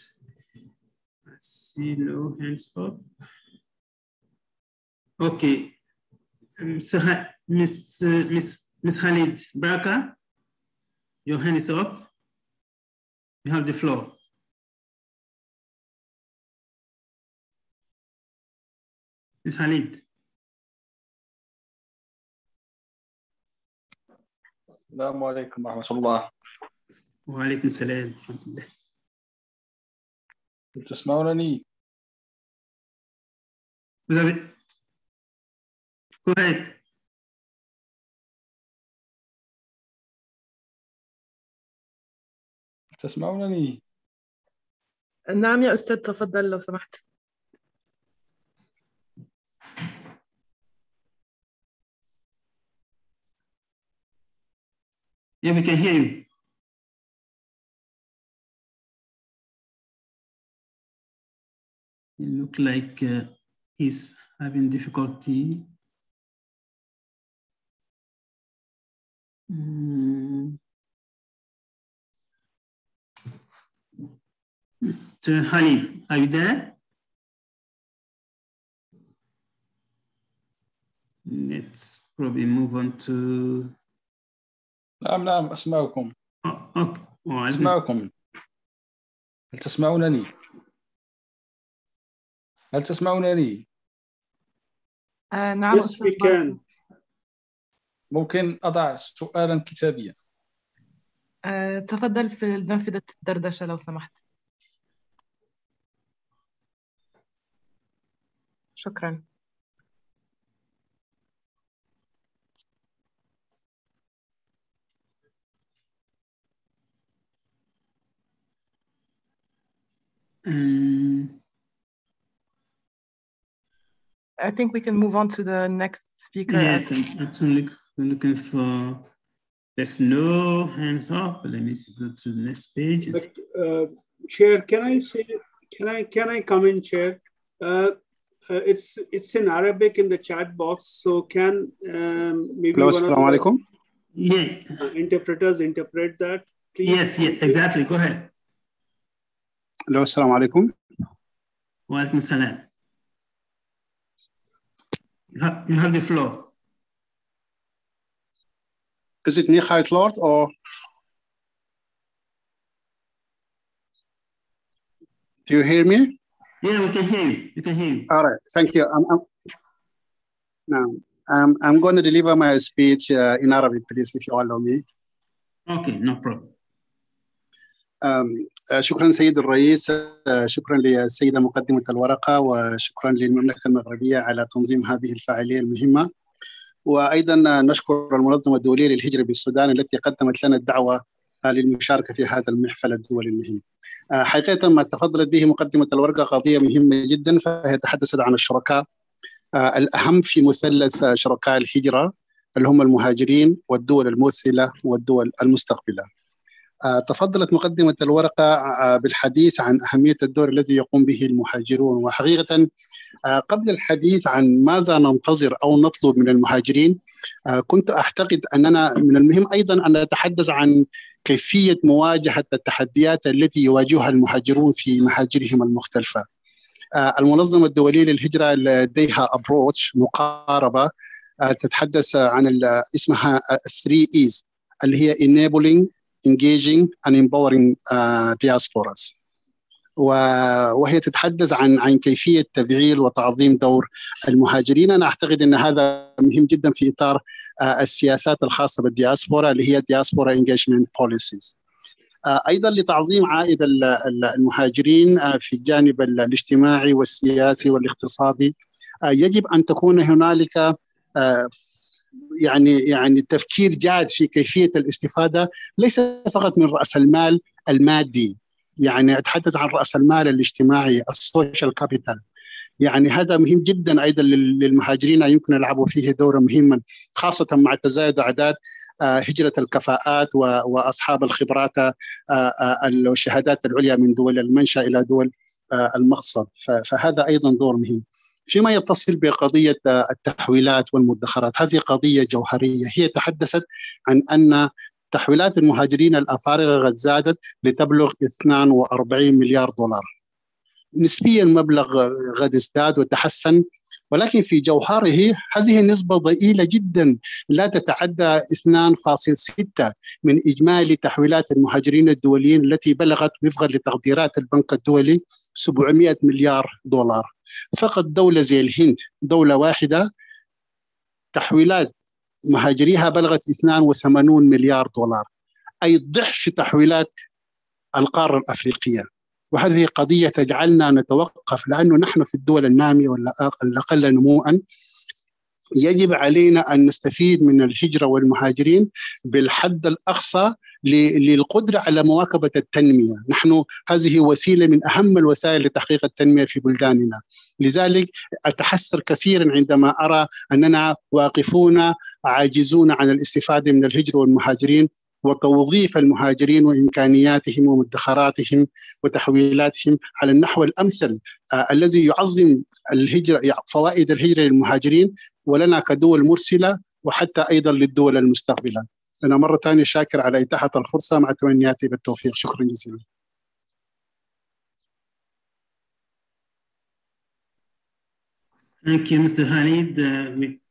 I see no hands up. Okay, Miss Khalid Baraka, your hand is up. You have the floor. Miss Khalid. السلام عليكم ورحمة الله. وعليكم السلام ورحمة الله. تسمعونني؟ Vous avez... Go ahead. تسمعونني؟ نعم يا أستاذ، تفضل لو سمحت. Yeah, we can hear you. It looks like he's having difficulty. Mr. Halim, are you there? Let's probably move on to... نعم أسمعكم. Okay. أسمعكم. هل تسمعونني؟ هل تسمعونني؟ نعم Yes, we can. ممكن أضع سؤالا كتابيا. تفضل في نافذة الدردشة لو سمحت. شكرا. I think we can move on to the next speaker. Yes, I'm actually looking for... There's no hands up. Let me see, go to the next page. Chair, can I come in, Chair? It's in Arabic in the chat box, so can maybe Hello, one of the interpreters interpret that, please? Yes, exactly. Go ahead. Hello, assalamu alaikum. Wa alaikum salam. You have the floor. Is it me, Khalid Lord, or do you hear me? Yeah, we can hear you. We can hear you. All right, thank you. I'm going to deliver my speech in Arabic, please, if you allow me. Okay, no problem. شكرا سيد الرئيس، شكرا للسيدة مقدمة الورقة، وشكرا للمملكة المغربية على تنظيم هذه الفعالية المهمة. وأيضا نشكر المنظمة الدولية للهجرة بالسودان التي قدمت لنا الدعوة للمشاركة في هذا المحفل الدولي المهم. حقيقة ما تفضلت به مقدمة الورقة قضية مهمة جدا، فهي تحدثت عن الشركاء الأهم في مثلث شركاء الهجرة اللي هم المهاجرين والدول المرسلة والدول المستقبلة. تفضلت مقدمة الورقة بالحديث عن أهمية الدور الذي يقوم به المهاجرون. وحقيقة قبل الحديث عن ماذا ننتظر أو نطلب من المهاجرين، كنت أعتقد أننا من المهم أيضا أن نتحدث عن كيفية مواجهة التحديات التي يواجهها المهاجرون في مهاجرهم المختلفة. المنظمة الدولية للهجرة لديها approach مقاربة تتحدث عن اسمها 3E's اللي هي enabling, engaging and empowering diasporas. وهي تتحدث عن كيفية تفعيل وتعظيم دور المهاجرين. أنا أعتقد أن هذا مهم جدا في إطار السياسات الخاصة بالدياسبورا اللي هي Diaspora Engagement Policies. أيضا لتعظيم عائد المهاجرين في الجانب الاجتماعي والسياسي والاقتصادي، يجب أن تكون هنالك يعني تفكير جاد في كيفية الاستفادة ليس فقط من رأس المال المادي، يعني أتحدث عن رأس المال الاجتماعي السوشيال كابيتال. يعني هذا مهم جدا أيضا للمهاجرين، يمكن يلعبوا فيه دورا مهما، خاصة مع تزايد أعداد هجرة الكفاءات وأصحاب الخبرات والشهادات العليا من دول المنشأ إلى دول المقصد. فهذا أيضا دور مهم. فيما يتصل بقضية التحويلات والمدخرات، هذه قضية جوهرية. هي تحدثت عن أن تحويلات المهاجرين الأفارقة قد زادت لتبلغ 42 مليار دولار. نسبيا المبلغ قد ازداد وتحسن، ولكن في جوهره هذه النسبة ضئيلة جدا، لا تتعدى 2.6 من إجمالي تحويلات المهاجرين الدوليين التي بلغت وفقا لتقديرات البنك الدولي 700 مليار دولار. فقط دولة زي الهند، دولة واحدة، تحويلات مهاجريها بلغت 82 مليار دولار، أي ضعف تحويلات القارة الأفريقية. وهذه قضية تجعلنا نتوقف، لأنه نحن في الدول النامية والأقل نمواً يجب علينا أن نستفيد من الهجرة والمهاجرين بالحد الأقصى للقدرة على مواكبة التنمية. نحن هذه وسيلة من أهم الوسائل لتحقيق التنمية في بلداننا. لذلك أتحسر كثيرا عندما أرى أننا واقفون عاجزون عن الاستفادة من الهجرة والمهاجرين وتوظيف المهاجرين وإمكانياتهم ومدخراتهم وتحويلاتهم على النحو الأمثل الذي يعظم الهجرة، فوائد الهجرة للمهاجرين ولنا كدول مرسلة وحتى أيضا للدول المستقبلة. أنا مرة ثانية شاكر على إتاحة الفرصة مع تمنياتي بالتوفيق. شكرا جزيلا. Thank you, Mr. Khalid.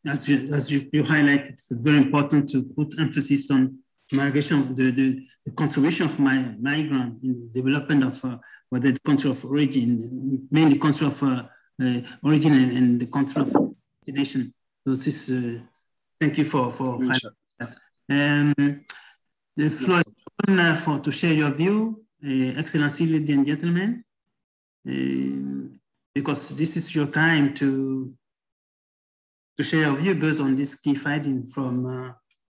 As you highlighted, it's very important to put emphasis on migration, the contribution of migrant in the development of whether the country of origin, mainly country of origin and the country of destination. So this, thank you for highlighting that. The floor is open to share your view, Excellency, ladies and gentlemen, because this is your time to share your view based on this key finding from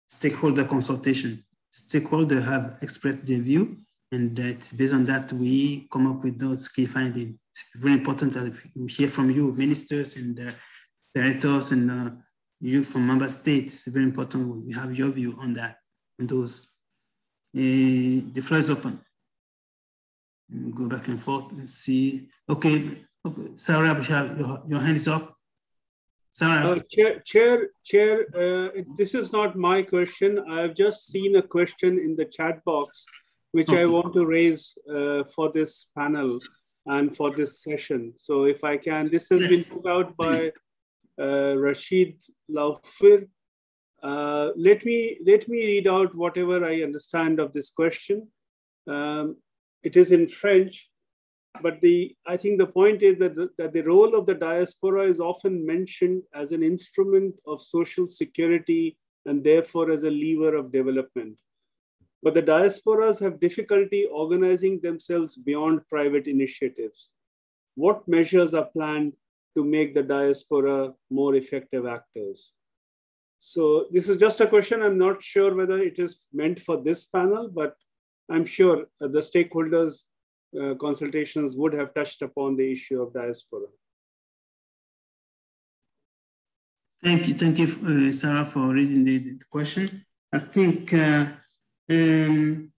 stakeholder consultation. Stakeholders have expressed their view, and it's based on that we come up with those key findings. It's very important that we hear from you, ministers and directors, and you from member states. It's very important we have your view on that, on those. The floor is open. Go back and forth and see. Okay, Sarah, your hand is up. Chair, this is not my question. I've just seen a question in the chat box, which I want to raise for this panel and for this session. So if I can, this has been put out by Rashid Laufir. Let me read out whatever I understand of this question. It is in French, but I think the point is that the role of the diaspora is often mentioned as an instrument of social security and therefore as a lever of development. But the diasporas have difficulty organizing themselves beyond private initiatives. What measures are planned to make the diaspora more effective actors? So this is just a question. I'm not sure whether it is meant for this panel, but I'm sure the stakeholders consultations would have touched upon the issue of diaspora. Thank you, Sarah, for reading the question. I think in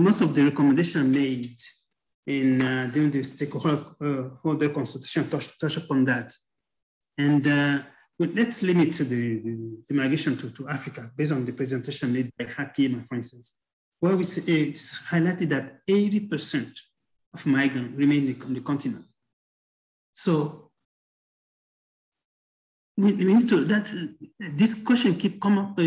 most of the recommendations made during the stakeholder consultation touch upon that. And let's limit the migration to Africa based on the presentation made by Hakim, for instance, where it's highlighted that 80% of migrants remain on the continent. So we need to, this question come up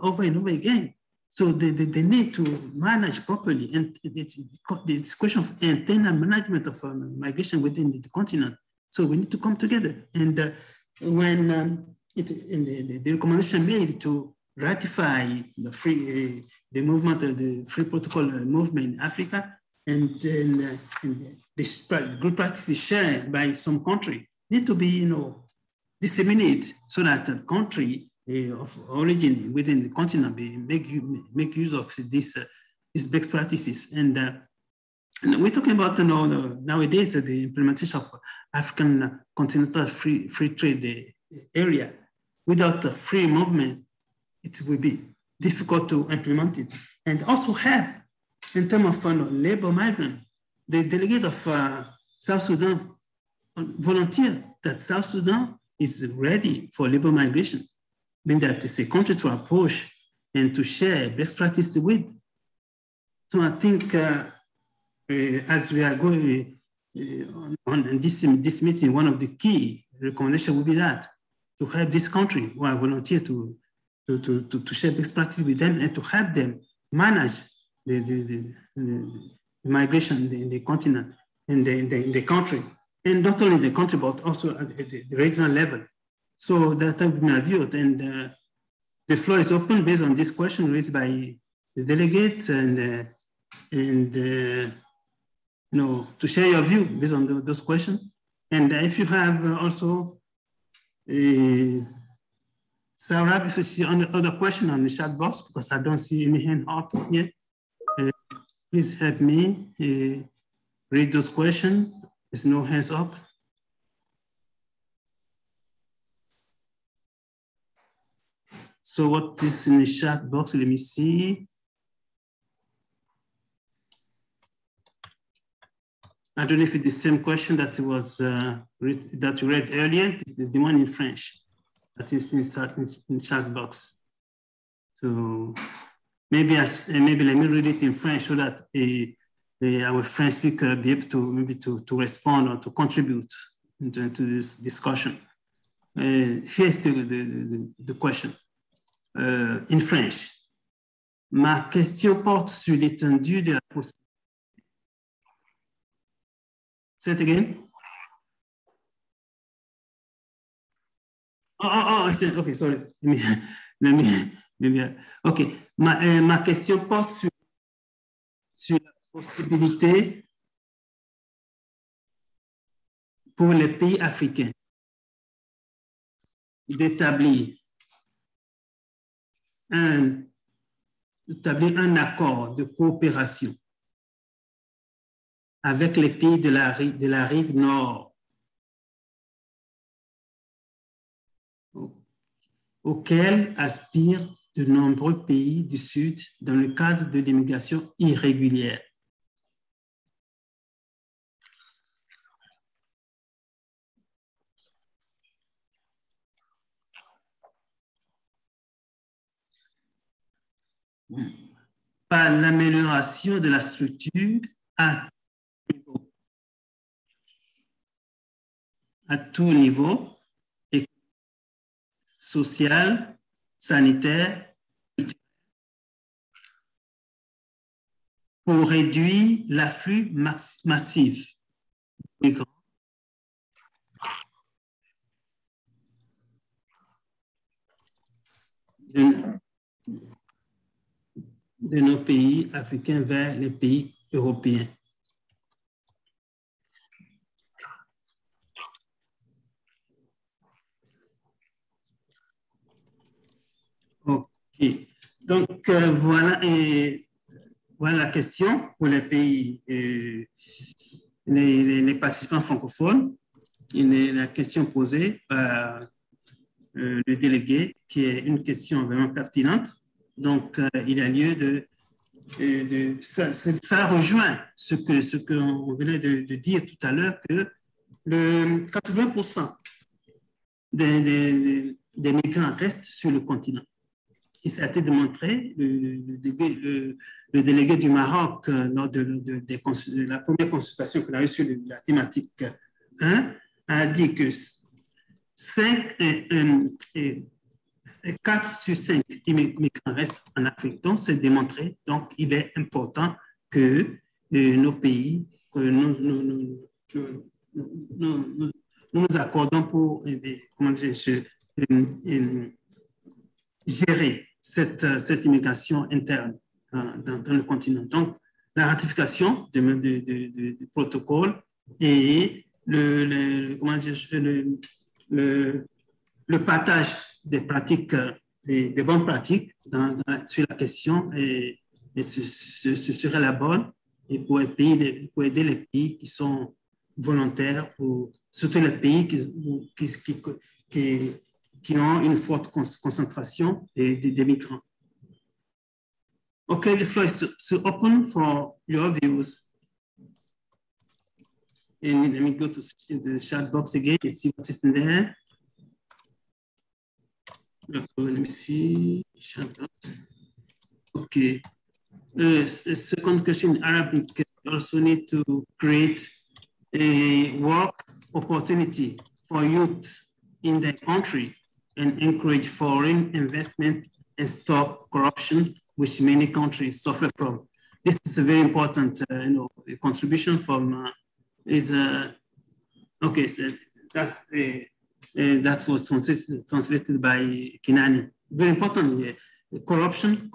over and over again. So they need to manage properly, and it's question of internal management of migration within the continent. So we need to come together. And when the recommendation made to ratify the movement of the free protocol movement in Africa, and this good practices shared by some country need to be, disseminated so that the country of origin within the continent make use of these best practices. And we're talking about nowadays the implementation of African continental free trade area. Without a free movement, it will be difficult to implement it. And also have, in terms of labor migrant, the delegate of South Sudan volunteer that South Sudan is ready for labor migration, meaning that it's a country to approach and to share best practices with. So I think as we are going on this meeting, one of the key recommendations would be that to help this country who are volunteer to share best practices with them and to help them manage the migration in the continent, in the country, and not only the country, but also at the regional level. So that would be my view. And the floor is open based on this question raised by the delegates and you know, to share your view based on those questions. And if you have also Sarah, if you see other question on the chat box, because I don't see any hand up here, please help me read those questions. There's no hands up. So what is in the chat box? Let me see. I don't know if it's the same question that was that you read earlier. It's the one in French that is in the chat box. So maybe let me read it in French so that our French speaker be able to maybe to respond or to contribute into this discussion. Here's the question in French. Ma question porte sur l'étendue de la possibilité. Say it again. Okay, sorry. Okay, ma question porte sur la possibilité pour les pays africains d'établir un accord de coopération avec les pays de la rive nord auxquels aspirent de nombreux pays du Sud dans le cadre de l'immigration irrégulière. Par l'amélioration de la structure à tout niveau, social, sanitaire, pour réduire l'afflux massif des migrants de nos pays africains vers les pays européens. OK. Donc, voilà la question pour les pays, les participants francophones. La question posée par le délégué, qui est une question vraiment pertinente. Donc, il y a lieu ça rejoint ce qu'on venait de dire tout à l'heure, que le 80% des migrants restent sur le continent. Et ça a été démontré, le délégué du Maroc, lors de la première consultation qu'on a eue sur la thématique 1, a dit que 4 sur 5 migrants restent en Afrique. Donc, c'est démontré. Donc, il est important que nos pays, que nous accordons pour gérer cette immigration interne dans le continent. Donc, la ratification du protocole et le partage des pratiques, des bonnes pratiques sur la question, et ce serait la bonne, et pour aider les pays qui sont volontaires, surtout les pays qui ont une forte concentration des migrants. Okay, the floor is open for your views. And let me go to the chat box again and see what is in there. Let me see, chat box. Okay. Second question, Arabic also need to create a work opportunity for youth in the country and encourage foreign investment and stop corruption, which many countries suffer from. This is a very important, contribution from okay. So that was translated by Kinani. Very important. Corruption.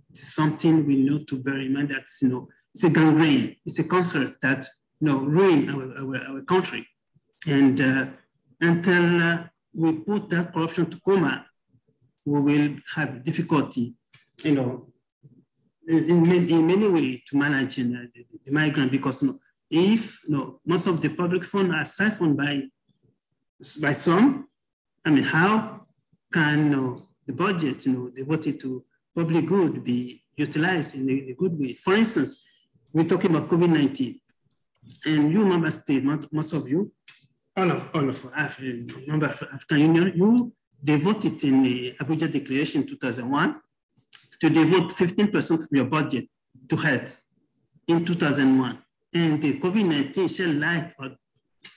It's something we know to bear in mind. That's it's a gangrene. It's a cancer that ruin our country. And until we put that corruption to coma, we will have difficulty, in many ways to manage the migrant, because if most of the public funds are siphoned by some, I mean, how can the budget devoted to public good be utilized in a good way? For instance, we're talking about COVID-19, and you member state, most of you, all of member of African Union, you devoted in the Abuja Declaration 2001 to devote 15% of your budget to health in 2001. And the COVID-19 shed light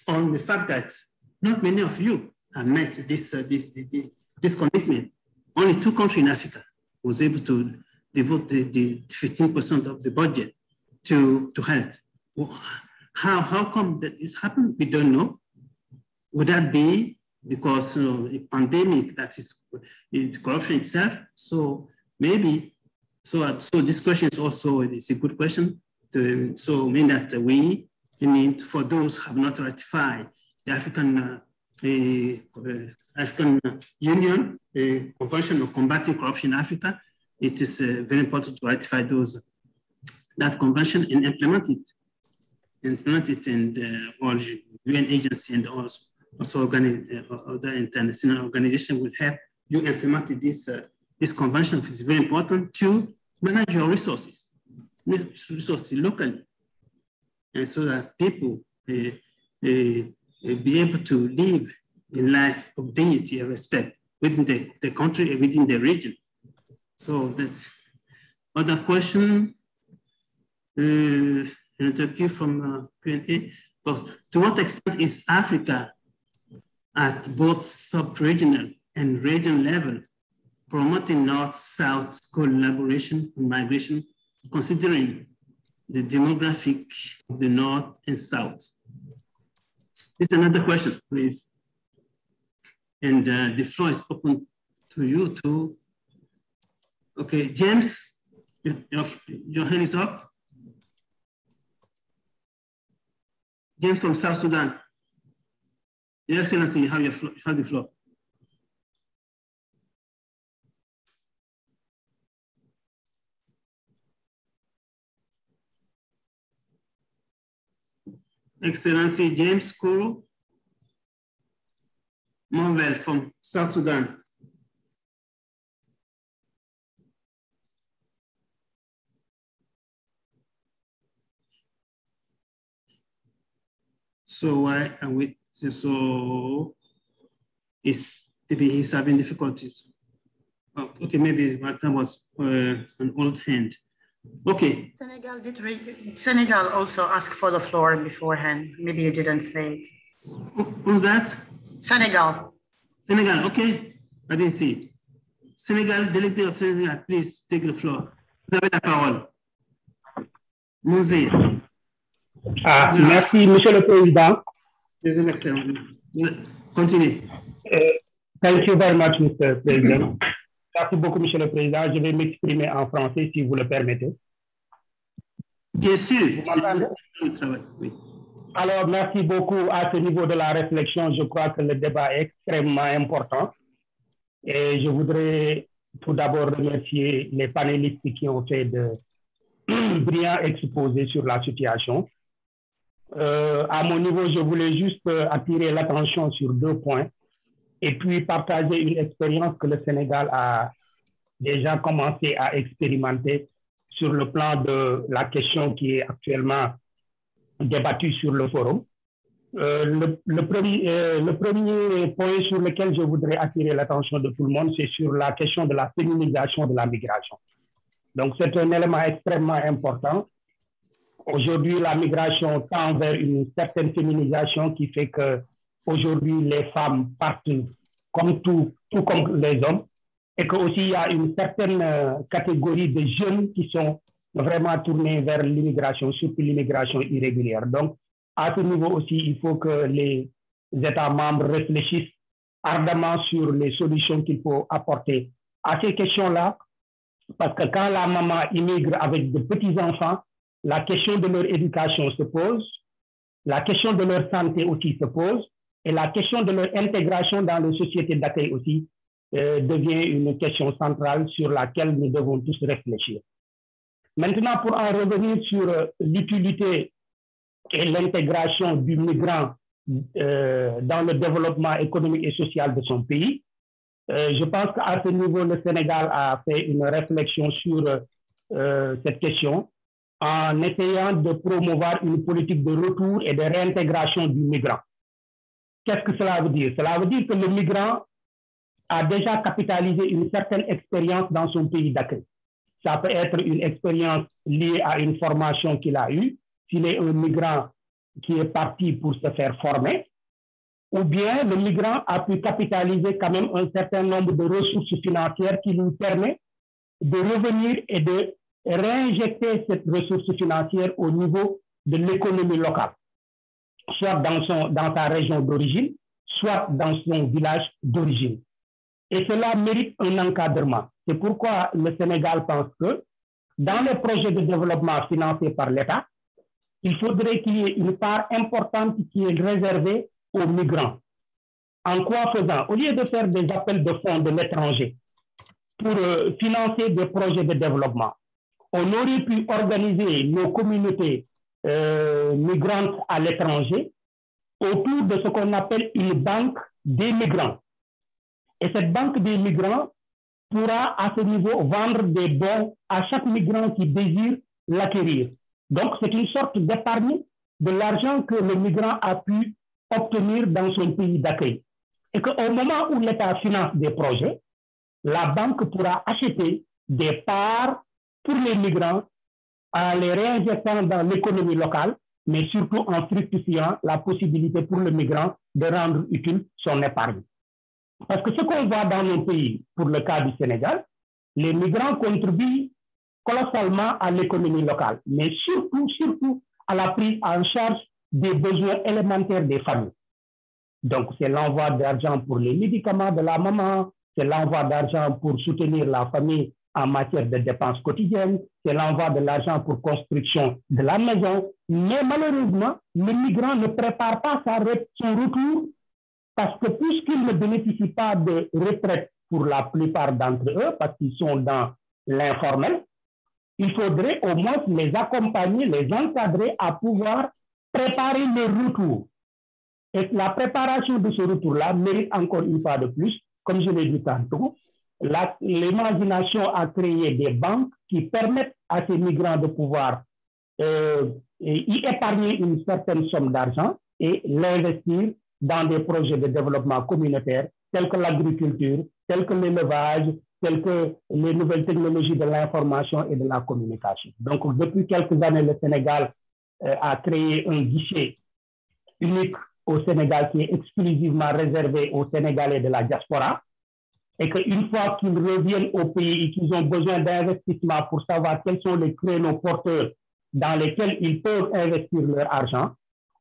on the fact that not many of you have met this commitment. Only 2 countries in Africa was able to devote the 15% of the budget to health. How come that this happened? We don't know. Would that be because a pandemic that is corruption itself? So maybe, so this question is also a good question. So mean that we need, for those who have not ratified the African Union Convention on Combating Corruption in Africa, it is very important to ratify that convention and implement it and all UN agency and also other international organizations will help you implement this convention. It's very important to manage your resources locally, and so that people be able to live a life of dignity and respect within the country and within the region. So the other question, interview from Q&A, but to what extent is Africa at both sub-regional and regional level promoting North-South collaboration on migration, considering the demographic of the North and South? This is another question, please. And the floor is open to you too. Okay, James, your hand is up. James from South Sudan. Your Excellency, you have the floor. Excellency James Kuru Monvel from South Sudan. So why are we so maybe he's having difficulties. Oh, okay, maybe that was an old hand. Okay. Senegal also asked for the floor beforehand. Maybe you didn't say it. Who's that? Senegal. Senegal, okay. I didn't see it. Senegal, Delegate of Senegal, please take the floor. Vous avez la parole. Mouzé. Merci, Monsieur le Président. Désolé, excellent. Continue. Thank you very much, Mr. President. Merci beaucoup, Monsieur le Président. Je vais m'exprimer en français, si vous le permettez. Bien sûr. Oui. Alors, merci beaucoup. À ce niveau de la réflexion, je crois que le débat est extrêmement important. Et je voudrais tout d'abord remercier les panélistes qui ont fait de brillants exposés sur la situation. À mon niveau, je voulais juste attirer l'attention sur 2 points et puis partager une expérience que le Sénégal a déjà commencé à expérimenter sur le plan de la question qui est actuellement débattu sur le forum. Le premier point sur lequel je voudrais attirer l'attention de tout le monde, c'est sur la question de la féminisation de la migration. Donc, c'est un élément extrêmement important. Aujourd'hui, la migration tend vers une certaine féminisation qui fait que aujourd'hui les femmes partent comme tout comme les hommes, et qu'aussi il y a une certaine catégorie de jeunes qui sont vraiment tournés vers l'immigration, surtout l'immigration irrégulière. Donc, à ce niveau aussi, il faut que les États membres réfléchissent ardemment sur les solutions qu'il faut apporter à ces questions-là, parce que quand la maman immigre avec de petits-enfants, la question de leur éducation se pose, la question de leur santé aussi se pose, et la question de leur intégration dans les sociétés d'accueil aussi devient une question centrale sur laquelle nous devons tous réfléchir. Maintenant, pour en revenir sur l'utilité et l'intégration du migrant dans le développement économique et social de son pays, je pense qu'à ce niveau, le Sénégal a fait une réflexion sur cette question en essayant de promouvoir une politique de retour et de réintégration du migrant. Qu'est-ce que cela veut dire? Cela veut dire que le migrant a déjà capitalisé une certaine expérience dans son pays d'accueil. Ça peut être une expérience liée à une formation qu'il a eue, s'il est un migrant qui est parti pour se faire former, ou bien le migrant a pu capitaliser quand même un certain nombre de ressources financières qui lui permettent de revenir et de réinjecter cette ressource financière au niveau de l'économie locale, soit dans sa région d'origine, soit dans son village d'origine. Et cela mérite un encadrement. C'est pourquoi le Sénégal pense que dans les projets de développement financés par l'État, il faudrait qu'il y ait une part importante qui est réservée aux migrants. En quoi faisant? Au lieu de faire des appels de fonds de l'étranger pour financer des projets de développement, on aurait pu organiser nos communautés migrantes à l'étranger autour de ce qu'on appelle une banque des migrants. Et cette banque des migrants pourra à ce niveau vendre des bons à chaque migrant qui désire l'acquérir. Donc, c'est une sorte d'épargne de l'argent que le migrant a pu obtenir dans son pays d'accueil. Et qu'au moment où l'État finance des projets, la banque pourra acheter des parts pour les migrants en les réinjectant dans l'économie locale, mais surtout en fructifiant la possibilité pour le migrant de rendre utile son épargne. Parce que ce qu'on voit dans nos pays, pour le cas du Sénégal, les migrants contribuent colossalement à l'économie locale, mais surtout à la prise en charge des besoins élémentaires des familles. Donc, c'est l'envoi d'argent pour les médicaments de la maman, c'est l'envoi d'argent pour soutenir la famille en matière de dépenses quotidiennes, c'est l'envoi de l'argent pour construction de la maison. Mais malheureusement, le migrant ne prépare pas son retour parce que puisqu'ils ne bénéficient pas de retraite pour la plupart d'entre eux, parce qu'ils sont dans l'informel, il faudrait au moins les accompagner, les encadrer à pouvoir préparer le retour. Et la préparation de ce retour-là mérite encore une fois de plus, comme je l'ai dit tantôt, l'imagination a créé des banques qui permettent à ces migrants de pouvoir y épargner une certaine somme d'argent et l'investir dans des projets de développement communautaire tels que l'agriculture, tels que l'élevage, tels que les nouvelles technologies de l'information et de la communication. Donc, depuis quelques années, le Sénégal a créé un guichet unique au Sénégal qui est exclusivement réservé aux Sénégalais de la diaspora et qu'une fois qu'ils reviennent au pays et qu'ils ont besoin d'investissement pour savoir quels sont les créneaux porteurs dans lesquels ils peuvent investir leur argent,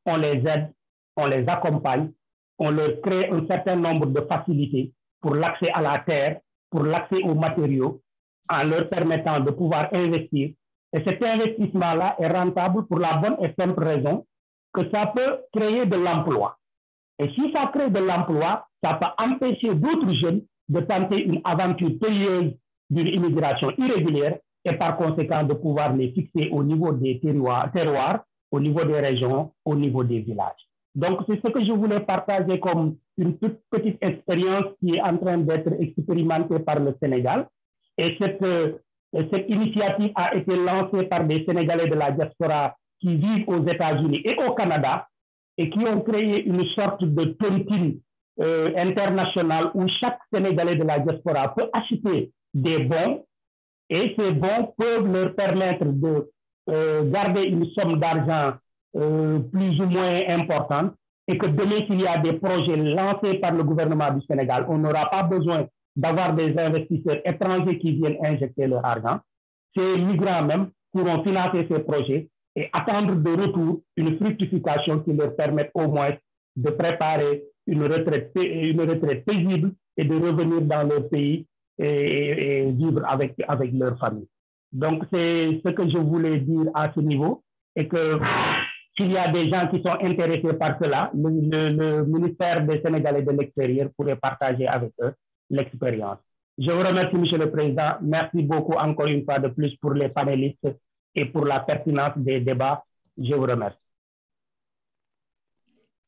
on les aide, on les accompagne, on leur crée un certain nombre de facilités pour l'accès à la terre, pour l'accès aux matériaux, en leur permettant de pouvoir investir. Et cet investissement-là est rentable pour la bonne et simple raison que ça peut créer de l'emploi. Et si ça crée de l'emploi, ça peut empêcher d'autres jeunes de tenter une aventure périlleuse d'une immigration irrégulière et par conséquent de pouvoir les fixer au niveau des terroirs, au niveau des régions, au niveau des villages. Donc, c'est ce que je voulais partager comme une toute petite expérience qui est en train d'être expérimentée par le Sénégal. Et cette initiative a été lancée par des Sénégalais de la diaspora qui vivent aux États-Unis et au Canada et qui ont créé une sorte de tontine internationale où chaque Sénégalais de la diaspora peut acheter des bons et ces bons peuvent leur permettre de garder une somme d'argent plus ou moins importante et que demain s'il y a des projets lancés par le gouvernement du Sénégal, on n'aura pas besoin d'avoir des investisseurs étrangers qui viennent injecter leur argent. Ces migrants même pourront financer ces projets et attendre de retour une fructification qui leur permette au moins de préparer une retraite paisible et de revenir dans leur pays et vivre avec leur famille. Donc, c'est ce que je voulais dire à ce niveau et que s'il y a des gens qui sont intéressés par cela, le ministère des Sénégalais de l'extérieur pourrait partager avec eux l'expérience. Je vous remercie, Monsieur le Président. Merci beaucoup encore une fois de plus pour les panélistes et pour la pertinence des débats. Je vous remercie.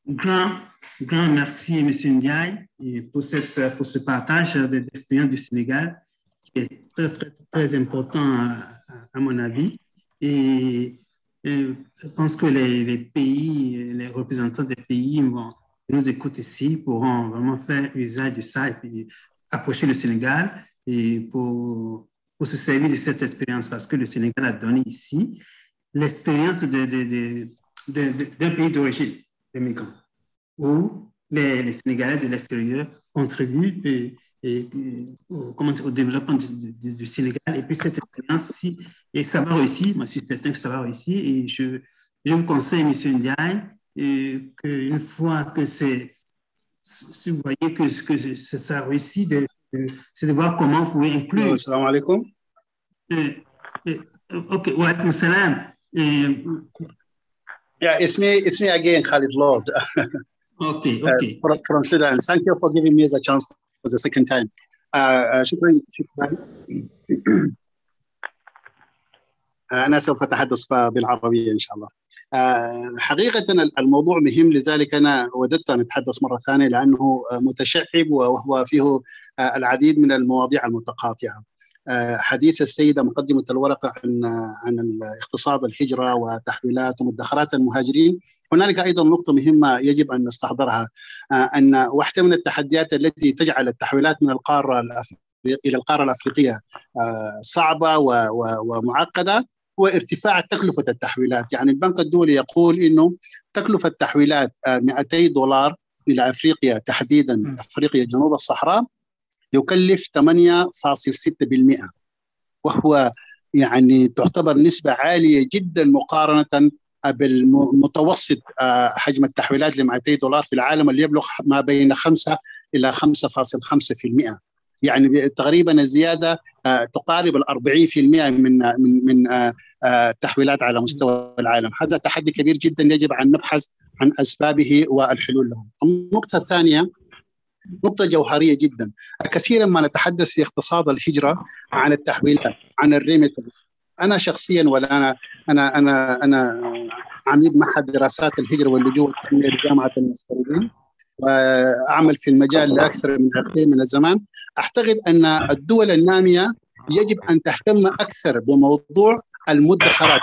Grand merci, M. Ndiaye, pour ce partage d'expérience du Sénégal, qui est très, très, très important à mon avis. Et je pense que les pays, les représentants des pays nous écoutent ici, pourront vraiment faire usage de ça et puis approcher le Sénégal et pour se servir de cette expérience, parce que le Sénégal a donné ici l'expérience d'un pays d'origine des migrants, où les Sénégalais de l'extérieur contribuent au développement du Sénégal. Et puis cette expérience-ci, et ça va réussir, moi je suis certain que ça va réussir, et je vous conseille, M. Ndiaye, qu'une fois que si vous voyez que ça réussit, c'est de voir comment vous pouvez inclure. Assalamu alaikum. Okay, wa alaikum salam. Yeah, it's me again, Khalid Lord. Okay. From Sudan. Thank you for giving me the chance for the second time. شكرا. أنا سوف أتحدث بالعربية إن شاء الله. حقيقة الموضوع مهم، لذلك أنا وددت أن أتحدث مرة ثانية لأنه متشعب وهو فيه العديد من المواضيع المتقاطعة. حديث السيدة مقدمة الورقة عن اقتصاد الهجرة وتحويلات ومدخرات المهاجرين، هنالك أيضا نقطة مهمة يجب أن نستحضرها، أن واحدة من التحديات التي تجعل التحويلات من القارة إلى القارة الأفريقية صعبة ومعقدة هو ارتفاع تكلفة التحويلات. يعني البنك الدولي يقول إنه تكلفة تحويلات $200 إلى أفريقيا، تحديدا أفريقيا جنوب الصحراء، يكلف 8.6%، وهو يعني تعتبر نسبة عالية جدا مقارنة بالمتوسط حجم التحويلات ل $200 في العالم اللي يبلغ ما بين 5 إلى 5.5%. يعني تقريبا الزيادة تقارب 40% من التحويلات على مستوى العالم. هذا تحدي كبير جدا يجب أن نبحث عن أسبابه والحلول له. النقطة الثانية نقطة جوهرية جدا. كثيرا ما نتحدث في اقتصاد الهجرة عن التحويلات، عن الريميتنس. أنا شخصيا ولا أنا عميد معهد دراسات الهجرة واللجوء والتنمية بجامعة المفترضين، وأعمل في المجال لأكثر من عقدين من الزمان. أعتقد أن الدول النامية يجب أن تهتم أكثر بموضوع المدخرات،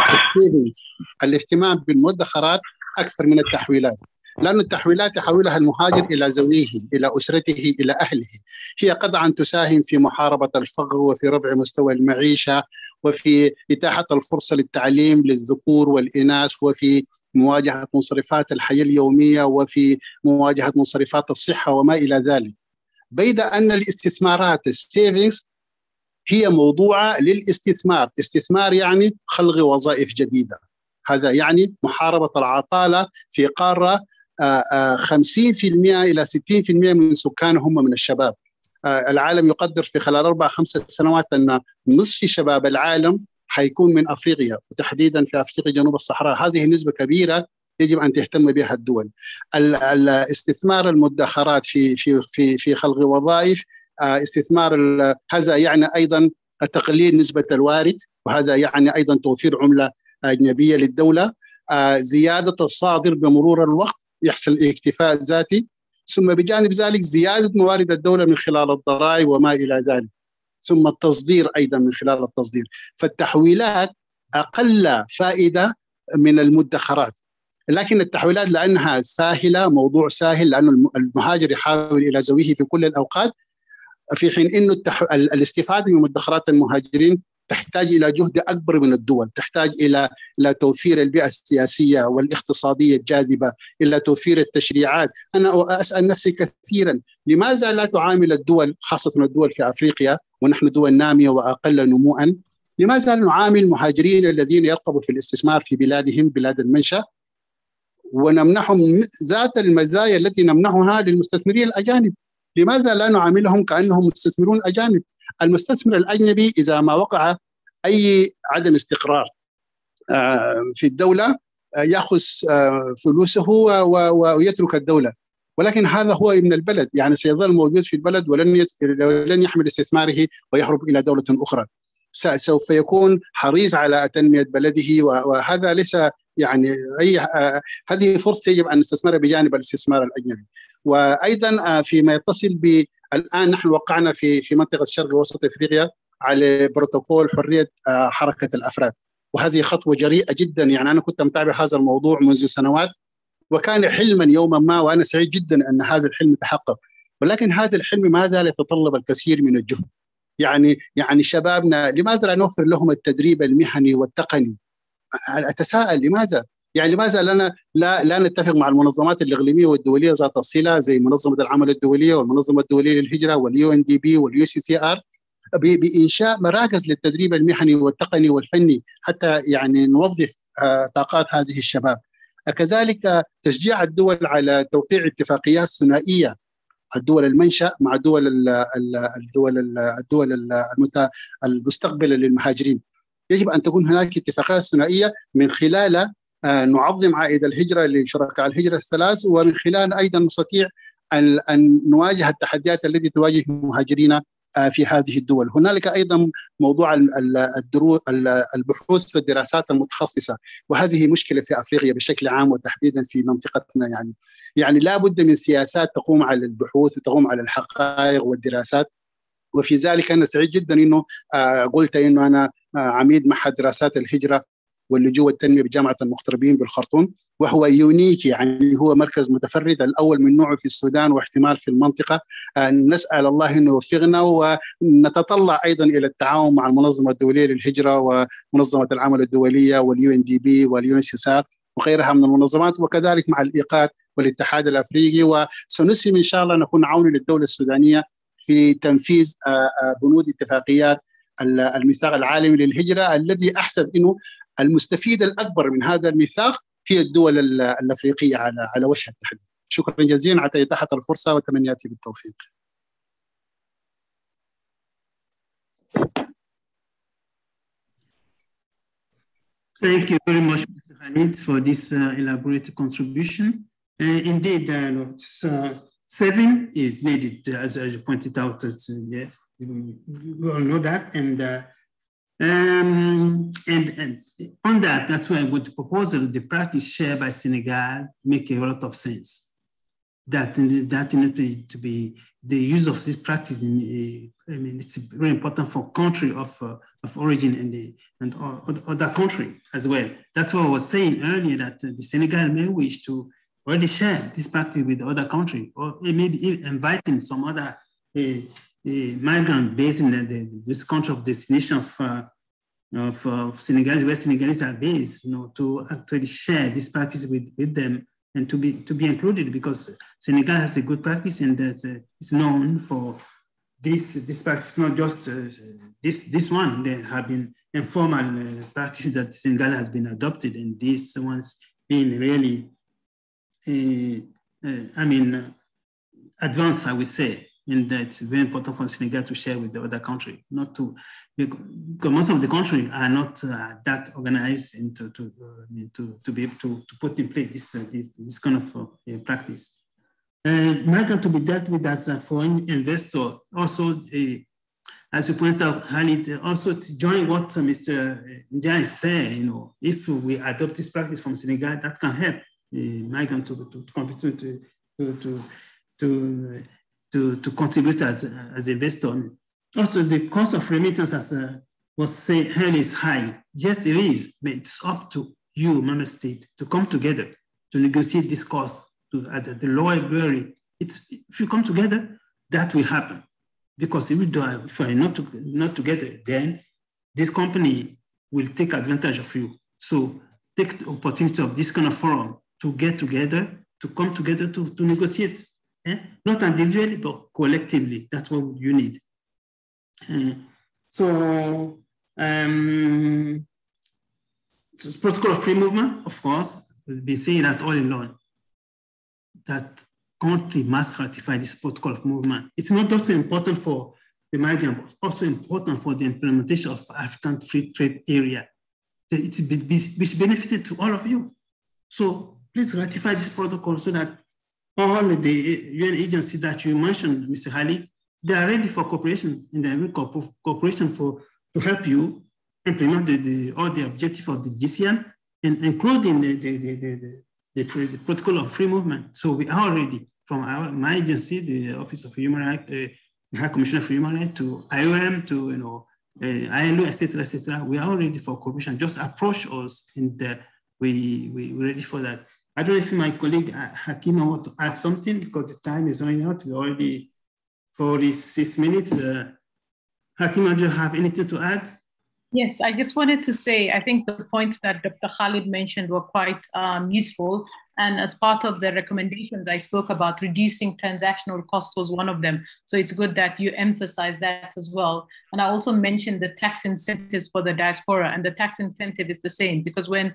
الاهتمام بالمدخرات أكثر من التحويلات، لأن التحويلات يحولها المهاجر إلى زويه، إلى أسرته، إلى أهله. هي قطعا تساهم في محاربة الفقر وفي رفع مستوى المعيشة وفي إتاحة الفرصة للتعليم للذكور والإناث، وفي مواجهة مصرفات الحياة اليومية، وفي مواجهة مصرفات الصحة وما إلى ذلك. بيد أن الاستثمارات السيفينغز هي موضوعة للاستثمار. استثمار يعني خلق وظائف جديدة، هذا يعني محاربة العطالة في قارة 50% إلى 60% من سكان هم من الشباب. العالم يقدر في خلال 4-5 سنوات أن نصف شباب العالم حيكون من أفريقيا، وتحديدا في أفريقيا جنوب الصحراء. هذه نسبة كبيرة يجب أن تهتم بها الدول. الاستثمار المدخرات في خلق وظائف، استثمار هذا يعني أيضا تقليل نسبة الوارد، وهذا يعني أيضا توفير عملة أجنبية للدولة. زيادة الصادر بمرور الوقت، يحصل اكتفاء ذاتي. ثم بجانب ذلك زيادة موارد الدولة من خلال الضرائب وما إلى ذلك. ثم التصدير أيضا من خلال التصدير. فالتحويلات أقل فائدة من المدخرات. لكن التحويلات لأنها سهلة، موضوع سهل، لأن المهاجر يحاول إلى زويه في كل الأوقات، في حين أنه الاستفادة من مدخرات المهاجرين تحتاج إلى جهد أكبر من الدول، تحتاج إلى توفير البيئة السياسية والاقتصادية الجاذبة، إلى توفير التشريعات. أنا أسأل نفسي كثيرا لماذا لا تعامل الدول، خاصة الدول في أفريقيا ونحن دول نامية وأقل نموءا، لماذا لا نعامل المهاجرين الذين يرغبوا في الاستثمار في بلادهم، بلاد المنشأ، ونمنحهم ذات المزايا التي نمنحها للمستثمرين الأجانب؟ لماذا لا نعاملهم كأنهم مستثمرون أجانب؟ المستثمر الأجنبي إذا ما وقع أي عدم استقرار في الدولة يأخذ فلوسه ويترك الدولة، ولكن هذا هو ابن البلد، يعني سيظل موجود في البلد ولن يحمل استثماره ويهرب إلى دولة أخرى. سوف يكون حريص على تنمية بلده، وهذا ليس يعني هذه فرصة يجب أن نستثمرها بجانب الاستثمار الأجنبي. وأيضا فيما يتصل الآن نحن وقعنا في منطقة الشرق وسط أفريقيا على بروتوكول حرية حركة الأفراد، وهذه خطوة جريئة جدا. يعني أنا كنت متابع هذا الموضوع منذ سنوات، وكان حلما يوما ما، وأنا سعيد جدا أن هذا الحلم تحقق، ولكن هذا الحلم ما زال يتطلب الكثير من الجهد. يعني شبابنا لماذا لا نوفر لهم التدريب المهني والتقني؟ أتساءل لماذا؟ يعني لماذا لا نتفق مع المنظمات الإقليمية والدولية ذات الصلة زي منظمة العمل الدولية والمنظمة الدولية للهجرة والUNDP والUCCR بإنشاء مراكز للتدريب المهني والتقني والفني حتى يعني نوظف طاقات هذه الشباب. كذلك تشجيع الدول على توقيع اتفاقيات ثنائية، الدول المنشأ مع الدول المستقبلة للمهاجرين. يجب أن تكون هناك اتفاقات ثنائية من خلال نعظم عائد الهجرة لشركاء الهجرة الثلاث، ومن خلال أيضا نستطيع أن نواجه التحديات التي تواجه المهاجرين في هذه الدول. هنالك أيضا موضوع البحوث والدراسات المتخصصة، وهذه مشكلة في أفريقيا بشكل عام وتحديدا في منطقتنا. يعني لا بد من سياسات تقوم على البحوث وتقوم على الحقائق والدراسات. وفي ذلك أنا سعيد جدا أنه قلت أنه أنا عميد معهد دراسات الهجرة واللجوء والتنمية بجامعة المغتربين بالخرطوم، وهو يونيك، يعني هو مركز متفرد الأول من نوعه في السودان واحتمال في المنطقة. نسأل الله أنه يوفقنا، ونتطلع أيضا إلى التعاون مع المنظمة الدولية للهجرة ومنظمة العمل الدولية والUNDP والUNCSR وغيرها من المنظمات، وكذلك مع الإيقاد والاتحاد الأفريقي. وسنسهم إن شاء الله نكون عون للدولة السودانية في تنفيذ بنود اتفاقيات الميثاق العالمي للهجرة، الذي أحسب أنه المستفيد الأكبر من هذا الميثاق هي الدول الأفريقية على وجه التحديد. شكرا جزيلا على إتاحة الفرصة وتمنياتي بالتوفيق. Thank you very much, Mr. Khalid, for this elaborate contribution. Indeed, 7 is needed, as you pointed out. Yes, we all know that, and on that's why I would propose the practice shared by Senegal make a lot of sense. That need to be the use of this practice. It's very important for country of origin and other country as well. That's what I was saying earlier, that the Senegal may wish to already share this practice with the other country, or maybe inviting some other migrant based in this country of destination of Senegalese, where Senegalese are based, to actually share this practice with them and to be included, because Senegal has a good practice, and it's known for this practice, not just this one. There have been informal practices that Senegal has been adopted, and these ones being really, advanced, I would say. And it's very important for Senegal to share with the other country, because most of the country are not that organized and to be able to put in place this kind of practice. Migrant to be dealt with as a foreign investor. Also, as you point out, Khalid, also to join what Mr. Ndiaye is saying, if we adopt this practice from Senegal, that can help migrant to contribute as investor. Also, the cost of remittance, as was said earlier, is high. Yes, it is, but it's up to you, member state, to come together to negotiate this cost at the lower library. If you come together, that will happen. Because if you are not together, then this company will take advantage of you. So take the opportunity of this kind of forum to get together, to come together to negotiate. Not individually, but collectively. That's what you need. Protocol of free movement, of course, will be saying that all along, that country must ratify this protocol of movement. It's not just important for the migrant, but also important for the implementation of African Free Trade Area. It's which benefited to all of you. So please ratify this protocol so that all the UN agencies that you mentioned, Mr. Hali, they are ready for cooperation in the cooperation to help you implement all the objectives of the GCM, and including the protocol of free movement. So we are ready from my agency, the Office of Human Rights, the High Commissioner for Human Rights, to IOM, to ILO, etc. We are ready for cooperation. Just approach us, and we're ready for that. I don't know if my colleague Hakima wants to add something, because the time is running out. We're already 46 minutes. Hakima, do you have anything to add? Yes, I just wanted to say, I think the points that Dr. Khalid mentioned were quite useful. And as part of the recommendations I spoke about, reducing transactional costs was one of them. So it's good that you emphasize that as well. And I also mentioned the tax incentives for the diaspora, and the tax incentive is the same, because when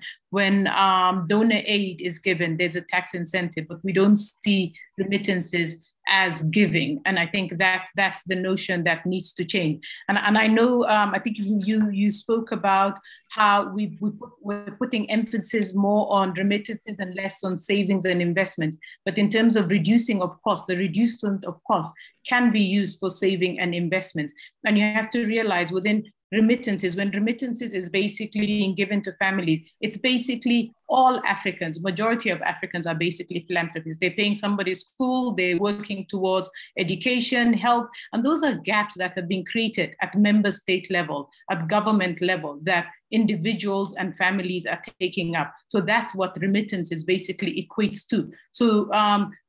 donor aid is given, there's a tax incentive, but we don't see remittances as giving. And I think that's the notion that needs to change. And I know, I think you spoke about how we're putting emphasis more on remittances and less on savings and investments. But in terms of reducing of cost, the reducement of cost can be used for saving and investments. And you have to realize within remittances, when remittances is basically being given to families, it's basically all Africans, majority of Africans are basically philanthropists. They're paying somebody's school, they're working towards education, health, and those are gaps that have been created at member state level, at government level, that individuals and families are taking up. So that's what remittances basically equates to. So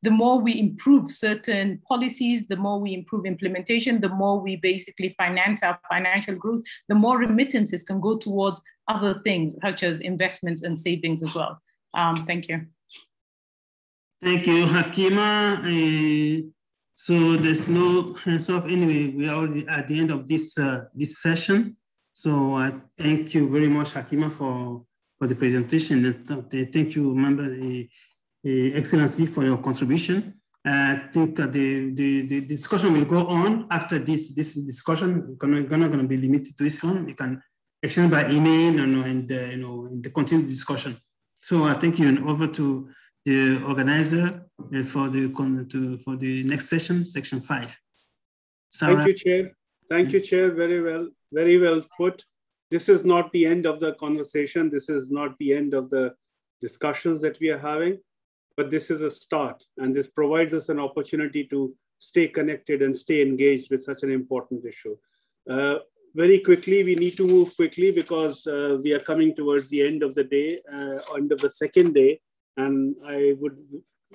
the more we improve certain policies, the more we improve implementation, the more we basically finance our financial growth, the more remittances can go towards other things, such as investments and savings as well. Thank you. Thank you, Hakima. So there's no hands up. Anyway, we are already at the end of this session. So I thank you very much, Hakima, for the presentation. And thank you, Member Excellency, for your contribution. I think the discussion will go on after this discussion. We're not going to be limited to this one. You can exchange by email and in the continued discussion. So I thank you, and over to the organizer for the next session, section 5. Sarah. Thank you, Chair. Thank you, Chair. Very well put. This is not the end of the conversation. This is not the end of the discussions that we are having, but this is a start, and this provides us an opportunity to stay connected and stay engaged with such an important issue. Very quickly, we need to move quickly because we are coming towards the end of the day, end of the second day, and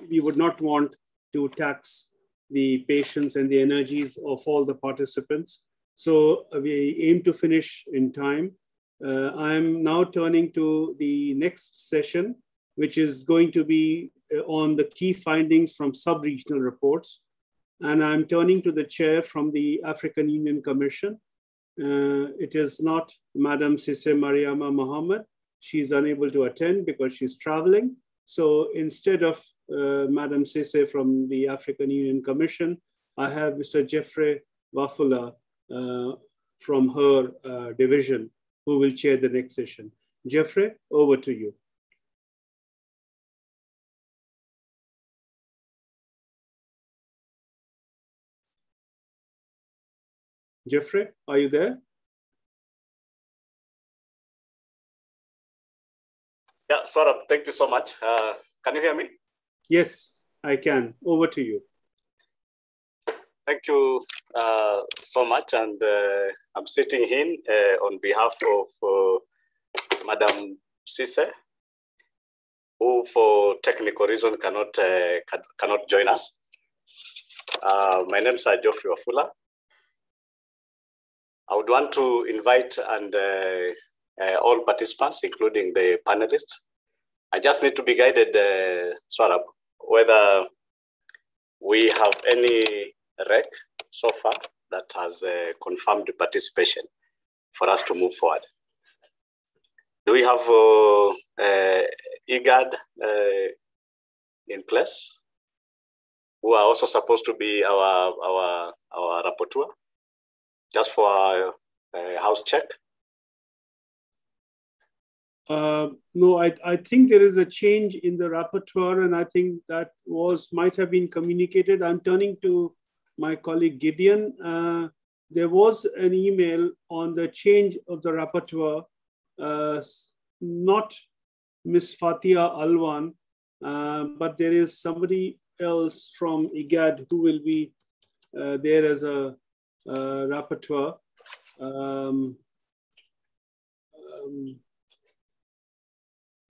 we would not want to tax the patience and the energies of all the participants. So we aim to finish in time. I'm now turning to the next session, which is going to be on the key findings from sub-regional reports. And I'm turning to the chair from the African Union Commission. It is not Madam Sise Mariama Mohammed. She's unable to attend because she's traveling. So instead of Madam Sise from the African Union Commission, I have Mr. Jeffrey Wafula from her division, who will chair the next session. Jeffrey, over to you. Jeffrey, are you there? Yeah, Saurabh, thank you so much. Can you hear me? Yes, I can. Over to you. Thank you so much. And I'm sitting in on behalf of Madam Sise, who for technical reasons cannot join us. My name is Geoffrey Wafula. I would want to invite all participants, including the panelists. I just need to be guided, Swarab, whether we have any rec so far that has confirmed the participation for us to move forward. Do we have IGAD in place, who are also supposed to be our rapporteur, just for a house check? No, I think there is a change in the rapporteur, and I think that might have been communicated. I'm turning to my colleague Gideon. There was an email on the change of the rapporteur, not Ms. Fatia Alwan, but there is somebody else from IGAD who will be there as a rapporteur.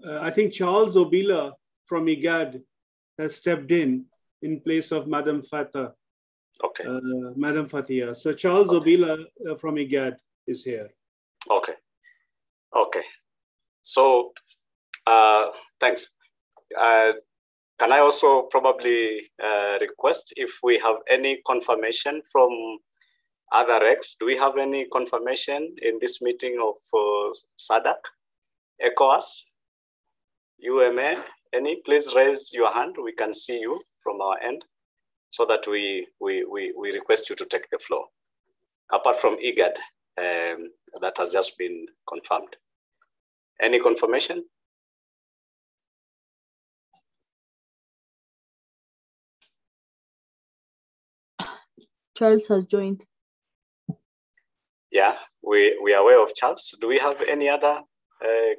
I think Charles Obila from IGAD has stepped in place of Madam Fatah. Okay. Madam Fatia. So Charles Obila from IGAD is here. Okay. Okay. So thanks. Can I also probably request if we have any confirmation from other recs? Do we have any confirmation in this meeting of SADC, ECOWAS, UMA? Any? Please raise your hand. We can see you from our end, so that we request you to take the floor. Apart from IGAD, that has just been confirmed. Any confirmation? Charles has joined. Yeah, we are aware of Charles. Do we have any other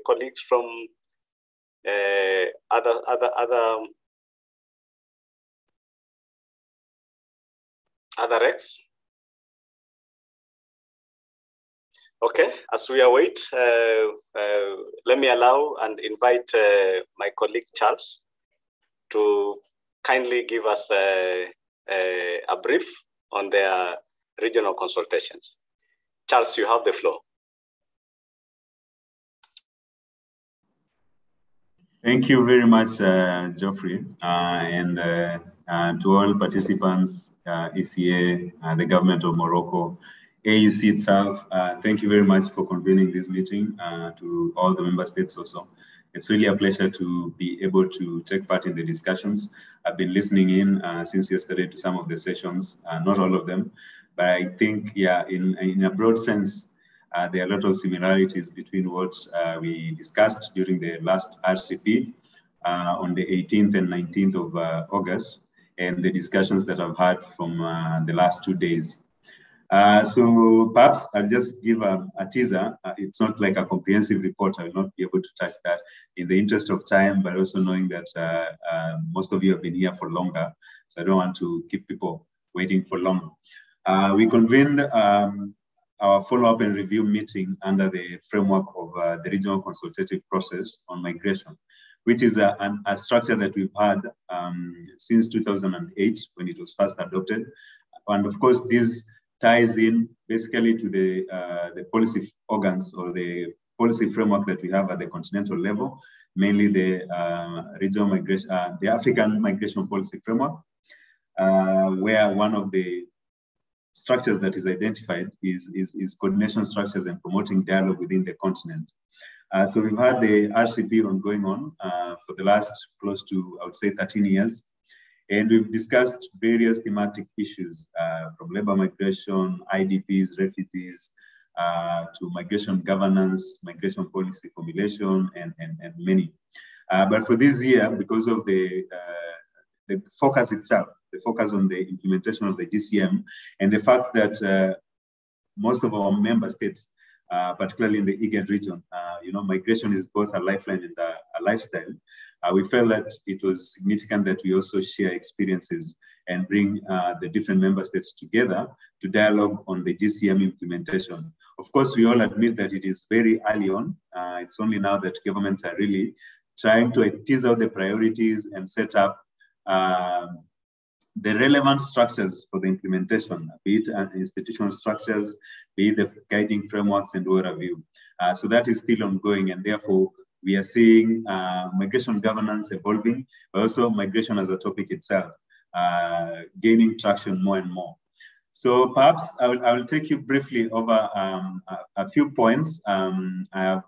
colleagues from other recs? Okay, as we await, let me allow and invite my colleague Charles to kindly give us a brief on their regional consultations. Charles, you have the floor. Thank you very much, Geoffrey, and to all participants, ECA, the government of Morocco, AUC itself. Thank you very much for convening this meeting, to all the member states also. It's really a pleasure to be able to take part in the discussions. I've been listening in since yesterday to some of the sessions, not all of them, but I think, yeah, in a broad sense, there are a lot of similarities between what we discussed during the last RCP on the 18th and 19th of August, and the discussions that I've had from the last 2 days. So perhaps I'll just give a teaser. It's not like a comprehensive report. I will not be able to touch that in the interest of time, but also knowing that most of you have been here for longer, so I don't want to keep people waiting for long. We convened our follow-up and review meeting under the framework of the regional consultative process on migration, which is a structure that we've had since 2008 when it was first adopted. And of course, this ties in basically to the policy organs or the policy framework that we have at the continental level, mainly the regional migration, the African migration policy framework, where one of the structures that is identified is coordination structures and promoting dialogue within the continent. So we've had the RCP going on for the last close to, I would say, 13 years. And we've discussed various thematic issues from labor migration, IDPs, refugees, to migration governance, migration policy formulation, and many. But for this year, because of the focus itself, the focus on the implementation of the GCM, and the fact that most of our member states, particularly in the IGAD region, migration is both a lifeline and a lifestyle. We felt that it was significant that we also share experiences and bring the different member states together to dialogue on the GCM implementation. Of course, we all admit that it is very early on. It's only now that governments are really trying to tease out the priorities and set up the relevant structures for the implementation, be it institutional structures, be it the guiding frameworks and what have you. So that is still ongoing, and therefore we are seeing migration governance evolving, but also migration as a topic itself gaining traction more and more. So perhaps I will take you briefly over a few points. I have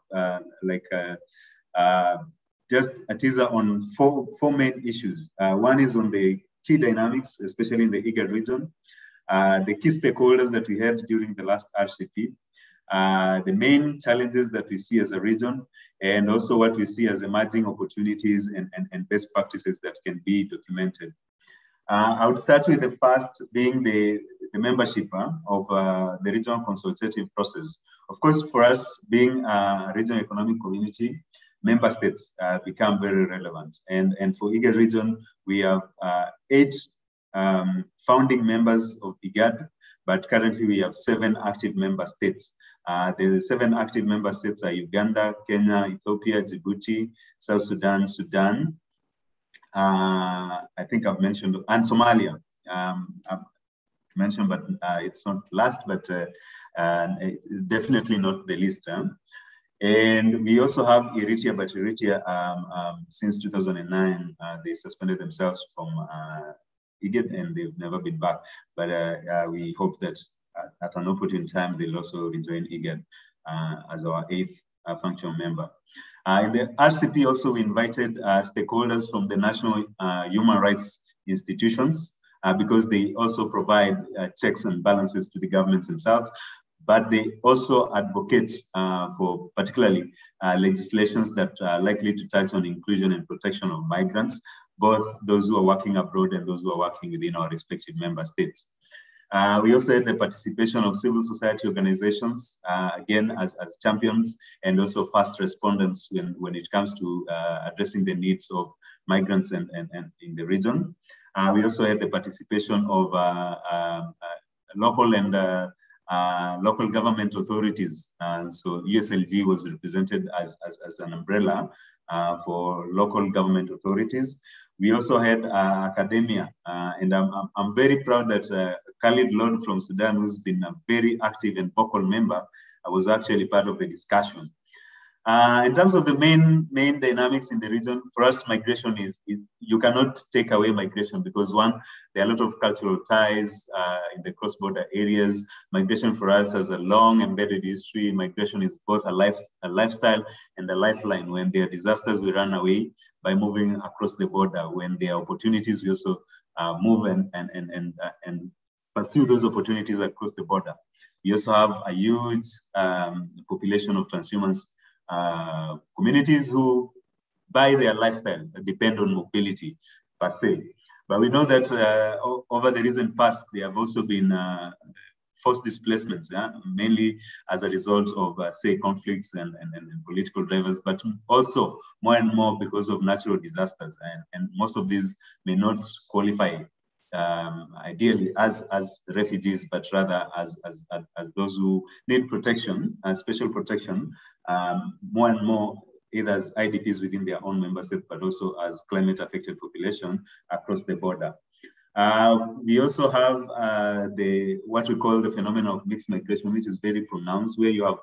just a teaser on four main issues. One is on the key dynamics, especially in the IGAD region, the key stakeholders that we had during the last RCP, the main challenges that we see as a region, and also what we see as emerging opportunities and best practices that can be documented. I would start with the first being the membership of the regional consultative process. Of course, for us being a regional economic community, member states become very relevant. And for IGAD region, we have 8 founding members of IGAD, but currently we have 7 active member states. The 7 active member states are Uganda, Kenya, Ethiopia, Djibouti, South Sudan, Sudan. I think I've mentioned, and Somalia. I've mentioned, but it's not last, but it's definitely not the least. And we also have Eritrea, but Eritrea, since 2009, they suspended themselves from IGAD and they've never been back. But we hope that at an opportune time, they'll also rejoin IGAD as our 8th functional member. In the RCP also, we invited stakeholders from the national human rights institutions because they also provide checks and balances to the governments themselves, but they also advocate for particularly legislations that are likely to touch on inclusion and protection of migrants, both those who are working abroad and those who are working within our respective member states. We also had the participation of civil society organizations, again, as champions and also fast respondents when it comes to addressing the needs of migrants and in the region. We also had the participation of local and local government authorities. So USLG was represented as an umbrella for local government authorities. We also had academia, and I'm very proud that Khalid Lord from Sudan, who's been a very active and vocal member, was actually part of the discussion. In terms of the main dynamics in the region, for us, migration you cannot take away migration because one, there are a lot of cultural ties in the cross-border areas. Migration for us has a long embedded history. Migration is both a lifestyle and a lifeline. When there are disasters, we run away by moving across the border. When there are opportunities, we also move and pursue those opportunities across the border. We also have a huge population of transhumans communities who, by their lifestyle, depend on mobility per se. But we know that over the recent past, there have also been forced displacements, mainly as a result of, say, conflicts and political drivers, but also more and more because of natural disasters. And most of these may not qualify ideally as refugees, but rather as those who need protection, special protection, more and more either as IDPs within their own member states, but also as climate affected population across the border. We also have what we call the phenomenon of mixed migration, which is very pronounced, where you have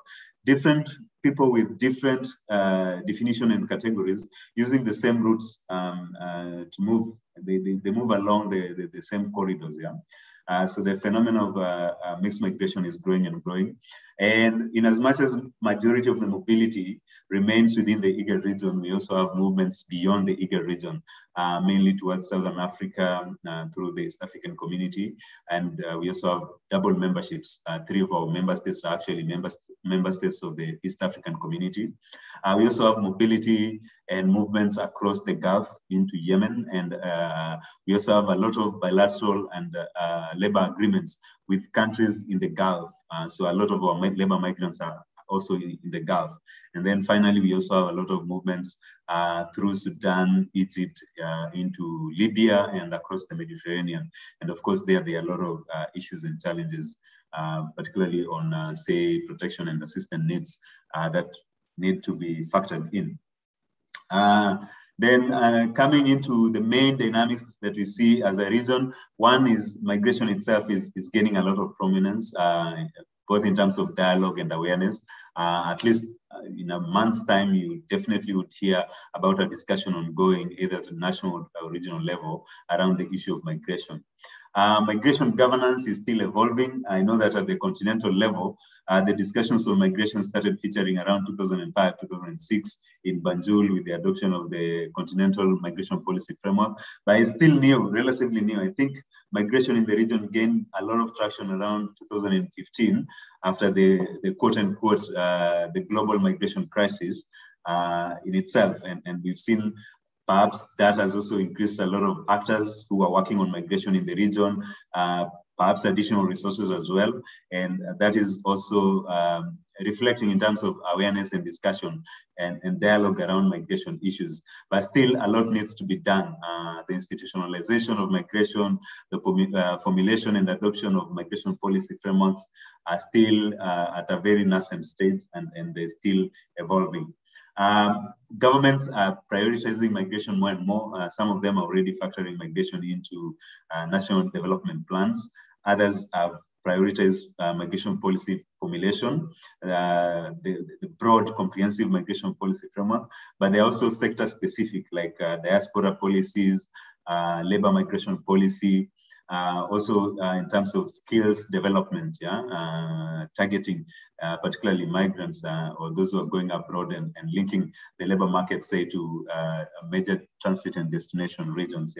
different people with different definition and categories using the same routes to move. They move along the same corridors. Yeah. So the phenomenon of mixed migration is growing and growing. And in as much as majority of the mobility remains within the IGAD region, we also have movements beyond the IGAD region, mainly towards Southern Africa through the East African community. And we also have double memberships. 3 of our member states are actually member states of the East African community. We also have mobility and movements across the Gulf into Yemen. And we also have a lot of bilateral and labor agreements with countries in the Gulf. So a lot of our labor migrants are also in the Gulf. And then finally, we also have a lot of movements through Sudan, Egypt, into Libya and across the Mediterranean. And of course, there are a lot of issues and challenges, particularly on, say, protection and assistance needs that need to be factored in. Then coming into the main dynamics that we see as a region, one is migration itself is gaining a lot of prominence, both in terms of dialogue and awareness. At least in a month's time, you definitely would hear about a discussion ongoing either at the national or regional level around the issue of migration. Migration governance is still evolving. I know that at the continental level, the discussions on migration started featuring around 2005, 2006 in Banjul with the adoption of the Continental Migration Policy Framework, but it's still new, relatively new. I think migration in the region gained a lot of traction around 2015 after the quote unquote, the global migration crisis in itself. And we've seen perhaps that has also increased a lot of actors who are working on migration in the region, perhaps additional resources as well. And that is also reflecting in terms of awareness and discussion and dialogue around migration issues. But still, a lot needs to be done. The institutionalization of migration, the formulation and adoption of migration policy frameworks are still at a very nascent stage, and they're still evolving. Governments are prioritizing migration more and more. Some of them are already factoring migration into national development plans. Others have prioritized migration policy formulation, the broad comprehensive migration policy framework, but they're also sector specific, like diaspora policies, labor migration policy, also in terms of skills development, targeting particularly migrants or those who are going abroad and linking the labor market, say, to major transit and destination regions.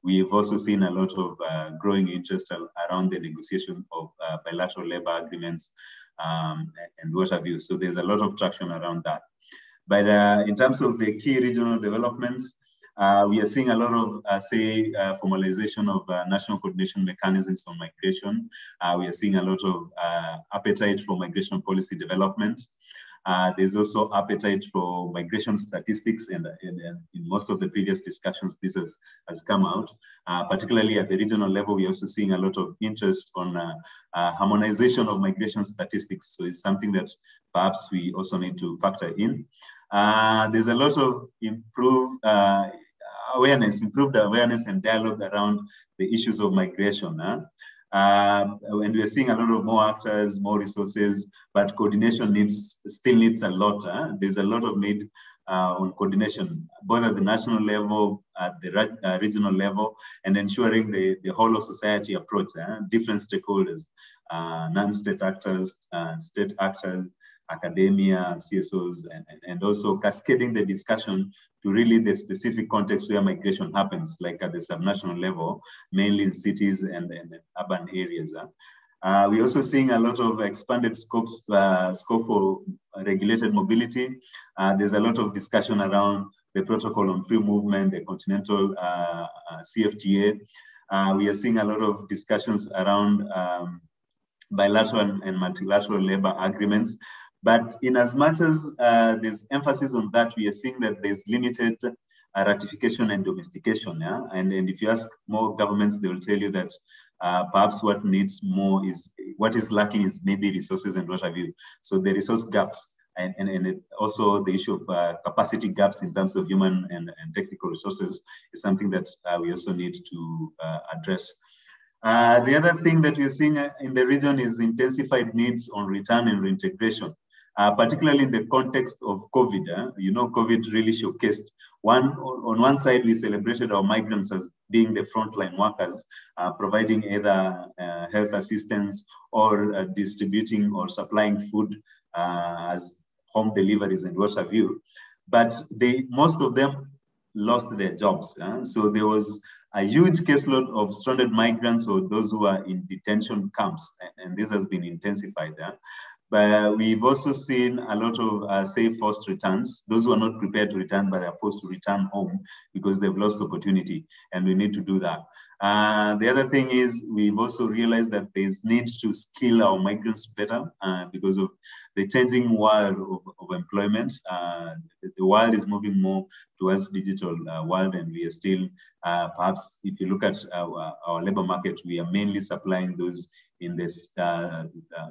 We've also seen a lot of growing interest around the negotiation of bilateral labor agreements and what have you. So there's a lot of traction around that. But in terms of the key regional developments, we are seeing a lot of, formalization of national coordination mechanisms on migration. We are seeing a lot of appetite for migration policy development. There's also appetite for migration statistics, and in most of the previous discussions, this has come out. Particularly at the regional level, we're also seeing a lot of interest on harmonization of migration statistics. So it's something that perhaps we also need to factor in. There's a lot of improved awareness and dialogue around the issues of migration. And we are seeing a lot of more actors, more resources, but coordination still needs a lot. There's a lot of need on coordination, both at the national level, at the regional level, and ensuring the whole of society approach, different stakeholders, non-state actors, state actors, academia, CSOs, and also cascading the discussion to really the specific context where migration happens, like at the subnational level, mainly in cities and urban areas. We're also seeing a lot of expanded scope for regulated mobility. There's a lot of discussion around the protocol on free movement, the continental CFTA. We are seeing a lot of discussions around bilateral and multilateral labor agreements. But in as much as there's emphasis on that, we are seeing that there's limited ratification and domestication. And if you ask more governments, they will tell you that perhaps what needs more is, what is lacking is maybe resources and what have you. So the resource gaps and also the issue of capacity gaps in terms of human and technical resources is something that we also need to address. The other thing that we're seeing in the region is intensified needs on return and reintegration. Particularly in the context of COVID. You know, COVID really showcased on one side, we celebrated our migrants as being the frontline workers, providing either health assistance or distributing or supplying food as home deliveries and what have you. But most of them lost their jobs. So there was a huge caseload of stranded migrants or those who are in detention camps, and this has been intensified. But we've also seen a lot of, forced returns. Those who are not prepared to return, but are forced to return home because they've lost opportunity, and we need to do that. The other thing is we've also realized that there's need to skill our migrants better because of the changing world of employment. The world is moving more towards digital world, and we are still, perhaps if you look at our labor market, we are mainly supplying those in this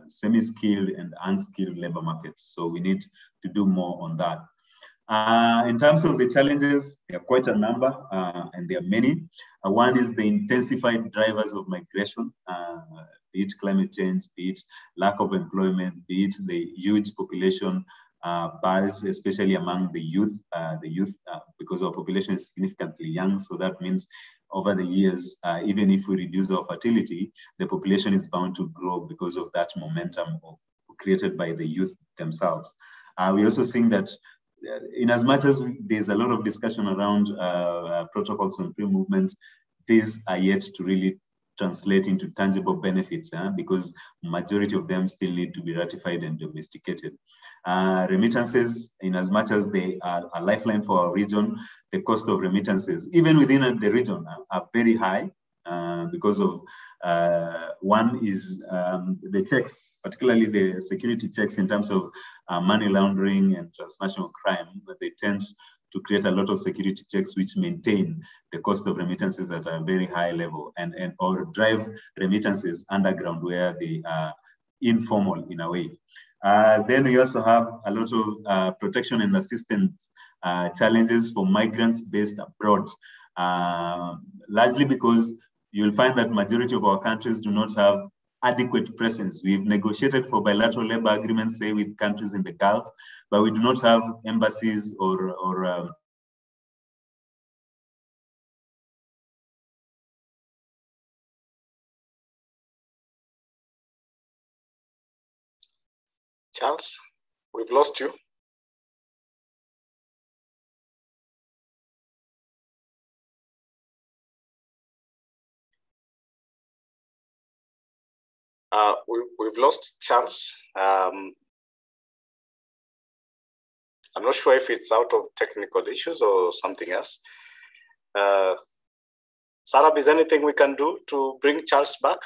semi-skilled and unskilled labor markets. So we need to do more on that. In terms of the challenges, there are quite a number, and there are many. One is the intensified drivers of migration, be it climate change, be it lack of employment, be it the huge population bulge, especially among the youth. Because our population is significantly young, so that means over the years, even if we reduce our fertility, the population is bound to grow because of that momentum created by the youth themselves. We're also seeing that in as much as there's a lot of discussion around protocols on free movement, these are yet to really translate into tangible benefits, because majority of them still need to be ratified and domesticated. Remittances, in as much as they are a lifeline for our region, the cost of remittances, even within the region, are very high because of one is the checks, particularly the security checks in terms of money laundering and transnational crime, but they tend to create a lot of security checks which maintain the cost of remittances at a very high level and or drive remittances underground where they are informal in a way. Then we also have a lot of protection and assistance challenges for migrants based abroad, largely because you'll find that majority of our countries do not have adequate presence. We've negotiated for bilateral labor agreements, say with countries in the Gulf, but we do not have embassies or Charles, we've lost you. We've lost Charles. I'm not sure if it's out of technical issues or something else. Sarah, is there anything we can do to bring Charles back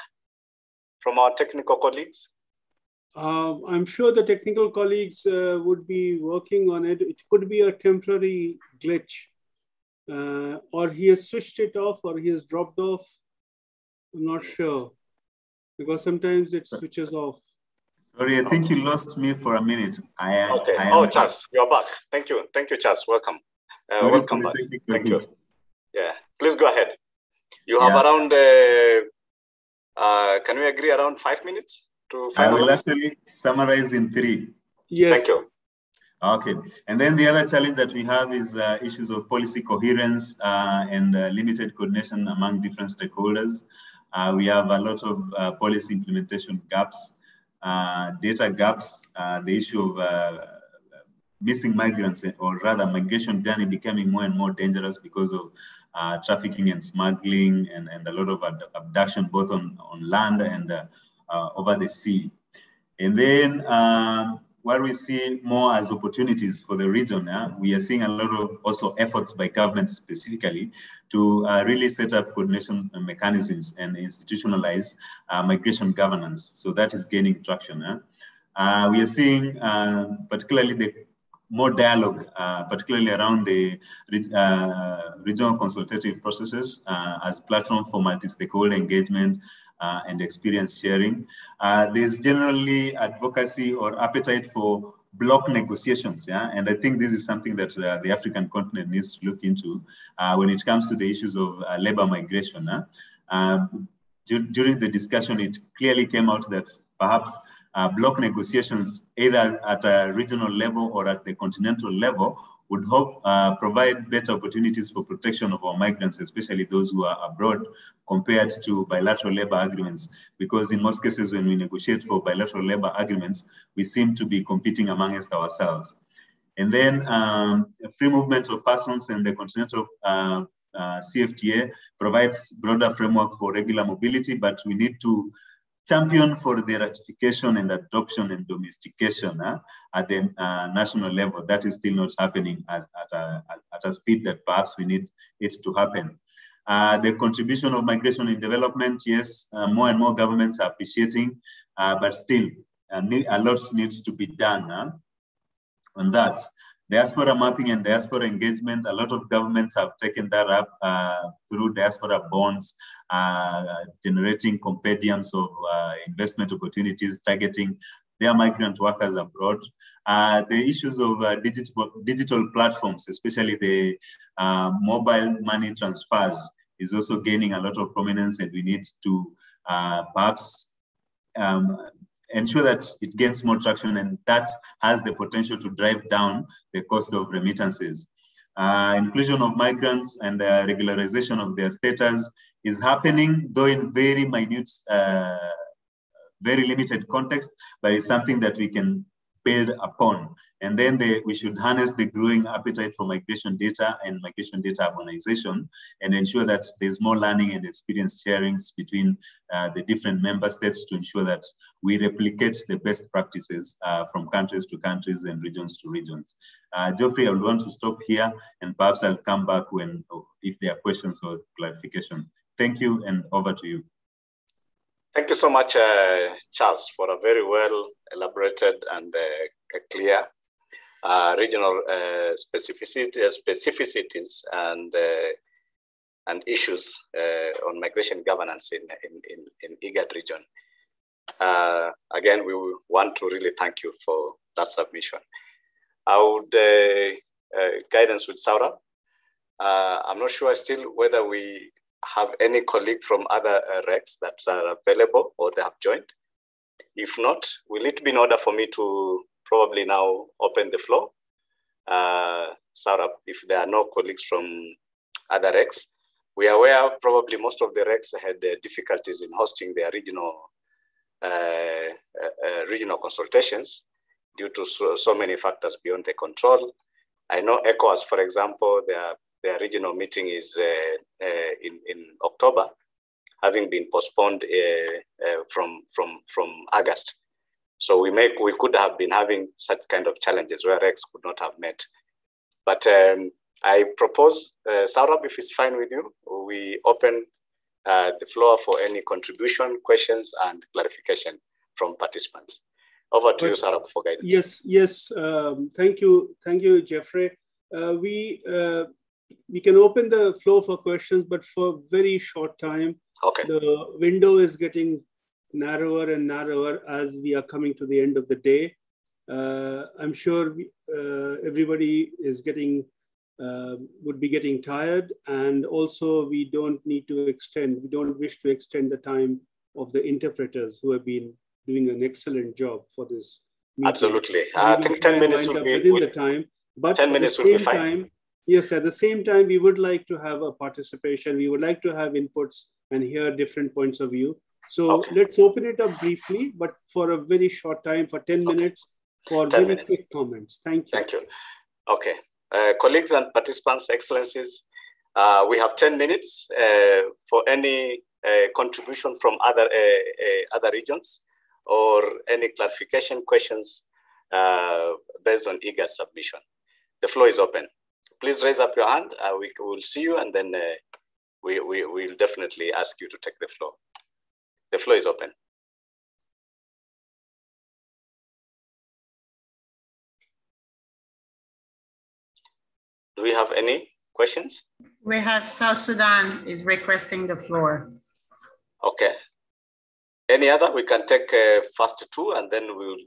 from our technical colleagues? I'm sure the technical colleagues would be working on it. It could be a temporary glitch, or he has switched it off or he has dropped off. I'm not sure, because sometimes it switches off. Sorry, I think you lost me for a minute. Charles, you're back. Thank you. Thank you, Charles. Welcome. Welcome back. Thank you. Yeah, please go ahead. You have around, can we agree around 5 minutes to finalize? I will actually summarize in 3. Yes. Thank you. Okay, and then the other challenge that we have is issues of policy coherence and limited coordination among different stakeholders. We have a lot of policy implementation gaps, data gaps, the issue of missing migrants, or rather migration journey becoming more and more dangerous because of trafficking and smuggling and a lot of abduction, both on land and over the sea. And then what we see more as opportunities for the region, we are seeing a lot of also efforts by governments specifically to really set up coordination mechanisms and institutionalize migration governance. So that is gaining traction. We are seeing particularly the more dialogue, particularly around the regional consultative processes as platform for multi-stakeholder engagement and experience sharing. There's generally advocacy or appetite for block negotiations, and I think this is something that the African continent needs to look into when it comes to the issues of labor migration. During the discussion, it clearly came out that perhaps block negotiations, either at a regional level or at the continental level, would hope provide better opportunities for protection of our migrants, especially those who are abroad, compared to bilateral labor agreements. Because in most cases, when we negotiate for bilateral labor agreements, we seem to be competing amongst ourselves. And then free movement of persons and the continental CFTA provides broader framework for regular mobility, but we need to champion for the ratification and adoption and domestication at the national level. That is still not happening at a speed that perhaps we need it to happen. The contribution of migration in development, yes, more and more governments are appreciating, but still a lot needs to be done on that. Diaspora mapping and diaspora engagement, a lot of governments have taken that up through diaspora bonds, generating compendiums of investment opportunities, targeting their migrant workers abroad. The issues of digital platforms, especially the mobile money transfers, is also gaining a lot of prominence, and we need to perhaps ensure that it gains more traction, and that has the potential to drive down the cost of remittances. Inclusion of migrants and regularization of their status is happening, though in very minute, very limited context, but it's something that we can build upon. And then we should harness the growing appetite for migration data and migration data harmonization, and ensure that there's more learning and experience sharings between the different member states to ensure that we replicate the best practices from countries to countries and regions to regions. Geoffrey, I would want to stop here, and perhaps I'll come back if there are questions or clarification. Thank you, and over to you. Thank you so much, Charles, for a very well elaborated and clear regional specificities and issues on migration governance in IGAD region. Again, we want to really thank you for that submission. I would guidance with Saurabh. I'm not sure still whether we have any colleague from other RECs that are available or they have joined. If not, will it be in order for me to probably now open the floor? Saurabh, if there are no colleagues from other RECs, we are aware probably most of the RECs had difficulties in hosting their regional consultations due to so many factors beyond the control. I know ECOWAS, for example, their regional meeting is in October, having been postponed from August. So we could have been having such kind of challenges where RECs could not have met. But I propose, Saurabh, if it's fine with you, we open the floor for any contribution, questions, and clarification from participants. Over to you, Saurabh, for guidance. Yes. Thank you, Geoffrey. We can open the floor for questions, but for a very short time. Okay. The window is getting narrower and narrower as we are coming to the end of the day. I'm sure everybody is would be getting tired, and also we don't wish to extend the time of the interpreters who have been doing an excellent job for this meeting. Absolutely. I think 10 minutes will be within the time, but 10 minutes will be fine. Yes, at the same time, we would like to have a participation. We would like to have inputs and hear different points of view. So let's open it up briefly, but for a very short time, for 10 minutes, for 10 very quick comments. Thank you. Thank you. Okay. Colleagues and participants, excellencies, we have 10 minutes for any contribution from other regions or any clarification questions based on IGAD submission. The floor is open. Please raise up your hand. We will see you, and then we will definitely ask you to take the floor. The floor is open. Do we have any questions? We have South Sudan is requesting the floor. Okay. Any other? We can take first two, and then we'll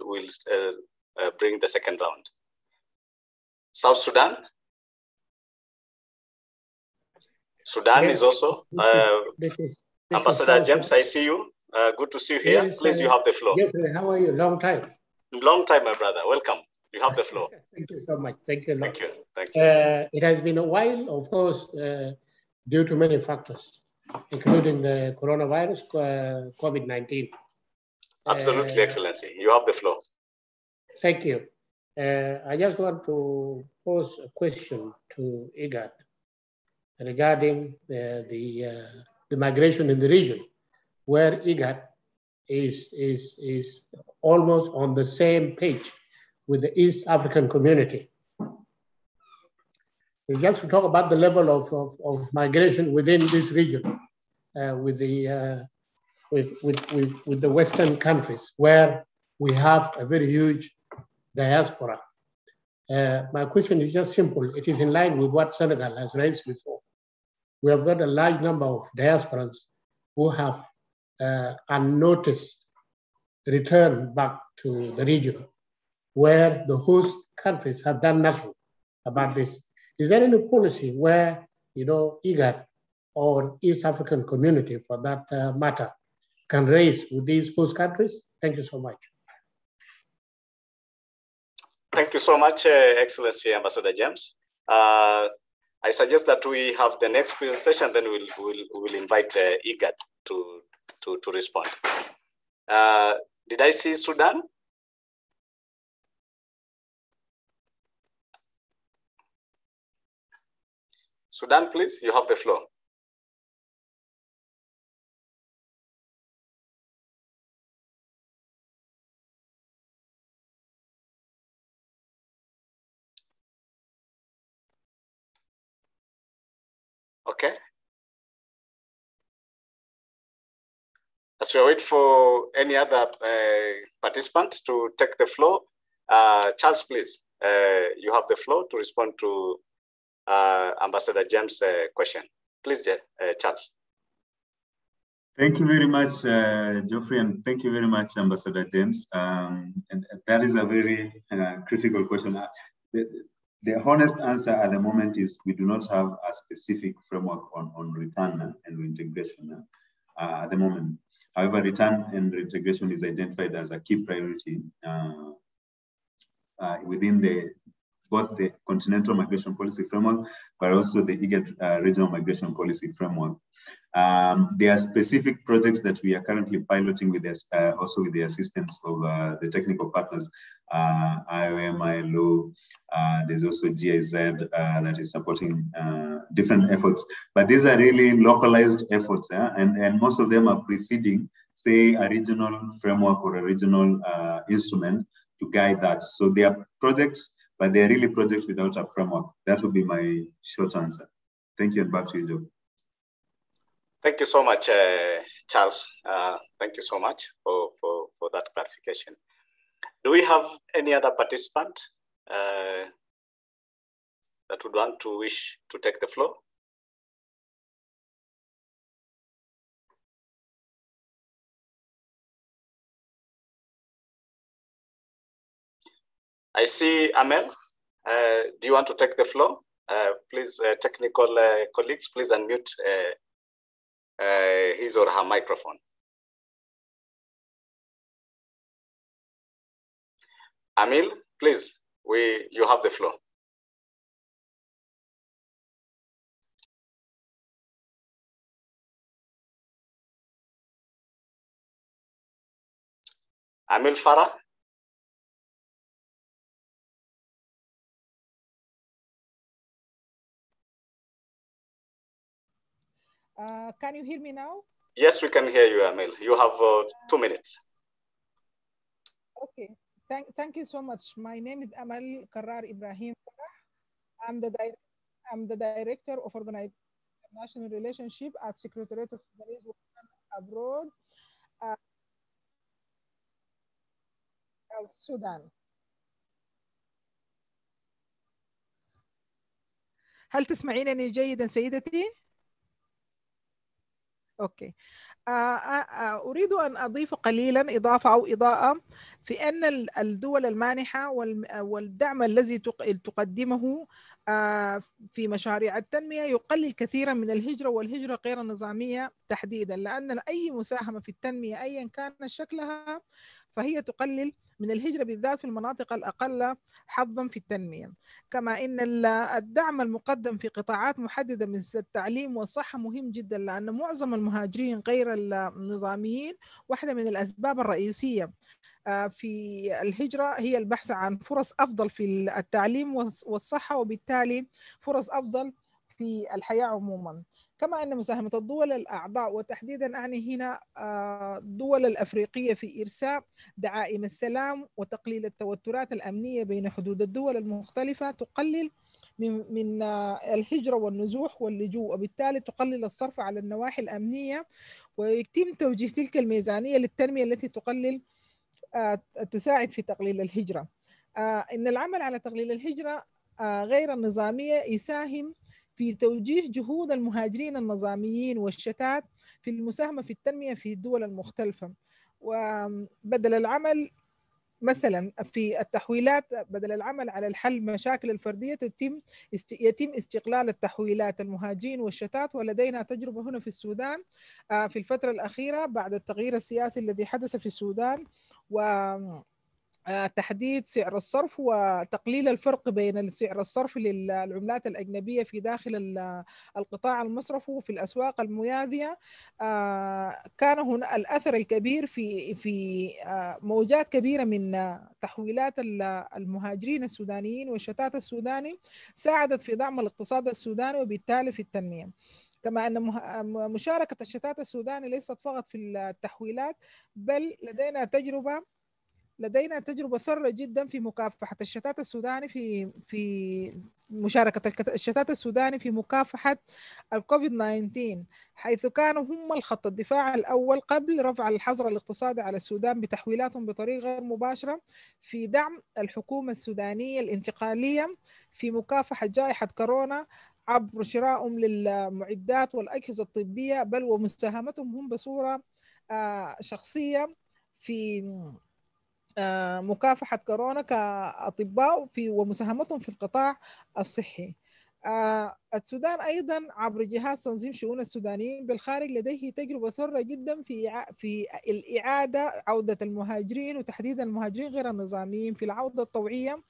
bring the second round. South Sudan? Sudan is also, Ambassador James, I see you. Good to see you here. Yes, please, you have the floor. Jeffrey, how are you? Long time. Long time, my brother. Welcome. You have the floor. Thank you so much. Thank you. Thank you. Thank you. It has been a while, of course, due to many factors, including the coronavirus, COVID-19. Absolutely, Excellency. You have the floor. Thank you. I just want to pose a question to IGAD regarding the migration in the region, where IGAD is almost on the same page with the East African community. It's just to talk about the level of migration within this region, with the Western countries, where we have a very huge diaspora. My question is just simple. It is in line with what Senegal has raised before. We have got a large number of diasporans who have unnoticed returned back to the region, where the host countries have done nothing about this. Is there any policy where, IGAD or East African Community, for that matter, can raise with these host countries? Thank you so much. Thank you so much, Excellency Ambassador James. I suggest that we have the next presentation, then we'll invite IGAD to respond. Did I see Sudan? Sudan, please, you have the floor. Okay. As we wait for any other participant to take the floor, Charles, please, you have the floor to respond to Ambassador James' question. Please, Charles. Thank you very much, Geoffrey, and thank you very much, Ambassador James. And that is a very critical question. The honest answer at the moment is we do not have a specific framework on return and reintegration at the moment. However, return and reintegration is identified as a key priority within both the Continental Migration Policy Framework, but also the IGAD Regional Migration Policy Framework. There are specific projects that we are currently piloting with this, also with the assistance of the technical partners, IOM, ILO. There's also GIZ that is supporting different efforts. But these are really localized efforts, and most of them are preceding, say, a regional framework or a regional instrument to guide that. So they are projects, but they're really projects without a framework. That would be my short answer. Thank you, and back to you, Joe. Thank you so much, Charles. Thank you so much for that clarification. Do we have any other participant that would want to wish to take the floor? I see Amel. Do you want to take the floor? Please, technical colleagues, please unmute his or her microphone. Amil, please, you have the floor. Amil Farah. Can you hear me now? Yes, we can hear you, Amil. You have 2 minutes. Okay, thank you so much. My name is Amal Karar Ibrahim. I'm the director of international relationship at Secretariat of Abroad, Sudan. هل تسمعينني جيدا سيدتي؟ أوكي. أريد أن أضيف قليلا إضافة أو إضاءة في أن الدول المانحة والدعم الذي تقدمه في مشاريع التنمية يقلل كثيرا من الهجرة والهجرة غير النظامية تحديدا، لأن أي مساهمة في التنمية أيا كان شكلها فهي تقلل من الهجرة بالذات في المناطق الأقل حظا في التنمية. كما إن الدعم المقدم في قطاعات محددة مثل التعليم والصحة مهم جدا، لأن معظم المهاجرين غير النظاميين واحدة من الأسباب الرئيسية في الهجرة هي البحث عن فرص أفضل في التعليم والصحة، وبالتالي فرص أفضل في الحياة عموما. كما أن مساهمة الدول الأعضاء وتحديدا أعني هنا الدول الأفريقية في إرساء دعائم السلام وتقليل التوترات الأمنية بين حدود الدول المختلفة تقلل من الهجرة والنزوح واللجوء، وبالتالي تقلل الصرف على النواحي الأمنية، ويتم توجيه تلك الميزانية للتنمية التي تساعد في تقليل الهجرة. إن العمل على تقليل الهجرة غير النظامية يساهم في توجيه جهود المهاجرين النظاميين والشتات في المساهمة في التنمية في الدول المختلفة، وبدل العمل مثلا في التحويلات بدل العمل على الحل مشاكل الفردية يتم استقلال التحويلات المهاجرين والشتات. ولدينا تجربة هنا في السودان في الفترة الأخيرة بعد التغيير السياسي الذي حدث في السودان تحديد سعر الصرف وتقليل الفرق بين سعر الصرف للعملات الأجنبية في داخل القطاع المصرفي وفي الأسواق المياذية. كان هنا الأثر الكبير في موجات كبيرة من تحويلات المهاجرين السودانيين والشتات السوداني ساعدت في دعم الاقتصاد السوداني وبالتالي في التنمية. كما أن مشاركة الشتات السوداني ليست فقط في التحويلات، بل لدينا تجربة ثرة جدا في مكافحة الشتات السوداني في مشاركة الشتات السوداني في مكافحة الكوفيد 19، حيث كانوا هم الخط الدفاع الأول قبل رفع الحظر الاقتصادي على السودان بتحويلاتهم بطريقة غير مباشرة في دعم الحكومة السودانية الانتقالية في مكافحة جائحة كورونا عبر شرائهم للمعدات والأجهزة الطبية، بل ومساهمتهم هم بصورة شخصية في مكافحة كورونا كأطباء ومساهمتهم في القطاع الصحي. السودان أيضا عبر جهاز تنظيم شؤون السودانيين بالخارج لديه تجربة ثرة جدا في الإعادة عودة المهاجرين وتحديدا المهاجرين غير النظاميين في العودة الطوعية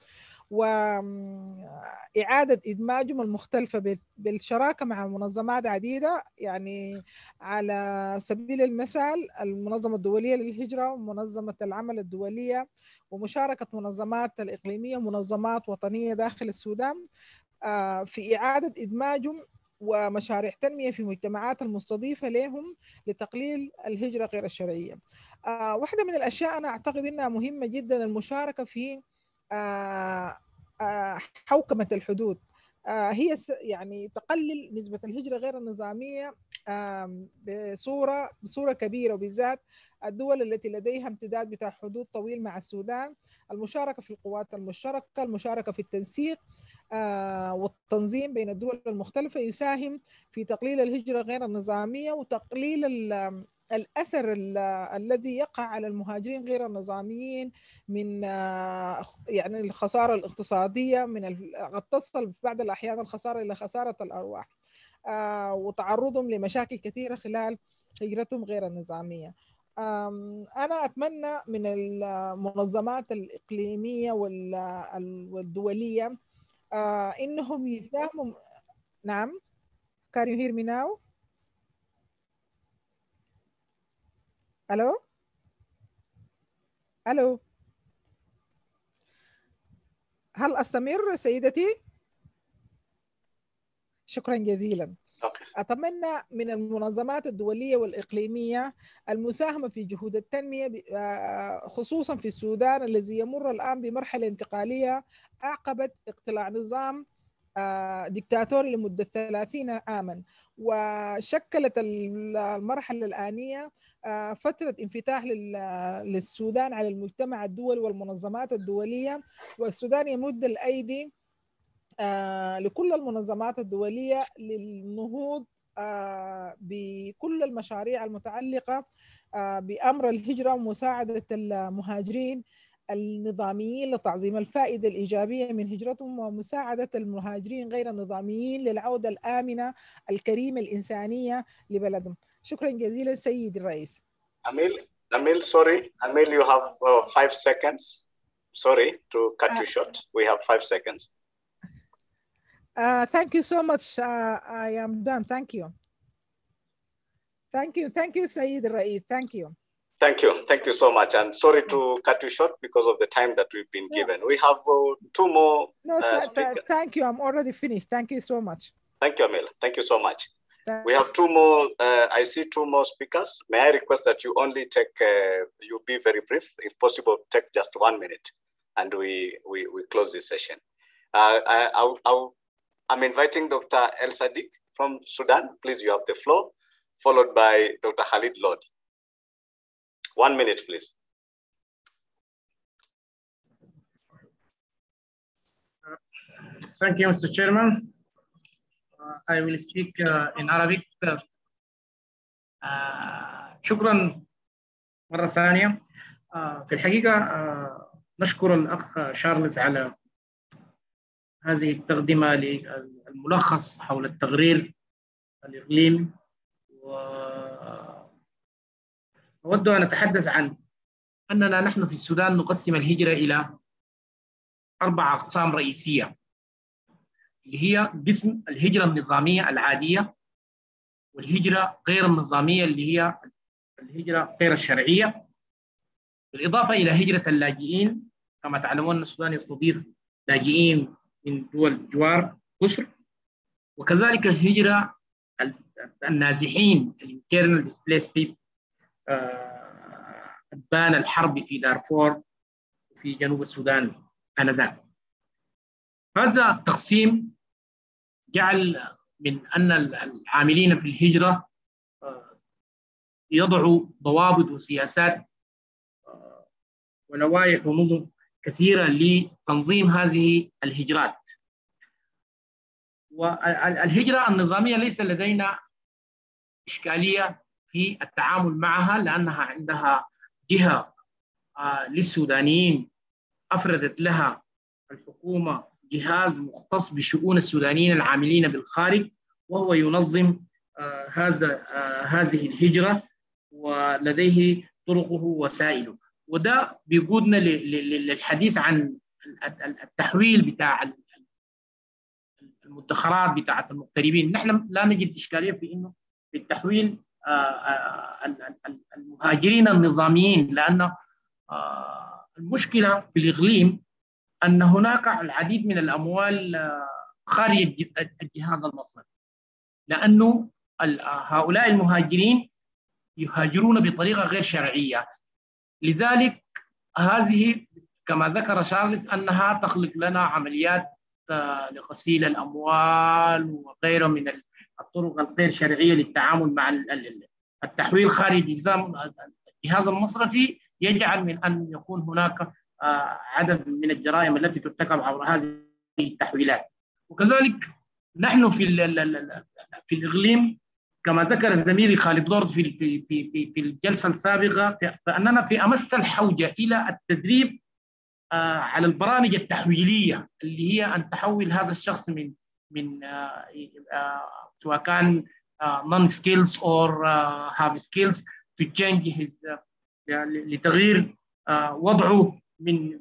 وإعادة إدماجهم المختلفة بالشراكة مع منظمات عديدة. يعني على سبيل المثال المنظمة الدولية للهجرة ومنظمة العمل الدولية ومشاركة منظمات الإقليمية ومنظمات وطنية داخل السودان في إعادة إدماجهم ومشاريع تنمية في المجتمعات المستضيفة لهم لتقليل الهجرة غير الشرعية. واحدة من الأشياء أنا أعتقد أنها مهمة جدا المشاركة في حوكمة الحدود. هي يعني تقلل نسبة الهجرة غير النظامية بصورة كبيرة، وبالذات الدول التي لديها امتداد بتاع حدود طويل مع السودان. المشاركة في القوات المشتركة، المشاركة في التنسيق والتنظيم بين الدول المختلفة يساهم في تقليل الهجرة غير النظامية وتقليل الأثر الذي يقع على المهاجرين غير النظاميين من يعني الخسارة الاقتصادية، قد تصل في بعض الأحيان الخسارة إلى خسارة الأرواح وتعرضهم لمشاكل كثيرة خلال هجرتهم غير النظامية. أنا أتمنى من المنظمات الإقليمية والدولية إنهم يساهموا. نعم. Can you hear me now? ألو. هل أستمر سيدتي؟ شكرا جزيلا. أتمنى من المنظمات الدولية والإقليمية المساهمة في جهود التنمية خصوصا في السودان الذي يمر الآن بمرحلة انتقالية عقبت اقتلاع نظام ديكتاتوري لمدة 30 عاما، وشكلت المرحلة الآنية فترة انفتاح للسودان على المجتمع الدولي والمنظمات الدولية. والسودان يمد الأيدي لكل المنظمات الدولية للنهوض بكل المشاريع المتعلقة بأمر الهجرة ومساعدة المهاجرين النظاميين لتعظيم الفائدة الإيجابية من هجرتهم ومساعدة المهاجرين غير النظاميين للعودة الآمنة الكريمة الإنسانية لبلدهم. شكرا جزيلا سيدي الرئيس. Amil, sorry. Amil, you have 5 seconds. Sorry to cut you short. We have 5 seconds. Thank you so much. I am done. Thank you. Thank you. Thank you, Saeed Raeed. Thank you. Thank you. Thank you so much. And sorry to cut you short because of the time that we've been given. We have 2 more speakers. Thank you. I'm already finished. Thank you so much. Thank you, Amil. Thank you so much. We have 2 more. I see 2 more speakers. May I request that you only take, you be very brief. If possible, take just 1 minute and we close this session. I'm inviting Dr. El Sadiq from Sudan. Please, you have the floor, followed by Dr. Khalid Lodi. 1 minute, please. Thank you, Mr. Chairman. I will speak in Arabic. شكرا مرة ثانية. في الحقيقة نشكر الأخ شارلز على هذه التقدمة للملخص حول التقرير الإقليمي، وأود أن أتحدث عن أننا نحن في السودان نقسم الهجرة إلى 4 أقسام رئيسية، اللي هي قسم الهجرة النظامية العادية، والهجرة غير النظامية اللي هي الهجرة غير الشرعية، بالإضافة إلى هجرة اللاجئين. كما تعلمون السودان يستضيف لاجئين من دول جوار مصر، وكذلك الهجرة النازحين internal displaced people أتبان الحرب في دارفور وفي جنوب السودان آنذاك. هذا التقسيم جعل من أن العاملين في الهجرة يضعوا ضوابط وسياسات ولوائح ونظم كثيرة لتنظيم هذه الهجرات. والهجرة النظامية ليس لدينا إشكالية في التعامل معها، لأنها عندها جهة للسودانيين أفردت لها الحكومة جهاز مختص بشؤون السودانيين العاملين بالخارج، وهو ينظم هذه الهجرة، ولديه طرقه ووسائله. وده بيقودنا للحديث عن التحويل بتاع المدخرات بتاعة المغتربين. نحن لا نجد إشكالية في إنه في التحويل المهاجرين النظاميين، لأن المشكلة في الإقليم أن هناك العديد من الأموال خارج الجهاز المصرفي، لأنه هؤلاء المهاجرين يهاجرون بطريقة غير شرعية. لذلك هذه كما ذكر شارلز أنها تخلق لنا عمليات لغسيل الأموال وغيره من الطرق الغير شرعية للتعامل مع التحويل خارج الجهاز المصرفي، يجعل من أن يكون هناك عدد من الجرائم التي ترتكب عبر هذه التحويلات. وكذلك نحن في الإقليم كما ذكر زميلي خالد لورد في الجلسة السابقة، فأننا في أمس الحوجة إلى التدريب على البرامج التحويلية اللي هي أن تحول هذا الشخص من سواء كان non skills or have skills to change his لتغيير وضعه من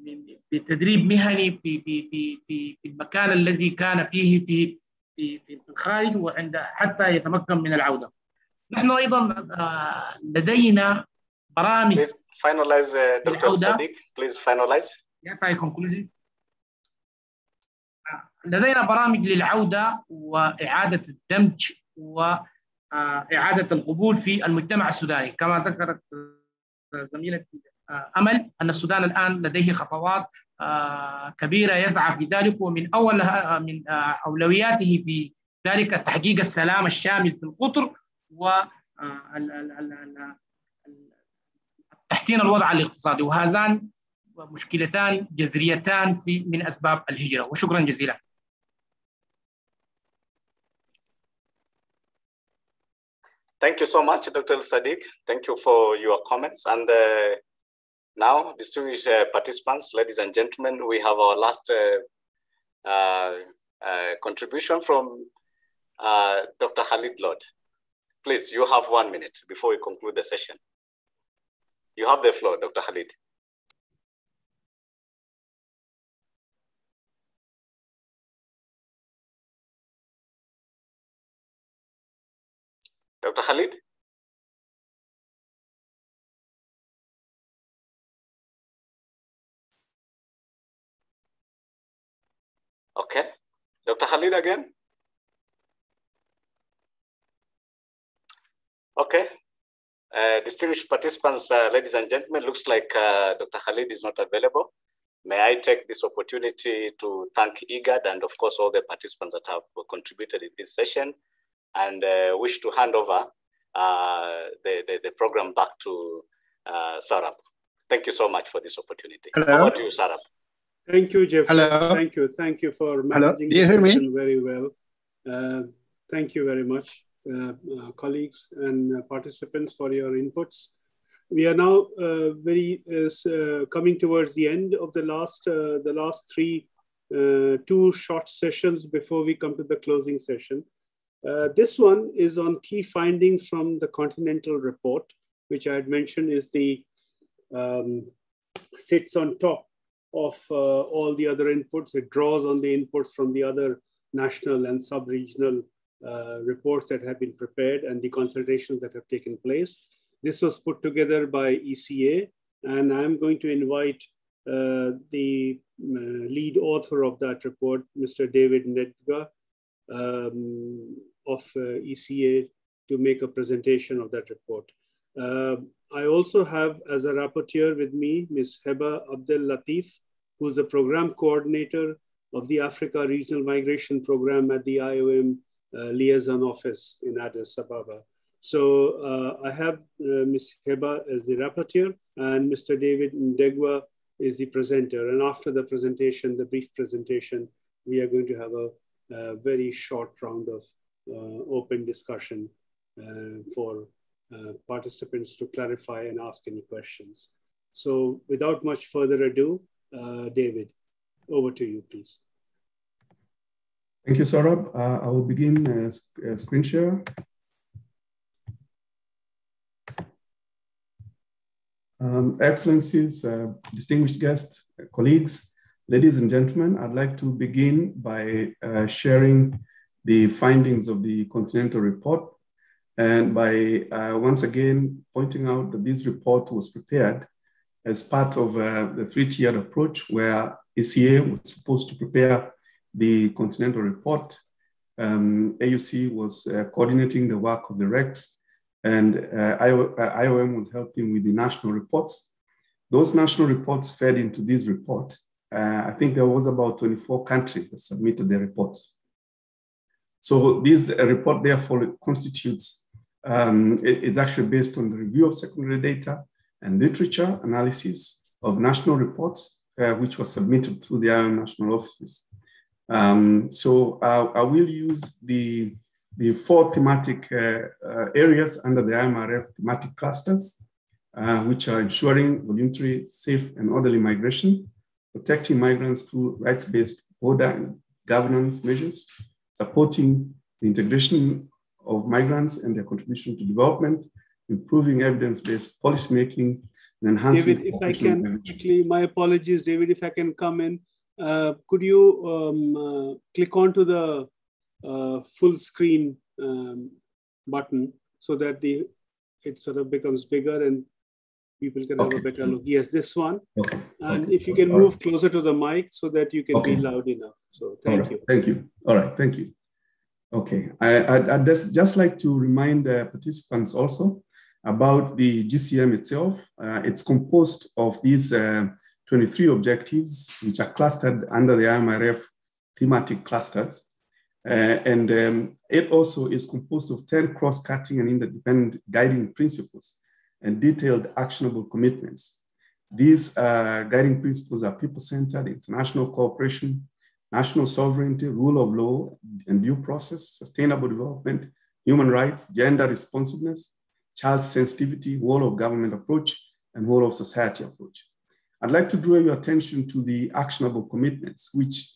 بتدريب مهني في المكان الذي كان فيه في الخارج، وعند حتى يتمكن من العودة. نحن أيضا لدينا برامج. Please finalize, Dr. Sadiq. Please finalize. Yes, I conclude. لدينا برامج للعودة وإعادة الدمج وإعادة القبول في المجتمع السوداني. كما ذكرت زميلتي أمل أن السودان الآن لديه خطوات كبيرة يسعى في ذلك، ومن من أولوياته في ذلك تحقيق السلام الشامل في القطر وتحسين الوضع الاقتصادي، وهذان مشكلتان جذريتان من أسباب الهجرة. وشكرا جزيلا. Thank you so much, Dr. Sadiq. Thank you for your comments. And now, distinguished participants, ladies and gentlemen, we have our last contribution from Dr. Khalid Lord. Please, you have 1 minute before we conclude the session. You have the floor, Dr. Khalid. Dr. Khalid? Okay. Dr. Khalid again? Okay. Distinguished participants, ladies and gentlemen, looks like Dr. Khalid is not available. May I take this opportunity to thank IGAD and of course all the participants that have contributed in this session, and wish to hand over the program back to Sarab. Thank you so much for this opportunity. Hello. Over to you, Sarab. Thank you, Jeffrey. Hello. Thank you for managing the session very well. Thank you very much, colleagues and participants, for your inputs. we are now coming towards the end of the last two short sessions before we come to the closing session. This one is on key findings from the Continental Report, which I had mentioned is the sits on top of all the other inputs. It draws on the inputs from the other national and sub-regional reports that have been prepared and the consultations that have taken place. This was put together by ECA, and I'm going to invite the lead author of that report, Mr. David Ndegwa of ECA, to make a presentation of that report. I also have as a rapporteur with me, Ms. Heba Abdel Latif, who's the program coordinator of the Africa Regional Migration Program at the IOM Liaison Office in Addis Ababa. So I have Ms. Heba as the rapporteur and Mr. David Ndegwa is the presenter. And after the presentation, the brief presentation, we are going to have a very short round of open discussion for participants to clarify and ask any questions. So without much further ado, David, over to you, please. Thank you, Saurabh. I will begin screen share. Excellencies, distinguished guests, colleagues, ladies and gentlemen, I'd like to begin by sharing the findings of the Continental Report and by once again pointing out that this report was prepared as part of the three-tiered approach where ECA was supposed to prepare the Continental Report. AUC was coordinating the work of the RECs, and IOM was helping with the national reports. Those national reports fed into this report. I think there was about 24 countries that submitted their reports. So this report therefore constitutes, it's actually based on the review of secondary data and literature analysis of national reports, which was submitted through the IOM national offices. So I will use the four thematic areas under the IMRF thematic clusters, which are ensuring voluntary, safe, and orderly migration, protecting migrants through rights-based border and governance measures, supporting the integration of migrants and their contribution to development, improving evidence-based policymaking, and enhancing— David, if I can quickly, my apologies, David, if I can come in. Could you click onto the full screen button so that it sort of becomes bigger and people can have a better look? Yes, this one. Okay. And if you can move closer to the mic so that you can be loud enough. So thank you. Thank you. All right, thank you. Okay, I'd just like to remind participants also about the GCM itself. It's composed of these 23 objectives, which are clustered under the IMRF thematic clusters. It also is composed of 10 cross-cutting and interdependent guiding principles and detailed actionable commitments. These guiding principles are people-centered, international cooperation, national sovereignty, rule of law and due process, sustainable development, human rights, gender responsiveness, child sensitivity, whole of government approach, and whole of society approach. I'd like to draw your attention to the actionable commitments, which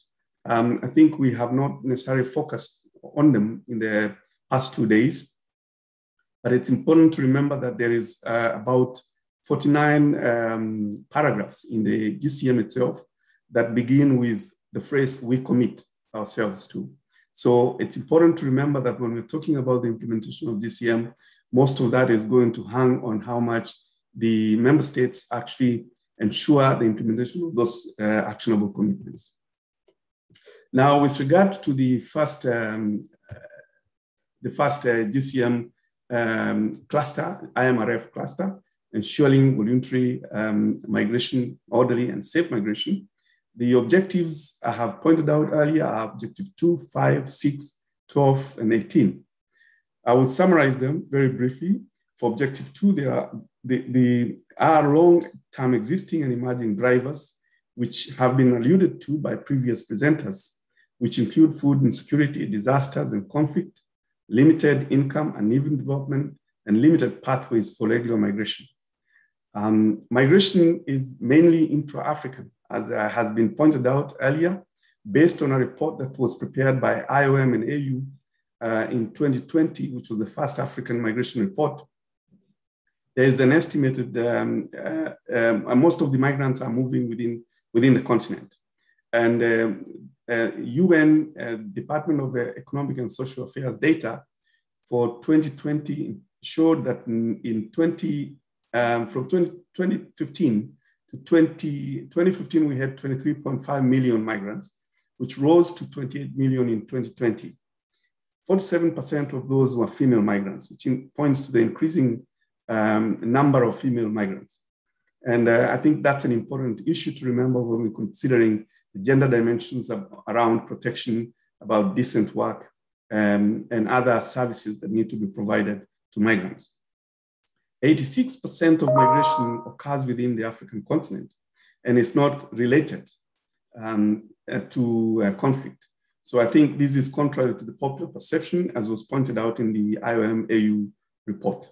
I think we have not necessarily focused on them in the past 2 days, but it's important to remember that there is about 49 paragraphs in the GCM itself that begin with the phrase, "we commit ourselves to." So it's important to remember that when we're talking about the implementation of GCM, most of that is going to hang on how much the member states actually ensure the implementation of those actionable commitments. Now, with regard to the first GCM cluster, IMRF cluster, ensuring voluntary migration, orderly and safe migration, the objectives I have pointed out earlier are objective 2, 5, 6, 12, and 18. I will summarize them very briefly. For objective 2, there are long-term existing and emerging drivers, which have been alluded to by previous presenters, which include food insecurity, disasters and conflict, limited income, uneven development, and limited pathways for regular migration. Migration is mainly intra-African, as has been pointed out earlier, based on a report that was prepared by IOM and AU in 2020, which was the first African migration report. There is an estimated, most of the migrants are moving within the continent. And UN Department of Economic and Social Affairs data for 2020 showed that from 2015 to 2015, we had 23.5 million migrants, which rose to 28 million in 2020. 47% of those were female migrants, which points to the increasing number of female migrants. And I think that's an important issue to remember when we're considering the gender dimensions around protection, about decent work, and other services that need to be provided to migrants. 86% of migration occurs within the African continent, and it's not related to conflict. So I think this is contrary to the popular perception, as was pointed out in the IOM-AU report.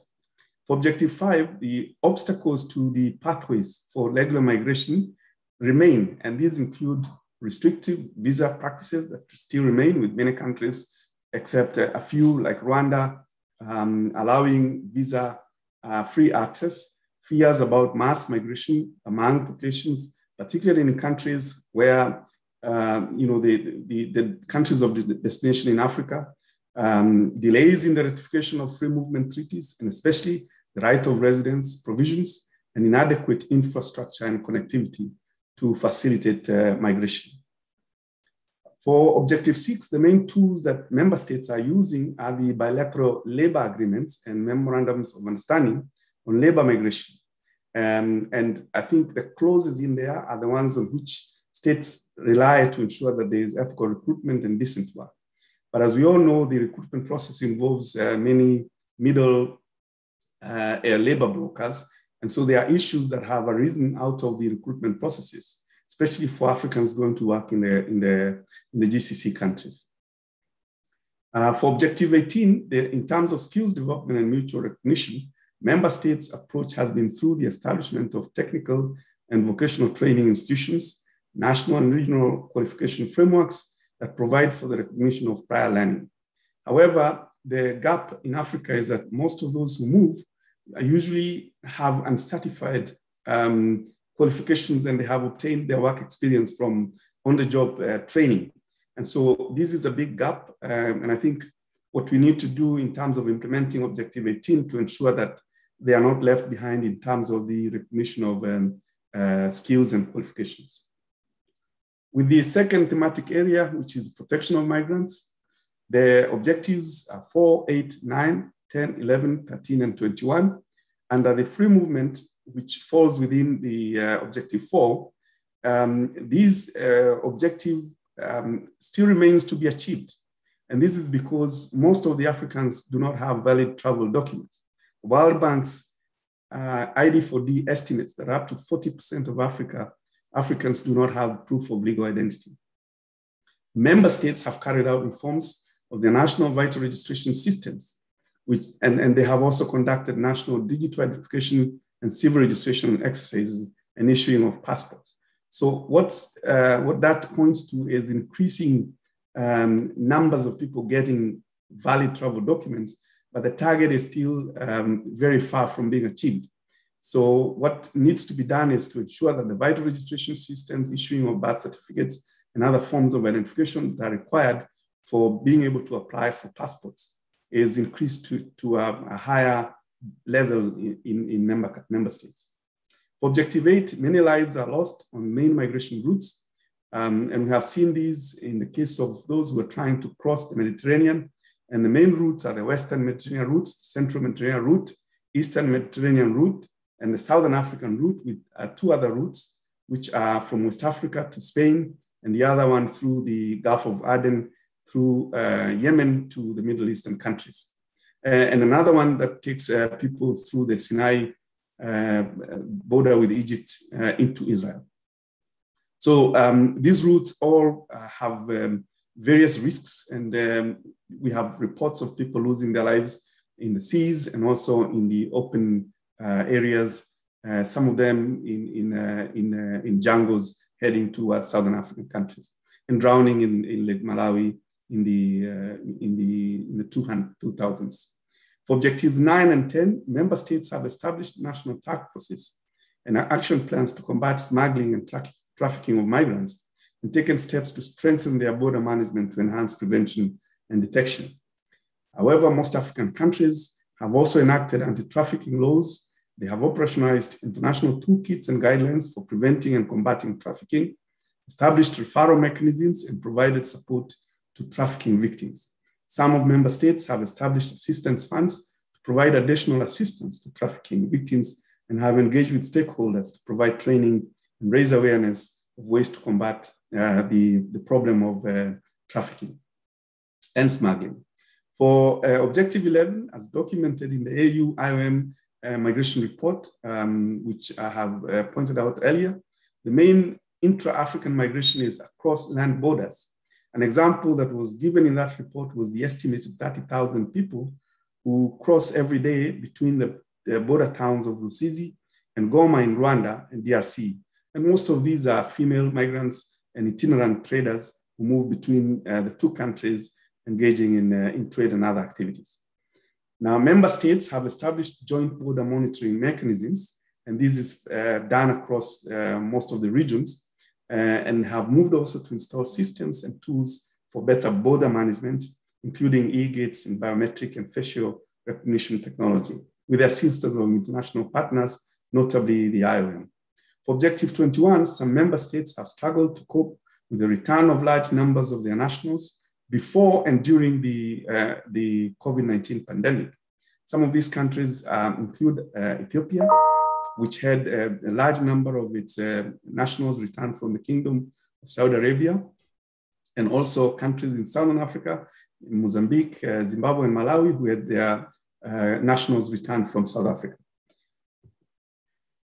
For Objective 5, the obstacles to the pathways for regular migration remain, and these include restrictive visa practices that still remain with many countries, except a few like Rwanda, allowing visa-free access, fears about mass migration among populations, particularly in countries where the countries of the destination in Africa, delays in the ratification of free movement treaties, and especially the right of residence provisions and inadequate infrastructure and connectivity to facilitate migration. For Objective 6, the main tools that member states are using are the bilateral labor agreements and memorandums of understanding on labor migration. And I think the clauses in there are the ones on which states rely to ensure that there is ethical recruitment and decent work. But as we all know, the recruitment process involves many middle labor brokers. And so there are issues that have arisen out of the recruitment processes, especially for Africans going to work in the GCC countries. For Objective 18, in terms of skills development and mutual recognition, member states' approach has been through the establishment of technical and vocational training institutions, national and regional qualification frameworks that provide for the recognition of prior learning. However, the gap in Africa is that most of those who move usually have uncertified qualifications, and they have obtained their work experience from on-the-job training. And so this is a big gap. And I think what we need to do in terms of implementing Objective 18 to ensure that they are not left behind in terms of the recognition of skills and qualifications. With the second thematic area, which is protection of migrants, the objectives are 4, 8, 9, 10, 11, 13, and 21. Under the free movement, which falls within the Objective 4, these objective still remains to be achieved. And this is because most of the Africans do not have valid travel documents. World Bank's ID4D estimates that up to 40% of Africans do not have proof of legal identity. Member states have carried out reforms of their national vital registration systems, and they have also conducted national digital identification and civil registration exercises and issuing of passports. So what that points to is increasing numbers of people getting valid travel documents, but the target is still very far from being achieved. So what needs to be done is to ensure that the vital registration systems, issuing of birth certificates and other forms of identification that are required for being able to apply for passports is increased to a higher level in member states. For Objective 8, many lives are lost on main migration routes. And we have seen these in the case of those who are trying to cross the Mediterranean. And the main routes are the Western Mediterranean routes, the Central Mediterranean route, Eastern Mediterranean route, and the Southern African route, with two other routes, which are from West Africa to Spain, and the other one through the Gulf of Aden, through Yemen to the Middle Eastern countries. And another one that takes people through the Sinai border with Egypt into Israel. So these routes all have various risks, and we have reports of people losing their lives in the seas and also in the open areas some of them in jungles heading towards Southern African countries, and drowning in Lake Malawi in the 2000s. For objectives 9 and 10, member states have established national task forces and action plans to combat smuggling and trafficking of migrants, and taken steps to strengthen their border management to enhance prevention and detection. However, most African countries have also enacted anti-trafficking laws. They have operationalized international toolkits and guidelines for preventing and combating trafficking, established referral mechanisms, and provided support to trafficking victims. Some of member states have established assistance funds to provide additional assistance to trafficking victims, and have engaged with stakeholders to provide training and raise awareness of ways to combat the problem of trafficking and smuggling. For Objective 11, as documented in the AU-IOM migration report, which I have pointed out earlier, the main intra-African migration is across land borders. An example that was given in that report was the estimated 30,000 people who cross every day between the border towns of Rusizi and Goma in Rwanda and DRC. And most of these are female migrants and itinerant traders who move between the two countries, engaging in trade and other activities. Now, member states have established joint border monitoring mechanisms, and this is done across most of the regions, and have moved also to install systems and tools for better border management, including e-gates and biometric and facial recognition technology, with the assistance of international partners, notably the IOM. For Objective 21, some member states have struggled to cope with the return of large numbers of their nationals before and during the COVID-19 pandemic. Some of these countries include Ethiopia, which had a large number of its nationals returned from the Kingdom of Saudi Arabia, and also countries in Southern Africa, Mozambique, Zimbabwe, and Malawi, who had their nationals returned from South Africa.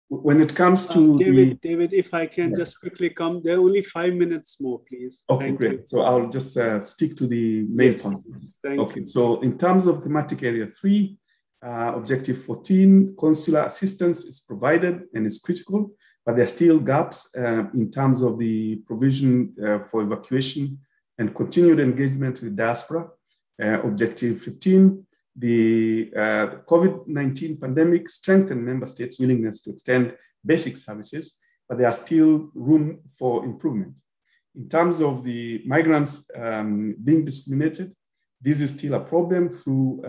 When it comes to David, if I can just quickly come, there are only 5 minutes more, please. Okay, Thank great. you. So I'll just stick to the main points. Thank you. So in terms of thematic area 3, Objective 14, consular assistance is provided and is critical, but there are still gaps in terms of the provision for evacuation and continued engagement with diaspora. Objective 15, the COVID-19 pandemic strengthened member states' willingness to extend basic services, but there are still room for improvement. In terms of the migrants being discriminated, this is still a problem through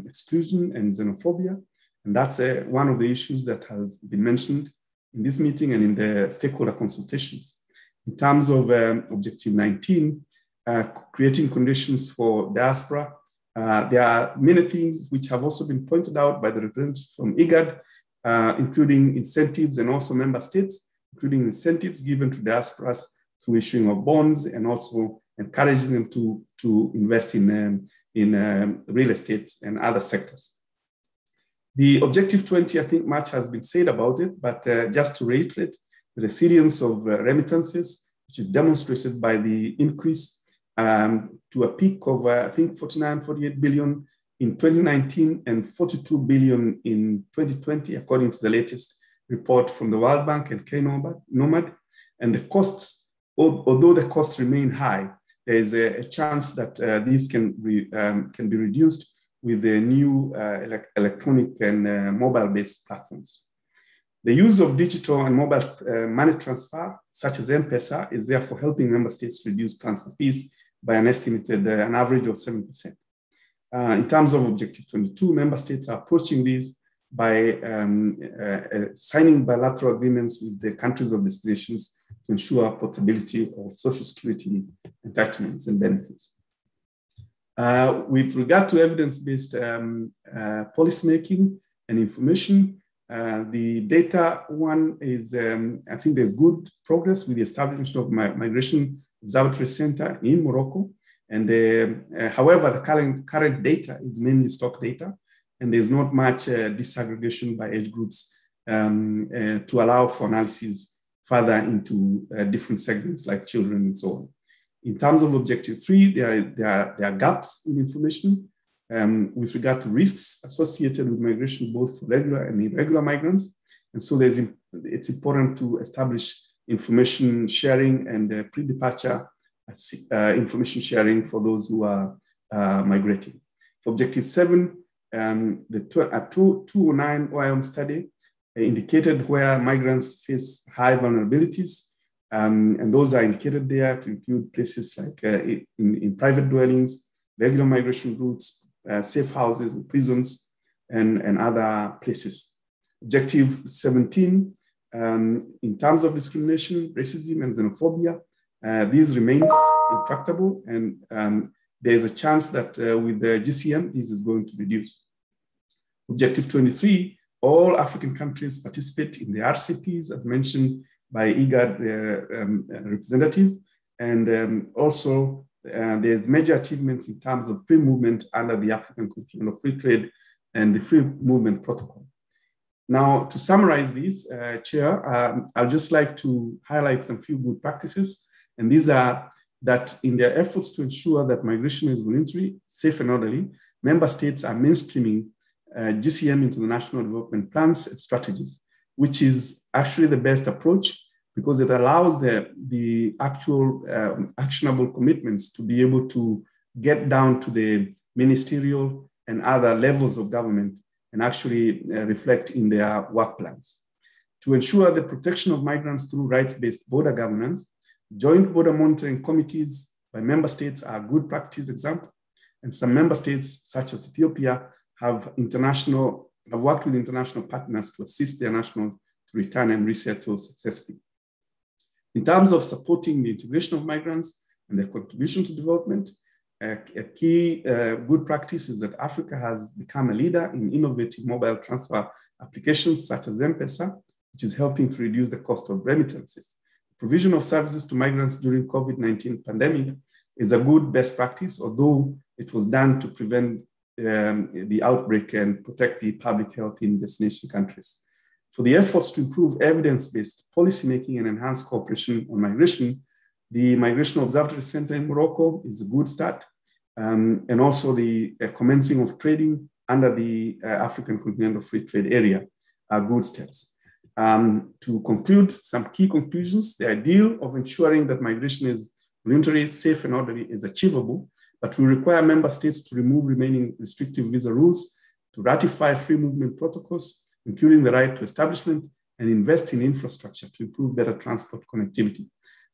exclusion and xenophobia. And that's one of the issues that has been mentioned in this meeting and in the stakeholder consultations. In terms of Objective 19, creating conditions for diaspora, there are many things which have also been pointed out by the representatives from IGAD, including incentives and also member states, including incentives given to diasporas through issuing of bonds and also encouraging them to invest in real estate and other sectors. The Objective 20, I think much has been said about it, but just to reiterate, the resilience of remittances, which is demonstrated by the increase to a peak of, I think, 48 billion in 2019 and 42 billion in 2020, according to the latest report from the World Bank and K-Nomad. And the costs, although the costs remain high, there is a chance that these can be reduced with the new electronic and mobile-based platforms. The use of digital and mobile money transfer, such as M-Pesa, is therefore helping member states reduce transfer fees by an estimated an average of 7%. In terms of Objective 22, member states are approaching these by signing bilateral agreements with the countries of destinations to ensure portability of social security entitlements and benefits. With regard to evidence-based policymaking and information, the data one is, I think there's good progress with the establishment of Migration Observatory Center in Morocco. And however, the current data is mainly stock data, and there's not much disaggregation by age groups to allow for analysis further into different segments like children and so on. In terms of Objective 3, there are gaps in information with regard to risks associated with migration, both for regular and irregular migrants. And so it's important to establish information sharing and pre-departure information sharing for those who are migrating. For Objective 7, the 209 OIM study indicated where migrants face high vulnerabilities, and those are indicated there to include places like in private dwellings, regular migration routes, safe houses and prisons, and other places. Objective 17, in terms of discrimination, racism, and xenophobia, these remains intractable, and there is a chance that with the GCM, this is going to reduce. Objective 23, all African countries participate in the RCPs, as mentioned by IGAD representative, and also there's major achievements in terms of free movement under the African Continental of Free Trade and the Free Movement Protocol. Now, to summarize these, Chair, I'd just like to highlight some few good practices, and these are that in their efforts to ensure that migration is voluntary, safe, and orderly, member states are mainstreaming GCM into the national development plans and strategies, which is actually the best approach because it allows the actual actionable commitments to be able to get down to the ministerial and other levels of government and actually reflect in their work plans. To ensure the protection of migrants through rights-based border governance, joint border monitoring committees by member states are a good practice example. And some member states, such as Ethiopia, have worked with international partners to assist their nationals to return and resettle successfully. In terms of supporting the integration of migrants and their contribution to development, a key good practice is that Africa has become a leader in innovative mobile transfer applications such as M-Pesa, which is helping to reduce the cost of remittances. Provision of services to migrants during COVID-19 pandemic is a good best practice, although it was done to prevent the outbreak and protect the public health in destination countries. For the efforts to improve evidence-based policymaking and enhance cooperation on migration, the Migration Observatory Center in Morocco is a good start, and also the commencing of trading under the African Continental Free Trade Area are good steps. To conclude, some key conclusions: the ideal of ensuring that migration is voluntary, safe, and orderly is achievable, but we require member states to remove remaining restrictive visa rules, to ratify free movement protocols, including the right to establishment, and invest in infrastructure to improve better transport connectivity.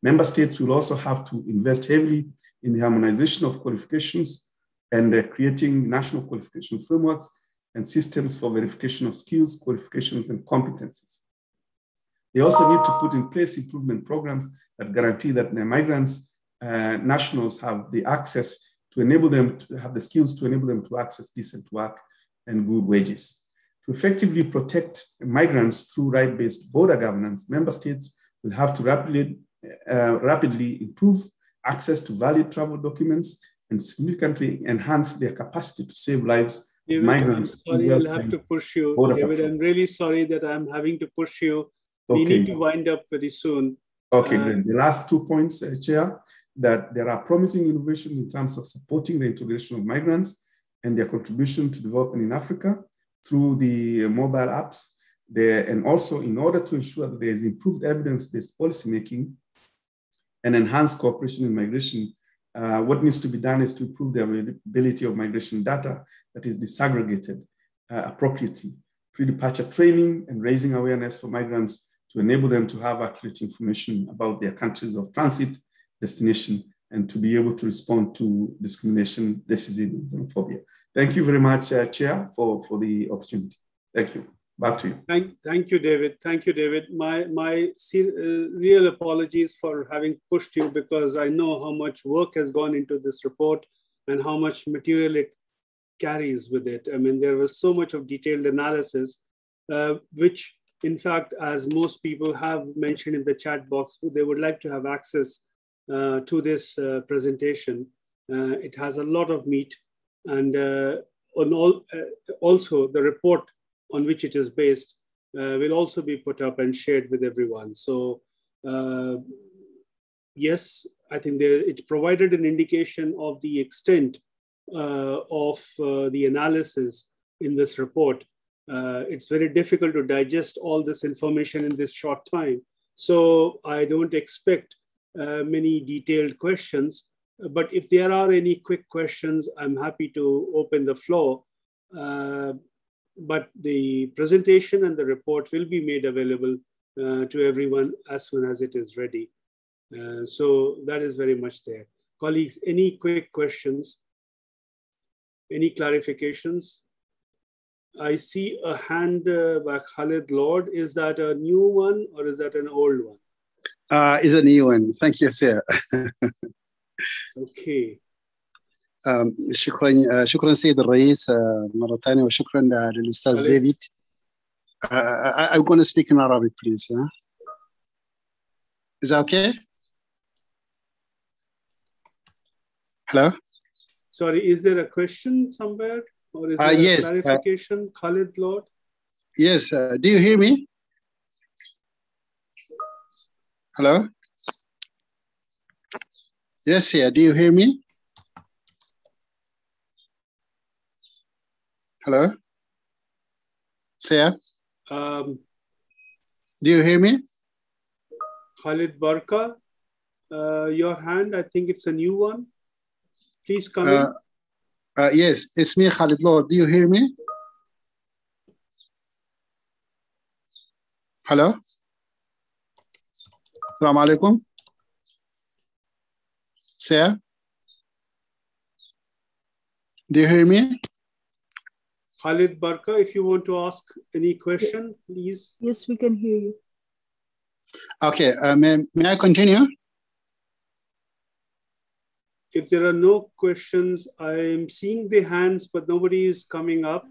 Member states will also have to invest heavily in the harmonization of qualifications and creating national qualification frameworks and systems for verification of skills, qualifications, and competencies. They also need to put in place improvement programs that guarantee that the migrants, nationals have the access to enable them to have the skills to enable them to access decent work and good wages. To effectively protect migrants through right-based border governance, member states will have to rapidly improve access to valid travel documents and significantly enhance their capacity to save lives David, of migrants. I'm sorry, I'll have to push you. David, I'm really sorry that I'm having to push you. We need to wind up very soon. Okay, great. The last 2 points, Chair, that there are promising innovations in terms of supporting the integration of migrants and their contribution to development in Africa through the mobile apps. And also in order to ensure that there is improved evidence-based policymaking and enhanced cooperation in migration, what needs to be done is to improve the availability of migration data that is disaggregated appropriately, pre-departure training and raising awareness for migrants to enable them to have accurate information about their countries of transit, destination, and to be able to respond to discrimination, racism, and xenophobia. Thank you very much, Chair, for the opportunity. Thank you. Back to you. Thank you, David. Thank you, David. My real apologies for having pushed you because I know how much work has gone into this report and how much material it carries with it. I mean, there was so much of detailed analysis, which in fact, as most people have mentioned in the chat box, they would like to have access to this presentation. It has a lot of meat, and also the report on which it is based will also be put up and shared with everyone. So yes, I think it provided an indication of the extent of the analysis in this report. it's very difficult to digest all this information in this short time. So I don't expect many detailed questions, but if there are any quick questions, I'm happy to open the floor. But the presentation and the report will be made available to everyone as soon as it is ready. So that is very much there. Colleagues, any quick questions? Any clarifications? I see a hand by Khalid Lord. Is that a new one or is that an old one? It's a new one. Thank you, sir. Okay. شكرا سيد الرئيس مرة ثانية وشكرا للأستاذ ديفيد. I'm going to speak in Arabic, please. Yeah? Is that okay? Hello? Sorry, is there a question somewhere? Or is there yes, a clarification? Khalid Lord? Yes. Do you hear me? Hello? Yes, yeah. Do you hear me? Hello? Sia? Do you hear me? Khalid Barka, your hand, I think it's a new one. Please come in. Yes, it's me, Khalid Lord. Do you hear me? Hello? Assalamu alaikum. Sia? Do you hear me? Khalid Barka, if you want to ask any question, please. Yes, we can hear you. Okay, may I continue? If there are no questions, I am seeing the hands, but nobody is coming up.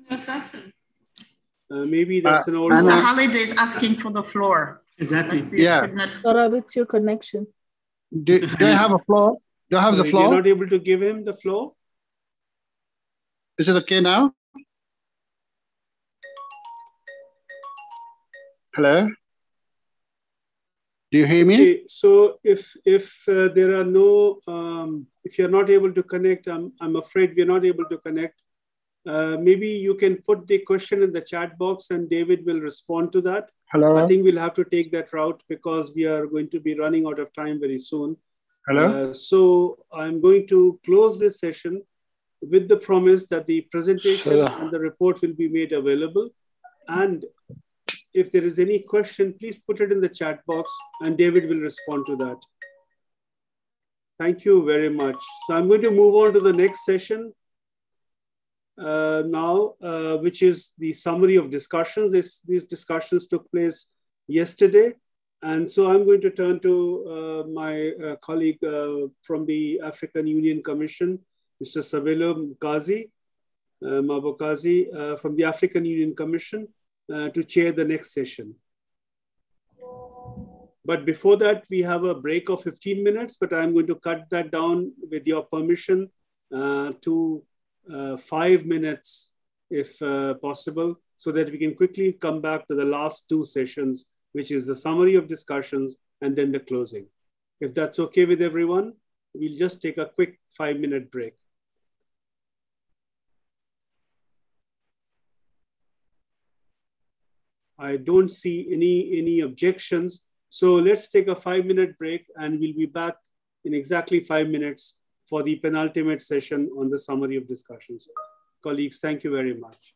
Maybe that's an old Mr. Khalid is asking for the floor. Exactly. Yeah. Sarab, it's your connection. Do I have a floor? Do I have the floor? You're not able to give him the floor? Is it okay now? Hello? Do you hear me? Okay, so if there are no, if you're not able to connect, I'm afraid we're not able to connect. Maybe you can put the question in the chat box and David will respond to that. Hello? I think we'll have to take that route because we are going to be running out of time very soon. Hello? So I'm going to close this session with the promise that the presentation and the report will be made available. And if there is any question, please put it in the chat box and David will respond to that. Thank you very much. So I'm going to move on to the next session now, which is the summary of discussions. These discussions took place yesterday. And so I'm going to turn to my colleague from the African Union Commission, Mr. Sabelo Mabokazi from the African Union Commission to chair the next session. But before that, we have a break of 15 minutes, but I'm going to cut that down with your permission to 5 minutes if possible, so that we can quickly come back to the last two sessions, which is the summary of discussions and then the closing. If that's okay with everyone, we'll just take a quick 5-minute break. I don't see any objections. So let's take a 5-minute break and we'll be back in exactly 5 minutes for the penultimate session on the summary of discussions. Colleagues, thank you very much.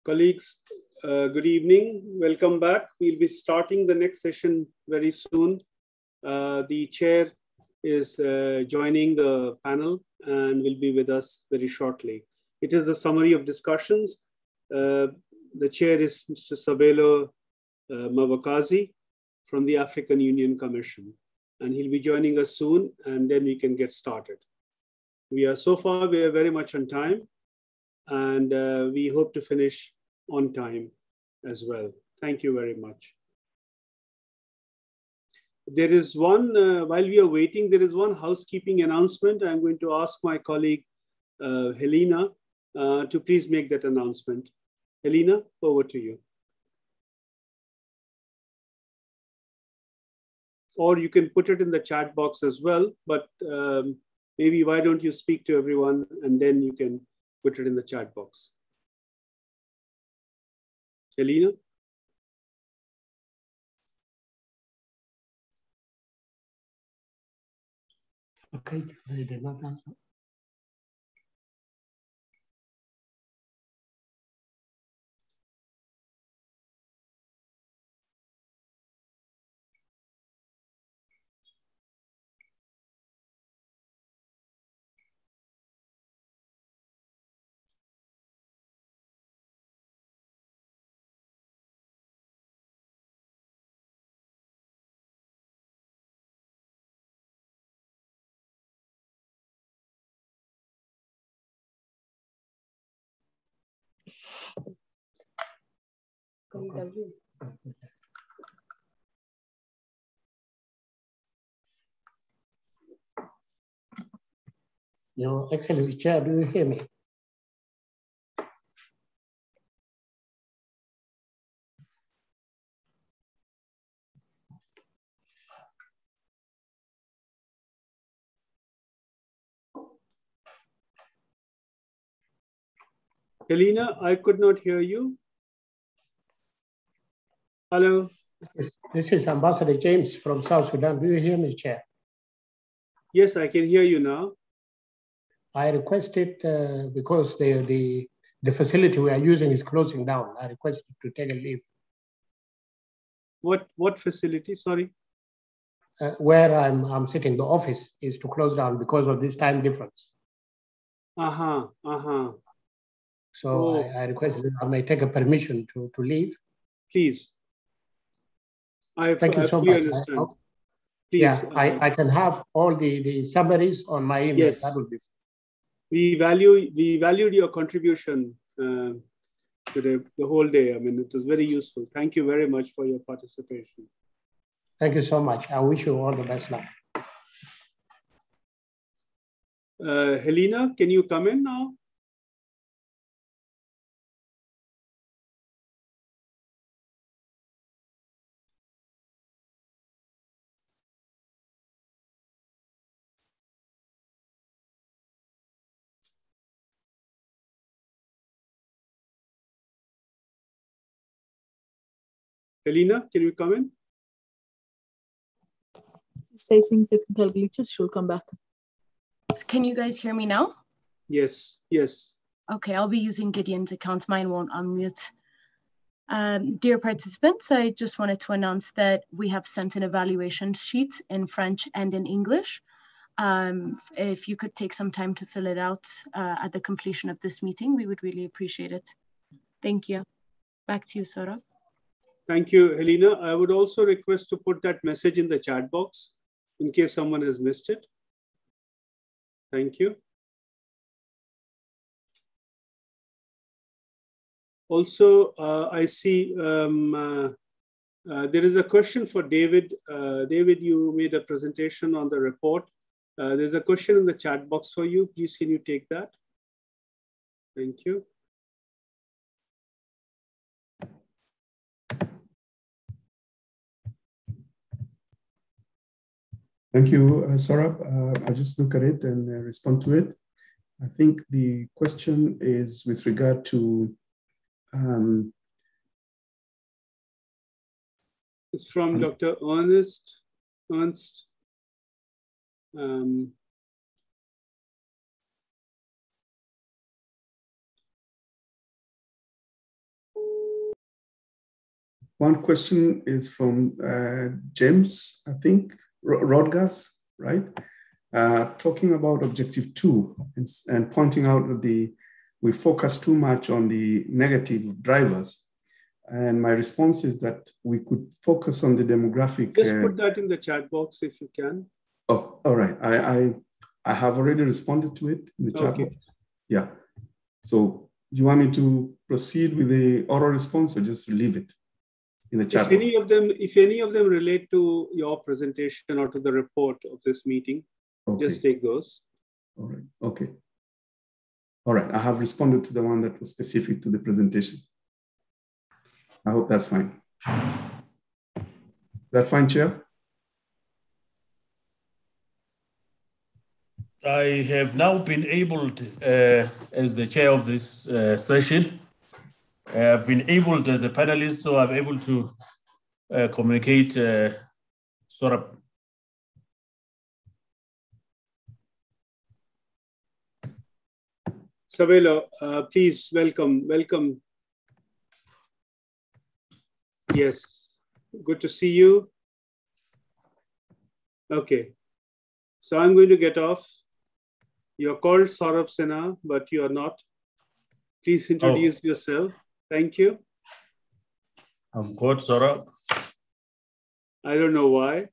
Colleagues, good evening. Welcome back. We'll be starting the next session very soon. The chair is joining the panel and will be with us very shortly. It is a summary of discussions. The chair is Mr. Sabelo Mavakazi from the African Union Commission, and he'll be joining us soon, and then we can get started. So far, we are very much on time, and we hope to finish on time as well. Thank you very much. There is one, while we are waiting, there is one housekeeping announcement. I'm going to ask my colleague, Helena, to please make that announcement. Helena, over to you. Or you can put it in the chat box as well, but maybe why don't you speak to everyone and then you can put it in the chat box. Helena? Okay, I did not answer. Your Excellency Chair, do you hear me? Helena, I could not hear you. Hello. This is Ambassador James from South Sudan. Do you hear me, Chair? Yes, I can hear you now. I requested, because the facility we are using is closing down, I requested to take a leave. What facility? Sorry. Where I'm sitting, the office is to close down because of this time difference. So I requested that I may take a permission to leave. Please. Thank you so much. Please, yeah, I can have all the summaries on my email. Yes. That would be. We valued your contribution today, the whole day. I mean, it was very useful. Thank you very much for your participation. Thank you so much. I wish you all the best luck. Helena, can you come in now? Helena, can you come in? She's facing technical glitches. She'll come back. Can you guys hear me now? Yes, yes. Okay, I'll be using Gideon's account. Mine won't unmute. Dear participants, I just wanted to announce that we have sent an evaluation sheet in French and in English. If you could take some time to fill it out at the completion of this meeting, we would really appreciate it. Thank you. Back to you, Saurabh. Thank you, Helena. I would also request to put that message in the chat box in case someone has missed it. Thank you. Also, I see there is a question for David. David, you made a presentation on the report. There's a question in the chat box for you. Please, can you take that? Thank you. Thank you, Saurabh. I'll just look at it and respond to it. I think the question is with regard to it's from Dr. Ernst. one question is from James, I think, Rodgas, right? Talking about objective 2 and pointing out that we focus too much on the negative drivers. And my response is that we could focus on the demographic. Just put that in the chat box if you can. Oh, all right. I have already responded to it in the chat box. Yeah. So do you want me to proceed with the oral response or just leave it in the chat box? If any of them relate to your presentation or to the report of this meeting, just take those. All right. Okay. All right. I have responded to the one that was specific to the presentation. I hope that's fine. Is that fine, Chair? I have now been able to, as the chair of this session, I've been able to, as a panelist, so I'm able to communicate sort of. Sabelo, please welcome. Yes, good to see you. Okay, so I'm going to get off. You're called Saurabh Sinha, but you are not. Please introduce yourself. Thank you. I'm called Saurabh. I don't know why.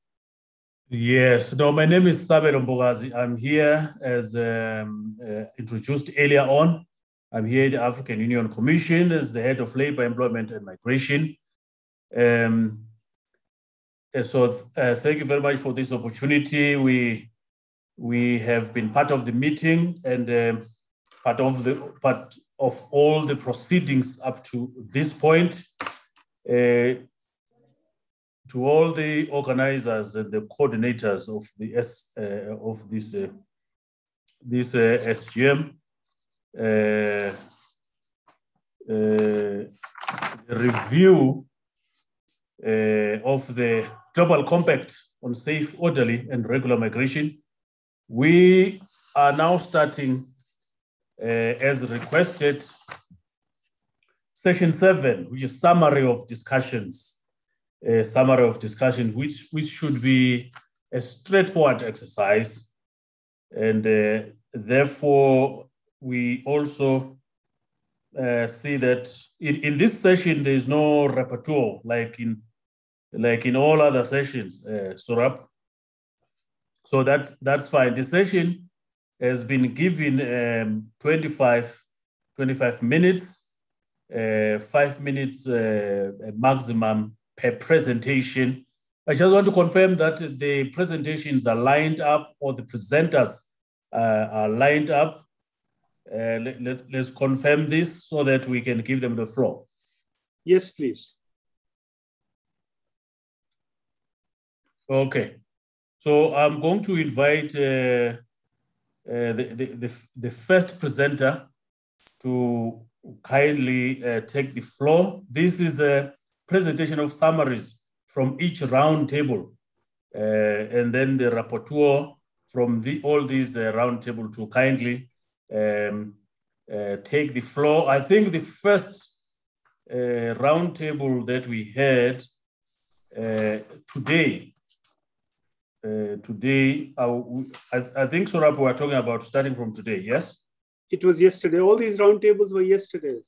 Yes, no, my name is Sabelo Mbogazi. I'm here as introduced earlier on. I'm here at the African Union Commission as the head of labor, employment and migration. So thank you very much for this opportunity. We have been part of the meeting and part of all the proceedings up to this point. To all the organizers and the coordinators of the this SGM, review of the Global Compact on Safe, Orderly and Regular Migration. We are now starting, as requested, session 7, which is summary of discussions. A summary of discussion, which should be a straightforward exercise. And therefore, we also see that in this session, there is no repertoire like in all other sessions, Saurabh. So that's fine. The session has been given 25 minutes, 5 minutes maximum per presentation. I just want to confirm that the presentations are lined up or the presenters are lined up. Let's confirm this so that we can give them the floor. Yes, please. Okay. So I'm going to invite the first presenter to kindly take the floor. This is a presentation of summaries from each round table, and then the rapporteur from all these round table to kindly take the floor. I think the first round table that we had today, I think, Saurabh, we are talking about starting from today, yes? It was yesterday. All these round tables were yesterday,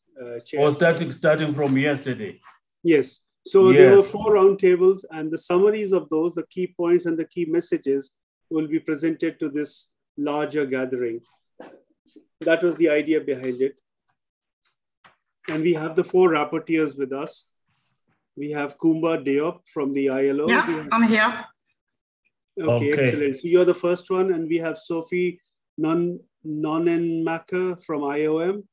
Chair. Or starting from yesterday. Yes. So there were 4 round tables, and the summaries of those, the key points and the key messages, will be presented to this larger gathering. That was the idea behind it. And we have the 4 rapporteurs with us. We have Kumba Diop from the ILO. Yeah, I'm here. Okay, excellent. So you're the first one, and we have Sophie Nonenmacher from IOM,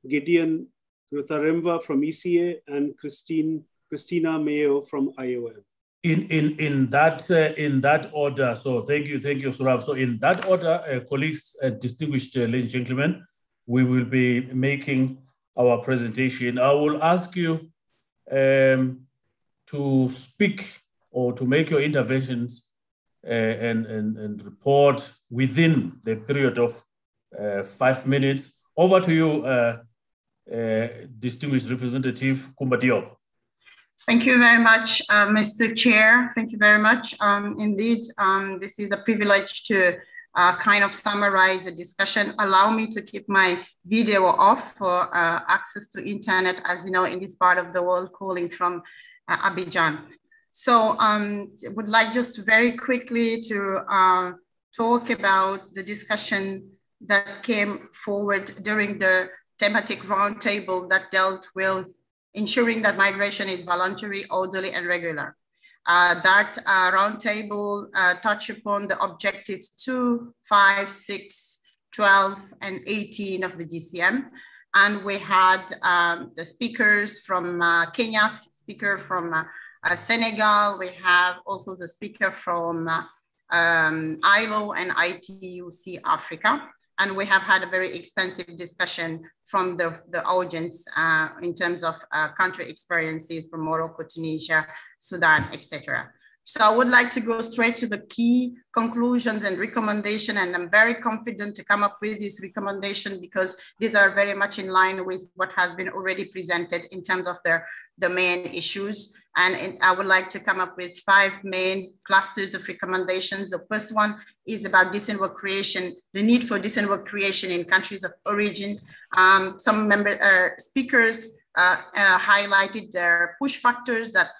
Gideon Rutaremba from ECA, and Christina Mayo from IOM. In that order. So thank you, Saurabh. So in that order, colleagues, distinguished ladies and gentlemen, we will be making our presentation. I will ask you to speak or to make your interventions and report within the period of 5 minutes. Over to you, distinguished representative Kumba Diop. Thank you very much, Mr. Chair. Thank you very much. Indeed, this is a privilege to kind of summarize the discussion. Allow me to keep my video off for access to internet, as you know, in this part of the world, calling from Abidjan. So would like just very quickly to talk about the discussion that came forward during the thematic roundtable that dealt with ensuring that migration is voluntary, orderly, and regular. That roundtable touched upon the objectives 2, 5, 6, 12, and 18 of the GCM. And we had the speakers from Kenya, speaker from Senegal. We have also the speaker from ILO and ITUC Africa. And we have had a very extensive discussion from the audience in terms of country experiences from Morocco, Tunisia, Sudan, etc. So I would like to go straight to the key conclusions and recommendation, and I'm very confident to come up with this recommendation because these are very much in line with what has been already presented in terms of the main issues. And I would like to come up with 5 main clusters of recommendations. The first one is about decent work creation, the need for decent work creation in countries of origin. Some speakers highlighted their push factors that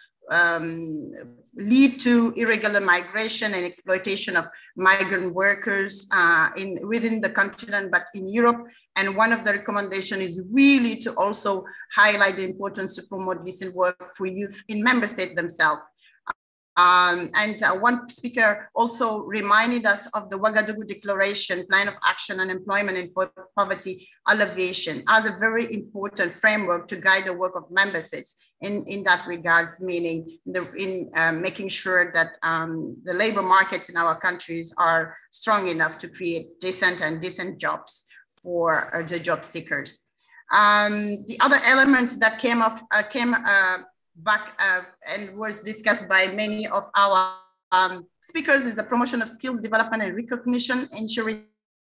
lead to irregular migration and exploitation of migrant workers within the continent, but in Europe. And one of the recommendations is really to also highlight the importance to promote decent work for youth in member states themselves. One speaker also reminded us of the Ouagadougou Declaration, Plan of Action on Employment and Poverty Alleviation, as a very important framework to guide the work of member states in that regards, meaning making sure that the labor markets in our countries are strong enough to create decent jobs for the job seekers. The other elements that came back and was discussed by many of our speakers is the promotion of skills development and recognition, ensuring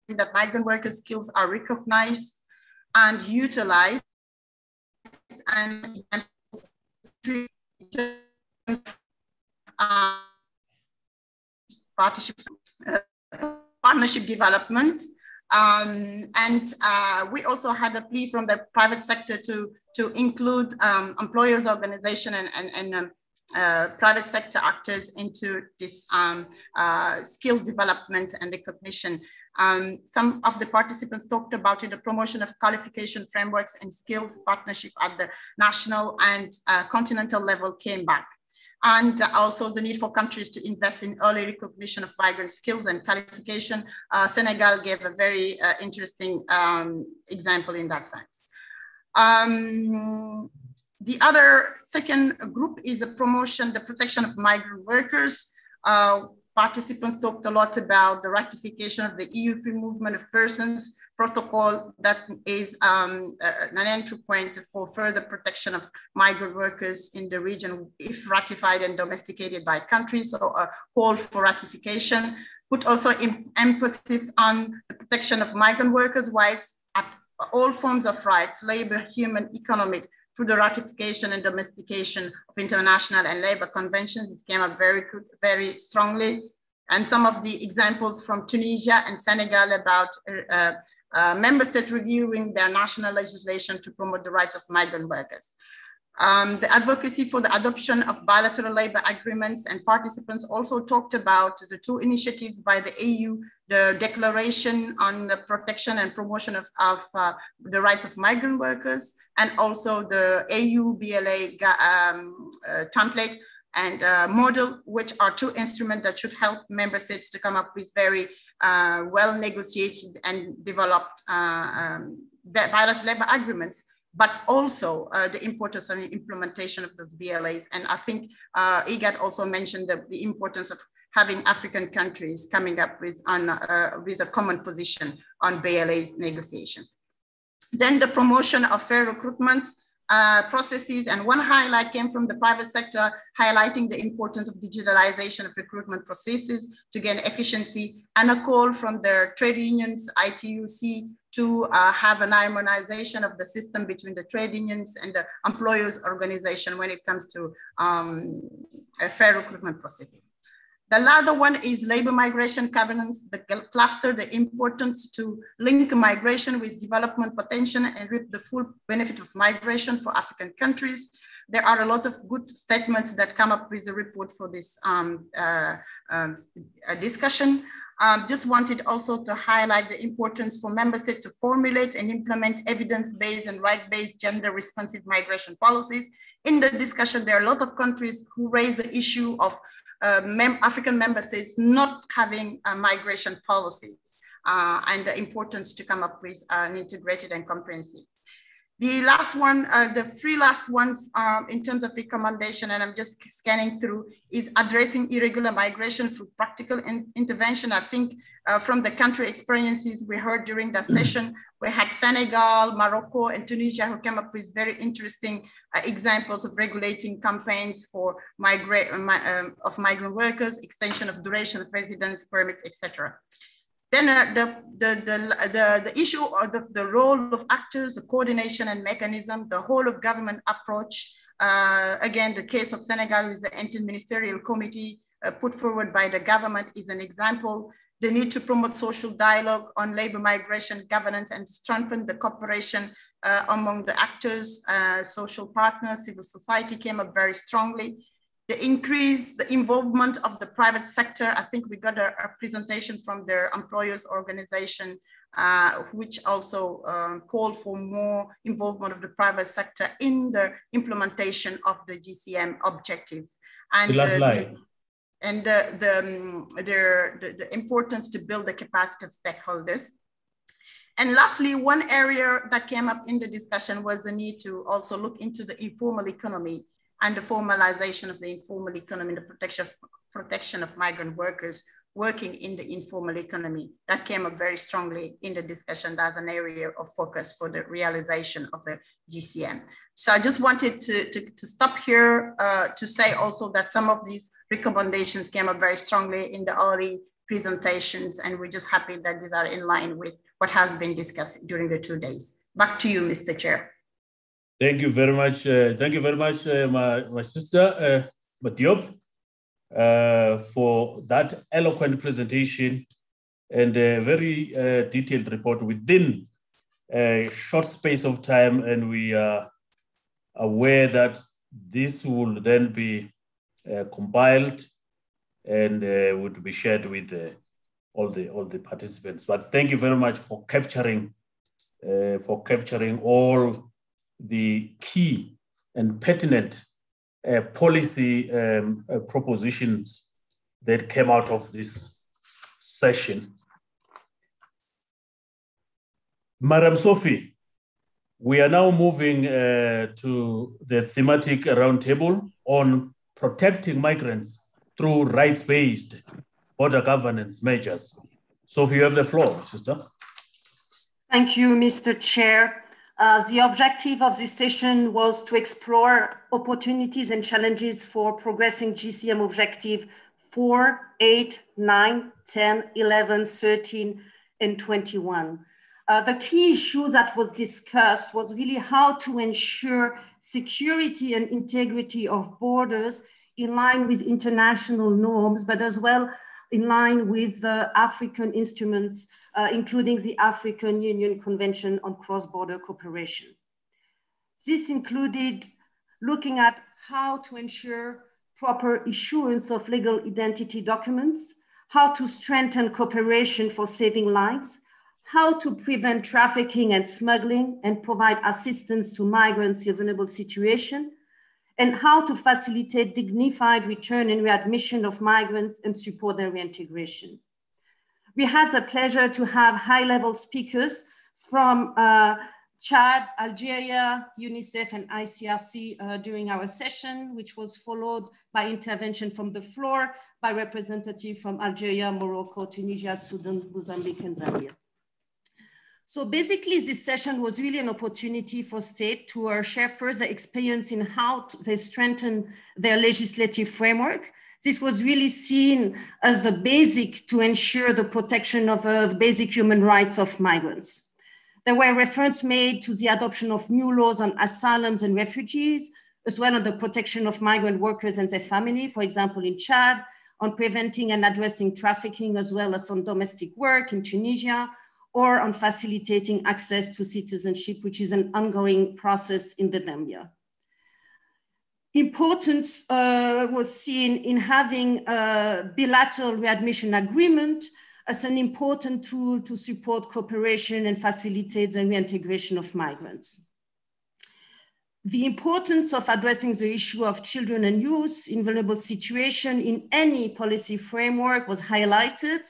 that migrant workers' skills are recognized and utilized, and partnership development. We also had a plea from the private sector to include employers' organization and private sector actors into this skills development and recognition. Some of the participants talked about it, the promotion of qualification frameworks and skills partnership at the national and continental level came back. And also the need for countries to invest in early recognition of migrant skills and qualification. Senegal gave a very interesting example in that sense. The other second group is the protection of migrant workers. Participants talked a lot about the ratification of the EU Free Movement of Persons protocol that is an entry point for further protection of migrant workers in the region if ratified and domesticated by countries, so a call for ratification. Put also emphasis on the protection of migrant workers' rights at all forms of rights, labor, human, economic, through the ratification and domestication of international and labor conventions. It came up very strongly. And some of the examples from Tunisia and Senegal about member states reviewing their national legislation to promote the rights of migrant workers. The advocacy for the adoption of bilateral labor agreements, and participants also talked about the 2 initiatives by the AU, the Declaration on the Protection and Promotion of the Rights of Migrant Workers, and also the AU BLA template and model, which are 2 instruments that should help member states to come up with very well negotiated and developed bilateral labor agreements, but also the importance of the implementation of those BLAs. And I think IGAD also mentioned the importance of having African countries coming up with a common position on BLA's negotiations. Then the promotion of fair recruitment processes, and one highlight came from the private sector, highlighting the importance of digitalization of recruitment processes to gain efficiency, and a call from the trade unions, ITUC, to have an harmonization of the system between the trade unions and the employers' organization when it comes to fair recruitment processes. The other one is labor migration governance, the cluster, the importance to link migration with development potential and reap the full benefit of migration for African countries. There are a lot of good statements that come up with the report for this discussion. Just wanted also to highlight the importance for member states to formulate and implement evidence-based and right-based gender-responsive migration policies. In the discussion, there are a lot of countries who raise the issue of African member states not having migration policies and the importance to come up with an integrated and comprehensive. The last one, the three last ones in terms of recommendation, and I'm just scanning through, is addressing irregular migration through practical intervention. I think from the country experiences we heard during that session, we had Senegal, Morocco, and Tunisia who came up with very interesting examples of regulating campaigns for migrant workers, extension of duration of residence permits, etc. Then the issue of the role of actors, the coordination and mechanism, the whole of government approach. Again, the case of Senegal with the interministerial committee put forward by the government is an example. The need to promote social dialogue on labor migration governance and strengthen the cooperation among the actors, social partners, civil society came up very strongly. The increase, the involvement of the private sector. I think we got a presentation from their employers organization, which also called for more involvement of the private sector in the implementation of the GCM objectives. And the importance to build the capacity of stakeholders. And lastly, one area that came up in the discussion was the need to also look into the informal economy and the formalization of the informal economy, the protection of migrant workers working in the informal economy. That came up very strongly in the discussion as an area of focus for the realization of the GCM. So I just wanted to stop here to say also that some of these recommendations came up very strongly in the early presentations, and we're just happy that these are in line with what has been discussed during the 2 days. Back to you, Mr. Chair. Thank you very much. My sister, Matiop, for that eloquent presentation and a very detailed report within a short space of time. And we are aware that this will then be compiled and would be shared with all the participants. But thank you very much for capturing all the key and pertinent policy propositions that came out of this session. Madam Sophie, we are now moving to the thematic roundtable on protecting migrants through rights-based border governance measures. Sophie, you have the floor, sister. Thank you, Mr. Chair. The objective of this session was to explore opportunities and challenges for progressing GCM objective 4, 8, 9, 10, 11, 13, and 21. The key issue that was discussed was really how to ensure security and integrity of borders in line with international norms, but as well in line with the African instruments, including the African Union Convention on Cross-Border Cooperation. This included looking at how to ensure proper issuance of legal identity documents, how to strengthen cooperation for saving lives, how to prevent trafficking and smuggling and provide assistance to migrants in vulnerable situations, and how to facilitate dignified return and readmission of migrants and support their reintegration. We had the pleasure to have high-level speakers from Chad, Algeria, UNICEF, and ICRC during our session, which was followed by intervention from the floor by representatives from Algeria, Morocco, Tunisia, Sudan, Mozambique, and Zambia. So basically, this session was really an opportunity for states to share further experience in how they strengthen their legislative framework. This was really seen as a basic to ensure the protection of the basic human rights of migrants. There were references made to the adoption of new laws on asylums and refugees, as well as the protection of migrant workers and their family, for example, in Chad, on preventing and addressing trafficking, as well as on domestic work in Tunisia, or on facilitating access to citizenship, which is an ongoing process in the Gambia. Importance was seen in having a bilateral readmission agreement as an important tool to support cooperation and facilitate the reintegration of migrants. The importance of addressing the issue of children and youth in vulnerable situations in any policy framework was highlighted,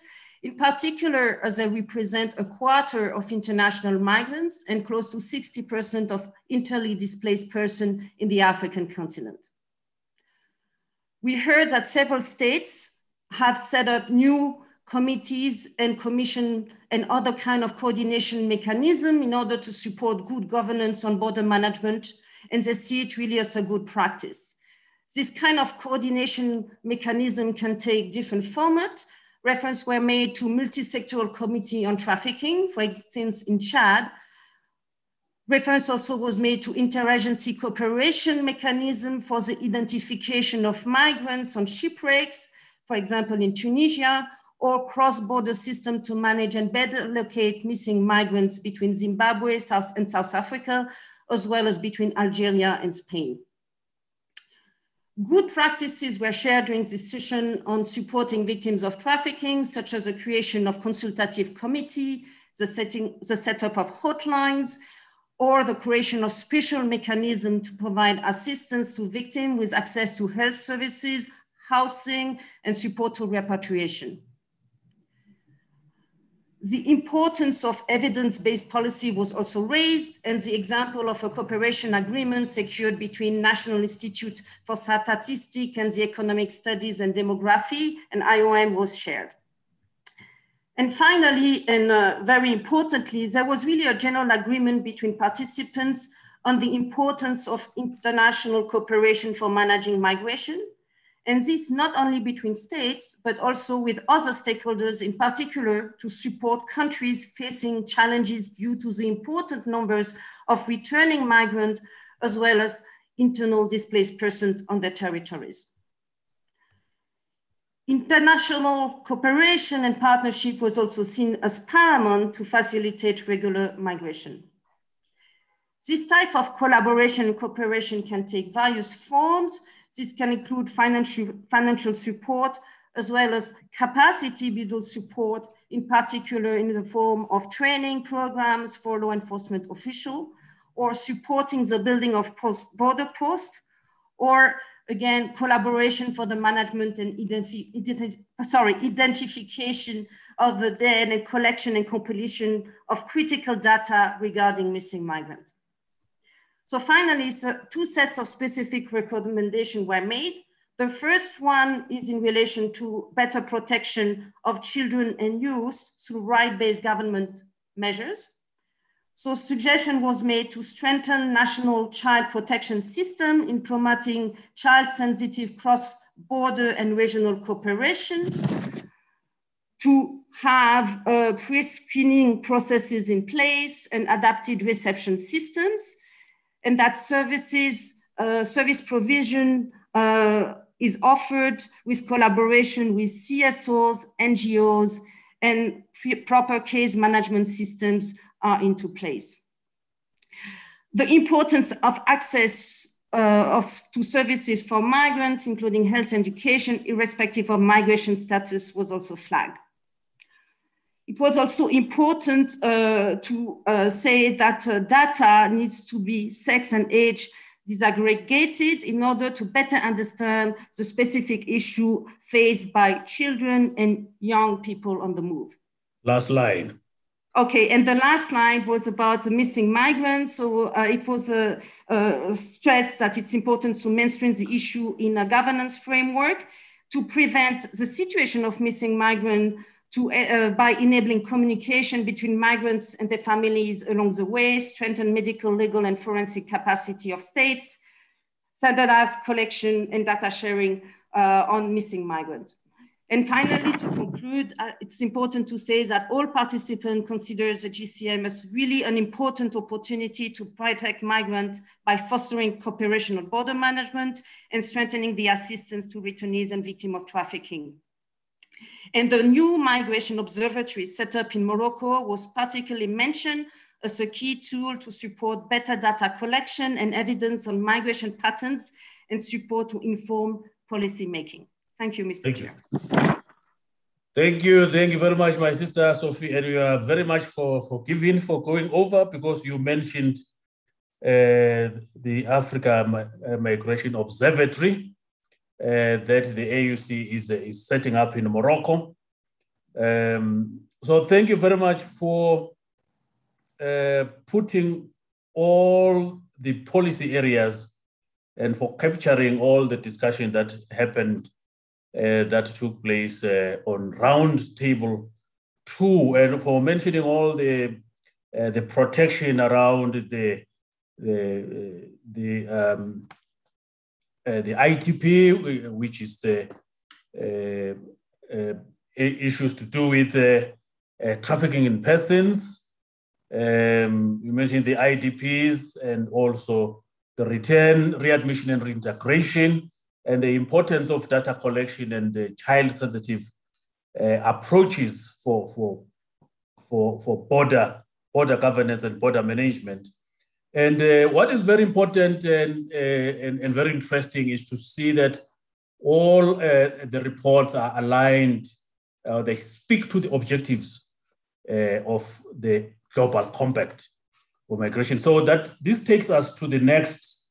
in particular as they represent a quarter of international migrants and close to 60% of internally displaced persons in the African continent. We heard that several states have set up new committees and commission and other kind of coordination mechanism in order to support good governance on border management, and they see it really as a good practice. This kind of coordination mechanism can take different formats. Reference were made to multi-sectoral committee on trafficking, for instance, in Chad. Reference also was made to interagency cooperation mechanism for the identification of migrants on shipwrecks, for example, in Tunisia, or cross-border system to manage and better locate missing migrants between Zimbabwe and South Africa, as well as between Algeria and Spain. Good practices were shared during this session on supporting victims of trafficking, such as the creation of consultative committee, the setup of hotlines, or the creation of special mechanism to provide assistance to victims with access to health services, housing, and support to repatriation. The importance of evidence-based policy was also raised, and the example of a cooperation agreement secured between National Institute for Statistics and the Economic Studies and Demography and IOM was shared. And finally, and very importantly, there was really a general agreement between participants on the importance of international cooperation for managing migration. And this not only between states, but also with other stakeholders, in particular to support countries facing challenges due to the important numbers of returning migrants, as well as internal displaced persons on their territories. International cooperation and partnership was also seen as paramount to facilitate regular migration. This type of collaboration and cooperation can take various forms. This can include financial support, as well as capacity building support, in particular in the form of training programs for law enforcement officials, or supporting the building of border posts, or again, collaboration for the management and identification of the dead and collection and compilation of critical data regarding missing migrants. So finally, two sets of specific recommendations were made. The first one is in relation to better protection of children and youth through right-based government measures. So suggestion was made to strengthen national child protection system in promoting child-sensitive cross-border and regional cooperation, to have pre-screening processes in place and adapted reception systems, and that service provision is offered with collaboration with CSOs, NGOs, and proper case management systems are into place. The importance of access to services for migrants, including health and education, irrespective of migration status, was also flagged. It was also important to say that data needs to be sex and age disaggregated in order to better understand the specific issue faced by children and young people on the move. Last line. Okay, and the last line was about the missing migrants. So it was stressed that it's important to mainstream the issue in a governance framework to prevent the situation of missing migrants by enabling communication between migrants and their families along the way, strengthen medical, legal, and forensic capacity of states, standardized collection and data sharing on missing migrants. And finally, to conclude, it's important to say that all participants consider the GCM as really an important opportunity to protect migrants by fostering cooperation on border management and strengthening the assistance to returnees and victims of trafficking. And the new migration observatory set up in Morocco was particularly mentioned as a key tool to support better data collection and evidence on migration patterns and support to inform policy making. Thank you, Mr. Chair. Thank you very much, my sister Sophie, and you are very much for going over, because you mentioned the Africa Migration Observatory that the AUC is setting up in Morocco. So thank you very much for putting all the policy areas and for capturing all the discussion that happened, that took place on roundtable 2, and for mentioning all the protection around the ITP, which is the issues to do with trafficking in persons. You mentioned the IDPs and also the readmission and reintegration, and the importance of data collection and the child-sensitive approaches for border governance and border management. And what is very important and very interesting is to see that all the reports are aligned. They speak to the objectives of the Global Compact for Migration. So that this takes us to the next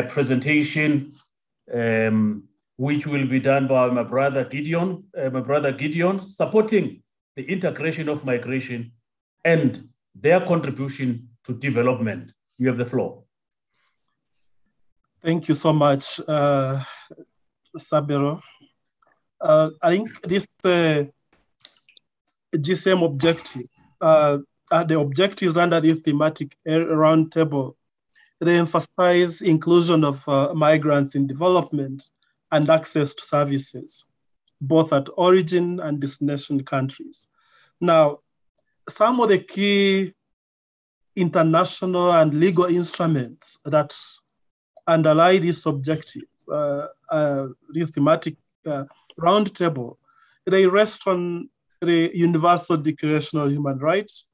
presentation, which will be done by my brother Gideon, supporting the integration of migration and their contribution to development. You have the floor. Thank you so much, Sabero. I think this GCM objective, the objectives under this thematic roundtable, they emphasize inclusion of migrants in development and access to services, both at origin and destination countries. Now, some of the key international and legal instruments that underlie this objective, this thematic roundtable, they rest on the Universal Declaration of Human Rights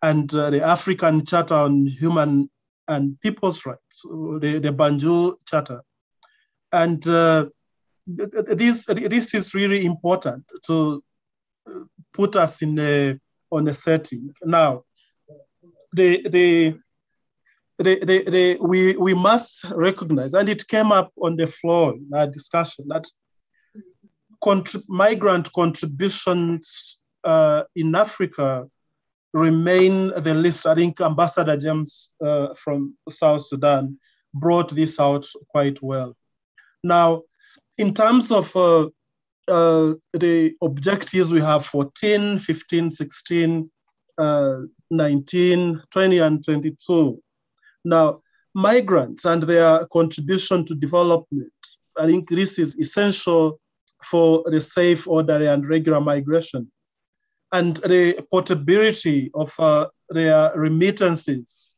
and the African Charter on Human and People's Rights, the Banjul Charter. And this is really important to put us on a setting. Now, we must recognize, and it came up on the floor in our discussion, that migrant contributions in Africa remain the least. I think Ambassador James from South Sudan brought this out quite well. Now, in terms of the objectives, we have 14, 15, 16, 19, 20, and 22. Now, migrants and their contribution to development, I think this is essential for the safe, orderly, and regular migration. And the portability of their remittances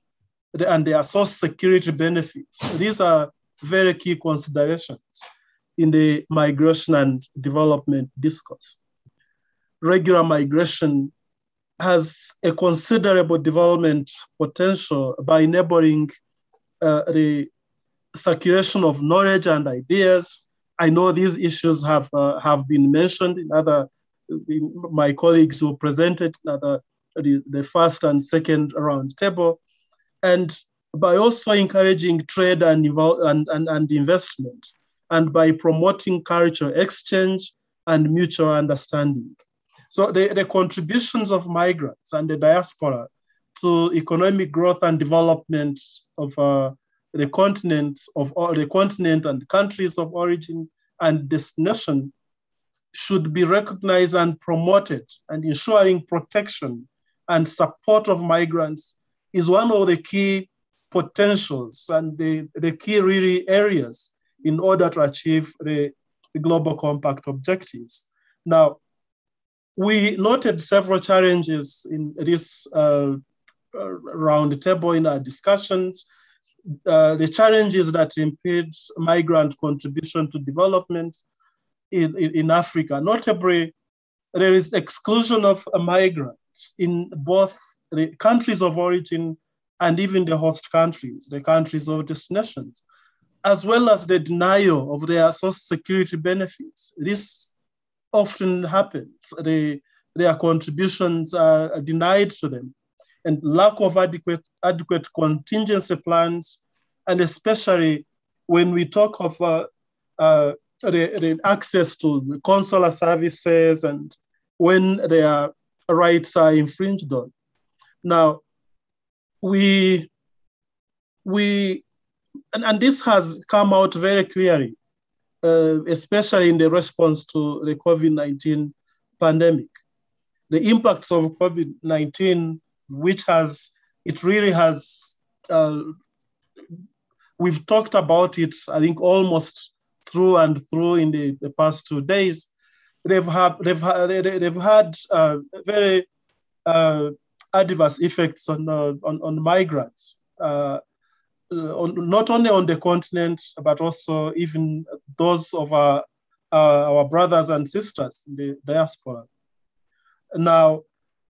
and their social security benefits. These are very key considerations in the migration and development discourse. Regular migration has a considerable development potential by enabling the circulation of knowledge and ideas. I know these issues have been mentioned in my colleagues who presented the first and second round table, and by also encouraging trade and investment, and by promoting cultural exchange and mutual understanding. So the contributions of migrants and the diaspora to economic growth and development of the continent and countries of origin and destination should be recognized and promoted, and ensuring protection and support of migrants is one of the key potentials and the key really areas in order to achieve the Global Compact objectives. Now, we noted several challenges in this round table in our discussions. The challenges that impede migrant contribution to development in Africa. Notably, there is exclusion of migrants in both the countries of origin and even the host countries, the countries of destinations, as well as the denial of their social security benefits. This often happens. Their contributions are denied to them, and lack of adequate contingency plans, and especially when we talk of the access to consular services and when their rights are infringed on. Now, and this has come out very clearly, especially in the response to the COVID-19 pandemic. The impacts of COVID-19, we've talked about it, I think, almost through and through in the past 2 days. They've had very adverse effects on migrants, not only on the continent, but also even those of our brothers and sisters in the diaspora. Now,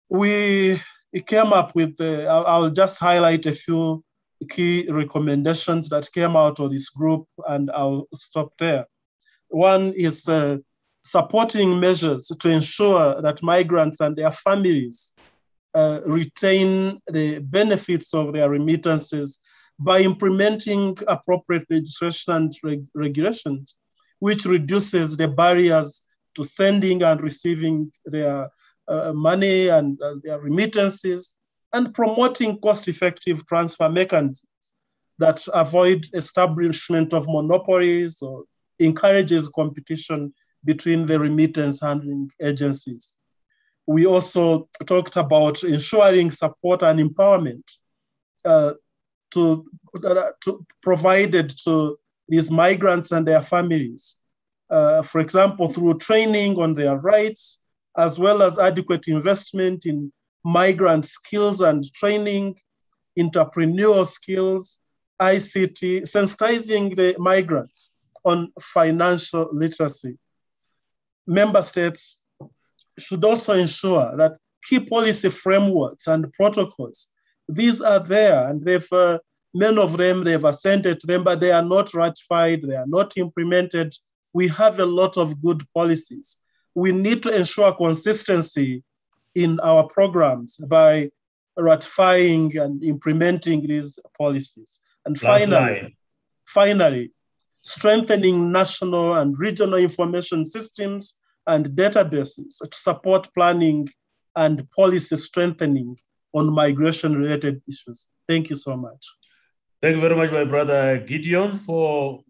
we came up with, I'll just highlight a few key recommendations that came out of this group, and I'll stop there. One is supporting measures to ensure that migrants and their families retain the benefits of their remittances by implementing appropriate legislation and regulations, which reduces the barriers to sending and receiving their money and their remittances, and promoting cost-effective transfer mechanisms that avoid establishment of monopolies or encourages competition between the remittance handling agencies. We also talked about ensuring support and empowerment provided to these migrants and their families. For example, through training on their rights, as well as adequate investment in migrant skills and training, entrepreneurial skills, ICT, sensitizing the migrants on financial literacy. Member states should also ensure that key policy frameworks and protocols, these are there, and many of them, they've assented to them, but they are not ratified, they are not implemented. We have a lot of good policies. We need to ensure consistency in our programs by ratifying and implementing these policies. And finally, strengthening national and regional information systems and databases to support planning and policy strengthening on migration-related issues. Thank you so much. Thank you very much, my brother Gideon, for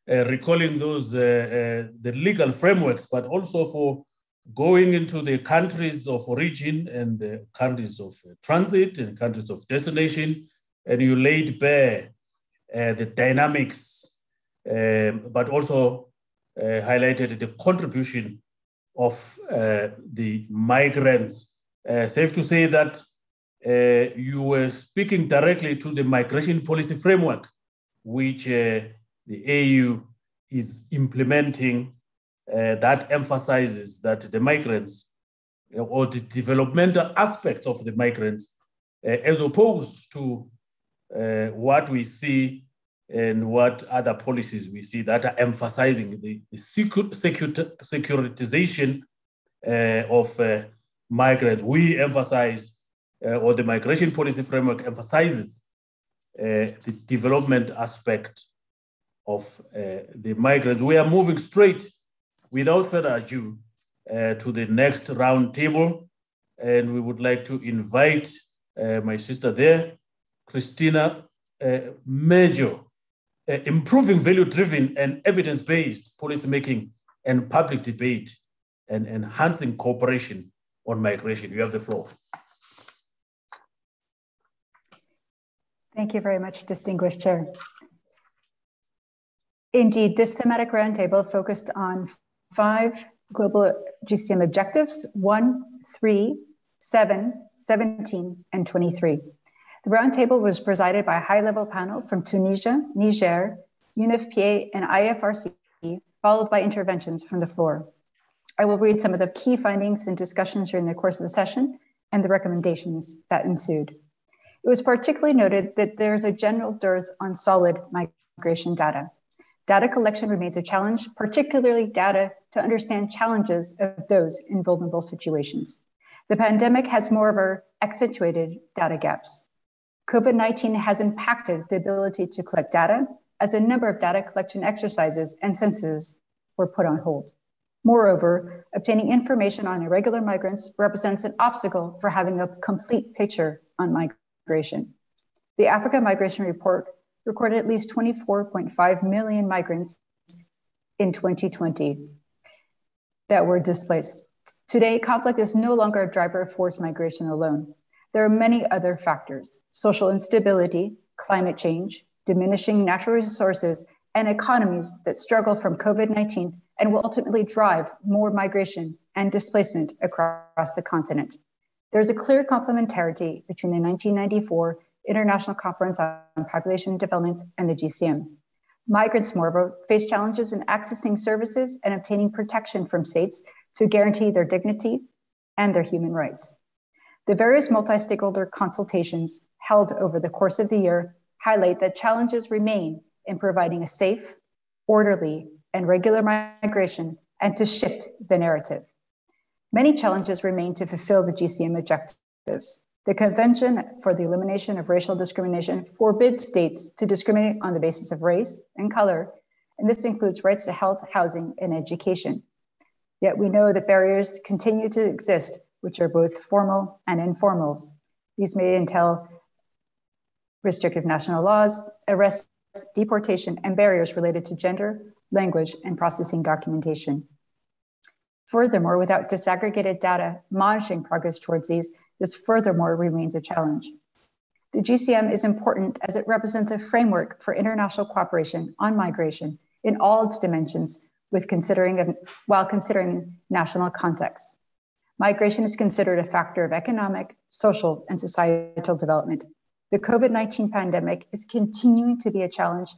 recalling those the legal frameworks, but also for going into the countries of origin and the countries of transit and countries of destination, and you laid bare the dynamics, but also highlighted the contribution of the migrants. Safe to say that you were speaking directly to the migration policy framework, which the AU is implementing, that emphasizes that the migrants or the developmental aspects of the migrants, as opposed to what we see and what other policies we see that are emphasizing the securitization of migrants. We emphasize, or the migration policy framework emphasizes the development aspect of the migrants. We are moving straight, without further ado, to the next round table. And we would like to invite my sister there, Christina Major, improving value-driven and evidence-based policymaking and public debate and enhancing cooperation on migration. You have the floor. Thank you very much, distinguished chair. Indeed, this thematic roundtable focused on 5 global GCM objectives 1, 3, 7, 17, and 23. The roundtable was presided by a high-level panel from Tunisia, Niger, UNFPA, and IFRC, followed by interventions from the floor. I will read some of the key findings and discussions during the course of the session and the recommendations that ensued. It was particularly noted that there's a general dearth on solid migration data. Data collection remains a challenge, particularly data to understand challenges of those in vulnerable situations. The pandemic has moreover accentuated data gaps. COVID-19 has impacted the ability to collect data as a number of data collection exercises and censuses were put on hold. Moreover, obtaining information on irregular migrants represents an obstacle for having a complete picture on migration. The Africa Migration Report recorded at least 24.5 million migrants in 2020 that were displaced. Today, conflict is no longer a driver of forced migration alone. There are many other factors: social instability, climate change, diminishing natural resources, and economies that struggle from COVID-19 and will ultimately drive more migration and displacement across the continent. There's a clear complementarity between the 1994 International Conference on Population Development and the GCM. Migrants, moreover, face challenges in accessing services and obtaining protection from states to guarantee their dignity and their human rights. The various multi-stakeholder consultations held over the course of the year highlight that challenges remain in providing a safe, orderly, and regular migration and to shift the narrative. Many challenges remain to fulfill the GCM objectives. The Convention for the Elimination of Racial Discrimination forbids states to discriminate on the basis of race and color, and this includes rights to health, housing, and education. Yet we know that barriers continue to exist, which are both formal and informal. These may entail restrictive national laws, arrests, deportation, and barriers related to gender, language, and processing documentation. Furthermore, without disaggregated data monitoring progress towards these, this furthermore remains a challenge. The GCM is important as it represents a framework for international cooperation on migration in all its dimensions while considering national context. Migration is considered a factor of economic, social, and societal development. The COVID-19 pandemic is continuing to be a challenge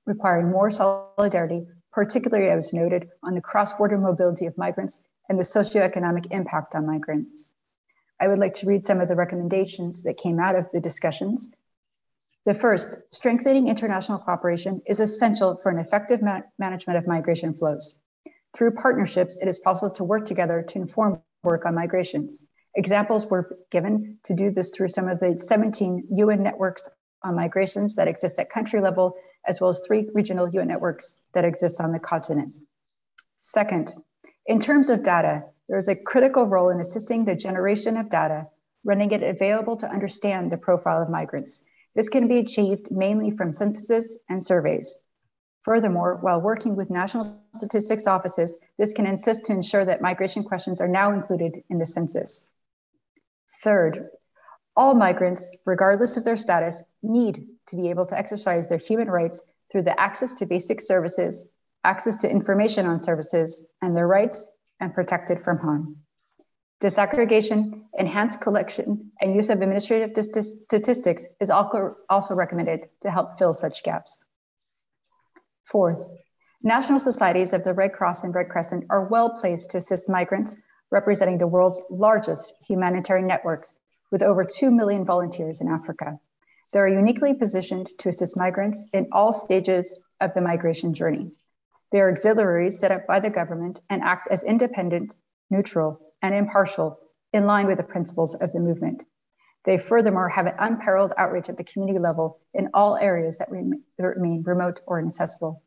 requiring more solidarity, particularly as noted on the cross-border mobility of migrants and the socioeconomic impact on migrants. I would like to read some of the recommendations that came out of the discussions. The first, strengthening international cooperation is essential for an effective management of migration flows. Through partnerships, it is possible to work together to inform work on migrations. Examples were given to do this through some of the 17 UN networks on migrations that exist at country level, as well as 3 regional UN networks that exist on the continent. Second, in terms of data, there is a critical role in assisting the generation of data, rendering it available to understand the profile of migrants. This can be achieved mainly from censuses and surveys. Furthermore, while working with national statistics offices, this can assist to ensure that migration questions are now included in the census. Third, all migrants, regardless of their status, need to be able to exercise their human rights through the access to basic services, access to information on services, and their rights, and protected from harm. Disaggregation, enhanced collection, and use of administrative statistics is also recommended to help fill such gaps. Fourth, national societies of the Red Cross and Red Crescent are well placed to assist migrants, representing the world's largest humanitarian networks with over 2 million volunteers in Africa. They are uniquely positioned to assist migrants in all stages of the migration journey. They are auxiliaries set up by the government and act as independent, neutral, and impartial in line with the principles of the movement. They furthermore have an unparalleled outreach at the community level in all areas that remain remote or inaccessible.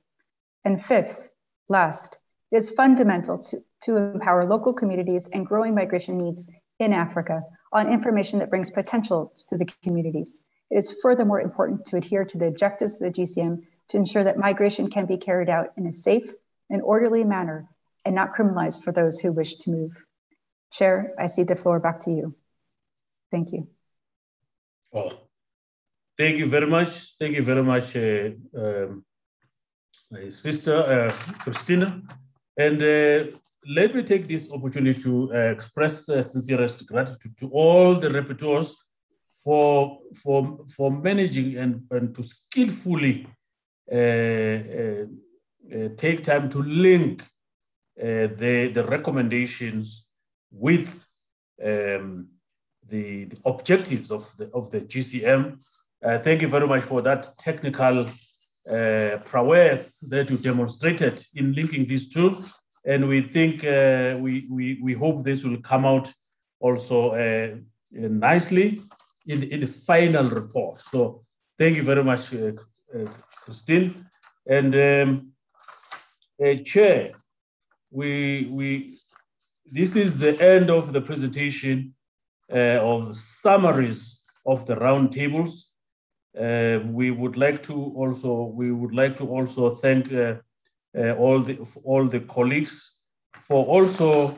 And fifth, last, it is fundamental to empower local communities and growing migration needs in Africa on information that brings potential to the communities. It is furthermore important to adhere to the objectives of the GCM to ensure that migration can be carried out in a safe and orderly manner and not criminalized for those who wish to move. Chair, I cede the floor back to you. Thank you. Oh, thank you very much. Thank you very much, my sister, Christina. And let me take this opportunity to express sincerest gratitude to all the rapporteurs for managing and to skillfully take time to link the recommendations with the objectives of the GCM. Thank you very much for that technical prowess that you demonstrated in linking these two, and we think we hope this will come out also nicely in the final report. So thank you very much, Christine. And Chair, this is the end of the presentation of summaries of the roundtables. We would like to also thank all the colleagues for also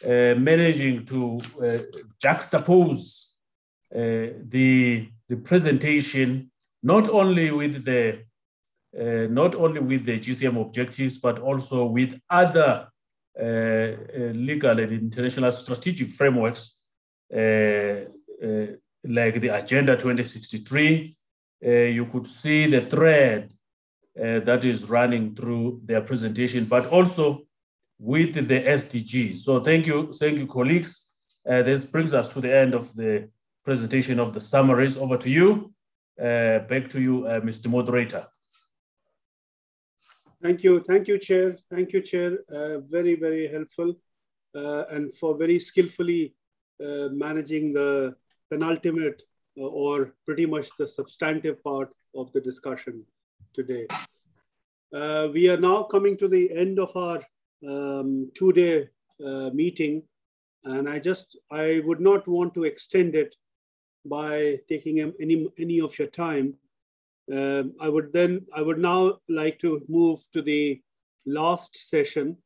managing to juxtapose the presentation not only with the GCM objectives, but also with other legal and international strategic frameworks like the Agenda 2063. You could see the thread that is running through their presentation, but also with the SDGs. So thank you, colleagues. This brings us to the end of the presentation of the summaries. Over to you. Back to you, Mr. Moderator. Thank you, Chair. Thank you, Chair. Very, very helpful, and for very skillfully managing the penultimate or pretty much the substantive part of the discussion today. We are now coming to the end of our two-day meeting, and I would not want to extend it by taking any of your time. I would now like to move to the last session,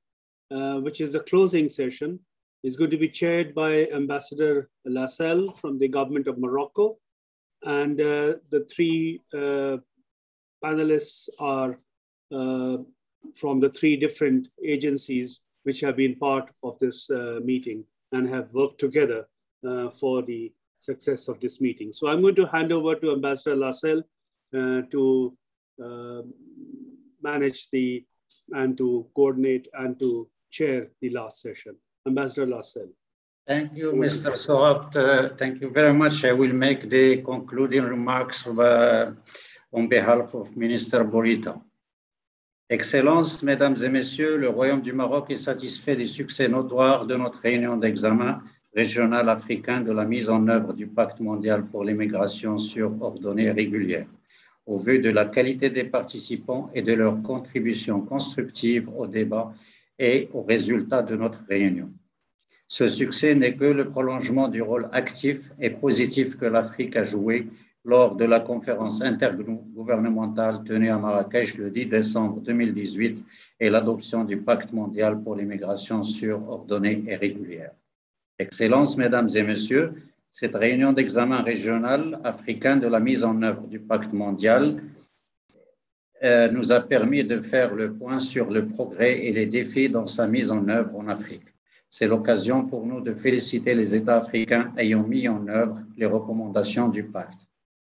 which is the closing session. It's going to be chaired by Ambassador Lassell from the government of Morocco. And the three panelists are from the three different agencies which have been part of this meeting and have worked together for the success of this meeting. So I'm going to hand over to Ambassador Lassell to manage and to coordinate and to chair the last session. Ambassador Lassell. Thank you, Mr. Sohat. Thank you very much. I will make the concluding remarks on behalf of Minister Bourita. Excellences, Mesdames et Messieurs, le Royaume du Maroc est satisfait du succès notoire de notre réunion d'examen régional africain de la mise en œuvre du Pacte mondial pour l'immigration sûre, ordonnée et régulière, au vu de la qualité des participants et de leur contribution constructive au débat et aux résultats de notre réunion. Ce succès n'est que le prolongement du rôle actif et positif que l'Afrique a joué lors de la conférence intergouvernementale tenue à Marrakech le 10 décembre 2018 et l'adoption du Pacte mondial pour l'immigration sûre, ordonnée et régulière. Excellences, Mesdames et Messieurs, cette réunion d'examen régional africain de la mise en œuvre du Pacte mondial nous a permis de faire le point sur le progrès et les défis dans sa mise en œuvre en Afrique. C'est l'occasion pour nous de féliciter les États africains ayant mis en œuvre les recommandations du pacte.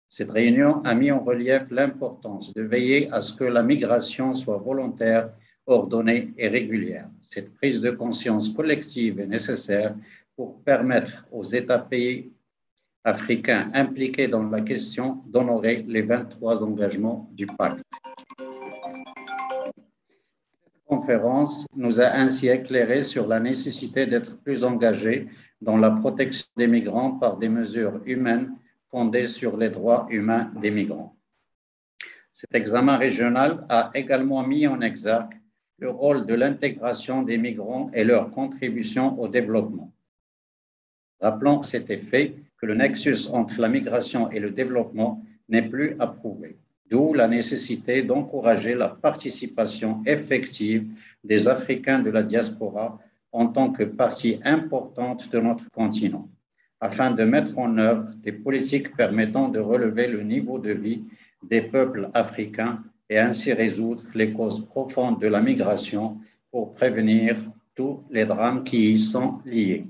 Cette réunion a mis en relief l'importance de veiller à ce que la migration soit volontaire, ordonnée et régulière. Cette prise de conscience collective est nécessaire pour permettre aux États-pays africains impliqués dans la question d'honorer les 23 engagements du pacte. Cette conférence nous a ainsi éclairé sur la nécessité d'être plus engagés dans la protection des migrants par des mesures humaines fondées sur les droits humains des migrants. Cet examen régional a également mis en exergue le rôle de l'intégration des migrants et leur contribution au développement. Rappelons à cet effet que le nexus entre la migration et le développement n'est plus à prouver, d'où la nécessité d'encourager la participation effective des Africains de la diaspora en tant que partie importante de notre continent, afin de mettre en œuvre des politiques permettant de relever le niveau de vie des peuples africains et ainsi résoudre les causes profondes de la migration pour prévenir tous les drames qui y sont liés.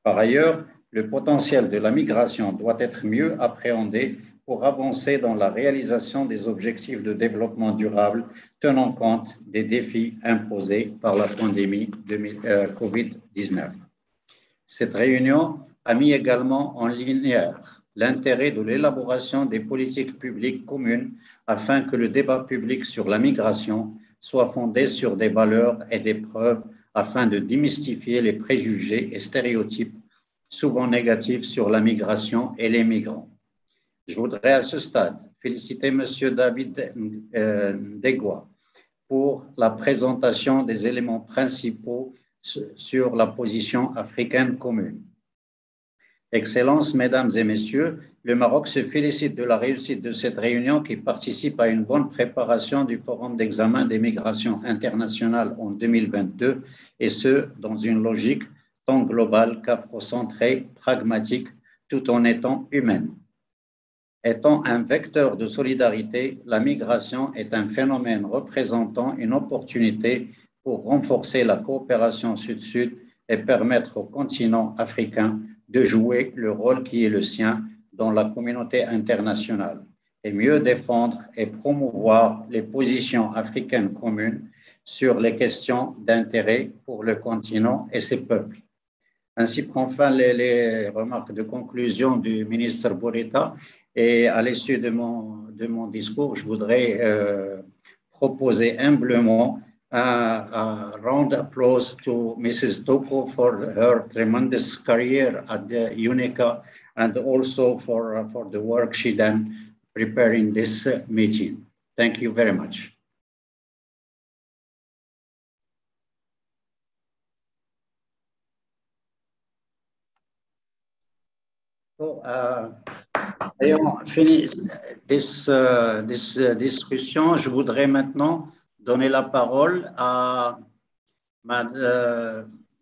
Par ailleurs, le potentiel de la migration doit être mieux appréhendé pour avancer dans la réalisation des objectifs de développement durable, tenant compte des défis imposés par la pandémie de Covid-19. Cette réunion a mis également en lumière l'intérêt de l'élaboration des politiques publiques communes afin que le débat public sur la migration soit fondé sur des valeurs et des preuves afin de démystifier les préjugés et stéréotypes souvent négatifs sur la migration et les migrants. Je voudrais à ce stade féliciter M. David Ndegwa pour la présentation des éléments principaux sur la position africaine commune. Excellences, Mesdames et Messieurs, le Maroc se félicite de la réussite de cette réunion qui participe à une bonne préparation du Forum d'examen des migrations internationales en 2022 et ce, dans une logique tant globale qu'afrocentrée, pragmatique, tout en étant humaine. Étant un vecteur de solidarité, la migration est un phénomène représentant une opportunité pour renforcer la coopération sud-sud et permettre au continent africain de jouer le rôle qui est le sien dans la communauté internationale et mieux défendre et promouvoir les positions africaines communes sur les questions d'intérêt pour le continent et ses peuples. Ainsi prend fin les remarques de conclusion du ministre Bourita et à l'issue de mon discours, je voudrais proposer humblement a round of applause to Mrs. Toko for her tremendous career at the UNICA and also for the work she done preparing this meeting. Thank you very much. So, ayant fini this discussion, je voudrais maintenant donner la parole à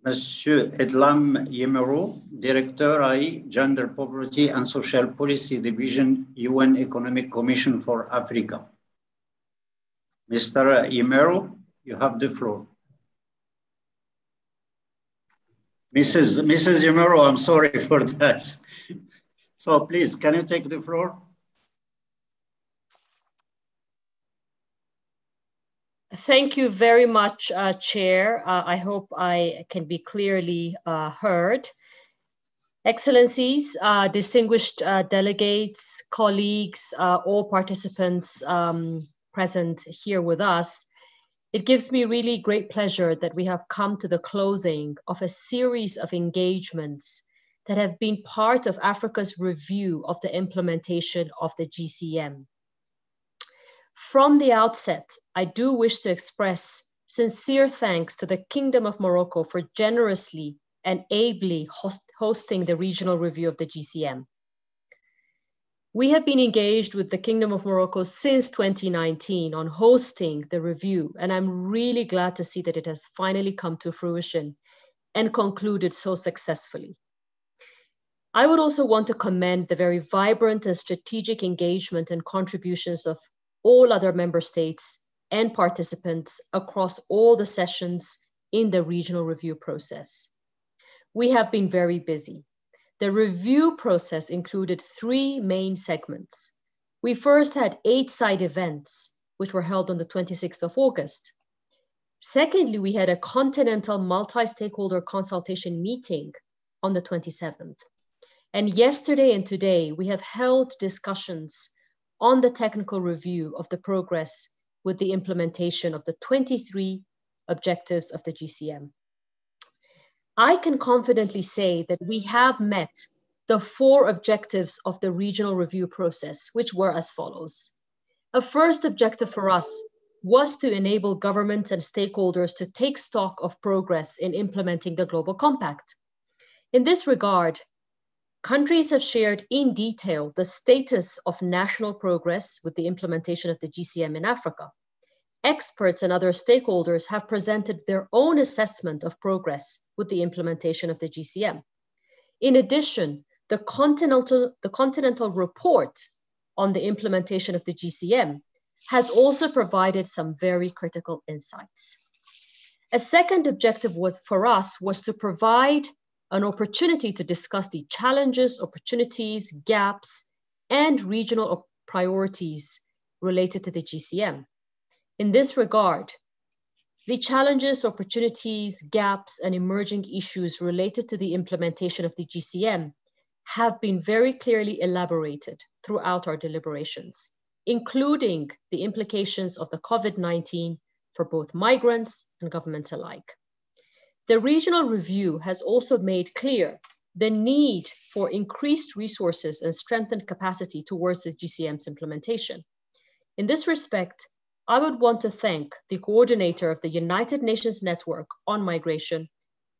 Monsieur Edlam Yemero, Directeur AI, Gender Poverty and Social Policy Division, UN Economic Commission for Africa. Mr. Yemero, you have the floor. Mrs. Yemero, I'm sorry for that. So please, can you take the floor? Thank you very much, Chair. I hope I can be clearly heard. Excellencies, distinguished delegates, colleagues, all participants present here with us, it gives me really great pleasure that we have come to the closing of a series of engagements that have been part of Africa's review of the implementation of the GCM. From the outset, I do wish to express sincere thanks to the Kingdom of Morocco for generously and ably hosting the regional review of the GCM. We have been engaged with the Kingdom of Morocco since 2019 on hosting the review, and I'm really glad to see that it has finally come to fruition and concluded so successfully. I would also want to commend the very vibrant and strategic engagement and contributions of all other member states and participants across all the sessions in the regional review process. We have been very busy. The review process included 3 main segments. We first had 8 side events, which were held on the 26th of August. Secondly, we had a continental multi-stakeholder consultation meeting on the 27th. And yesterday and today, we have held discussions on the technical review of the progress with the implementation of the 23 objectives of the GCM. I can confidently say that we have met the 4 objectives of the regional review process, which were as follows. A first objective for us was to enable governments and stakeholders to take stock of progress in implementing the Global Compact. In this regard, countries have shared in detail the status of national progress with the implementation of the GCM in Africa. Experts and other stakeholders have presented their own assessment of progress with the implementation of the GCM. In addition, the Continental Report on the implementation of the GCM has also provided some very critical insights. A second objective was to provide an opportunity to discuss the challenges, opportunities, gaps, and regional priorities related to the GCM. In this regard, the challenges, opportunities, gaps, and emerging issues related to the implementation of the GCM have been very clearly elaborated throughout our deliberations, including the implications of the COVID-19 for both migrants and governments alike. The regional review has also made clear the need for increased resources and strengthened capacity towards the GCM's implementation. In this respect, I would want to thank the coordinator of the United Nations Network on Migration,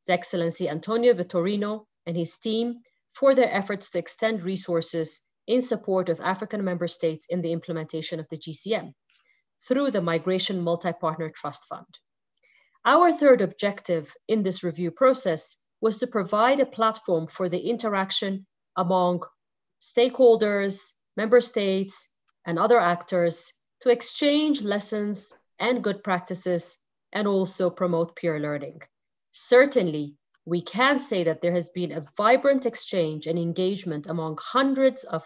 His Excellency Antonio Vitorino, and his team for their efforts to extend resources in support of African member states in the implementation of the GCM through the Migration Multi-Partner Trust Fund. Our third objective in this review process was to provide a platform for the interaction among stakeholders, member states, and other actors to exchange lessons and good practices and also promote peer learning. Certainly, we can say that there has been a vibrant exchange and engagement among hundreds of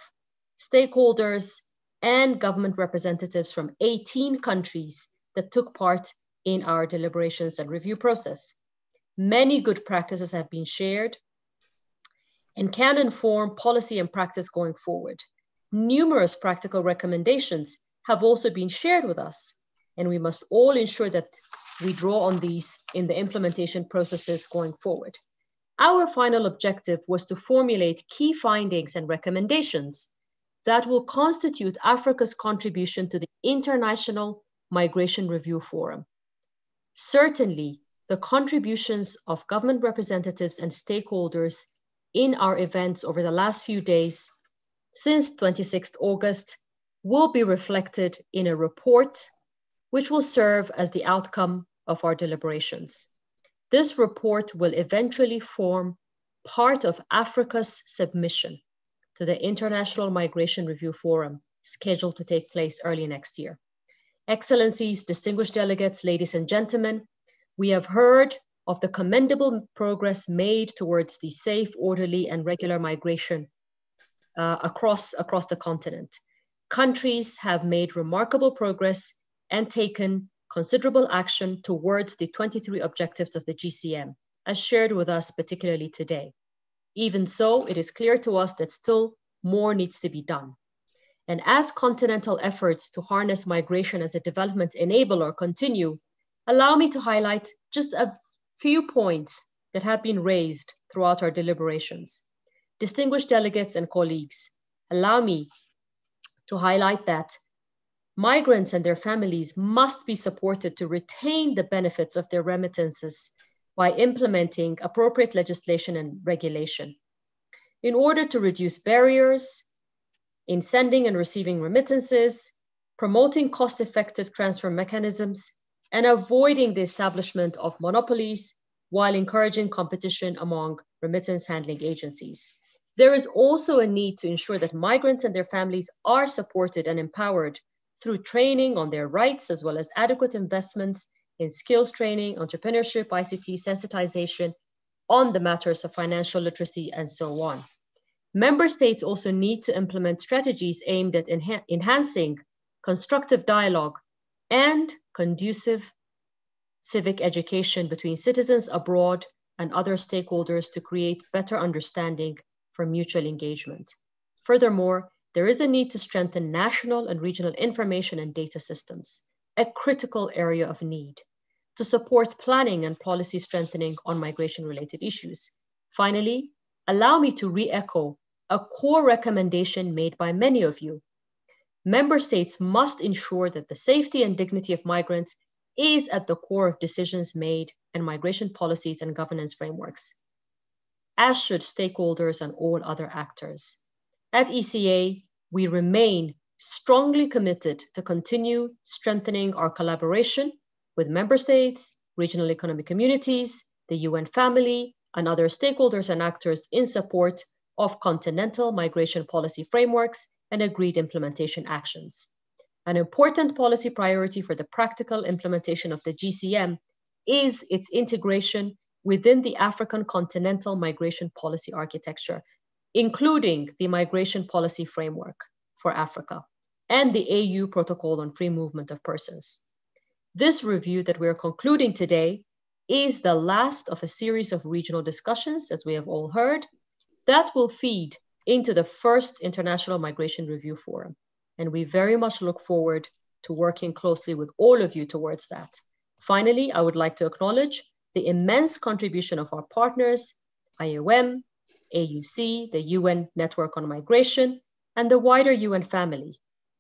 stakeholders and government representatives from 18 countries that took part in our deliberations and review process. Many good practices have been shared and can inform policy and practice going forward. Numerous practical recommendations have also been shared with us, and we must all ensure that we draw on these in the implementation processes going forward. Our final objective was to formulate key findings and recommendations that will constitute Africa's contribution to the International Migration Review Forum. Certainly, the contributions of government representatives and stakeholders in our events over the last few days since 26th August will be reflected in a report which will serve as the outcome of our deliberations. This report will eventually form part of Africa's submission to the International Migration Review Forum, scheduled to take place early next year. Excellencies, distinguished delegates, ladies and gentlemen, we have heard of the commendable progress made towards the safe, orderly, and regular migration across the continent. Countries have made remarkable progress and taken considerable action towards the 23 objectives of the GCM, as shared with us particularly today. Even so, it is clear to us that still more needs to be done. And as continental efforts to harness migration as a development enabler continue, allow me to highlight just a few points that have been raised throughout our deliberations. Distinguished delegates and colleagues, allow me to highlight that migrants and their families must be supported to retain the benefits of their remittances by implementing appropriate legislation and regulation. In order to reduce barriers in sending and receiving remittances, promoting cost-effective transfer mechanisms, and avoiding the establishment of monopolies while encouraging competition among remittance handling agencies. There is also a need to ensure that migrants and their families are supported and empowered through training on their rights, as well as adequate investments in skills training, entrepreneurship, ICT, sensitization on the matters of financial literacy, and so on. Member states also need to implement strategies aimed at enhancing constructive dialogue and conducive civic education between citizens abroad and other stakeholders to create better understanding for mutual engagement. Furthermore, there is a need to strengthen national and regional information and data systems, a critical area of need, to support planning and policy strengthening on migration-related issues. Finally, allow me to re-echo a core recommendation made by many of you. Member states must ensure that the safety and dignity of migrants is at the core of decisions made in migration policies and governance frameworks, as should stakeholders and all other actors. At ECA, we remain strongly committed to continue strengthening our collaboration with member states, regional economic communities, the UN family, and other stakeholders and actors in support of continental migration policy frameworks and agreed implementation actions. An important policy priority for the practical implementation of the GCM is its integration within the African continental migration policy architecture, including the Migration Policy Framework for Africa and the AU Protocol on Free Movement of Persons. This review that we're concluding today is the last of a series of regional discussions, as we have all heard, that will feed into the first International Migration Review Forum. And we very much look forward to working closely with all of you towards that. Finally, I would like to acknowledge the immense contribution of our partners, IOM, AUC, the UN Network on Migration, and the wider UN family,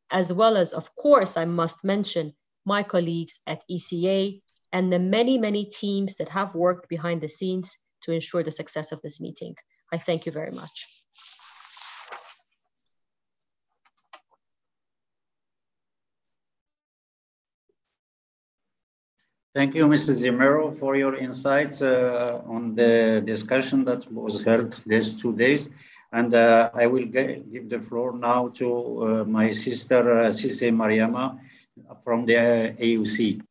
as well as, of course, I must mention my colleagues at ECA and the many, many teams that have worked behind the scenes to ensure the success of this meeting. I thank you very much. Thank you, Mrs. Zimero, for your insights on the discussion that was held these 2 days. And I will give the floor now to my sister, Sise Mariama, from the AUC.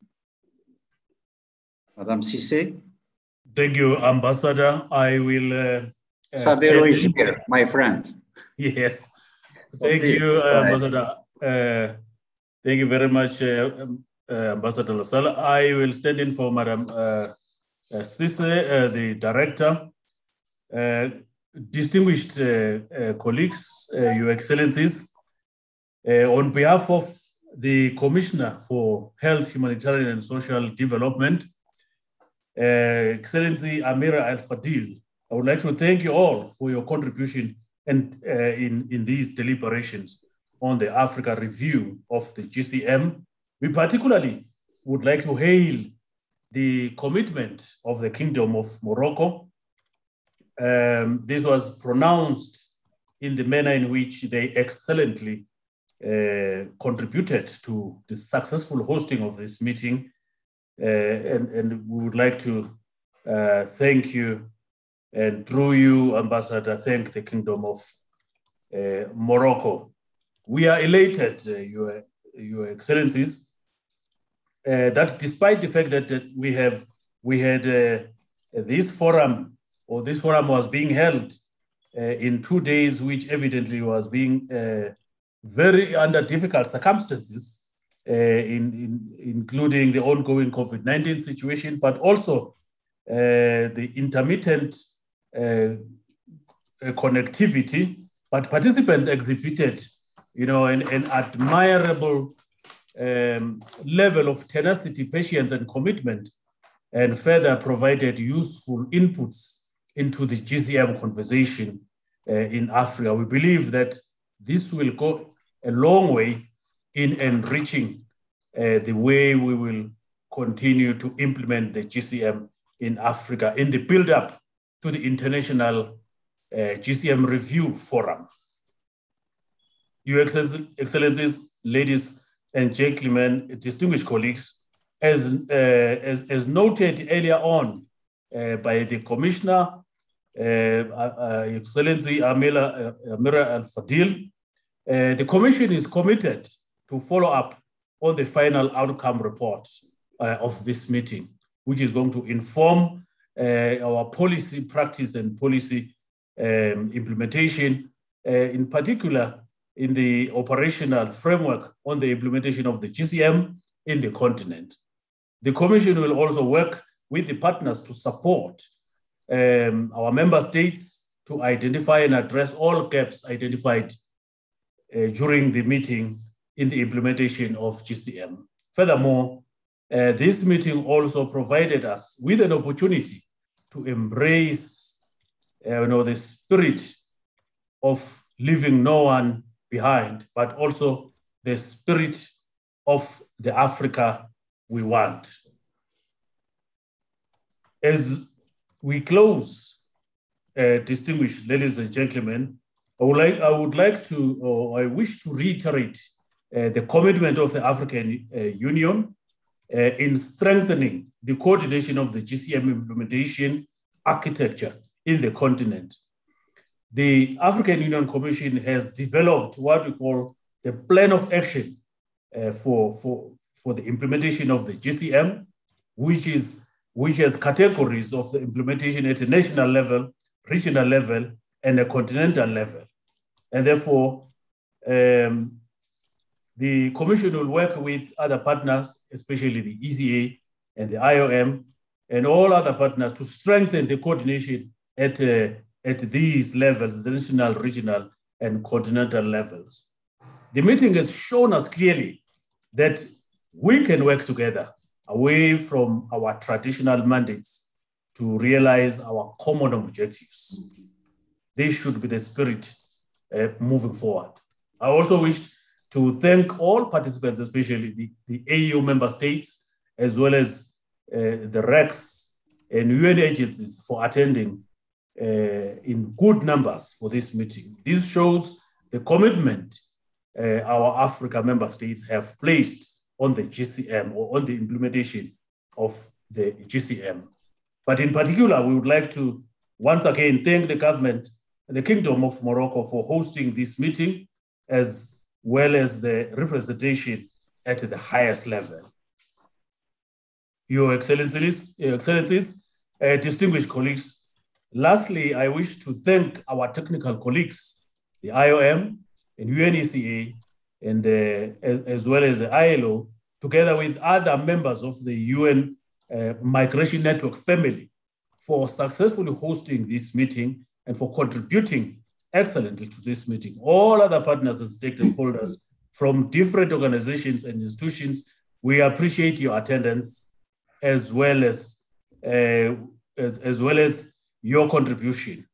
Madam Sise. Thank you, Ambassador. I will... Sabero is here, my friend. Yes. Thank you, Ambassador. Thank you very much, Ambassador Lasala. I will stand in for Madam Sise, the Director. Distinguished colleagues, Your Excellencies, on behalf of the Commissioner for Health, Humanitarian and Social Development, Excellency Amira Al-Fadil, I would like to thank you all for your contribution and in these deliberations on the Africa review of the GCM. We particularly would like to hail the commitment of the Kingdom of Morocco. This was pronounced in the manner in which they excellently contributed to the successful hosting of this meeting. And we would like to thank you, and through you, Ambassador, thank the Kingdom of Morocco. We are elated, Your Excellencies, that despite the fact that we had this forum, or this forum was being held in 2 days, which evidently was being very under difficult circumstances, including the ongoing COVID-19 situation, but also the intermittent connectivity. But participants exhibited, an admirable level of tenacity, patience, and commitment, and further provided useful inputs into the GCM conversation in Africa. We believe that this will go a long way in enriching the way we will continue to implement the GCM in Africa in the build-up to the International GCM Review Forum. Your Excellencies, ladies and gentlemen, distinguished colleagues, as noted earlier on by the Commissioner, Excellency Amira Al-Fadil, the Commission is committed to follow up on the final outcome report of this meeting, which is going to inform our policy practice and policy implementation, in particular in the operational framework on the implementation of the GCM in the continent. The Commission will also work with the partners to support our member states to identify and address all gaps identified during the meeting in the implementation of GCM. Furthermore, this meeting also provided us with an opportunity to embrace the spirit of leaving no one behind, but also the spirit of the Africa we want. As we close, distinguished ladies and gentlemen, I wish to reiterate the commitment of the African Union in strengthening the coordination of the GCM implementation architecture in the continent. The African Union Commission has developed what we call the plan of action for the implementation of the GCM, which is which has categories of the implementation at a national level, regional level, and a continental level. And therefore, the Commission will work with other partners, especially the ECA and the IOM, and all other partners to strengthen the coordination at these levels, the national, regional, and continental levels. The meeting has shown us clearly that we can work together away from our traditional mandates to realize our common objectives. This should be the spirit moving forward. I also wish to thank all participants, especially the AU member states, as well as the RECs and UN agencies for attending in good numbers for this meeting. This shows the commitment our Africa member states have placed on the GCM or on the implementation of the GCM. But in particular, we would like to once again thank the government and the Kingdom of Morocco for hosting this meeting, as well as the representation at the highest level. Your Excellencies, distinguished colleagues, lastly, I wish to thank our technical colleagues, the IOM and UNECA, and as well as the ILO, together with other members of the UN Migration Network family, for successfully hosting this meeting and for contributing excellently to this meeting. All other partners and stakeholders from different organizations and institutions, we appreciate your attendance as well as your contribution.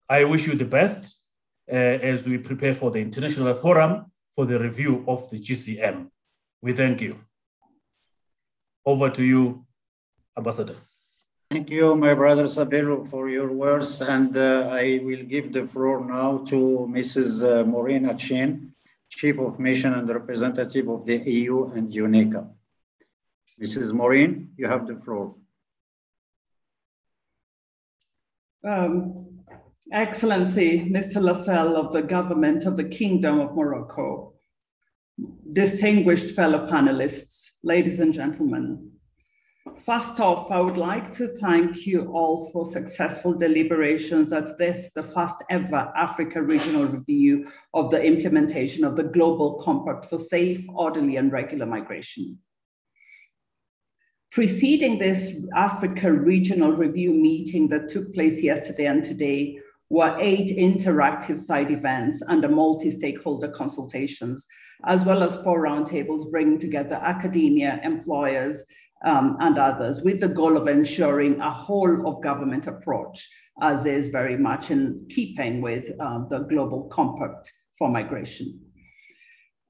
I wish you the best as we prepare for the International Forum for the review of the GCM. We thank you. Over to you, Ambassador. Thank you, my brother Sabelo, for your words. And I will give the floor now to Mrs. Maureen Achin, Chief of Mission and Representative of the EU and UNECA. Mrs. Maureen, you have the floor. Excellency, Mr. Lassell of the Government of the Kingdom of Morocco, distinguished fellow panelists, ladies and gentlemen. First off, I would like to thank you all for successful deliberations at this, the first ever Africa Regional Review of the implementation of the Global Compact for Safe, Orderly, and Regular Migration. Preceding this Africa Regional Review meeting that took place yesterday and today were 8 interactive side events under multi-stakeholder consultations, as well as 4 roundtables bringing together academia, employers, and others, with the goal of ensuring a whole of government approach, as is very much in keeping with the Global Compact for Migration.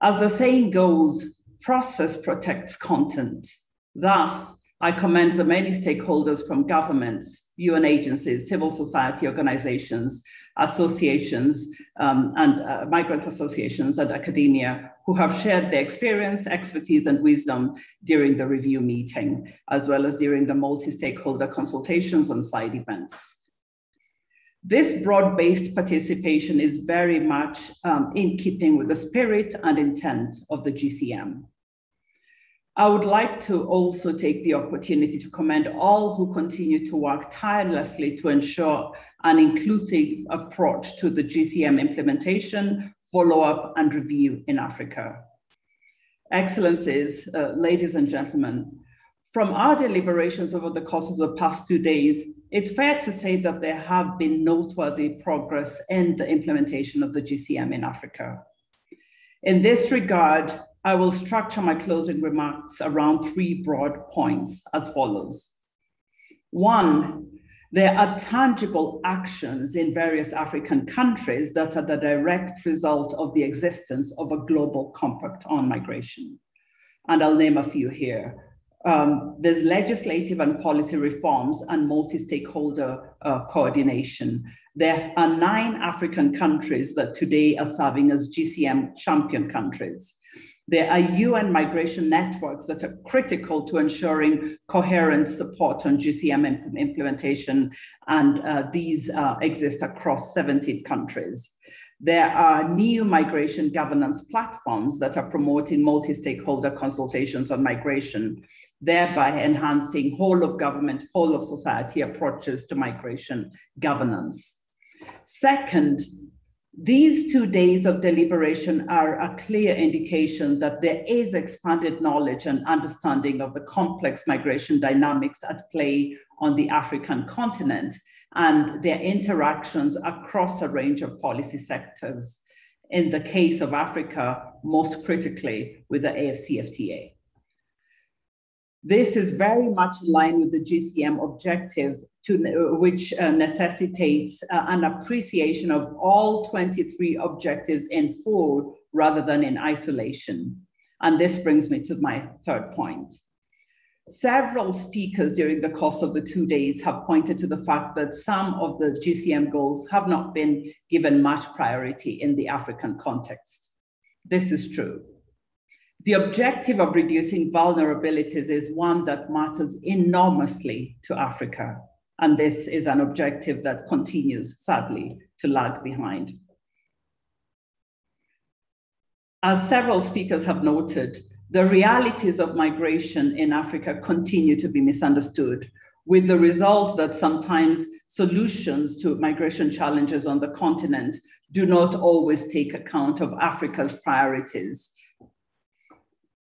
As the saying goes, process protects content. Thus, I commend the many stakeholders from governments, UN agencies, civil society organizations, associations, and migrant associations and academia who have shared their experience, expertise, and wisdom during the review meeting, as well as during the multi-stakeholder consultations and side events. This broad-based participation is very much in keeping with the spirit and intent of the GCM. I would like to also take the opportunity to commend all who continue to work tirelessly to ensure an inclusive approach to the GCM implementation, follow-up, and review in Africa. Excellencies, ladies and gentlemen, from our deliberations over the course of the past 2 days, it's fair to say that there have been noteworthy progress in the implementation of the GCM in Africa. In this regard, I will structure my closing remarks around 3 broad points as follows. 1, there are tangible actions in various African countries that are the direct result of the existence of a global compact on migration. And I'll name a few here. There's legislative and policy reforms and multi-stakeholder coordination. There are 9 African countries that today are serving as GCM champion countries. There are UN migration networks that are critical to ensuring coherent support on GCM implementation, and these exist across 17 countries. There are new migration governance platforms that are promoting multi-stakeholder consultations on migration. thereby enhancing whole of government, whole of society approaches to migration governance. Second, these 2 days of deliberation are a clear indication that there is expanded knowledge and understanding of the complex migration dynamics at play on the African continent and their interactions across a range of policy sectors. In the case of Africa, most critically with the AFCFTA. This is very much in line with the GCM objective, which necessitates an appreciation of all 23 objectives in full rather than in isolation. And this brings me to my third point. Several speakers during the course of the 2 days have pointed to the fact that some of the GCM goals have not been given much priority in the African context. This is true. The objective of reducing vulnerabilities is one that matters enormously to Africa. And this is an objective that continues, sadly, to lag behind. As several speakers have noted, the realities of migration in Africa continue to be misunderstood, with the result that sometimes solutions to migration challenges on the continent do not always take account of Africa's priorities.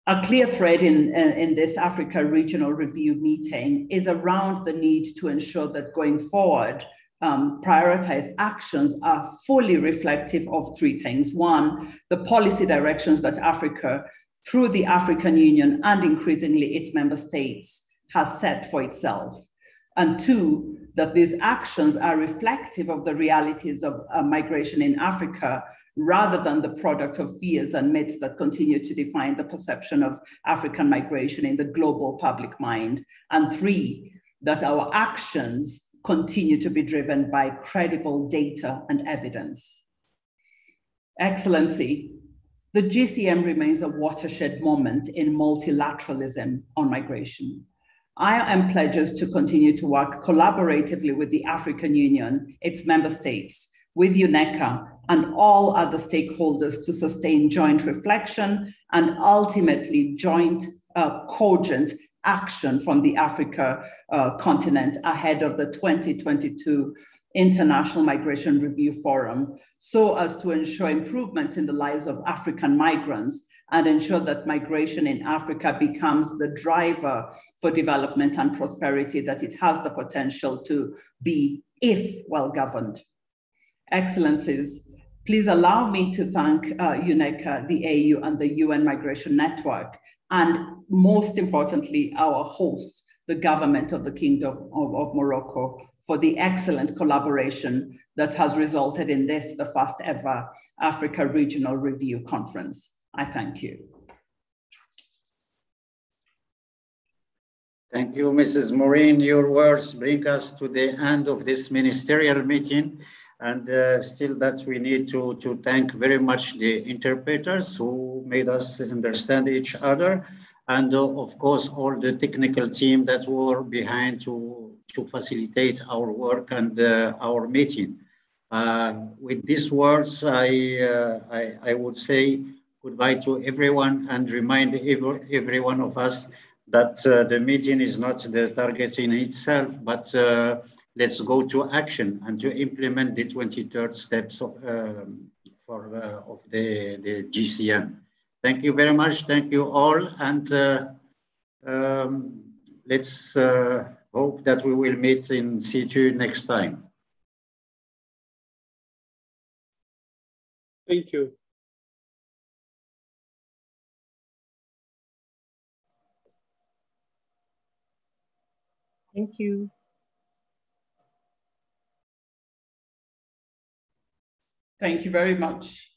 A clear thread in this Africa Regional Review meeting is around the need to ensure that going forward, prioritized actions are fully reflective of 3 things. 1, the policy directions that Africa, through the African Union and increasingly its member states, has set for itself. And 2, that these actions are reflective of the realities of migration in Africa, rather than the product of fears and myths that continue to define the perception of African migration in the global public mind. And 3, that our actions continue to be driven by credible data and evidence. Excellency, the GCM remains a watershed moment in multilateralism on migration. I am pledged to continue to work collaboratively with the African Union, its member states, with UNECA and all other stakeholders to sustain joint reflection and ultimately joint cogent action from the Africa continent ahead of the 2022 International Migration Review Forum, so as to ensure improvement in the lives of African migrants and ensure that migration in Africa becomes the driver for development and prosperity that it has the potential to be if well governed. Excellencies, please allow me to thank UNECA, the AU, and the UN Migration Network, and most importantly, our host, the government of the Kingdom of Morocco, for the excellent collaboration that has resulted in this, the first ever Africa Regional Review Conference. I thank you. Thank you, Mrs. Maureen. Your words bring us to the end of this ministerial meeting. And still that we need to thank very much the interpreters who made us understand each other. And of course, all the technical team that were behind to facilitate our work and our meeting. With these words, I would say goodbye to everyone and remind every one of us that the meeting is not the target in itself, but let's go to action and to implement the 23rd steps of the GCM. Thank you very much. Thank you all. And let's hope that we will meet in situ next time. Thank you. Thank you. Thank you very much.